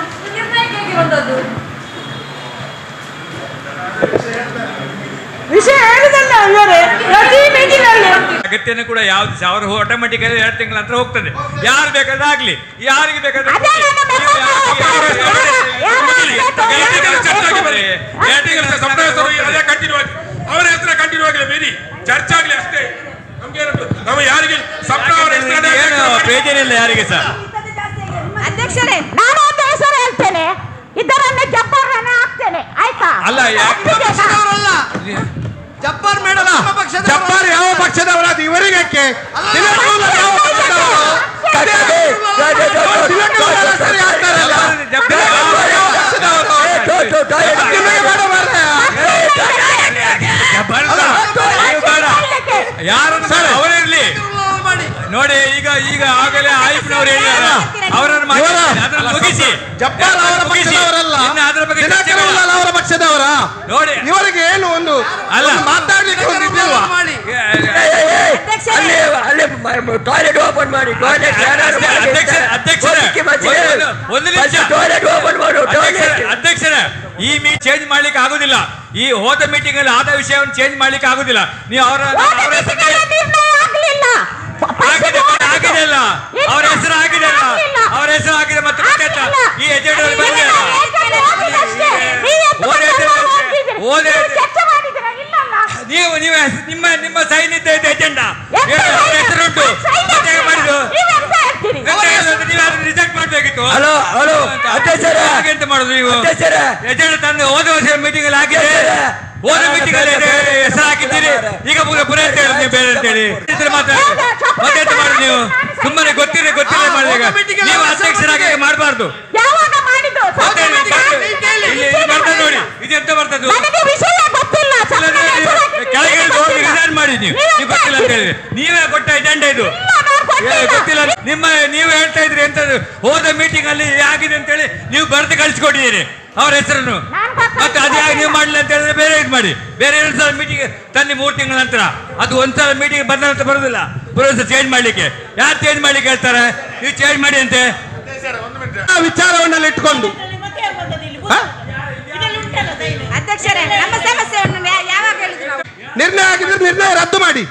Speaker 21: ವಿಷಯ ಹೇಳಿದಲ್ಲ ಇವರೇ ಪ್ರತಿ ಮೀಟಿಂಗ್ ಅಲ್ಲಿ
Speaker 4: ಅಗತ್ಯನೂ ಕೂಡ ಯಾವ್ದು ಅವರು ಆಟೋಮೆಟಿಕ್ 2 ತಿಂಗಳ ನಂತರ ಹೋಗ್ತದೆ. ಯಾರು ಬೇಕಾದ್ರೆ ಆಗ್ಲಿ, ಯಾರಿಗೆ ಬೇಕಾದ್ರೆ
Speaker 5: ಅವರ ಹೆಸರು ಕಂಟಿನ್ಯೂ ಆಗಲಿ, ಬೇಡಿ ಚರ್ಚೆ ಆಗ್ಲಿ ಅಷ್ಟೇ. ನಮ್ಮ ಯಾರಿಗೆ
Speaker 4: ಪ್ರಯೋಜನ ಇಲ್ಲ ಯಾರಿಗೆ ಸಹ.
Speaker 15: ಅಧ್ಯಕ್ಷರೇ, ನಾನು ಒಂದು ಹೆಸರು ಹೇಳ್ತೇನೆ, ಇದರನ್ನು ಜಬ್ಬಾರನ್ನ ಹಾಕ್ತೇನೆ, ಆಯ್ತಾ?
Speaker 4: ಅಲ್ಲ,
Speaker 14: ಜಬ್ಬಾರ್ ಮೇಡಮ್
Speaker 6: ಜಬ್ಬಾರ್ ಯಾವ ಪಕ್ಷದವರ ಇವರಿಗೆ
Speaker 4: ಯಾರನ್ನು ಅವರಿರ್ಲಿ ನೋಡಿ. ಈಗ ಆಗಲೇ ಆಯುಪ್ನವ್ರು ಹೇಳಿದಾರ, ಅವರನ್ನು ಮುಗಿಸಿ.
Speaker 6: ಜಬ್ಬಾರ್ ಅವರ ಪಕ್ಷದವರಲ್ಲ,
Speaker 4: ಅದ್ರ ಬಗ್ಗೆ
Speaker 6: ಅವರ ಪಕ್ಷದವರ
Speaker 4: ನೋಡಿ.
Speaker 6: ಇವರಿಗೆ ಏನು ಒಂದು
Speaker 4: ಅಲ್ಲ
Speaker 6: ಮಾತಾಡ್ಲಿಕ್ಕೆ ಒಂದು ಇದಿಲ್ವಾ?
Speaker 10: ಟಾಯ್ಲೆಟ್ ಓಪನ್ ಮಾಡಿ.
Speaker 4: ಅಧ್ಯಕ್ಷರೇ, ಈ ಚೇಂಜ್ ಮಾಡ್ಲಿಕ್ಕೆ ಆಗುದಿಲ್ಲ. ಈ ಹೋದ ಮೀಟಿಂಗ್ ಅಲ್ಲಿ ಆದ ವಿಷಯವನ್ನು ಚೇಂಜ್ ಮಾಡ್ಲಿಕ್ಕೆ ಆಗುದಿಲ್ಲ. ನೀವು ಅವರ ಆಗಿದೆ ಅಲ್ಲ, ಅವರ ಹೆಸರು ಆಗಿದೆ ಅಲ್ಲ, ಅವರ ಹೆಸರು ಆಗಿದೆ. ಮತ್ತು ಈ ಎಜೆಂಡಾ ನೀವು ನಿಮ್ಮ ಸೈನ್ ಇದ್ದ ಎಜೆಂಡಾ ಹೆಸರುಂಟು ಮಾಡಿದ್ದು ನೀವು ರಿಜೆಕ್ಟ್ ಮಾಡ್ಬೇಕಿತ್ತು. ಎಂತ ಮಾಡುದು ನೀವು? ಎಜೆಂಡಾ ತಂದು ಹೋದ ವರ್ಷ ಮೀಟಿಂಗ್ ಅಲ್ಲಿ ಹಾಕಿದೆ, ಹೋದ ಮೀಟಿಂಗ್ ಅಲ್ಲಿ ಹೆಸರು ಹಾಕಿದ್ದೀರಿ, ಈಗ ಪುರ ಅಂತ ಹೇಳಿ ನೀವು ಬೇರೆ ಅಂತ ಹೇಳಿ ಮತ್ತೆಂತ ಮಾಡಿ ನೀವು ಸುಮ್ಮನೆ ಗೊತ್ತಿಲ್ಲ ಮಾಡಿದಾಗ ನೀವು ಅಧ್ಯಕ್ಷರಾಗಿ ಮಾಡಬಾರ್ದು. ನೋಡಿ ಇದೆಂತ ಬರ್ತದ್ದು, ಕೆಳಗೆ ಹೋಗಿ ರಿಸೈನ್ ಮಾಡಿ. ನೀವು ಗೊತ್ತಿಲ್ಲ ಅಂತ ಹೇಳಿದ್ರೆ ನೀವೇ ಕೊಟ್ಟ ಎಜೆಂಡಾ ಇದು, ಗೊತ್ತಿಲ್ಲ. ನೀವು ಹೇಳ್ತಾ ಇದ್ರಿ ಎಂತದ್ದು, ಹೋದ ಮೀಟಿಂಗ್ ಅಲ್ಲಿ ಆಗಿದೆ ಅಂತ ಹೇಳಿ ನೀವು ಬರೆದು ಕಳಿಸ್ಕೊಟ್ಟಿದ್ದೀರಿ ಅವರ ಹೆಸರನ್ನು. ಮತ್ತೆ ಅದು ಯಾಕೆ ನೀವು ಮಾಡಲಿಲ್ಲ ಅಂತ ಹೇಳಿದ್ರೆ ಬೇರೆ ಇದು ಮಾಡಿ. ಬೇರೆ 2 ಸಲ ಮೀಟಿಂಗ್ ತನ್ನಿ 3 ತಿಂಗಳ ನಂತರ. ಅದು 1 ಸಲ ಮೀಟಿಂಗ್ ಬಂದ ನಂತರ ಬರೋದಿಲ್ಲ. ಬರೋದು ಚೇಂಜ್ ಮಾಡ್ಲಿಕ್ಕೆ. ಯಾರು ಚೇಂಜ್ ಮಾಡ್ಲಿಕ್ಕೆ ಹೇಳ್ತಾರೆ? ನೀವು ಚೇಂಜ್ ಮಾಡಿ ಅಂತೆ
Speaker 6: ವಿಚಾರವನ್ನೆಲ್ಲ ಇಟ್ಕೊಂಡು.
Speaker 15: ಅಧ್ಯಕ್ಷರೇ, ನಮ್ಮ ಸಮಸ್ಯೆಯನ್ನು ಯಾವಾಗ ಹೇಳಿದ್ರು ನಾವು?
Speaker 6: ನಿರ್ಣಯ ಆಗಿದ್ರೆ ನಿರ್ಣಯ ರದ್ದು ಮಾಡಿ.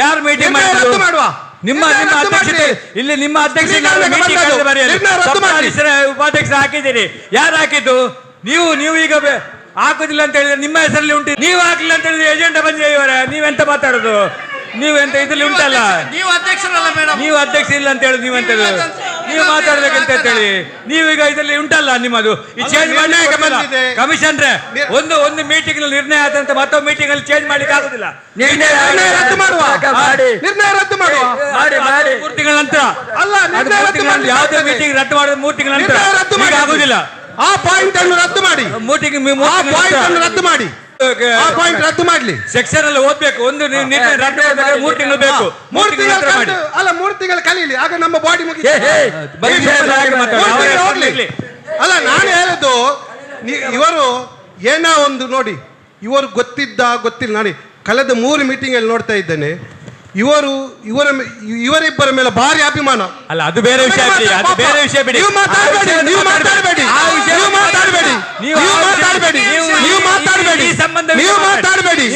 Speaker 4: ಯಾರು ಮೀಟಿಂಗ್
Speaker 6: ರದ್ದು ಮಾಡುವ?
Speaker 4: ನಿಮ್ಮ ಅಧ್ಯಕ್ಷತೆ ಇಲ್ಲಿ ನಿಮ್ಮ ಅಧ್ಯಕ್ಷ ಉಪಾಧ್ಯಕ್ಷ ಹಾಕಿದ್ದೀರಿ. ಯಾರು ಹಾಕಿದ್ದು? ನೀವು ಈಗ ಹಾಕುದಿಲ್ಲ ಅಂತ ಹೇಳಿದ್ರೆ ನಿಮ್ಮ ಹೆಸರಲ್ಲಿ ಉಂಟು. ನೀವು ಹಾಕಲಿಲ್ಲ ಅಂತ ಹೇಳಿದ್ರೆ ಎಜೆಂಡಾ ಬಂದಿದೆ ಇವರ. ನೀವೆಂತ ಮಾತಾಡೋದು? ನೀವೆಂತ ಇದ್ರಲ್ಲಿ ಉಂಟಲ್ಲ,
Speaker 14: ನೀವು ಅಧ್ಯಕ್ಷರಲ್ಲ ಮೇಡಮ್,
Speaker 4: ನೀವು ಅಧ್ಯಕ್ಷ ಇಲ್ಲ ಅಂತ ಹೇಳಿ ನೀವೆಂತ ನೀವು ಮಾತಾಡ್ಬೇಕಂತ ಹೇಳಿ ನೀವೀಗ ಇದರಲ್ಲಿ ಉಂಟಲ್ಲ ನಿಮ್ಮದು. ಈ ಚೇಂಜ್ ಮಾಡ್ಲಿಕ್ಕೆ ಕಮಿಷನ್ರೆ ಒಂದು ಮೀಟಿಂಗ್ ನಲ್ಲಿ ನಿರ್ಣಯ ಆದಂತ ಮತ್ತೊಂದು ಮೀಟಿಂಗ್ ಅಲ್ಲಿ ಚೇಂಜ್ ಮಾಡ್ಲಿಕ್ಕೆ ಆಗುದಿಲ್ಲ.
Speaker 6: ನಿರ್ಣಯ ರದ್ದು ಮಾಡುವ. ನಿರ್ಣಯ ರದ್ದು ಮಾಡುವ
Speaker 4: 3 ತಿಂಗಳ ನಂತರ ಅಲ್ಲ, ಯಾವುದೇ ಮೀಟಿಂಗ್ ರದ್ದು ಮಾಡೋದು 3 ತಿಂಗಳ ನಂತರ ಆಗುದಿಲ್ಲ.
Speaker 6: ಆ ಪಾಯಿಂಟ್ ಅನ್ನು ರದ್ದು ಮಾಡಿ. ರದ್ದು ಮಾಡಿ. ಪಾಯಿಂಟ್ ರದ್ದು ಮಾಡ್ಲಿ.
Speaker 4: ಸೆಕ್ಷನ್ ಅಲ್ಲಿ ಓದ್ಬೇಕು. ಒಂದು ರದ್ದು 3 ತಿಂಗಳು ಬೇಕು. 3 ತಿಂಗಳ
Speaker 6: ಅಲ್ಲ, 3 ತಿಂಗಳು ಕಲೀಲಿ, ಆಗ ನಮ್ಮ ಬಾಡಿ ಮುಗಿ. ಅಲ್ಲ, ನಾನು ಹೇಳೋದು ಇವರು ಏನೋ ಒಂದು ನೋಡಿ, ಇವರು ಗೊತ್ತಿಲ್ಲ. ನಾನು ಕಳೆದ 3 ಮೀಟಿಂಗ್ ಅಲ್ಲಿ ನೋಡ್ತಾ ಇದ್ದೇನೆ, ಇವರಿಬ್ಬರ ಮೇಲೆ ಭಾರಿ ಅಭಿಮಾನ.
Speaker 4: ಅಲ್ಲ, ಅದು ಬೇರೆ ವಿಷಯ ಬಿಡಿ, ಅದು ಬೇರೆ ವಿಷಯ ಬಿಡಿ.
Speaker 6: ನೀವು ಮಾತಾಡಬೇಡಿ, ನೀವು ಮಾತಾಡಬೇಡಿ, ನೀವು ಮಾತಾಡಬೇಡಿ, ನೀವು ಮಾತಾಡಬೇಡಿ, ನೀವು ಮಾತಾಡಬೇಡಿ, ನೀವು ಮಾತಾಡಬೇಡಿ,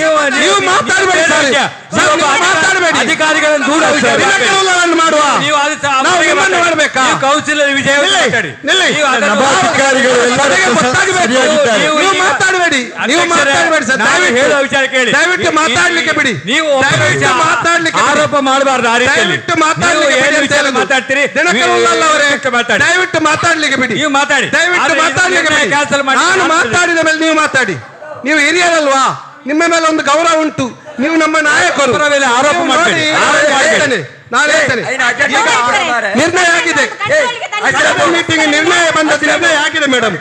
Speaker 6: ನೀವು ಮಾತಾಡಬೇಡಿ, ಮಾತಾಡಬೇಡಿ.
Speaker 4: ಅಧಿಕಾರಿಗಳನ್ನು ದೂರ
Speaker 6: ಮಾಡುವ
Speaker 4: ನೀವು
Speaker 6: ಮಾಡಬೇಕಾ?
Speaker 4: ಕೌನ್ಸಿಲರ್ ವಿಷಯ ಮಾತಾಡಿ.
Speaker 6: ನೀವು ಮಾತಾಡಬೇಡಿ, ನೀವು ಮಾತಾಡಬೇಡಿ ಸರ್,
Speaker 4: ಹೇಳೋ ವಿಚಾರ ಕೇಳಿ.
Speaker 6: ದಯವಿಟ್ಟು ಮಾತಾಡ್ಲಿಕ್ಕೆ ಬಿಡಿ.
Speaker 4: ನೀವು
Speaker 6: ಮಾತಾಡ್ಲಿಕ್ಕೆ
Speaker 4: ಆರೋಪ ಮಾಡಬಾರ್ದು. ಆ ರೀತಿಯಲ್ಲಿ
Speaker 6: ದಯವಿಟ್ಟು ಮಾತಾಡ್ತೀರಿ. ದಯವಿಟ್ಟು ಮಾತಾಡ್ಲಿಕ್ಕೆ ಬಿಡಿ.
Speaker 4: ನೀವು ಮಾತಾಡಿ,
Speaker 6: ದಯವಿಟ್ಟು ಮಾತಾಡ್ಲಿಕ್ಕೆ ಬಿಡಿ. ನಾನು ಮಾತಾಡಿದ ಮೇಲೆ ನೀವು ಮಾತಾಡಿ. ನೀವು ಹಿರಿಯರಲ್ವಾ, ನಿಮ್ಮ ಮೇಲೆ ಒಂದು ಗೌರವ ಉಂಟು. ನೀವು ನಮ್ಮ ನಾಯಕರು.
Speaker 4: ಆರೋಪ ಮಾಡಬೇಡಿ.
Speaker 6: ನಾನು ಹೇಳ್ತೇನೆ, ನಿರ್ಣಯ ಆಗಿದೆ. ಮೀಟಿಂಗ್ ನಿರ್ಣಯ ಬಂದದ್ದು, ನಿರ್ಣಯ ಆಗಿದೆ ಮೇಡಮ್,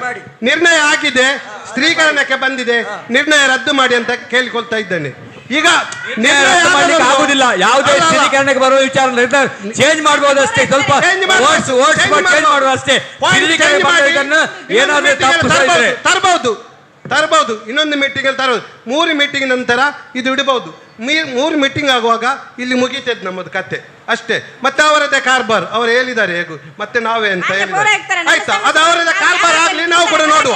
Speaker 6: ನಿರ್ಣಯ ಆಗಿದೆ. ಸ್ತ್ರೀಕರಣಕ್ಕೆ ಬಂದಿದೆ, ನಿರ್ಣಯ ರದ್ದು ಮಾಡಿ ಅಂತ ಕೇಳಿಕೊಳ್ತಾ ಇದ್ದೇನೆ. ಈಗ
Speaker 4: ಆಗುದಿಲ್ಲ. ಯಾವುದೇ ಸ್ಥಿರೀಕರಣಕ್ಕೆ ಬರುವ ವಿಚಾರ ಚೇಂಜ್ ಮಾಡಬಹುದು ಅಷ್ಟೇ, ಸ್ವಲ್ಪ ಚೇಂಜ್ ಮಾಡುವ ಅಷ್ಟೇ. ಏನಾದ್ರೂ
Speaker 6: ತರಬಹುದು, ಇನ್ನೊಂದು ಮೀಟಿಂಗ್ ಅಲ್ಲಿ ತರಬಹುದು. 3 ಮೀಟಿಂಗ್ ನಂತರ ಇದು ಇಡಬಹುದು. 3 ಮೀಟಿಂಗ್ ಆಗುವಾಗ ಇಲ್ಲಿ ಮುಗಿತದೆ ನಮ್ಮದು ಕತೆ ಅಷ್ಟೇ. ಮತ್ತೆ ಅವರದ್ದೇ ಕಾರ್ಬಾರ್, ಅವ್ರು ಹೇಳಿದ್ದಾರೆ ಹೇಗೂ, ಮತ್ತೆ ನಾವೇ ಅಂತ ಹೇಳಿದ್ದಾರೆ. ಆಯ್ತಾ, ಅದು ಅವರದ್ದೇ ಕಾರ್ಬಾರ್ ಆಗ್ಲಿ, ನಾವು ಕೂಡ ನೋಡುವ.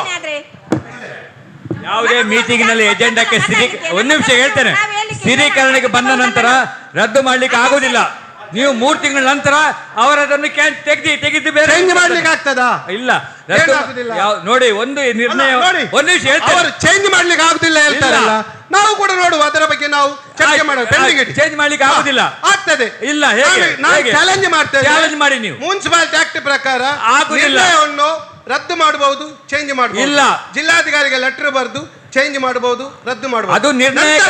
Speaker 4: ಯಾವುದೇ ಮೀಟಿಂಗ್ ನಲ್ಲಿ ಎಜೆಂಡಕ್ಕೆ ಒಂದು ನಿಮಿಷ ಹೇಳ್ತೇನೆ, ಸ್ಥಿರೀಕರಣಕ್ಕೆ ಬಂದ ನಂತರ ರದ್ದು ಮಾಡ್ಲಿಕ್ಕೆ ಆಗುದಿಲ್ಲ. ನೀವು 3 ತಿಂಗಳ ನಂತರ ಅವರದನ್ನು ತೆಗೆದು ಬೇರೆ
Speaker 6: ಚೇಂಜ್ ಮಾಡ್ಲಿಕ್ಕೆ ಆಗ್ತದಾ?
Speaker 4: ಇಲ್ಲ, ನೋಡಿ, ಒಂದು ನಿರ್ಣಯ, ಒಂದು ನಿಮಿಷ ಹೇಳ್ತಾರೆ,
Speaker 6: ಚೇಂಜ್ ಮಾಡ್ಲಿಕ್ಕೆ ಆಗುದಿಲ್ಲ ಹೇಳ್ತಾರಲ್ಲ, ನಾವು ಕೂಡ ನೋಡುವ, ಅದರ ಬಗ್ಗೆ ನಾವು ಚರ್ಚೆ ಮಾಡುವ.
Speaker 4: ಚೇಂಜ್ ಮಾಡ್ಲಿಕ್ಕೆ ಆಗುದಿಲ್ಲ,
Speaker 6: ಆಗ್ತದೆ.
Speaker 4: ಇಲ್ಲ, ಹೇಗೆ
Speaker 6: ಚಾಲೆಂಜ್ ಮಾಡ್ತೇವೆ.
Speaker 4: ಚಾಲೆಂಜ್ ಮಾಡಿ ನೀವು.
Speaker 6: ಮುನ್ಸಿಪಾಲಿಟಿ ಆಕ್ಟ್ ಪ್ರಕಾರ
Speaker 4: ಆಗುದಿಲ್ಲ.
Speaker 6: ನಿರ್ಣಯವನ್ನು ರದ್ದು ಮಾಡಬಹುದು, ಚೇಂಜ್ ಮಾಡಬಹುದು. ಇಲ್ಲ, ಜಿಲ್ಲಾಧಿಕಾರಿಗೆ ಲೆಟರ್ ಬರೆದು ಚೇಂಜ್ ಮಾಡಬಹುದು, ರದ್ದು ಮಾಡಬಹುದು.
Speaker 4: ಅದು ನಿರ್ಣಯ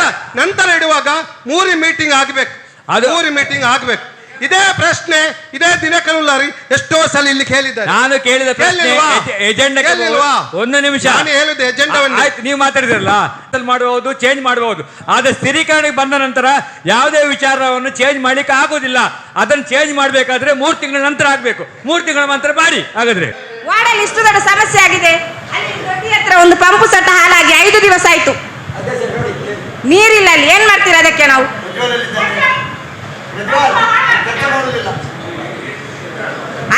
Speaker 6: ನಂತರ ಇಡುವಾಗ 3 ಮೀಟಿಂಗ್ ಆಗಬೇಕು. 3 ಮೀಟಿಂಗ್ ಆಗಬೇಕು. ಇದೇ ಪ್ರಶ್ನೆ, ಇದೇ ದಿನಕರುಲಾರಿ ಎಷ್ಟೋ ಸಲ ಇಲ್ಲಿ ಕೇಳಿದ್ದಾರೆ.
Speaker 4: ನಾನು ಕೇಳಿದ ಪ್ರಶ್ನೆ ಎಜೆಂಡಾ. ಒಂದು ನಿಮಿಷ,
Speaker 6: ನಾನು ಹೇಳಿದೆ ಎಜೆಂಡಾವನ್ನು.
Speaker 4: ಆಯ್ತು, ನೀವು ಮಾತಾಡಿದ್ರಲ್ಲ, ಮಾಡಬಹುದು, ಚೇಂಜ್ ಮಾಡಬಹುದು. ಆದ್ರೆ ಸ್ಥಿರೀಕರಣಕ್ಕೆ ಬಂದ ನಂತರ ಯಾವುದೇ ವಿಚಾರವನ್ನು ಚೇಂಜ್ ಮಾಡ್ಲಿಕ್ಕೆ ಆಗುದಿಲ್ಲ. ಅದನ್ನು ಚೇಂಜ್ ಮಾಡ್ಬೇಕಾದ್ರೆ 3 ತಿಂಗಳ ನಂತರ ಆಗ್ಬೇಕು. 3 ತಿಂಗಳ ನಂತರ ಮಾಡಿ. ಹಾಗಾದ್ರೆ
Speaker 15: ವಾರ್ಡಲ್ಲಿ ಇಷ್ಟು ದೊಡ್ಡ ಸಮಸ್ಯೆ ಆಗಿದೆ. ಅಲ್ಲಿ ದೊಡ್ಡ ಹತ್ರ ಒಂದು ಪಂಪು ಸೆಟ್ ಹಾಳಾಗಿ 5 ದಿವಸ ಆಯ್ತು, ನೀರಿಲ್ಲ. ಅಲ್ಲಿ ಏನ್ ಮಾಡ್ತೀರಾ ಅದಕ್ಕೆ? ನಾವು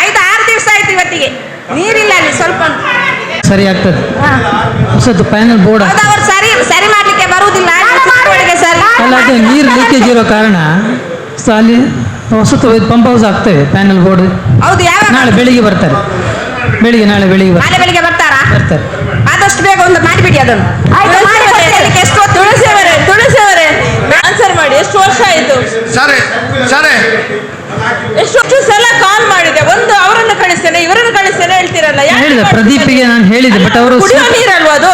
Speaker 15: 5-6 ದಿವಸ ಆಯ್ತು ಇವತ್ತಿಗೆ, ನೀರಿಲ್ಲ ಅಲ್ಲಿ ಸ್ವಲ್ಪ.
Speaker 18: ಸರಿ ಆಗ್ತದೆ. ಹೊಸದು ಪ್ಯಾನಲ್ ಬೋರ್ಡ್
Speaker 15: ಅವರು ಸರಿ ಮಾಡ್ಲಿಕ್ಕೆ ಬರುವುದಿಲ್ಲ.
Speaker 18: ಅಲ್ಲ, ಅದು ನೀರು ಲೀಕೇಜ್ ಇರೋ ಕಾರಣ ಅಲ್ಲಿ ಹೊಸತು ಪಂಪ್ ಹೌಸ್ ಆಗ್ತವೆ. ಪ್ಯಾನಲ್ ಬೋರ್ಡ್
Speaker 15: ಹೌದು.
Speaker 18: ನಾಳೆ ಬೆಳಿಗ್ಗೆ ಬರ್ತಾರೆ. ನಾಳೆ ಬೆಳಿಗ್ಗೆ ಬರ್ತಾರೆ.
Speaker 15: ಆದಷ್ಟು ಬೇಗ ಒಂದು ಮಾಡಿಬಿಡಿ ಅದನ್ನು.
Speaker 21: ತುಳಸಿ ಅವರೇ ಆನ್ಸರ್ ಮಾಡಿ. ಎಷ್ಟು ವರ್ಷ ಆಯ್ತು? ಎಷ್ಟು ಸಲ ಕಾಲ್ ಮಾಡಿದೆ, ಒಂದು ಅವರನ್ನು ಕಳಿಸ್ತೇನೆ ಇವರನ್ನು ಕಳಿಸ್ತೇನೆ ಹೇಳ್ತೀರಲ್ಲ.
Speaker 18: ಹೇಳಿದೆ ಪ್ರದೀಪಿಗೆ ನಾನು ಹೇಳಿದೆ, ಬಟ್ ಅವರು
Speaker 21: ಕುಡಿಯೋ ನೀರಲ್ವಾ ಅದು?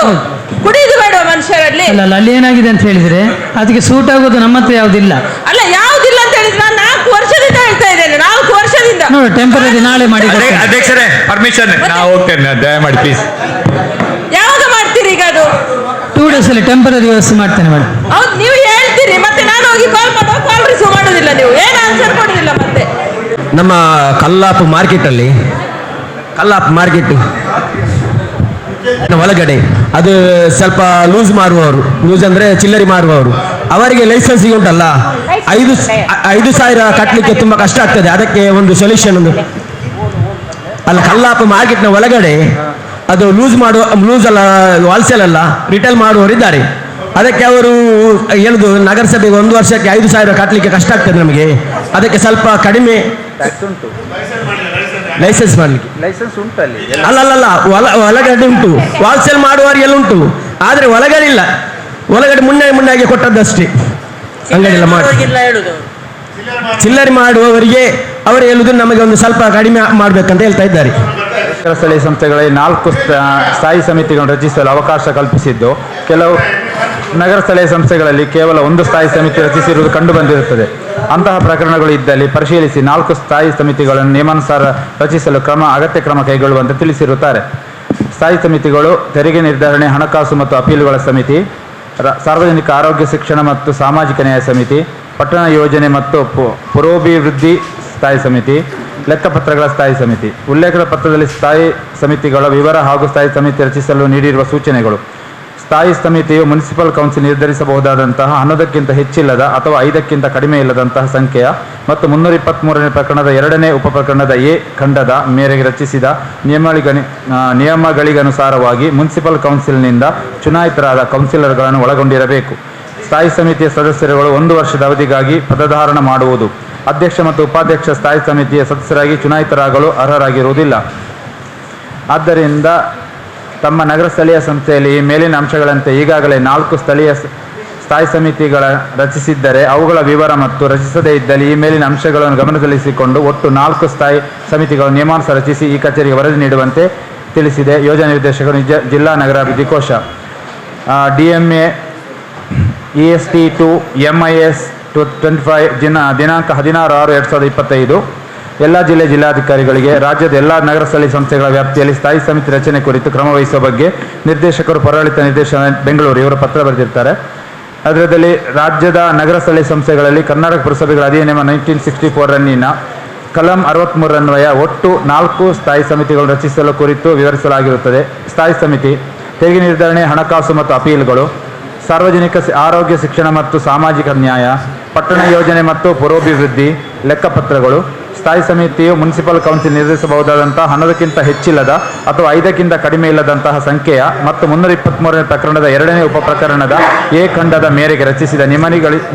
Speaker 21: ಕುಡಿಯುದು ಬೇಡ ಮನುಷ್ಯರಲ್ಲಿ.
Speaker 18: ಅಲ್ಲ, ಅಲ್ಲಿ ಏನಾಗಿದೆ ಅಂತ ಹೇಳಿದ್ರೆ ಅದಕ್ಕೆ ಸೂಟ್ ಆಗೋದು ನಮ್ಮ ಹತ್ರ ಯಾವುದಿಲ್ಲ.
Speaker 21: ಅಲ್ಲ, ಯಾವುದಿಲ್ಲ ಅಂತ ಹೇಳಿದ್ರೆ ನಾನು 4 ವರ್ಷದಿಂದ ಹೇಳ್ತಾ ಇದ್ದೇನೆ. 4 ವರ್ಷದಿಂದ
Speaker 18: ನೋಡಿ, ಟೆಂಪರರಿ ನಾಳೆ ಮಾಡಿ.
Speaker 4: ಅಧ್ಯಕ್ಷರೇ, ಪರ್ಮಿಷನ್, ನಾವು ಹೋಗ್ತೇನೆ, ದಯಮಾಡಿ ಪ್ಲೀಸ್.
Speaker 21: ಯಾವಾಗ ಮಾಡ್ತೀರಿ ಈಗ? ಅದು
Speaker 18: 2 days ಅಲ್ಲಿ ಟೆಂಪರರಿ ವ್ಯವಸ್ಥೆ ಮಾಡ್ತೇನೆ ಮೇಡಮ್.
Speaker 21: ಹೌದು, ನೀವು ಹೇಳ್ತೀರಿ, ಮತ್ತೆ ನಾನು ಹೋಗಿ ಕಾಲ್ ಮಾಡುವ, ಕಾಲ್ ರಿಸೀವ್ ಮಾಡೋದಿಲ್ಲ. ನೀವು ಏನು ಆನ್ಸರ್ ಕೊಡೋದಿಲ್ಲ. ಮತ್ತೆ
Speaker 10: ನಮ್ಮ ಕಲ್ಲಾಪು ಮಾರ್ಕೆಟಲ್ಲಿ, ಕಲ್ಲಾಪು ಮಾರ್ಕೆಟ್ ಒಳಗಡೆ ಅದು ಸ್ವಲ್ಪ ಲೂಸ್ ಮಾರುವವರು, ಲೂಸ್ ಅಂದರೆ ಚಿಲ್ಲರಿ ಮಾರುವವರು, ಅವರಿಗೆ ಲೈಸೆನ್ಸಿಗೆ ಉಂಟಲ್ಲ 5,000 ಕಟ್ಟಲಿಕ್ಕೆ ತುಂಬ ಕಷ್ಟ ಆಗ್ತದೆ. ಅದಕ್ಕೆ ಒಂದು ಸೊಲ್ಯೂಷನ್ ಒಂದು ಅಲ್ಲ, ಕಲ್ಲಾಪು ಮಾರ್ಕೆಟ್ನ ಒಳಗಡೆ ಅದು ಲೂಸ್ ಅಲ್ಲ, ವಾಲ್ಸೇಲ್ ಅಲ್ಲ, ರಿಟೇಲ್ ಮಾಡುವವರಿದ್ದಾರೆ. ಅದಕ್ಕೆ ಅವರು ಹೇಳುದು ನಗರಸಭೆಗೆ 1 ವರ್ಷಕ್ಕೆ 5,000 ಕಟ್ಟಲಿಕ್ಕೆ ಕಷ್ಟ ಆಗ್ತದೆ ನಮಗೆ. ಅದಕ್ಕೆ ಸ್ವಲ್ಪ ಕಡಿಮೆ ಲೈಸೆನ್ಸ್ ಮಾಡಲಿಕ್ಕೆ.
Speaker 19: ಲೈಸೆನ್ಸ್ ಉಂಟು ಅಲ್ಲಿ?
Speaker 10: ಅಲ್ಲಲ್ಲ, ಒಳಗಡೆ ಉಂಟು, ವಾಲ್ಸೇಲ್ ಮಾಡುವವರಿಗೆಲ್ಲ ಉಂಟು, ಆದರೆ ಒಳಗಡೆ ಇಲ್ಲ. ಒಳಗಡೆ ಮುನ್ನಾಗಿ ಕೊಟ್ಟದ್ದಷ್ಟೇ, ಅಂಗಡಿ ಎಲ್ಲ ಮಾಡಿ. ಚಿಲ್ಲರೆ ಮಾಡುವವರಿಗೆ ಅವರು ಹೇಳುದು ನಮಗೆ ಒಂದು ಸ್ವಲ್ಪ ಕಡಿಮೆ ಮಾಡಬೇಕಂತ ಹೇಳ್ತಾ ಇದ್ದಾರೆ.
Speaker 1: ನಗರ ಸ್ಥಳೀಯ ಸಂಸ್ಥೆಗಳಲ್ಲಿ 4 ಸ್ಥಾಯಿ ಸಮಿತಿಗಳನ್ನು ರಚಿಸಲು ಅವಕಾಶ ಕಲ್ಪಿಸಿದ್ದು, ಕೆಲವು ನಗರ ಸ್ಥಳೀಯ ಸಂಸ್ಥೆಗಳಲ್ಲಿ ಕೇವಲ 1 ಸ್ಥಾಯಿ ಸಮಿತಿ ರಚಿಸಿರುವುದು ಕಂಡುಬಂದಿರುತ್ತದೆ. ಅಂತಹ ಪ್ರಕರಣಗಳು ಇದ್ದಲ್ಲಿ ಪರಿಶೀಲಿಸಿ 4 ಸ್ಥಾಯಿ ಸಮಿತಿಗಳನ್ನು ನಿಯಮಾನುಸಾರ ರಚಿಸಲು ಅಗತ್ಯ ಕ್ರಮ ಕೈಗೊಳ್ಳುವಂತೆ ತಿಳಿಸಿರುತ್ತಾರೆ. ಸ್ಥಾಯಿ ಸಮಿತಿಗಳು ತೆರಿಗೆ ನಿರ್ಧರಣೆ, ಹಣಕಾಸು ಮತ್ತು ಅಪೀಲುಗಳ ಸಮಿತಿ, ಸಾರ್ವಜನಿಕ ಆರೋಗ್ಯ ಶಿಕ್ಷಣ ಮತ್ತು ಸಾಮಾಜಿಕ ನ್ಯಾಯ ಸಮಿತಿ, ಪಟ್ಟಣ ಯೋಜನೆ ಮತ್ತು ಪುರೋಭಿವೃದ್ಧಿ ಸ್ಥಾಯಿ ಸಮಿತಿ, ಲೆಕ್ಕಪತ್ರಗಳ ಸ್ಥಾಯಿ ಸಮಿತಿ. ಉಲ್ಲೇಖದ ಪತ್ರದಲ್ಲಿ ಸ್ಥಾಯಿ ಸಮಿತಿಗಳ ವಿವರ ಹಾಗೂ ಸ್ಥಾಯಿ ಸಮಿತಿ ರಚಿಸಲು ನೀಡಿರುವ ಸೂಚನೆಗಳು. ಸ್ಥಾಯಿ ಸಮಿತಿಯು ಮುನ್ಸಿಪಲ್ ಕೌನ್ಸಿಲ್ ನಿರ್ಧರಿಸಬಹುದಾದಂತಹ 11ಕ್ಕಿಂತ ಹೆಚ್ಚಿಲ್ಲದ ಅಥವಾ 5ಕ್ಕಿಂತ ಕಡಿಮೆ ಇಲ್ಲದಂತಹ ಸಂಖ್ಯೆಯ ಮತ್ತು 323ನೇ ಪ್ರಕರಣದ 2ನೇ ಉಪಪ್ರಕರಣದ ಎ ಖಂಡದ ಮೇರೆಗೆ ರಚಿಸಿದ ನಿಯಮಗಳಿಗನುಸಾರವಾಗಿ ಮುನ್ಸಿಪಲ್ ಕೌನ್ಸಿಲ್ನಿಂದ ಚುನಾಯಿತರಾದ ಕೌನ್ಸಿಲರ್ಗಳನ್ನು ಒಳಗೊಂಡಿರಬೇಕು. ಸ್ಥಾಯಿ ಸಮಿತಿಯ ಸದಸ್ಯರುಗಳು 1 ವರ್ಷದ ಅವಧಿಗಾಗಿ ಪದಧಾರಣ ಮಾಡುವುದು. ಅಧ್ಯಕ್ಷ ಮತ್ತು ಉಪಾಧ್ಯಕ್ಷ ಸ್ಥಾಯಿ ಸಮಿತಿಯ ಸದಸ್ಯರಾಗಿ ಚುನಾಯಿತರಾಗಲು ಅರ್ಹರಾಗಿರುವುದಿಲ್ಲ. ಆದ್ದರಿಂದ ತಮ್ಮ ನಗರ ಸ್ಥಳೀಯ ಸಂಸ್ಥೆಯಲ್ಲಿ ಈ ಮೇಲಿನ ಅಂಶಗಳಂತೆ ಈಗಾಗಲೇ 4 ಸ್ಥಳೀಯ ಸ್ಥಾಯಿ ಸಮಿತಿಗಳ ರಚಿಸಿದ್ದರೆ ಅವುಗಳ ವಿವರ ಮತ್ತು ರಚಿಸದೇ ಇದ್ದಲ್ಲಿ ಈ ಮೇಲಿನ ಅಂಶಗಳನ್ನು ಗಮನದಲ್ಲಿರಿಸಿಕೊಂಡು ಒಟ್ಟು 4 ಸ್ಥಾಯಿ ಸಮಿತಿಗಳ ನಿಯಮಾನುಸಾರ ರಚಿಸಿ ಈ ಕಚೇರಿಗೆ ವರದಿ ನೀಡುವಂತೆ ತಿಳಿಸಿದೆ ಯೋಜನಾ ನಿರ್ದೇಶಕರು, ಜಿಲ್ಲಾ ನಗರಾಭಿವೃದ್ಧಿ ಕೋಶ. DMA EST2 MIS 25 ದಿನಾಂಕ 16/6/2025 ಎಲ್ಲ ಜಿಲ್ಲಾಧಿಕಾರಿಗಳಿಗೆ ರಾಜ್ಯದ ಎಲ್ಲ ನಗರ ಸ್ಥಳೀಯ ಸಂಸ್ಥೆಗಳ ವ್ಯಾಪ್ತಿಯಲ್ಲಿ ಸ್ಥಾಯಿ ಸಮಿತಿ ರಚನೆ ಕುರಿತು ಕ್ರಮ ವಹಿಸುವ ಬಗ್ಗೆ ನಿರ್ದೇಶಕರು ಪೌರಾಡಳಿತ ನಿರ್ದೇಶನ ಬೆಂಗಳೂರು ಇವರು ಪತ್ರ ಬರೆದಿರ್ತಾರೆ. ಅದರಲ್ಲಿ ರಾಜ್ಯದ ನಗರ ಸ್ಥಳೀಯ ಸಂಸ್ಥೆಗಳಲ್ಲಿ ಕರ್ನಾಟಕ ಪುರಸಭೆಗಳ ಅಧಿನಿಯಮ 1964 ಕಲಂ 63 ಒಟ್ಟು 4 ಸ್ಥಾಯಿ ಸಮಿತಿಗಳು ರಚಿಸಲು ಕುರಿತು ವಿವರಿಸಲಾಗಿರುತ್ತದೆ. ಸ್ಥಾಯಿ ಸಮಿತಿ ತೆರಿಗೆ ನಿರ್ಧರಣೆ, ಹಣಕಾಸು ಮತ್ತು ಅಪೀಲ್ಗಳು, ಸಾರ್ವಜನಿಕ ಆರೋಗ್ಯ, ಶಿಕ್ಷಣ ಮತ್ತು ಸಾಮಾಜಿಕ ನ್ಯಾಯ, ಪಟ್ಟಣ ಯೋಜನೆ ಮತ್ತು ಪುರೋಭಿವೃದ್ಧಿ, ಲೆಕ್ಕಪತ್ರಗಳು. ಸ್ಥಾಯಿ ಸಮಿತಿಯು ಮುನ್ಸಿಪಲ್ ಕೌನ್ಸಿಲ್ ನಿರ್ಧರಿಸಬಹುದಾದಂತಹ 11ಕ್ಕಿಂತ ಹೆಚ್ಚಿಲ್ಲದ ಅಥವಾ 5ಕ್ಕಿಂತ ಕಡಿಮೆ ಇಲ್ಲದಂತಹ ಸಂಖ್ಯೆಯ ಮತ್ತು 323ನೇ ಪ್ರಕರಣದ 2ನೇ ಉಪಪ್ರಕರಣದ ಎ ಖಂಡದ ಮೇರೆಗೆ ರಚಿಸಿದ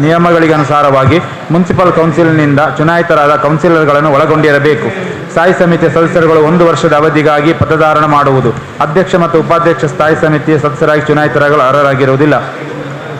Speaker 1: ನಿಯಮಗಳಿಗನುಸಾರವಾಗಿ ಮುನ್ಸಿಪಲ್ ಕೌನ್ಸಿಲ್ನಿಂದ ಚುನಾಯಿತರಾದ ಕೌನ್ಸಿಲರ್ಗಳನ್ನು ಒಳಗೊಂಡಿರಬೇಕು. ಸ್ಥಾಯಿ ಸಮಿತಿಯ ಸದಸ್ಯರುಗಳು 1 ವರ್ಷದ ಅವಧಿಗಾಗಿ ಪದಧಾರಣ ಮಾಡುವುದು. ಅಧ್ಯಕ್ಷ ಮತ್ತು ಉಪಾಧ್ಯಕ್ಷ ಸ್ಥಾಯಿ ಸಮಿತಿಯ ಸದಸ್ಯರಾಗಿ ಚುನಾಯಿತರಾಗಲು ಅರ್ಹರಾಗಿರುವುದಿಲ್ಲ.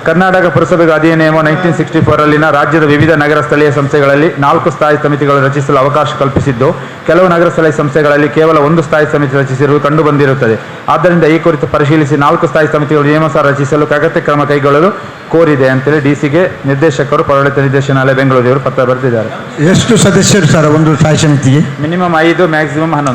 Speaker 1: ಕರ್ನಾಟಕ ಪುರಸಭೆಗಳ ಅಧಿನಿಯಮ 1964 ರಾಜ್ಯದ ವಿವಿಧ ನಗರ ಸ್ಥಳೀಯ ಸಂಸ್ಥೆಗಳಲ್ಲಿ 4 ಸ್ಥಾಯಿ ಸಮಿತಿಗಳು ರಚಿಸಲು ಅವಕಾಶ ಕಲ್ಪಿಸಿದ್ದು, ಕೆಲವು ನಗರ ಸ್ಥಳೀಯ ಸಂಸ್ಥೆಗಳಲ್ಲಿ ಕೇವಲ 1 ಸ್ಥಾಯಿ ಸಮಿತಿ ರಚಿಸಿರುವುದು ಕಂಡುಬಂದಿರುತ್ತದೆ. ಆದ್ದರಿಂದ ಈ ಕುರಿತು ಪರಿಶೀಲಿಸಿ 4 ಸ್ಥಾಯಿ ಸಮಿತಿಗಳು ನಿಯಮಾನುಸಾರ ರಚಿಸಲು ಅಗತ್ಯ ಕ್ರಮ ಕೈಗೊಳ್ಳಲು ಕೋರಿದೆ ಅಂತೇಳಿ DCಗೆ ನಿರ್ದೇಶಕರು ಪೌರಾಡಳಿತ ನಿರ್ದೇಶನಾಲಯ ಬೆಂಗಳೂರು ಪತ್ರ ಬರೆದಿದ್ದಾರೆ.
Speaker 7: ಎಷ್ಟು ಸದಸ್ಯರು ಸರ್ ಒಂದು ಸ್ಥಾಯಿ ಸಮಿತಿಗೆ?
Speaker 1: Minimum 5, maximum 11.